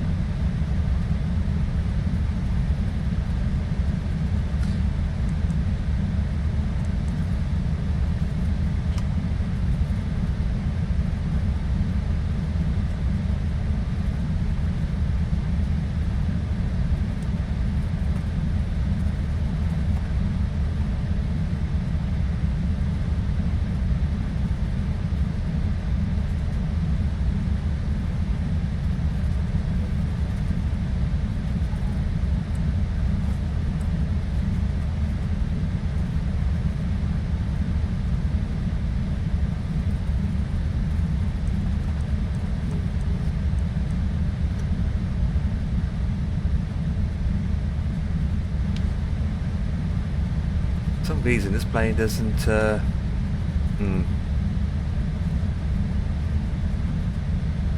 For some reason this plane doesn't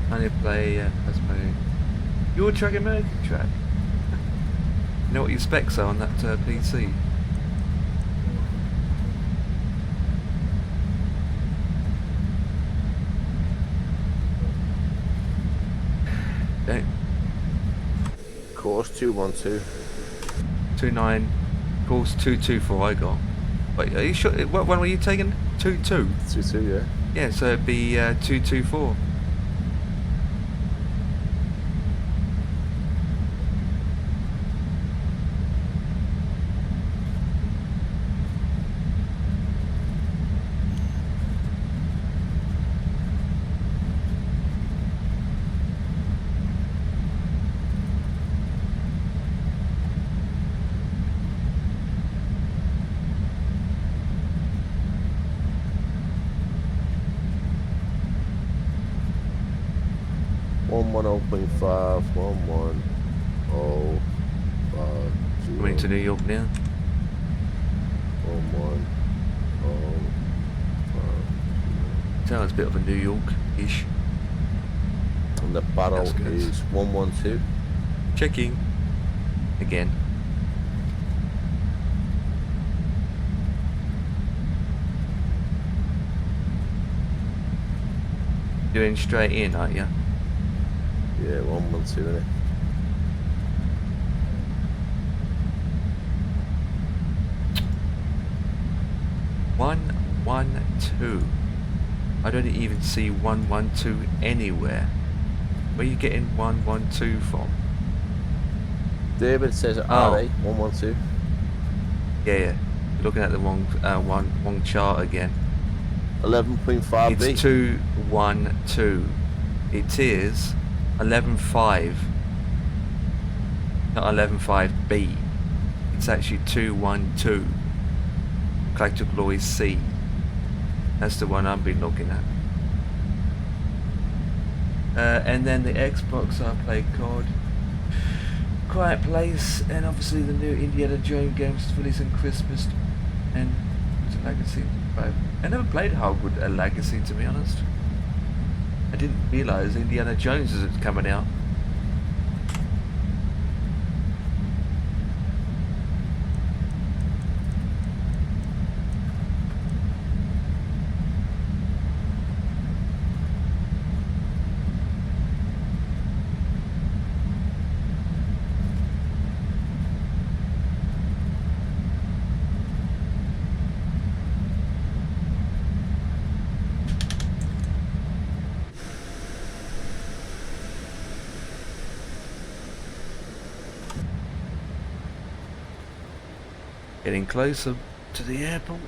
only play Tasmanian. Your track American track. You know what your specs are on that PC? course 212. 29, course 224 I got. Wait, are you sure? What one were you taking? 22? 22, yeah. Yeah, so it'd be 224. One 1.0.5, 110. Coming to New York now. 110. Sounds a bit of a New York-ish. And the barrel That's good. is 112. Checking. Again. Doing straight in, aren't you? Yeah, 112, innit? One, 1, 2. I don't even see 1, 1, 2 anywhere. Where are you getting 1, 1, 2 from? David says RA 112. Yeah, yeah. You're looking at the wrong chart again. 11.5B. It's 2, 1, 2. It is 11.5. Not 11.5B. It's actually 2, 1, 2. Collective law is C. That's the one I've been looking at. And then the Xbox I played COD, Quiet Place, and obviously the new Indiana Jones games releasing Christmas, and Legacy. I never played Hogwarts Legacy, to be honest. I didn't realise Indiana Jones is coming out. Getting closer to the airport.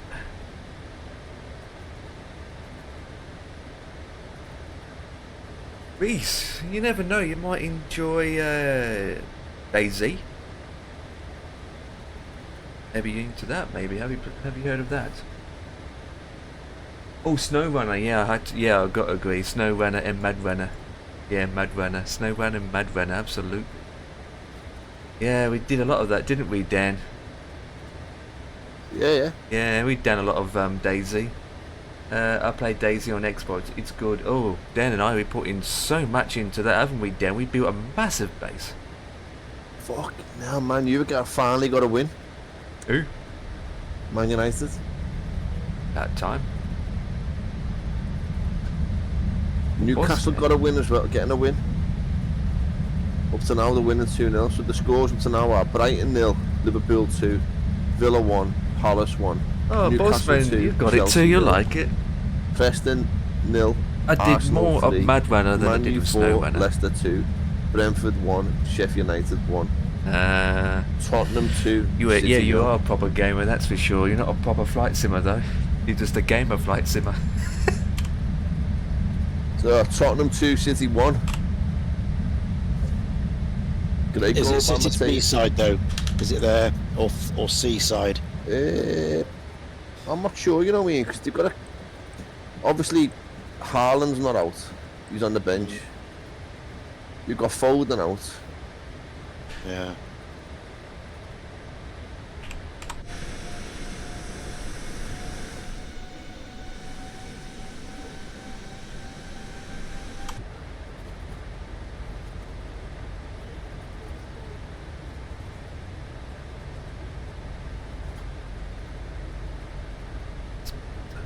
Reese, you never know, you might enjoy Daisy. Maybe you're into that, maybe. Have you heard of that? Oh, SnowRunner, yeah, I've got to agree. SnowRunner and Mad Runner. Yeah, Mad Runner. SnowRunner and Mad Runner, absolutely. Yeah, we did a lot of that, didn't we, Dan? Yeah. Yeah, we've done a lot of Daisy. I played Daisy on Xbox. It's good. Oh, Dan and I, we put in so much into that, haven't we, Dan? We built a massive base. Fuck now, man. You finally got a win. Who? Man United. That time. Newcastle got a win as well, getting a win. Up to now, they're winning 2-0. So the scores up to now are Brighton 0, Liverpool 2, Villa 1, Palace 1. Oh, Bossman, you've got it too, you like it. Preston 0. I did Arsenal more 3, of Mad Runner than I did of 4, Snow Runner. Leicester 2, Brentford 1, Sheffield United 1. Tottenham 2. You are a proper gamer, that's for sure. You're not a proper flight simmer though. You're just a gamer flight simmer. So Tottenham 2, City 1. Great Is goal, it City's B side though? Is it there or C side? I'm not sure, you know what I mean, because they've got a... Obviously, Haaland's not out. He's on the bench. You've got Foden out. Yeah.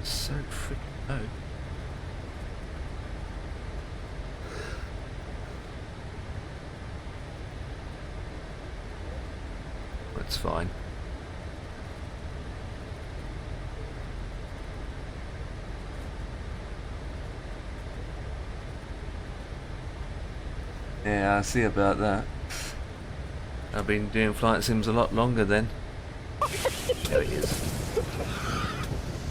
So freaking low. That's fine. Yeah, I see about that. I've been doing flight sims a lot longer then. There it is.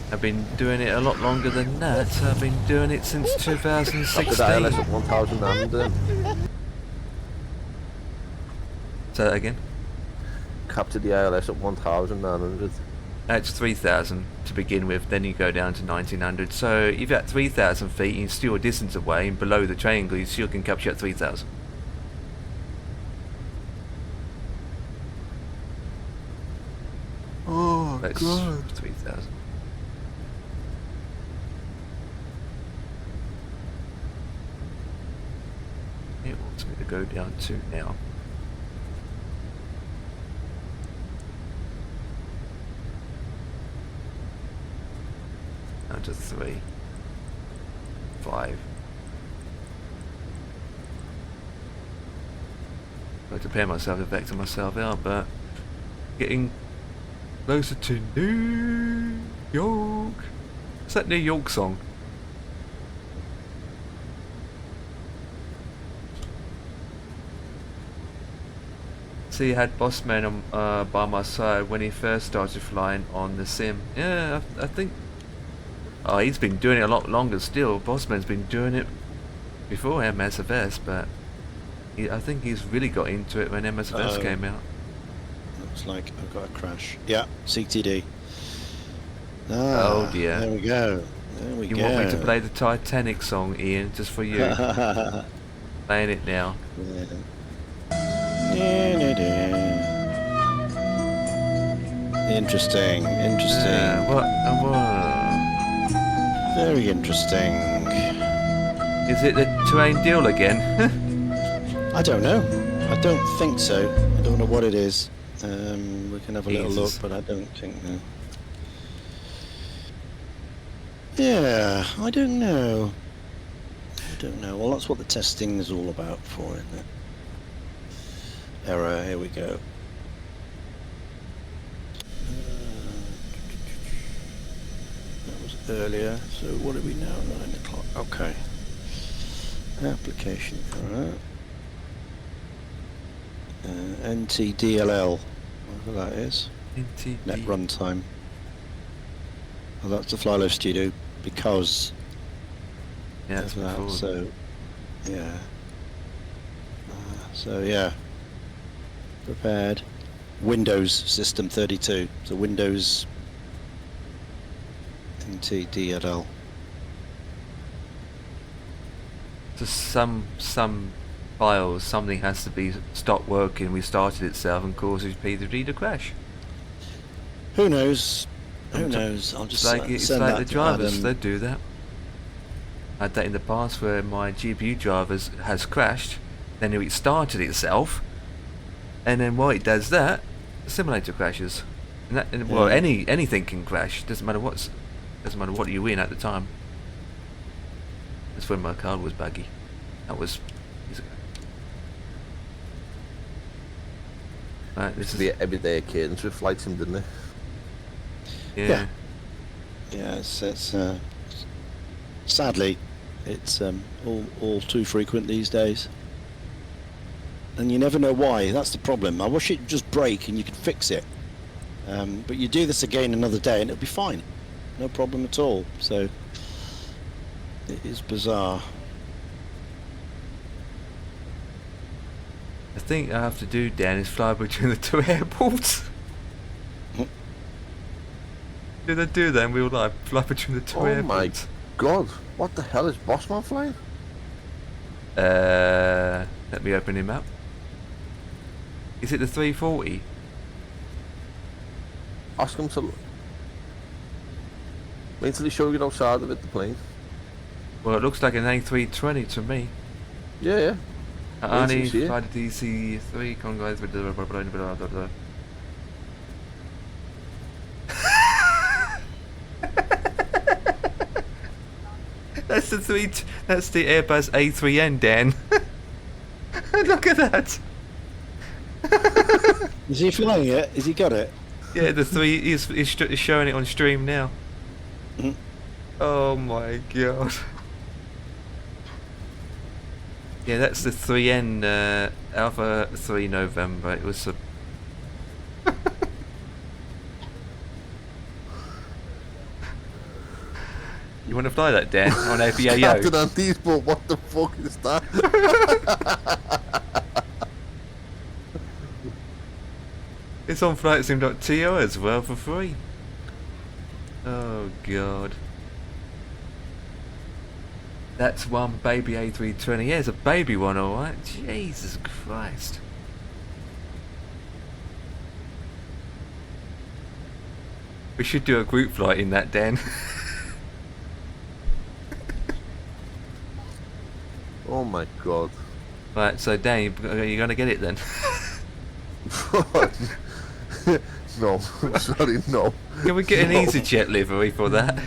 I've been doing it a lot longer than that. I've been doing it since 2016. After the ILS at 1,900. Say that again? Captured the ILS at 1,900. That's 3,000 to begin with, then you go down to 1,900. So if you're at 3,000 feet, you're still a distance away, and below the triangle, you still can capture at 3,000. Oh, That's God. 3,000. It wants me to go down to now. Down to 3, 5. I've got to pair myself to vector myself out, but getting closer to New York. What's that New York song? See, I had Bossman on, by my side when he first started flying on the sim. Yeah, I think. Oh, he's been doing it a lot longer still. Bossman's been doing it before MSFS, but I think he's really got into it when MSFS came out. Looks like I've got a crash. Yeah, CTD. Oh dear. There we go. There we go. You want me to play the Titanic song, Ian, just for you? Playing it now. Interesting. Interesting. What? Very interesting. Is it the terrain deal again? I don't know. I don't think so. I don't know what it is. We can have a little look, but I don't think. Yeah, I don't know. Well, that's what the testing is all about for, isn't it? Error. Here we go. That was earlier. So what are we now? 9 o'clock. Okay. Application. Alright. NTDLL. Whatever that is. NTD. Net runtime. Well, that's the Flylow Studio because yeah, of that. So yeah. So yeah. Prepared. Windows System 32. So Windows NTDLL. So some files, something has to be stopped working, restarted itself, and causes P3D to crash. Who knows? Who knows? I'll just it's send like that the to drivers, Adam. they do that. I had that in the past where my GPU drivers has crashed, then it restarted itself, and then while it does that, the simulator crashes. And well, anything can crash. Doesn't matter what you're in at the time. That's when my card was buggy. That was years ago. Right, this is the everyday occurrence with flight sim, didn't it? yeah. Yeah, it's sadly, it's all too frequent these days, and you never know why. That's the problem. I wish it'd just break and you could fix it, but you do this again another day and it'll be fine, no problem at all. So it is bizarre. The thing I have to do, Dan, is fly between the two airports. Did I do that in real life? Fly between the two airports. Oh my God! What the hell is Bossman flying? Let me open him up. Is it the 340? Ask him to. Wait until he show you outside of it, the plane. Well, it looks like an A320 to me. Yeah, yeah. Arnie, fly the DC-3, come on guys, with the... That's the Airbus A3N, Dan. Look at that. Is he flying it? Has he got it? Yeah, the 3 is showing it on stream now. Mhm. Oh my god. Yeah, that's the 3N Alpha 3 November. It was a. You want to fly that, Dan? On Captain IVAO? Andy's, but what the fuck is that? It's on flightsim.to as well for free. Oh god. That's one baby A320. Yeah, it's a baby one, alright. Jesus Christ. We should do a group flight in that, Dan. Oh my god. Right, so Dan, you're gonna get it then. No, sorry, no. Can we get an EasyJet livery for that?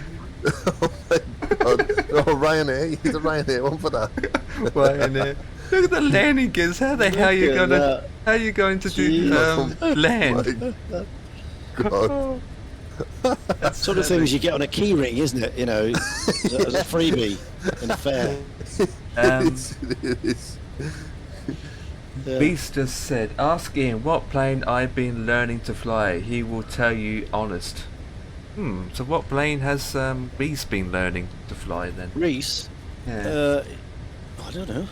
Oh my god. No, Ryanair, you need a Ryanair one for that. Ryanair. Look at the landing gears. How the hell you at gonna? that. How you going to do land? God. That sort of things you get on a key ring, isn't it? You know, as a freebie in a fair. It is. Yeah. Beast just said, ask Ian what plane I've been learning to fly. He will tell you honest. So what plane has Beast been learning to fly then? Reese? Yeah. I don't know.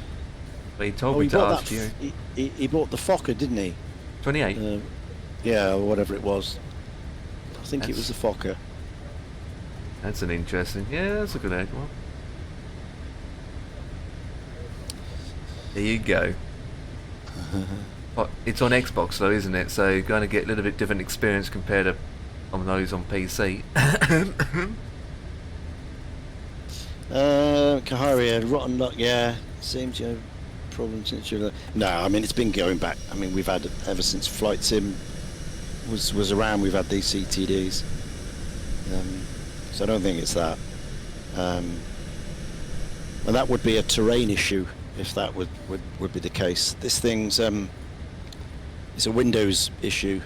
Well, he told Oh, me he to bought ask that. you. He bought the Fokker, didn't he? 28. Yeah, or whatever it was. I think it was the Fokker. That's an interesting. Yeah, that's a good egg one. There you go. Well, it's on Xbox though, isn't it? So you're going to get a little bit different experience compared to on those on PC. Kaharia, rotten luck. Yeah, seems you have problems since you. No, I mean it's been going back. I mean we've had ever since Flight Sim was around. We've had these CTDs. So I don't think it's that. And that would be a terrain issue if that would be the case. This thing's it's a Windows issue.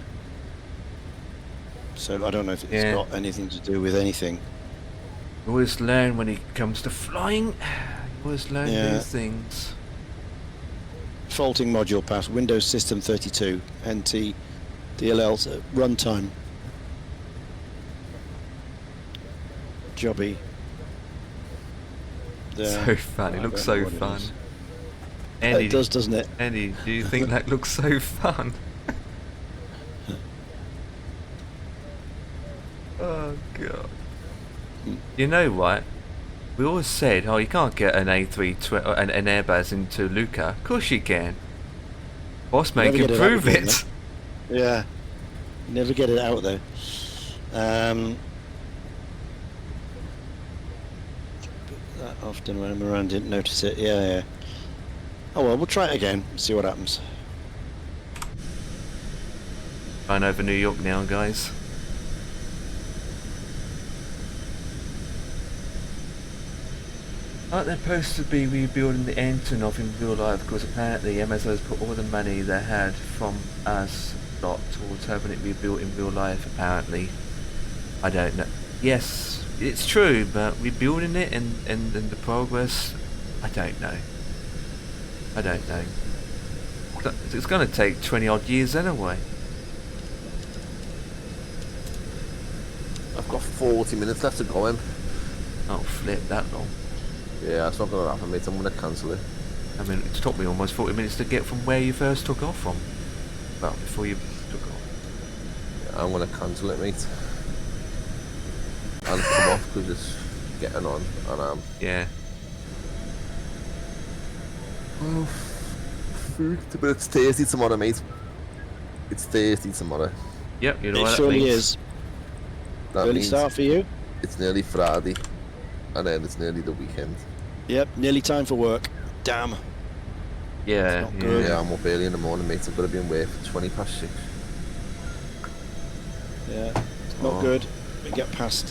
So I don't know if it's got anything to do with anything. You always learn when it comes to flying. You always learn new things. Faulting module pass, Windows System 32, NT, DLL, runtime. Jobby. So fun, it looks so fun. Andy, it does, doesn't it? Andy, do you think that looks so fun? Oh god. You know what? We always said, oh, you can't get an A320, an Airbus into Luca. Of course you can. Boss man can prove it. Yeah. You never get it out though. That often when I'm around, didn't notice it. Yeah. Oh well, we'll try it again. See what happens. Flying over New York now, guys. Aren't they supposed to be rebuilding the Antonov in real life? Because apparently MSFS put all the money they had from us lot towards having it rebuilt in real life, apparently. I don't know. Yes, it's true, but rebuilding it and the progress, I don't know. It's going to take 20 odd years anyway. I've got 40 minutes left to go in. Oh, flip, that long. Yeah, that's not going to happen, mate. I'm going to cancel it. I mean, it took me almost 40 minutes to get from where you first took off from. Well, before you took off. Yeah, I'm going to cancel it, mate. And come off because it's getting on. And yeah. Oh, food. But it's Thursday tomorrow, mate. It's Thursday tomorrow. Yep, you know it what surely that means. Is. That Early means start for you? It's nearly Friday. And then it's nearly the weekend. Yep, nearly time for work. Damn. Yeah, yeah, I'm up early in the morning, mate. I've got to be in work for 6:20. Yeah, it's not good. We get past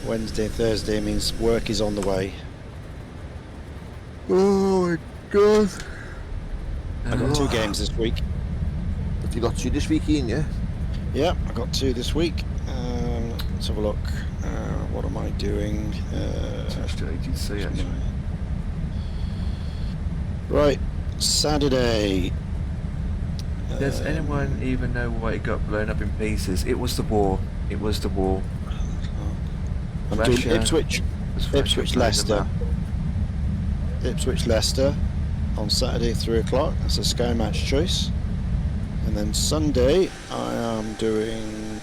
Wednesday, Thursday, means work is on the way. Oh my god. I got 2 games this week. You got 2 this week, Ian, yeah? Yeah, I got 2 this week. Let's have a look. What am I doing? Touched to AGC actually. Right, Saturday. Does anyone even know why it got blown up in pieces? It was the war. It was the war. I'm doing Russia Ipswich, was Russia Ipswich, blowing them Leicester. up. Ipswich, Leicester on Saturday, 3 o'clock. That's a Sky Match choice. And then Sunday, I am doing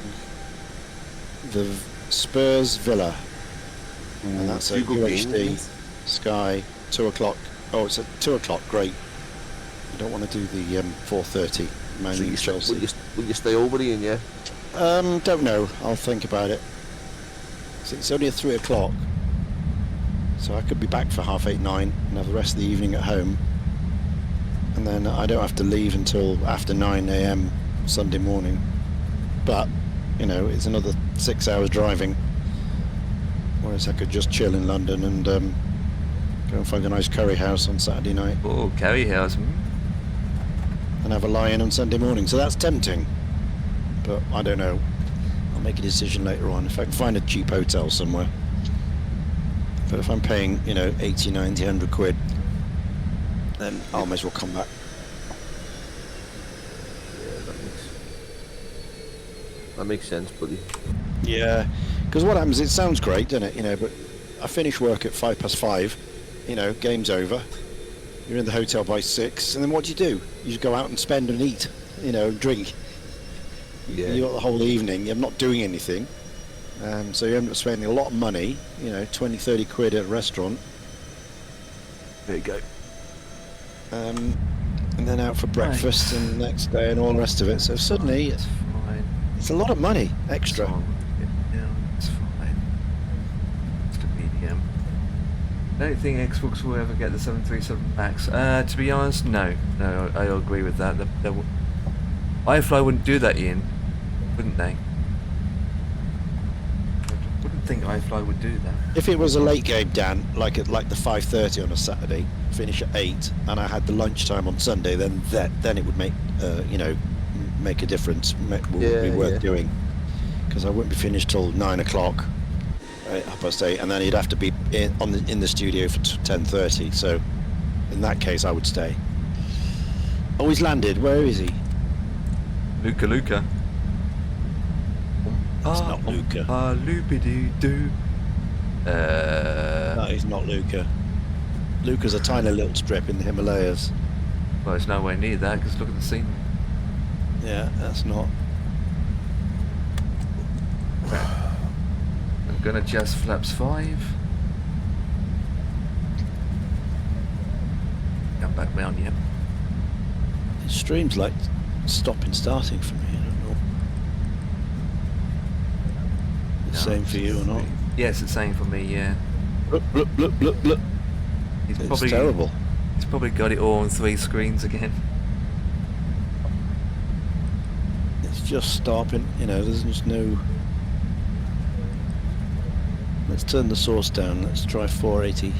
the Spurs Villa. And that's a Two good games, UHD mate. Sky, 2 o'clock. Oh, it's at 2 o'clock, great. I don't want to do the 4:30 Man So U you Chelsea. will you stay over, Ian, yeah? Don't know. I'll think about it. So it's only at 3 o'clock, so I could be back for 8:30, 9, and have the rest of the evening at home. And then I don't have to leave until after 9 a.m. Sunday morning. But, you know, it's another 6 hours driving. Whereas I could just chill in London and go and find a nice curry house on Saturday night Oh, Curry House. and have a lie-in on Sunday morning. So that's tempting. But I don't know. I'll make a decision later on if I can find a cheap hotel somewhere. But if I'm paying, you know, 80, 90, 100 quid, then I may as well come back. Yeah, that makes sense, buddy. Yeah, because what happens, it sounds great, doesn't it? You know, but I finish work at 5:05, you know, game's over. You're in the hotel by 6, and then what do? You just go out and spend and eat, you know, drink. Yeah. You got the whole evening, you're not doing anything. So you end up spending a lot of money, you know, 20, 30 quid at a restaurant. There you go. And then out for breakfast and the next day and all the rest of it. So suddenly, It's fine. it's a lot of money extra. It's fine. It's the medium. I don't think Xbox will ever get the 737 Max. To be honest, no. No, I agree with that. iFly wouldn't do that, Ian. Wouldn't they? I wouldn't think iFly would do that. If it was a late game, Dan, like at the 5:30 on a Saturday, finish at 8, and I had the lunchtime on Sunday, then it would make you know, make a difference. Would be worth doing, because I wouldn't be finished till 9 o'clock, 8:30, and then you'd have to be in the studio for 10:30. So in that case, I would stay. Oh, he's landed. Where is he? Luca. It's not Luca. Loopy-doo-doo. No, he's not Luca. Luca's a tiny little strip in the Himalayas. Well, it's nowhere near that, because look at the scene. Yeah, that's not. I'm gonna adjust flaps 5. Come back round, yeah. It streams like stopping, starting for me. I don't know. The same for you or not? Yes, it's the same for me, yeah. Blup, blup, blup, blup, blup. It's terrible. He's probably got it all on 3 screens again. It's just stopping, you know, there's just no... Let's turn the source down, let's try 480.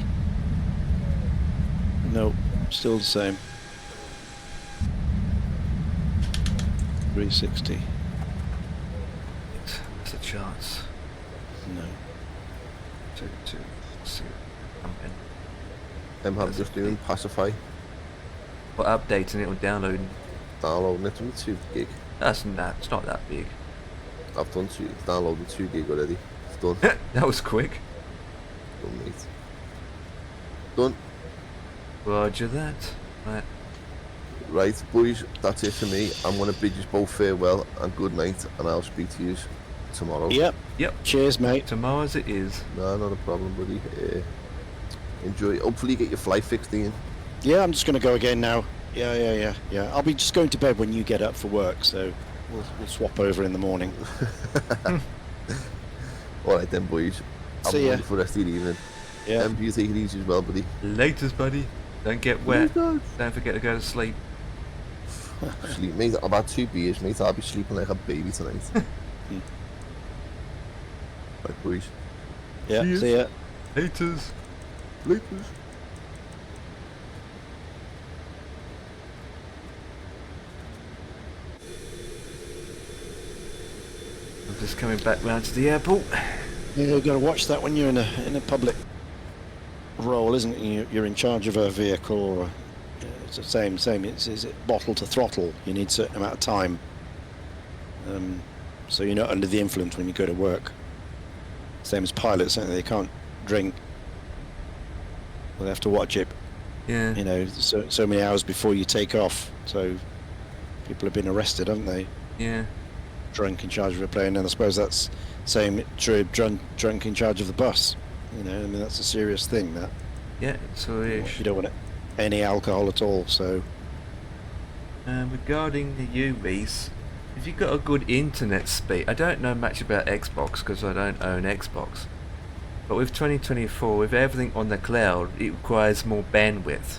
Nope, still the same. 360. There's a chance. No. To see jump in. Just doing Pacify, But updating it or downloading. downloading it to 2 gig. It's not that big. I've done downloaded 2 gig already. It's done. That was quick. Done, mate. Done. Roger that. Right. Right, boys, that's it for me. I'm going to bid you both farewell and good night, and I'll speak to you tomorrow. Yep. Yep. Cheers, mate. Tomorrow as it is. No, not a problem, buddy. Enjoy. Hopefully you get your flight fixed, Ian. Yeah, I'm just going to go again now. Yeah. I'll be just going to bed when you get up for work, so we'll swap over in the morning. Alright then, boys. See ya. For the rest of the evening. Yeah. You take it easy as well, buddy. Laters, buddy. Don't get wet. Don't forget to go to sleep. Sleep, mate. I've had 2 beers, mate. I'll be sleeping like a baby tonight. Right, boys. Yeah, see ya. Laters. Laters. I'm just coming back round to the airport. Yeah, you've got to watch that when you're in a public role, isn't it? You're in charge of a vehicle, or it's the same. Is it bottle to throttle? You need a certain amount of time, so you're not under the influence when you go to work. Same as pilots, don't they? They can't drink. Well, they have to watch it. Yeah. You know, so many hours before you take off. So people have been arrested, haven't they? Yeah. Drunk in charge of a plane, and I suppose that's same true. Drunk in charge of the bus. You know, I mean that's a serious thing. That. Yeah. So You don't want any alcohol at all. So. regarding the UVs, if you've got a good internet speed, I don't know much about Xbox because I don't own Xbox. But with 2024, with everything on the cloud, it requires more bandwidth,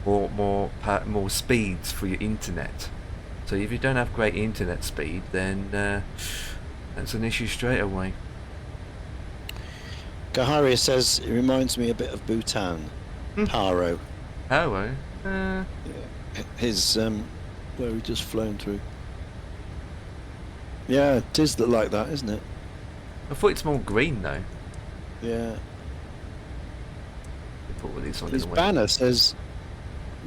or more speeds for your internet. So if you don't have great internet speed, then that's an issue straight away. Gaharia says it reminds me a bit of Bhutan. Paro. Paro? His where he just flown through. Yeah, it is like that, isn't it? I thought it's more green though. Yeah. Put all these on His in a way. banner says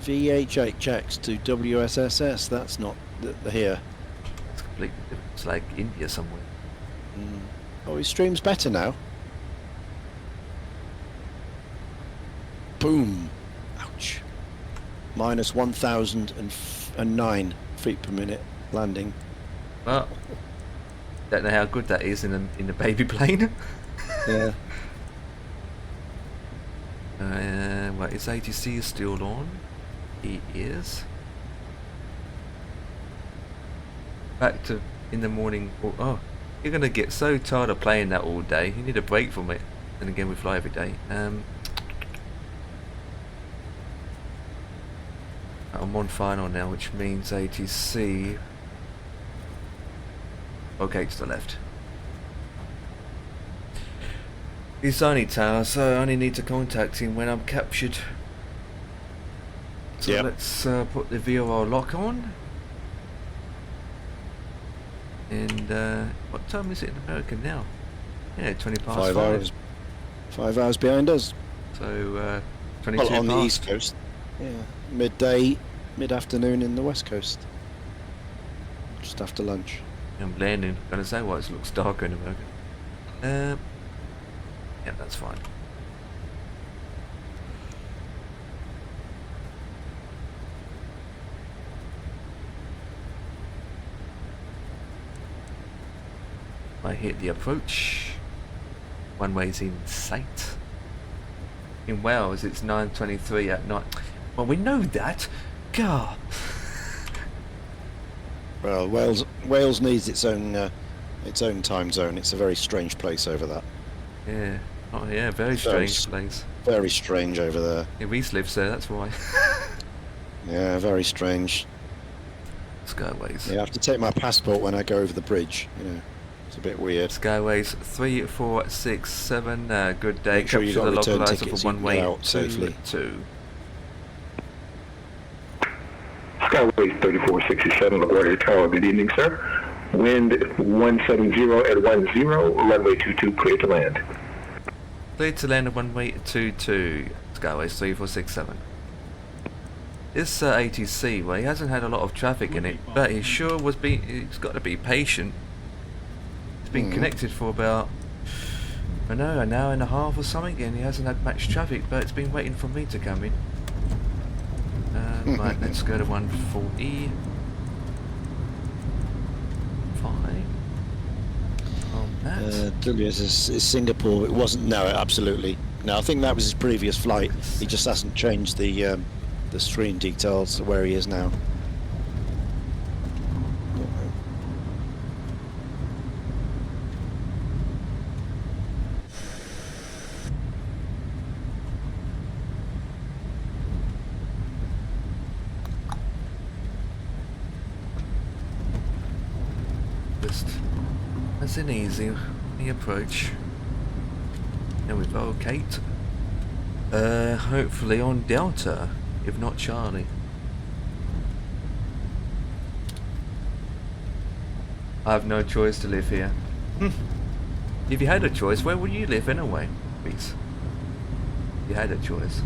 VHHX to WSSS. That's not here. It's completely different. It's like India somewhere. Oh, his stream's better now. Boom. Ouch. Minus 1,009 feet per minute landing. Well, don't know how good that is in a baby plane. Yeah. Well, is ATC still on? It is. Back to in the morning. Oh, you're gonna get so tired of playing that all day. You need a break from it. And again, we fly every day. I'm on final now, which means ATC. Okay, to the left. He's only tower, so I only need to contact him when I'm captured. So let's put the VOR lock on. And what time is it in America now? Yeah, 20 past 5. 5 hours. 5 hours behind us. So 22 well, on past. the east coast. Yeah, midday, mid-afternoon in the west coast. Just after lunch. I'm landing. Gonna say why it looks darker in America. Yeah, that's fine. I hit the approach. One way's in sight. In Wales, it's 9:23 at night. Well, we know that. God. Well, Wales needs its own time zone. It's a very strange place over that. Yeah. Oh yeah, very strange place. Very strange over there. Yeah, Reese lives there, that's why. Yeah, very strange. Skyways. Yeah, I have to take my passport when I go over the bridge. You know, it's a bit weird. Skyways 3467. Good day. Make sure you Capture got the return localizer tickets, for you one can way get out safely. 2. Skyway 3467, LaGuardia Tower. Good evening, sir. Wind 170 at 10, runway 22, clear to land. Clear to land at one way 22. Skyways 3467. This ATC, well, he hasn't had a lot of traffic in it, but he sure was he's got to be patient. It's been connected for about, I know, an hour and a half or something, and he hasn't had much traffic, but it's been waiting for me to come in. Right, let's go to 140. Fine. On that. WS is Singapore. It wasn't. No, absolutely. No, I think that was his previous flight. He just hasn't changed the screen details of where he is now. That's an easy approach. And we locate. Hopefully on Delta, if not Charlie. I have no choice to live here. If you had a choice, where would you live anyway, please? If you had a choice.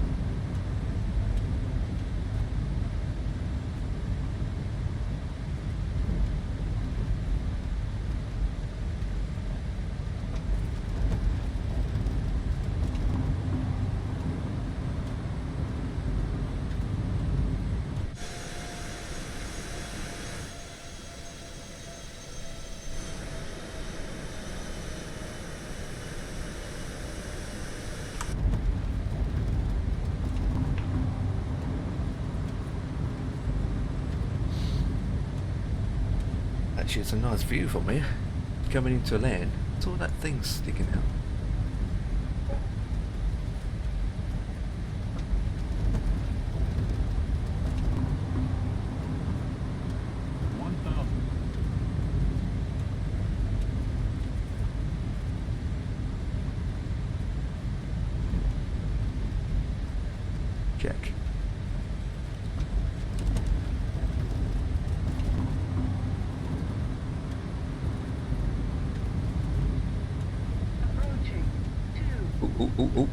Actually, it's a nice view for me. Coming into land, it's all that thing sticking out. Check. Approaching. 2. Ooh, ooh, ooh, ooh.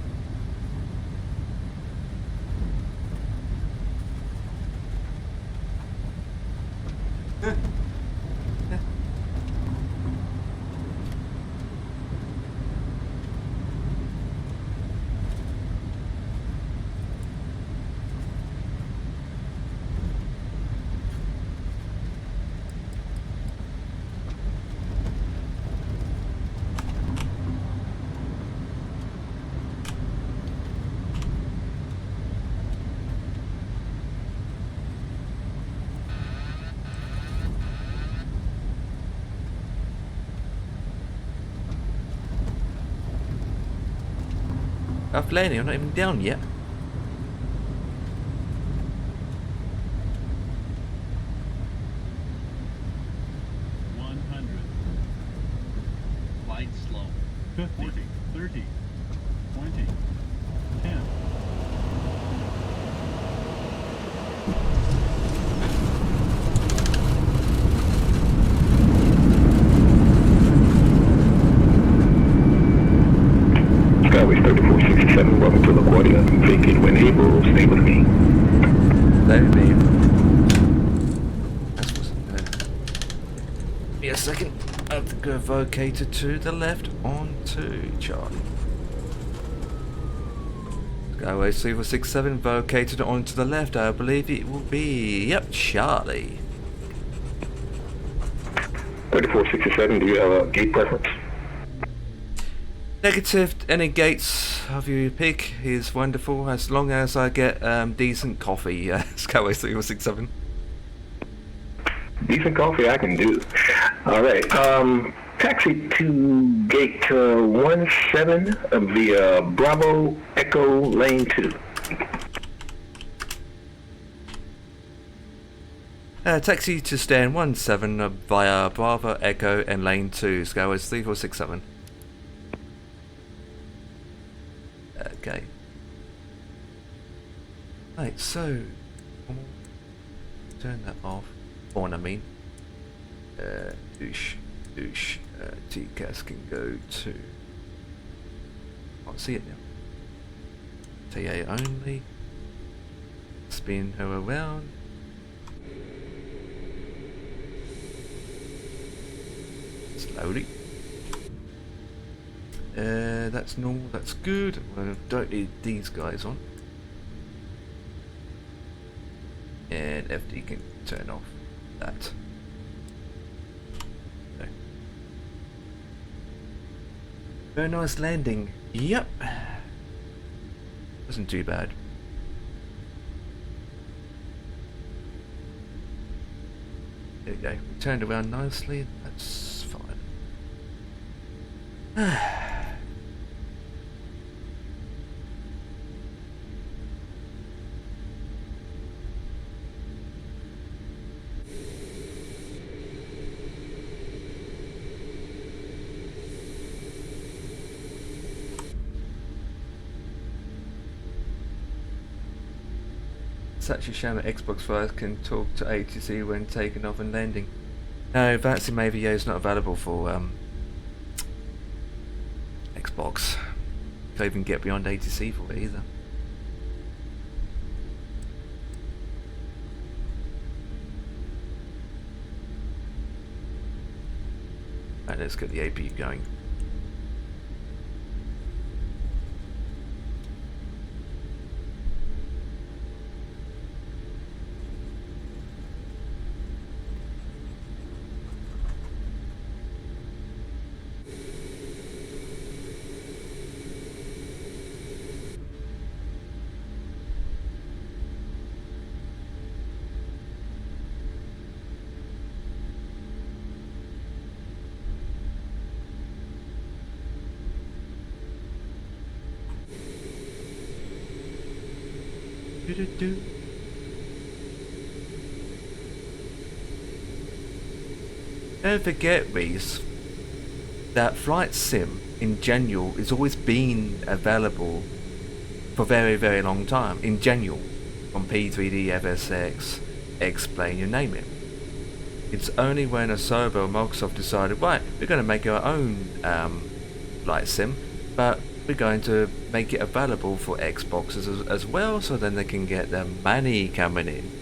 I've landed, I'm not even down yet. Light slow. 50, 30, 20, 10. Skyway 3467, welcome to LaGuardia. Vacate when able, stay with me. Stay with me. That's what's Give me a second. I have to go vocator to the left onto Charlie. Skyway 3467 vocated onto the left. I believe it will be, yep, Charlie. 3467, do you have a gate preference? Negative, any gates of your pick is wonderful as long as I get decent coffee. Skyway 3467. Decent coffee I can do. Alright, taxi to gate 17 via Bravo Echo Lane 2. Taxi to stand 17 via Bravo Echo and Lane 2. Skyway 3467. Okay. Right, so turn that off. On, I mean. Douche. TCAS can go to. Can't see it now. TA only. Spin her around. Slowly. That's normal, that's good. I don't need these guys on. And FD can turn off that. Okay. Very nice landing. Yep. Wasn't too bad. There we go. We turned around nicely. That's fine. It's actually a shame that Xbox Fire can talk to ATC when taking off and landing. No, Advancing IVAO is not available for Xbox. Can't even get beyond ATC for it either. Right, let's get the APU going. Do-do-do. Don't forget, Reese, that Flight Sim in general is always been available for a very, very long time. In general, on P3D, FSX, X-Plane, you name it. It's only when Asobo or Microsoft decided, right, we're going to make our own Flight Sim, but we're going to make it available for Xboxes as well, so then they can get the money coming in.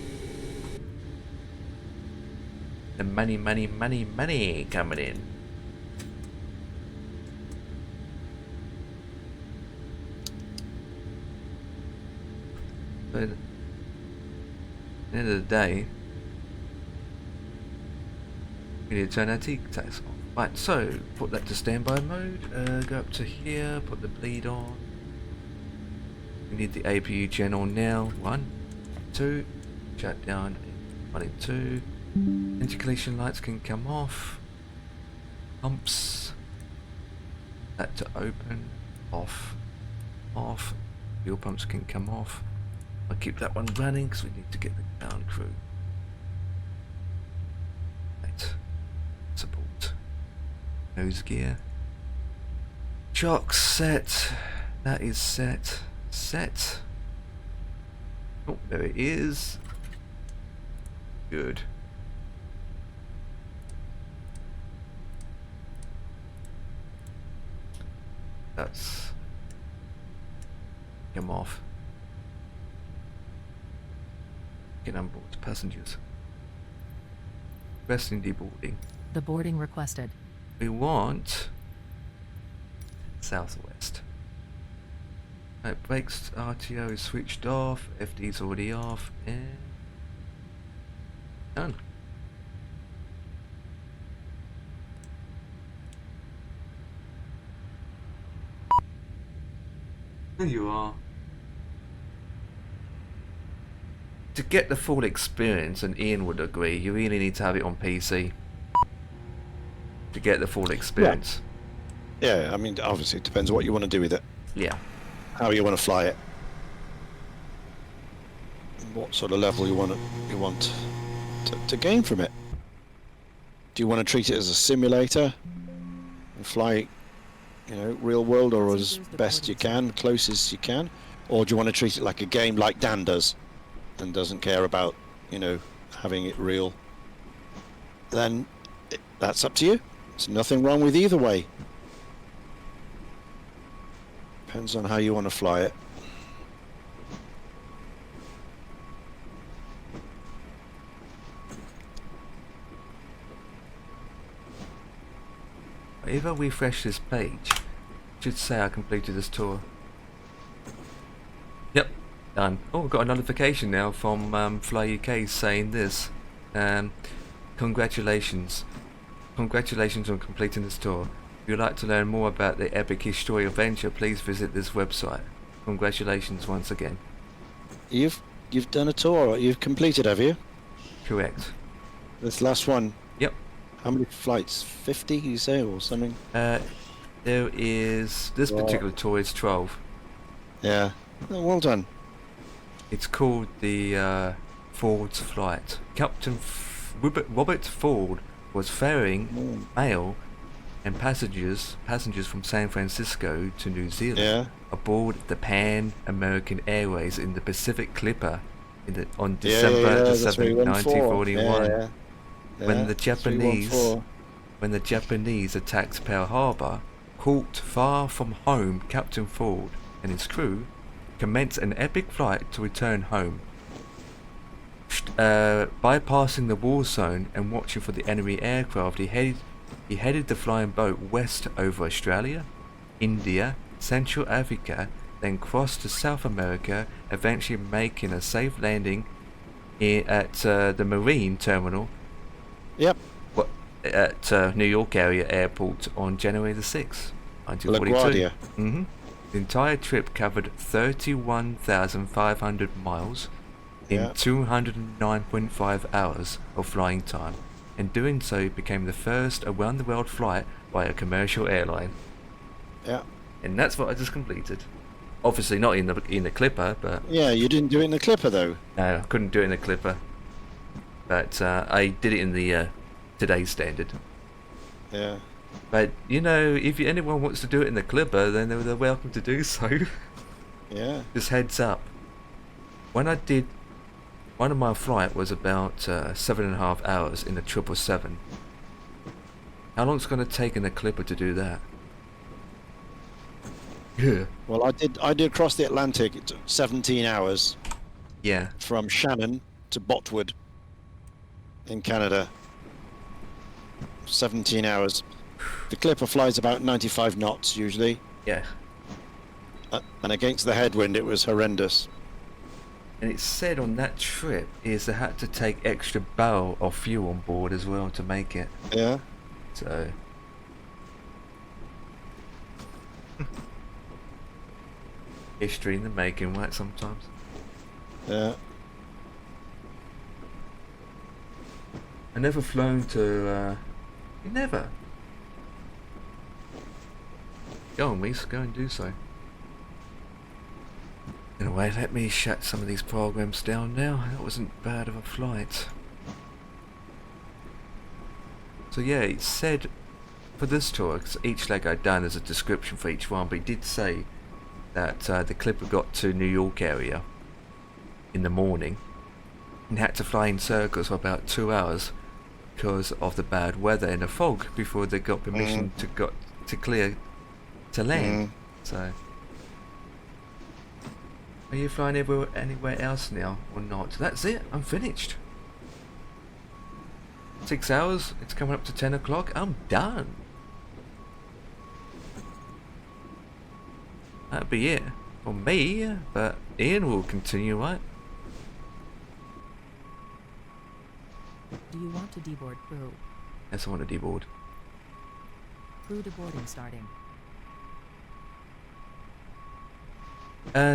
The money coming in. But at the end of the day, we need to turn our T-tax on. Right, so put that to standby mode, go up to here, put the bleed on. We need the APU gen on now. 1, 2, shut down 1 and 2. Anti-collision lights can come off. Pumps. That to open, off, off. Fuel pumps can come off. I'll keep that one running because we need to get the ground crew. Right, support. Nose gear. Shocks set. That is set. Set. Oh, there it is. Good. That's come off. Get on board passengers. Requesting deboarding. The boarding requested. We want southwest. Right, brakes, RTO is switched off, FD is already off, and done. There you are. To get the full experience, and Ian would agree, you really need to have it on PC to get the full experience. Yeah, I mean, obviously it depends what you want to do with it. Yeah. How you want to fly it. And what sort of level you want to gain from it. Do you want to treat it as a simulator and fly, you know, real world or as best you can, closest you can? Or do you want to treat it like a game like Dan does and doesn't care about, you know, having it real? Then that's up to you. There's nothing wrong with either way. Depends on how you want to fly it. If I refresh this page, it should say I completed this tour. Yep, done. Oh, I've got a notification now from Fly UK saying this. Congratulations. Congratulations on completing this tour. If you'd like to learn more about the epic history adventure, please visit this website. Congratulations once again. You've done a tour. You've completed, have you? Correct. This last one. Yep. How many flights? 50, you say, or something? There is this particular tour is 12. Yeah. Oh, well done. It's called the Ford's Flight. Captain Robert Ford was ferrying mail and passengers from San Francisco to New Zealand aboard the Pan American Airways in the Pacific Clipper on December 7th, 1941. when Yeah, the Japanese 314. when the Japanese attacked Pearl Harbor, caught far from home, Captain Ford and his crew commenced an epic flight to return home. Bypassing the war zone and watching for the enemy aircraft, he headed the flying boat west over Australia, India, Central Africa, then crossed to South America, eventually making a safe landing at the Marine Terminal. Yep. At New York area airport on January the 6th, 1942. LaGuardia. The entire trip covered 31,500 miles in 209.5 hours of flying time, and doing so became the first around-the-world flight by a commercial airline. Yeah. And that's what I just completed. Obviously not in the Clipper, but... Yeah, you didn't do it in the Clipper, though. No, I couldn't do it in the Clipper. But I did it in the today's standard. Yeah. But, you know, if anyone wants to do it in the Clipper, then they're welcome to do so. Yeah. Just heads up. When I did... One of my flight was about 7.5 hours in the 777. How long is it going to take in the Clipper to do that? Yeah. Well, I did across the Atlantic. It took 17 hours. Yeah. From Shannon to Botwood in Canada. 17 hours. The Clipper flies about 95 knots usually. Yeah. And against the headwind, it was horrendous. And it said on that trip is they had to take extra barrel of fuel on board as well to make it. Yeah. So. History in the making, right? Sometimes. Yeah. I never flown to. Never. Go on, Reese. Go and do so. Anyway, let me shut some of these programs down now. That wasn't bad of a flight. So yeah, it said for this tour, 'cause each leg I'd done is a description for each one, but it did say that the Clipper got to New York area in the morning and had to fly in circles for about 2 hours because of the bad weather and the fog before they got permission to clear to land. So. Are you flying anywhere else now or not? That's it. I'm finished. 6 hours. It's coming up to 10 o'clock. I'm done. That'll be it for me. But Ian will continue, right? Do you want to deboard crew? Yes, I want to deboard. Crew deboarding starting.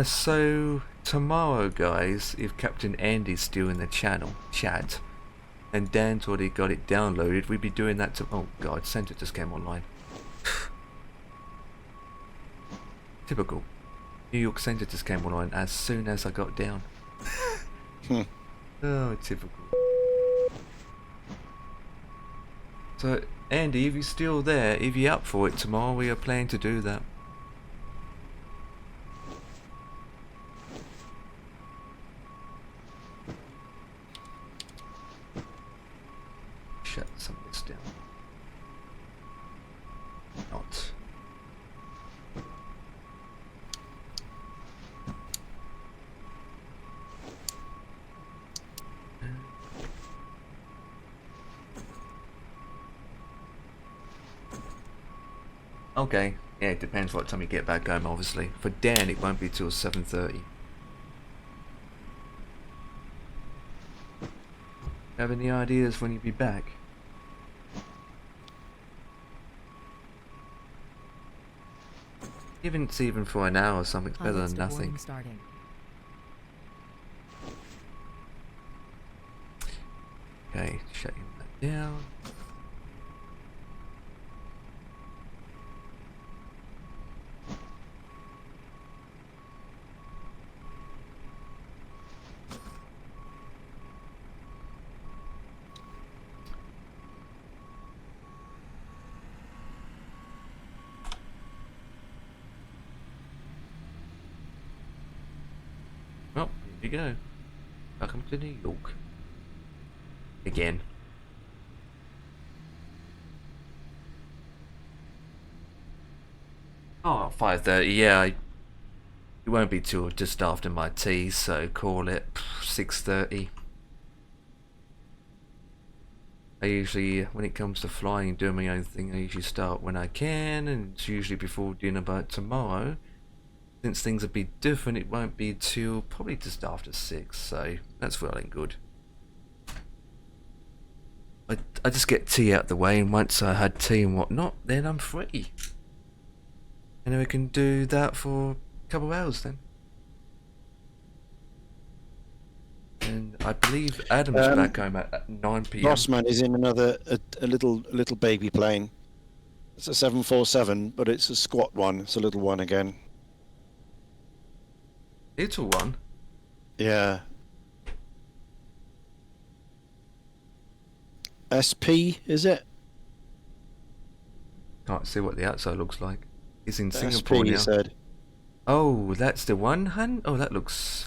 So tomorrow, guys, if Captain Andy's still in the channel chat, and Dan's already got it downloaded, we'd be doing that to. Oh God, Center just came online. Typical. New York Center just came online as soon as I got down. Oh, typical. So Andy, if you're still there, if you're up for it tomorrow, we are planning to do that. Shut some of this down. Not. Okay, yeah, it depends what time you get back home, obviously. For Dan, it won't be till 7:30. Have any ideas when you'll be back? Even it's even for an hour or something's better than nothing. Starting. Okay, shutting that down. Well, here you go. Welcome to New York. Again. Oh, 5:30. Yeah, it won't be till just after my tea, so call it 6:30. I usually, when it comes to flying and doing my own thing, I usually start when I can, and it's usually before dinner. But tomorrow, since things will be different, it won't be till probably just after 6, so that's well and good. I just get tea out the way, and once I had tea and whatnot, then I'm free. And then we can do that for a couple of hours then. And I believe Adam's back home at 9 p.m. Bossman is in another a little baby plane. It's a 747, but it's a squat one. It's a little one again. Little one? Yeah. SP, is it? Can't see what the outside looks like. It's in SP, Singapore now. he said. Oh, that's the one, hun? Oh, that looks...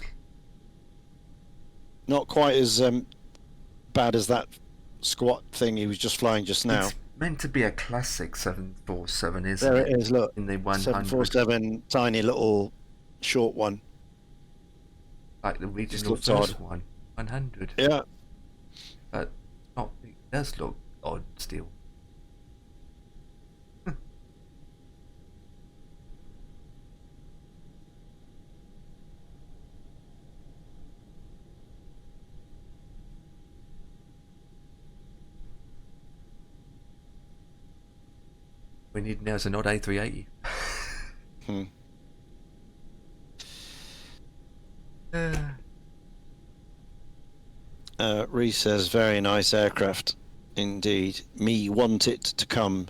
Not quite as bad as that squat thing he was just flying just now. It's meant to be a classic 747, isn't There it? it is, look. In the 100. 747, tiny little short one. Like the regional looks first odd. one. 100. Yeah. But not, it does look odd still. We need now is an odd A380. Reese says, very nice aircraft indeed. Me want it to come.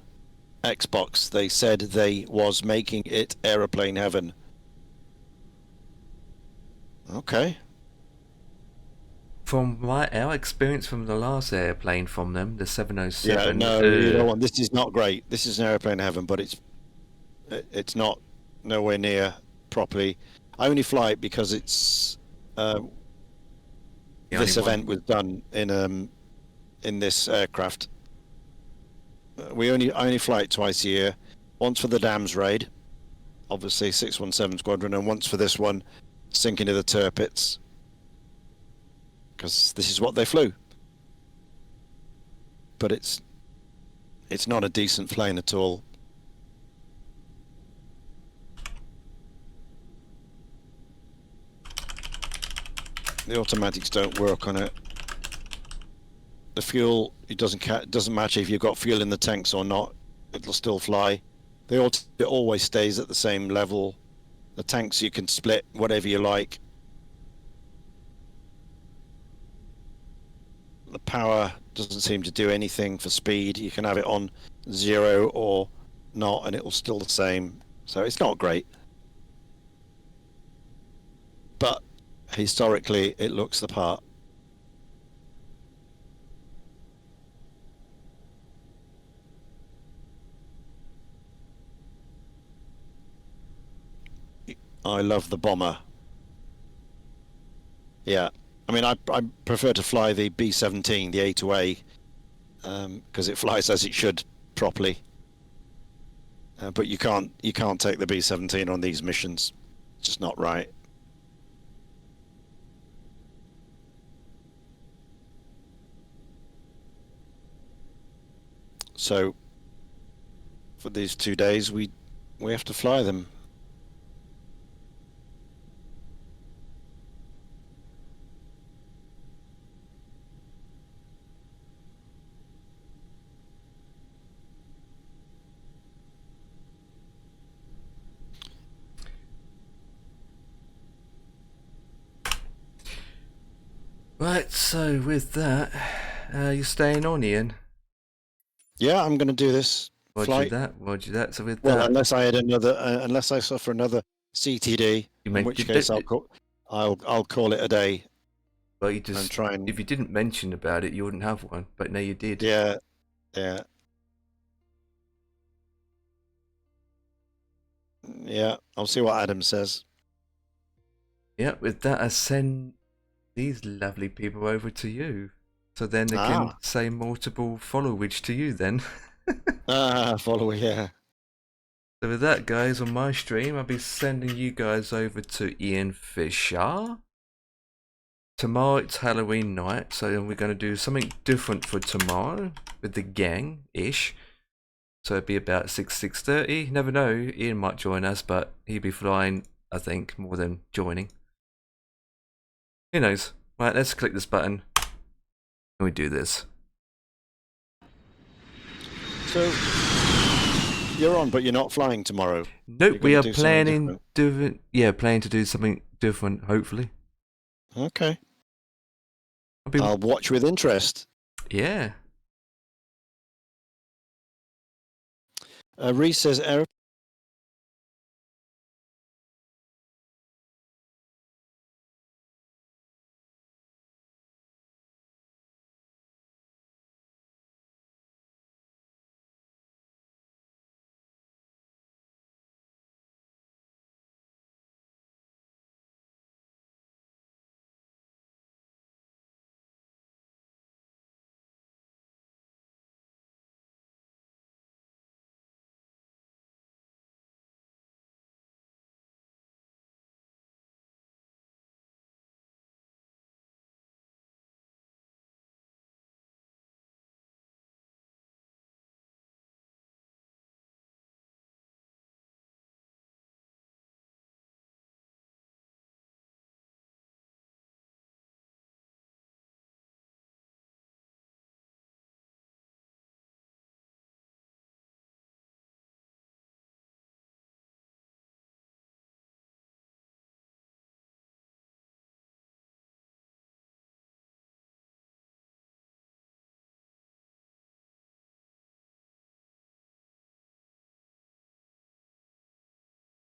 Xbox, they said they was making it aeroplane heaven. Okay. From our experience from the last airplane from them, the 707. Yeah, no, you don't want, this is not great. This is an aeroplane heaven, but it's not nowhere near properly. I only fly it because it's this event was done in this aircraft. I only fly it twice a year. Once for the Dams raid, obviously 617 Squadron, and once for this one, sinking to the Tirpitz. Because this is what they flew. But it's not a decent plane at all. The automatics don't work on it. The fuel, it doesn't matter if you've got fuel in the tanks or not. It'll still fly. It always stays at the same level. The tanks you can split whatever you like. The power doesn't seem to do anything for speed. You can have it on 0 or not, and it will still the same. So it's not great. But historically, it looks the part. I love the bomber. Yeah. I mean, I prefer to fly the B-17, the A-to-A, because it flies as it should properly. But you can't take the B-17 on these missions. It's just not right. So for these 2 days, we have to fly them. Right, so with that, you're staying on, Ian? Yeah, I'm going to do this flight. Roger that. So with well, that, unless I had another, unless I suffer another CTD, in which case I'll call it a day. Well, you just if you didn't mention about it, you wouldn't have one. But now you did. Yeah. I'll see what Adam says. Yeah, with that, I send these lovely people over to you, so then they can say multiple followage to you. Then. Follow, yeah. So with that, guys, on my stream, I'll be sending you guys over to Ian Fisher. Tomorrow it's Halloween night, so we're going to do something different for tomorrow with the gang-ish. So it'll be about 6:30. Never know, Ian might join us, but he'll be flying, I think, more than joining. Who knows? Right, let's click this button and we do this. So you're on, but you're not flying tomorrow. Nope, You're we gonna are do something planning different. planning to do something different, hopefully. Okay. I'll watch with interest. Yeah. Reese says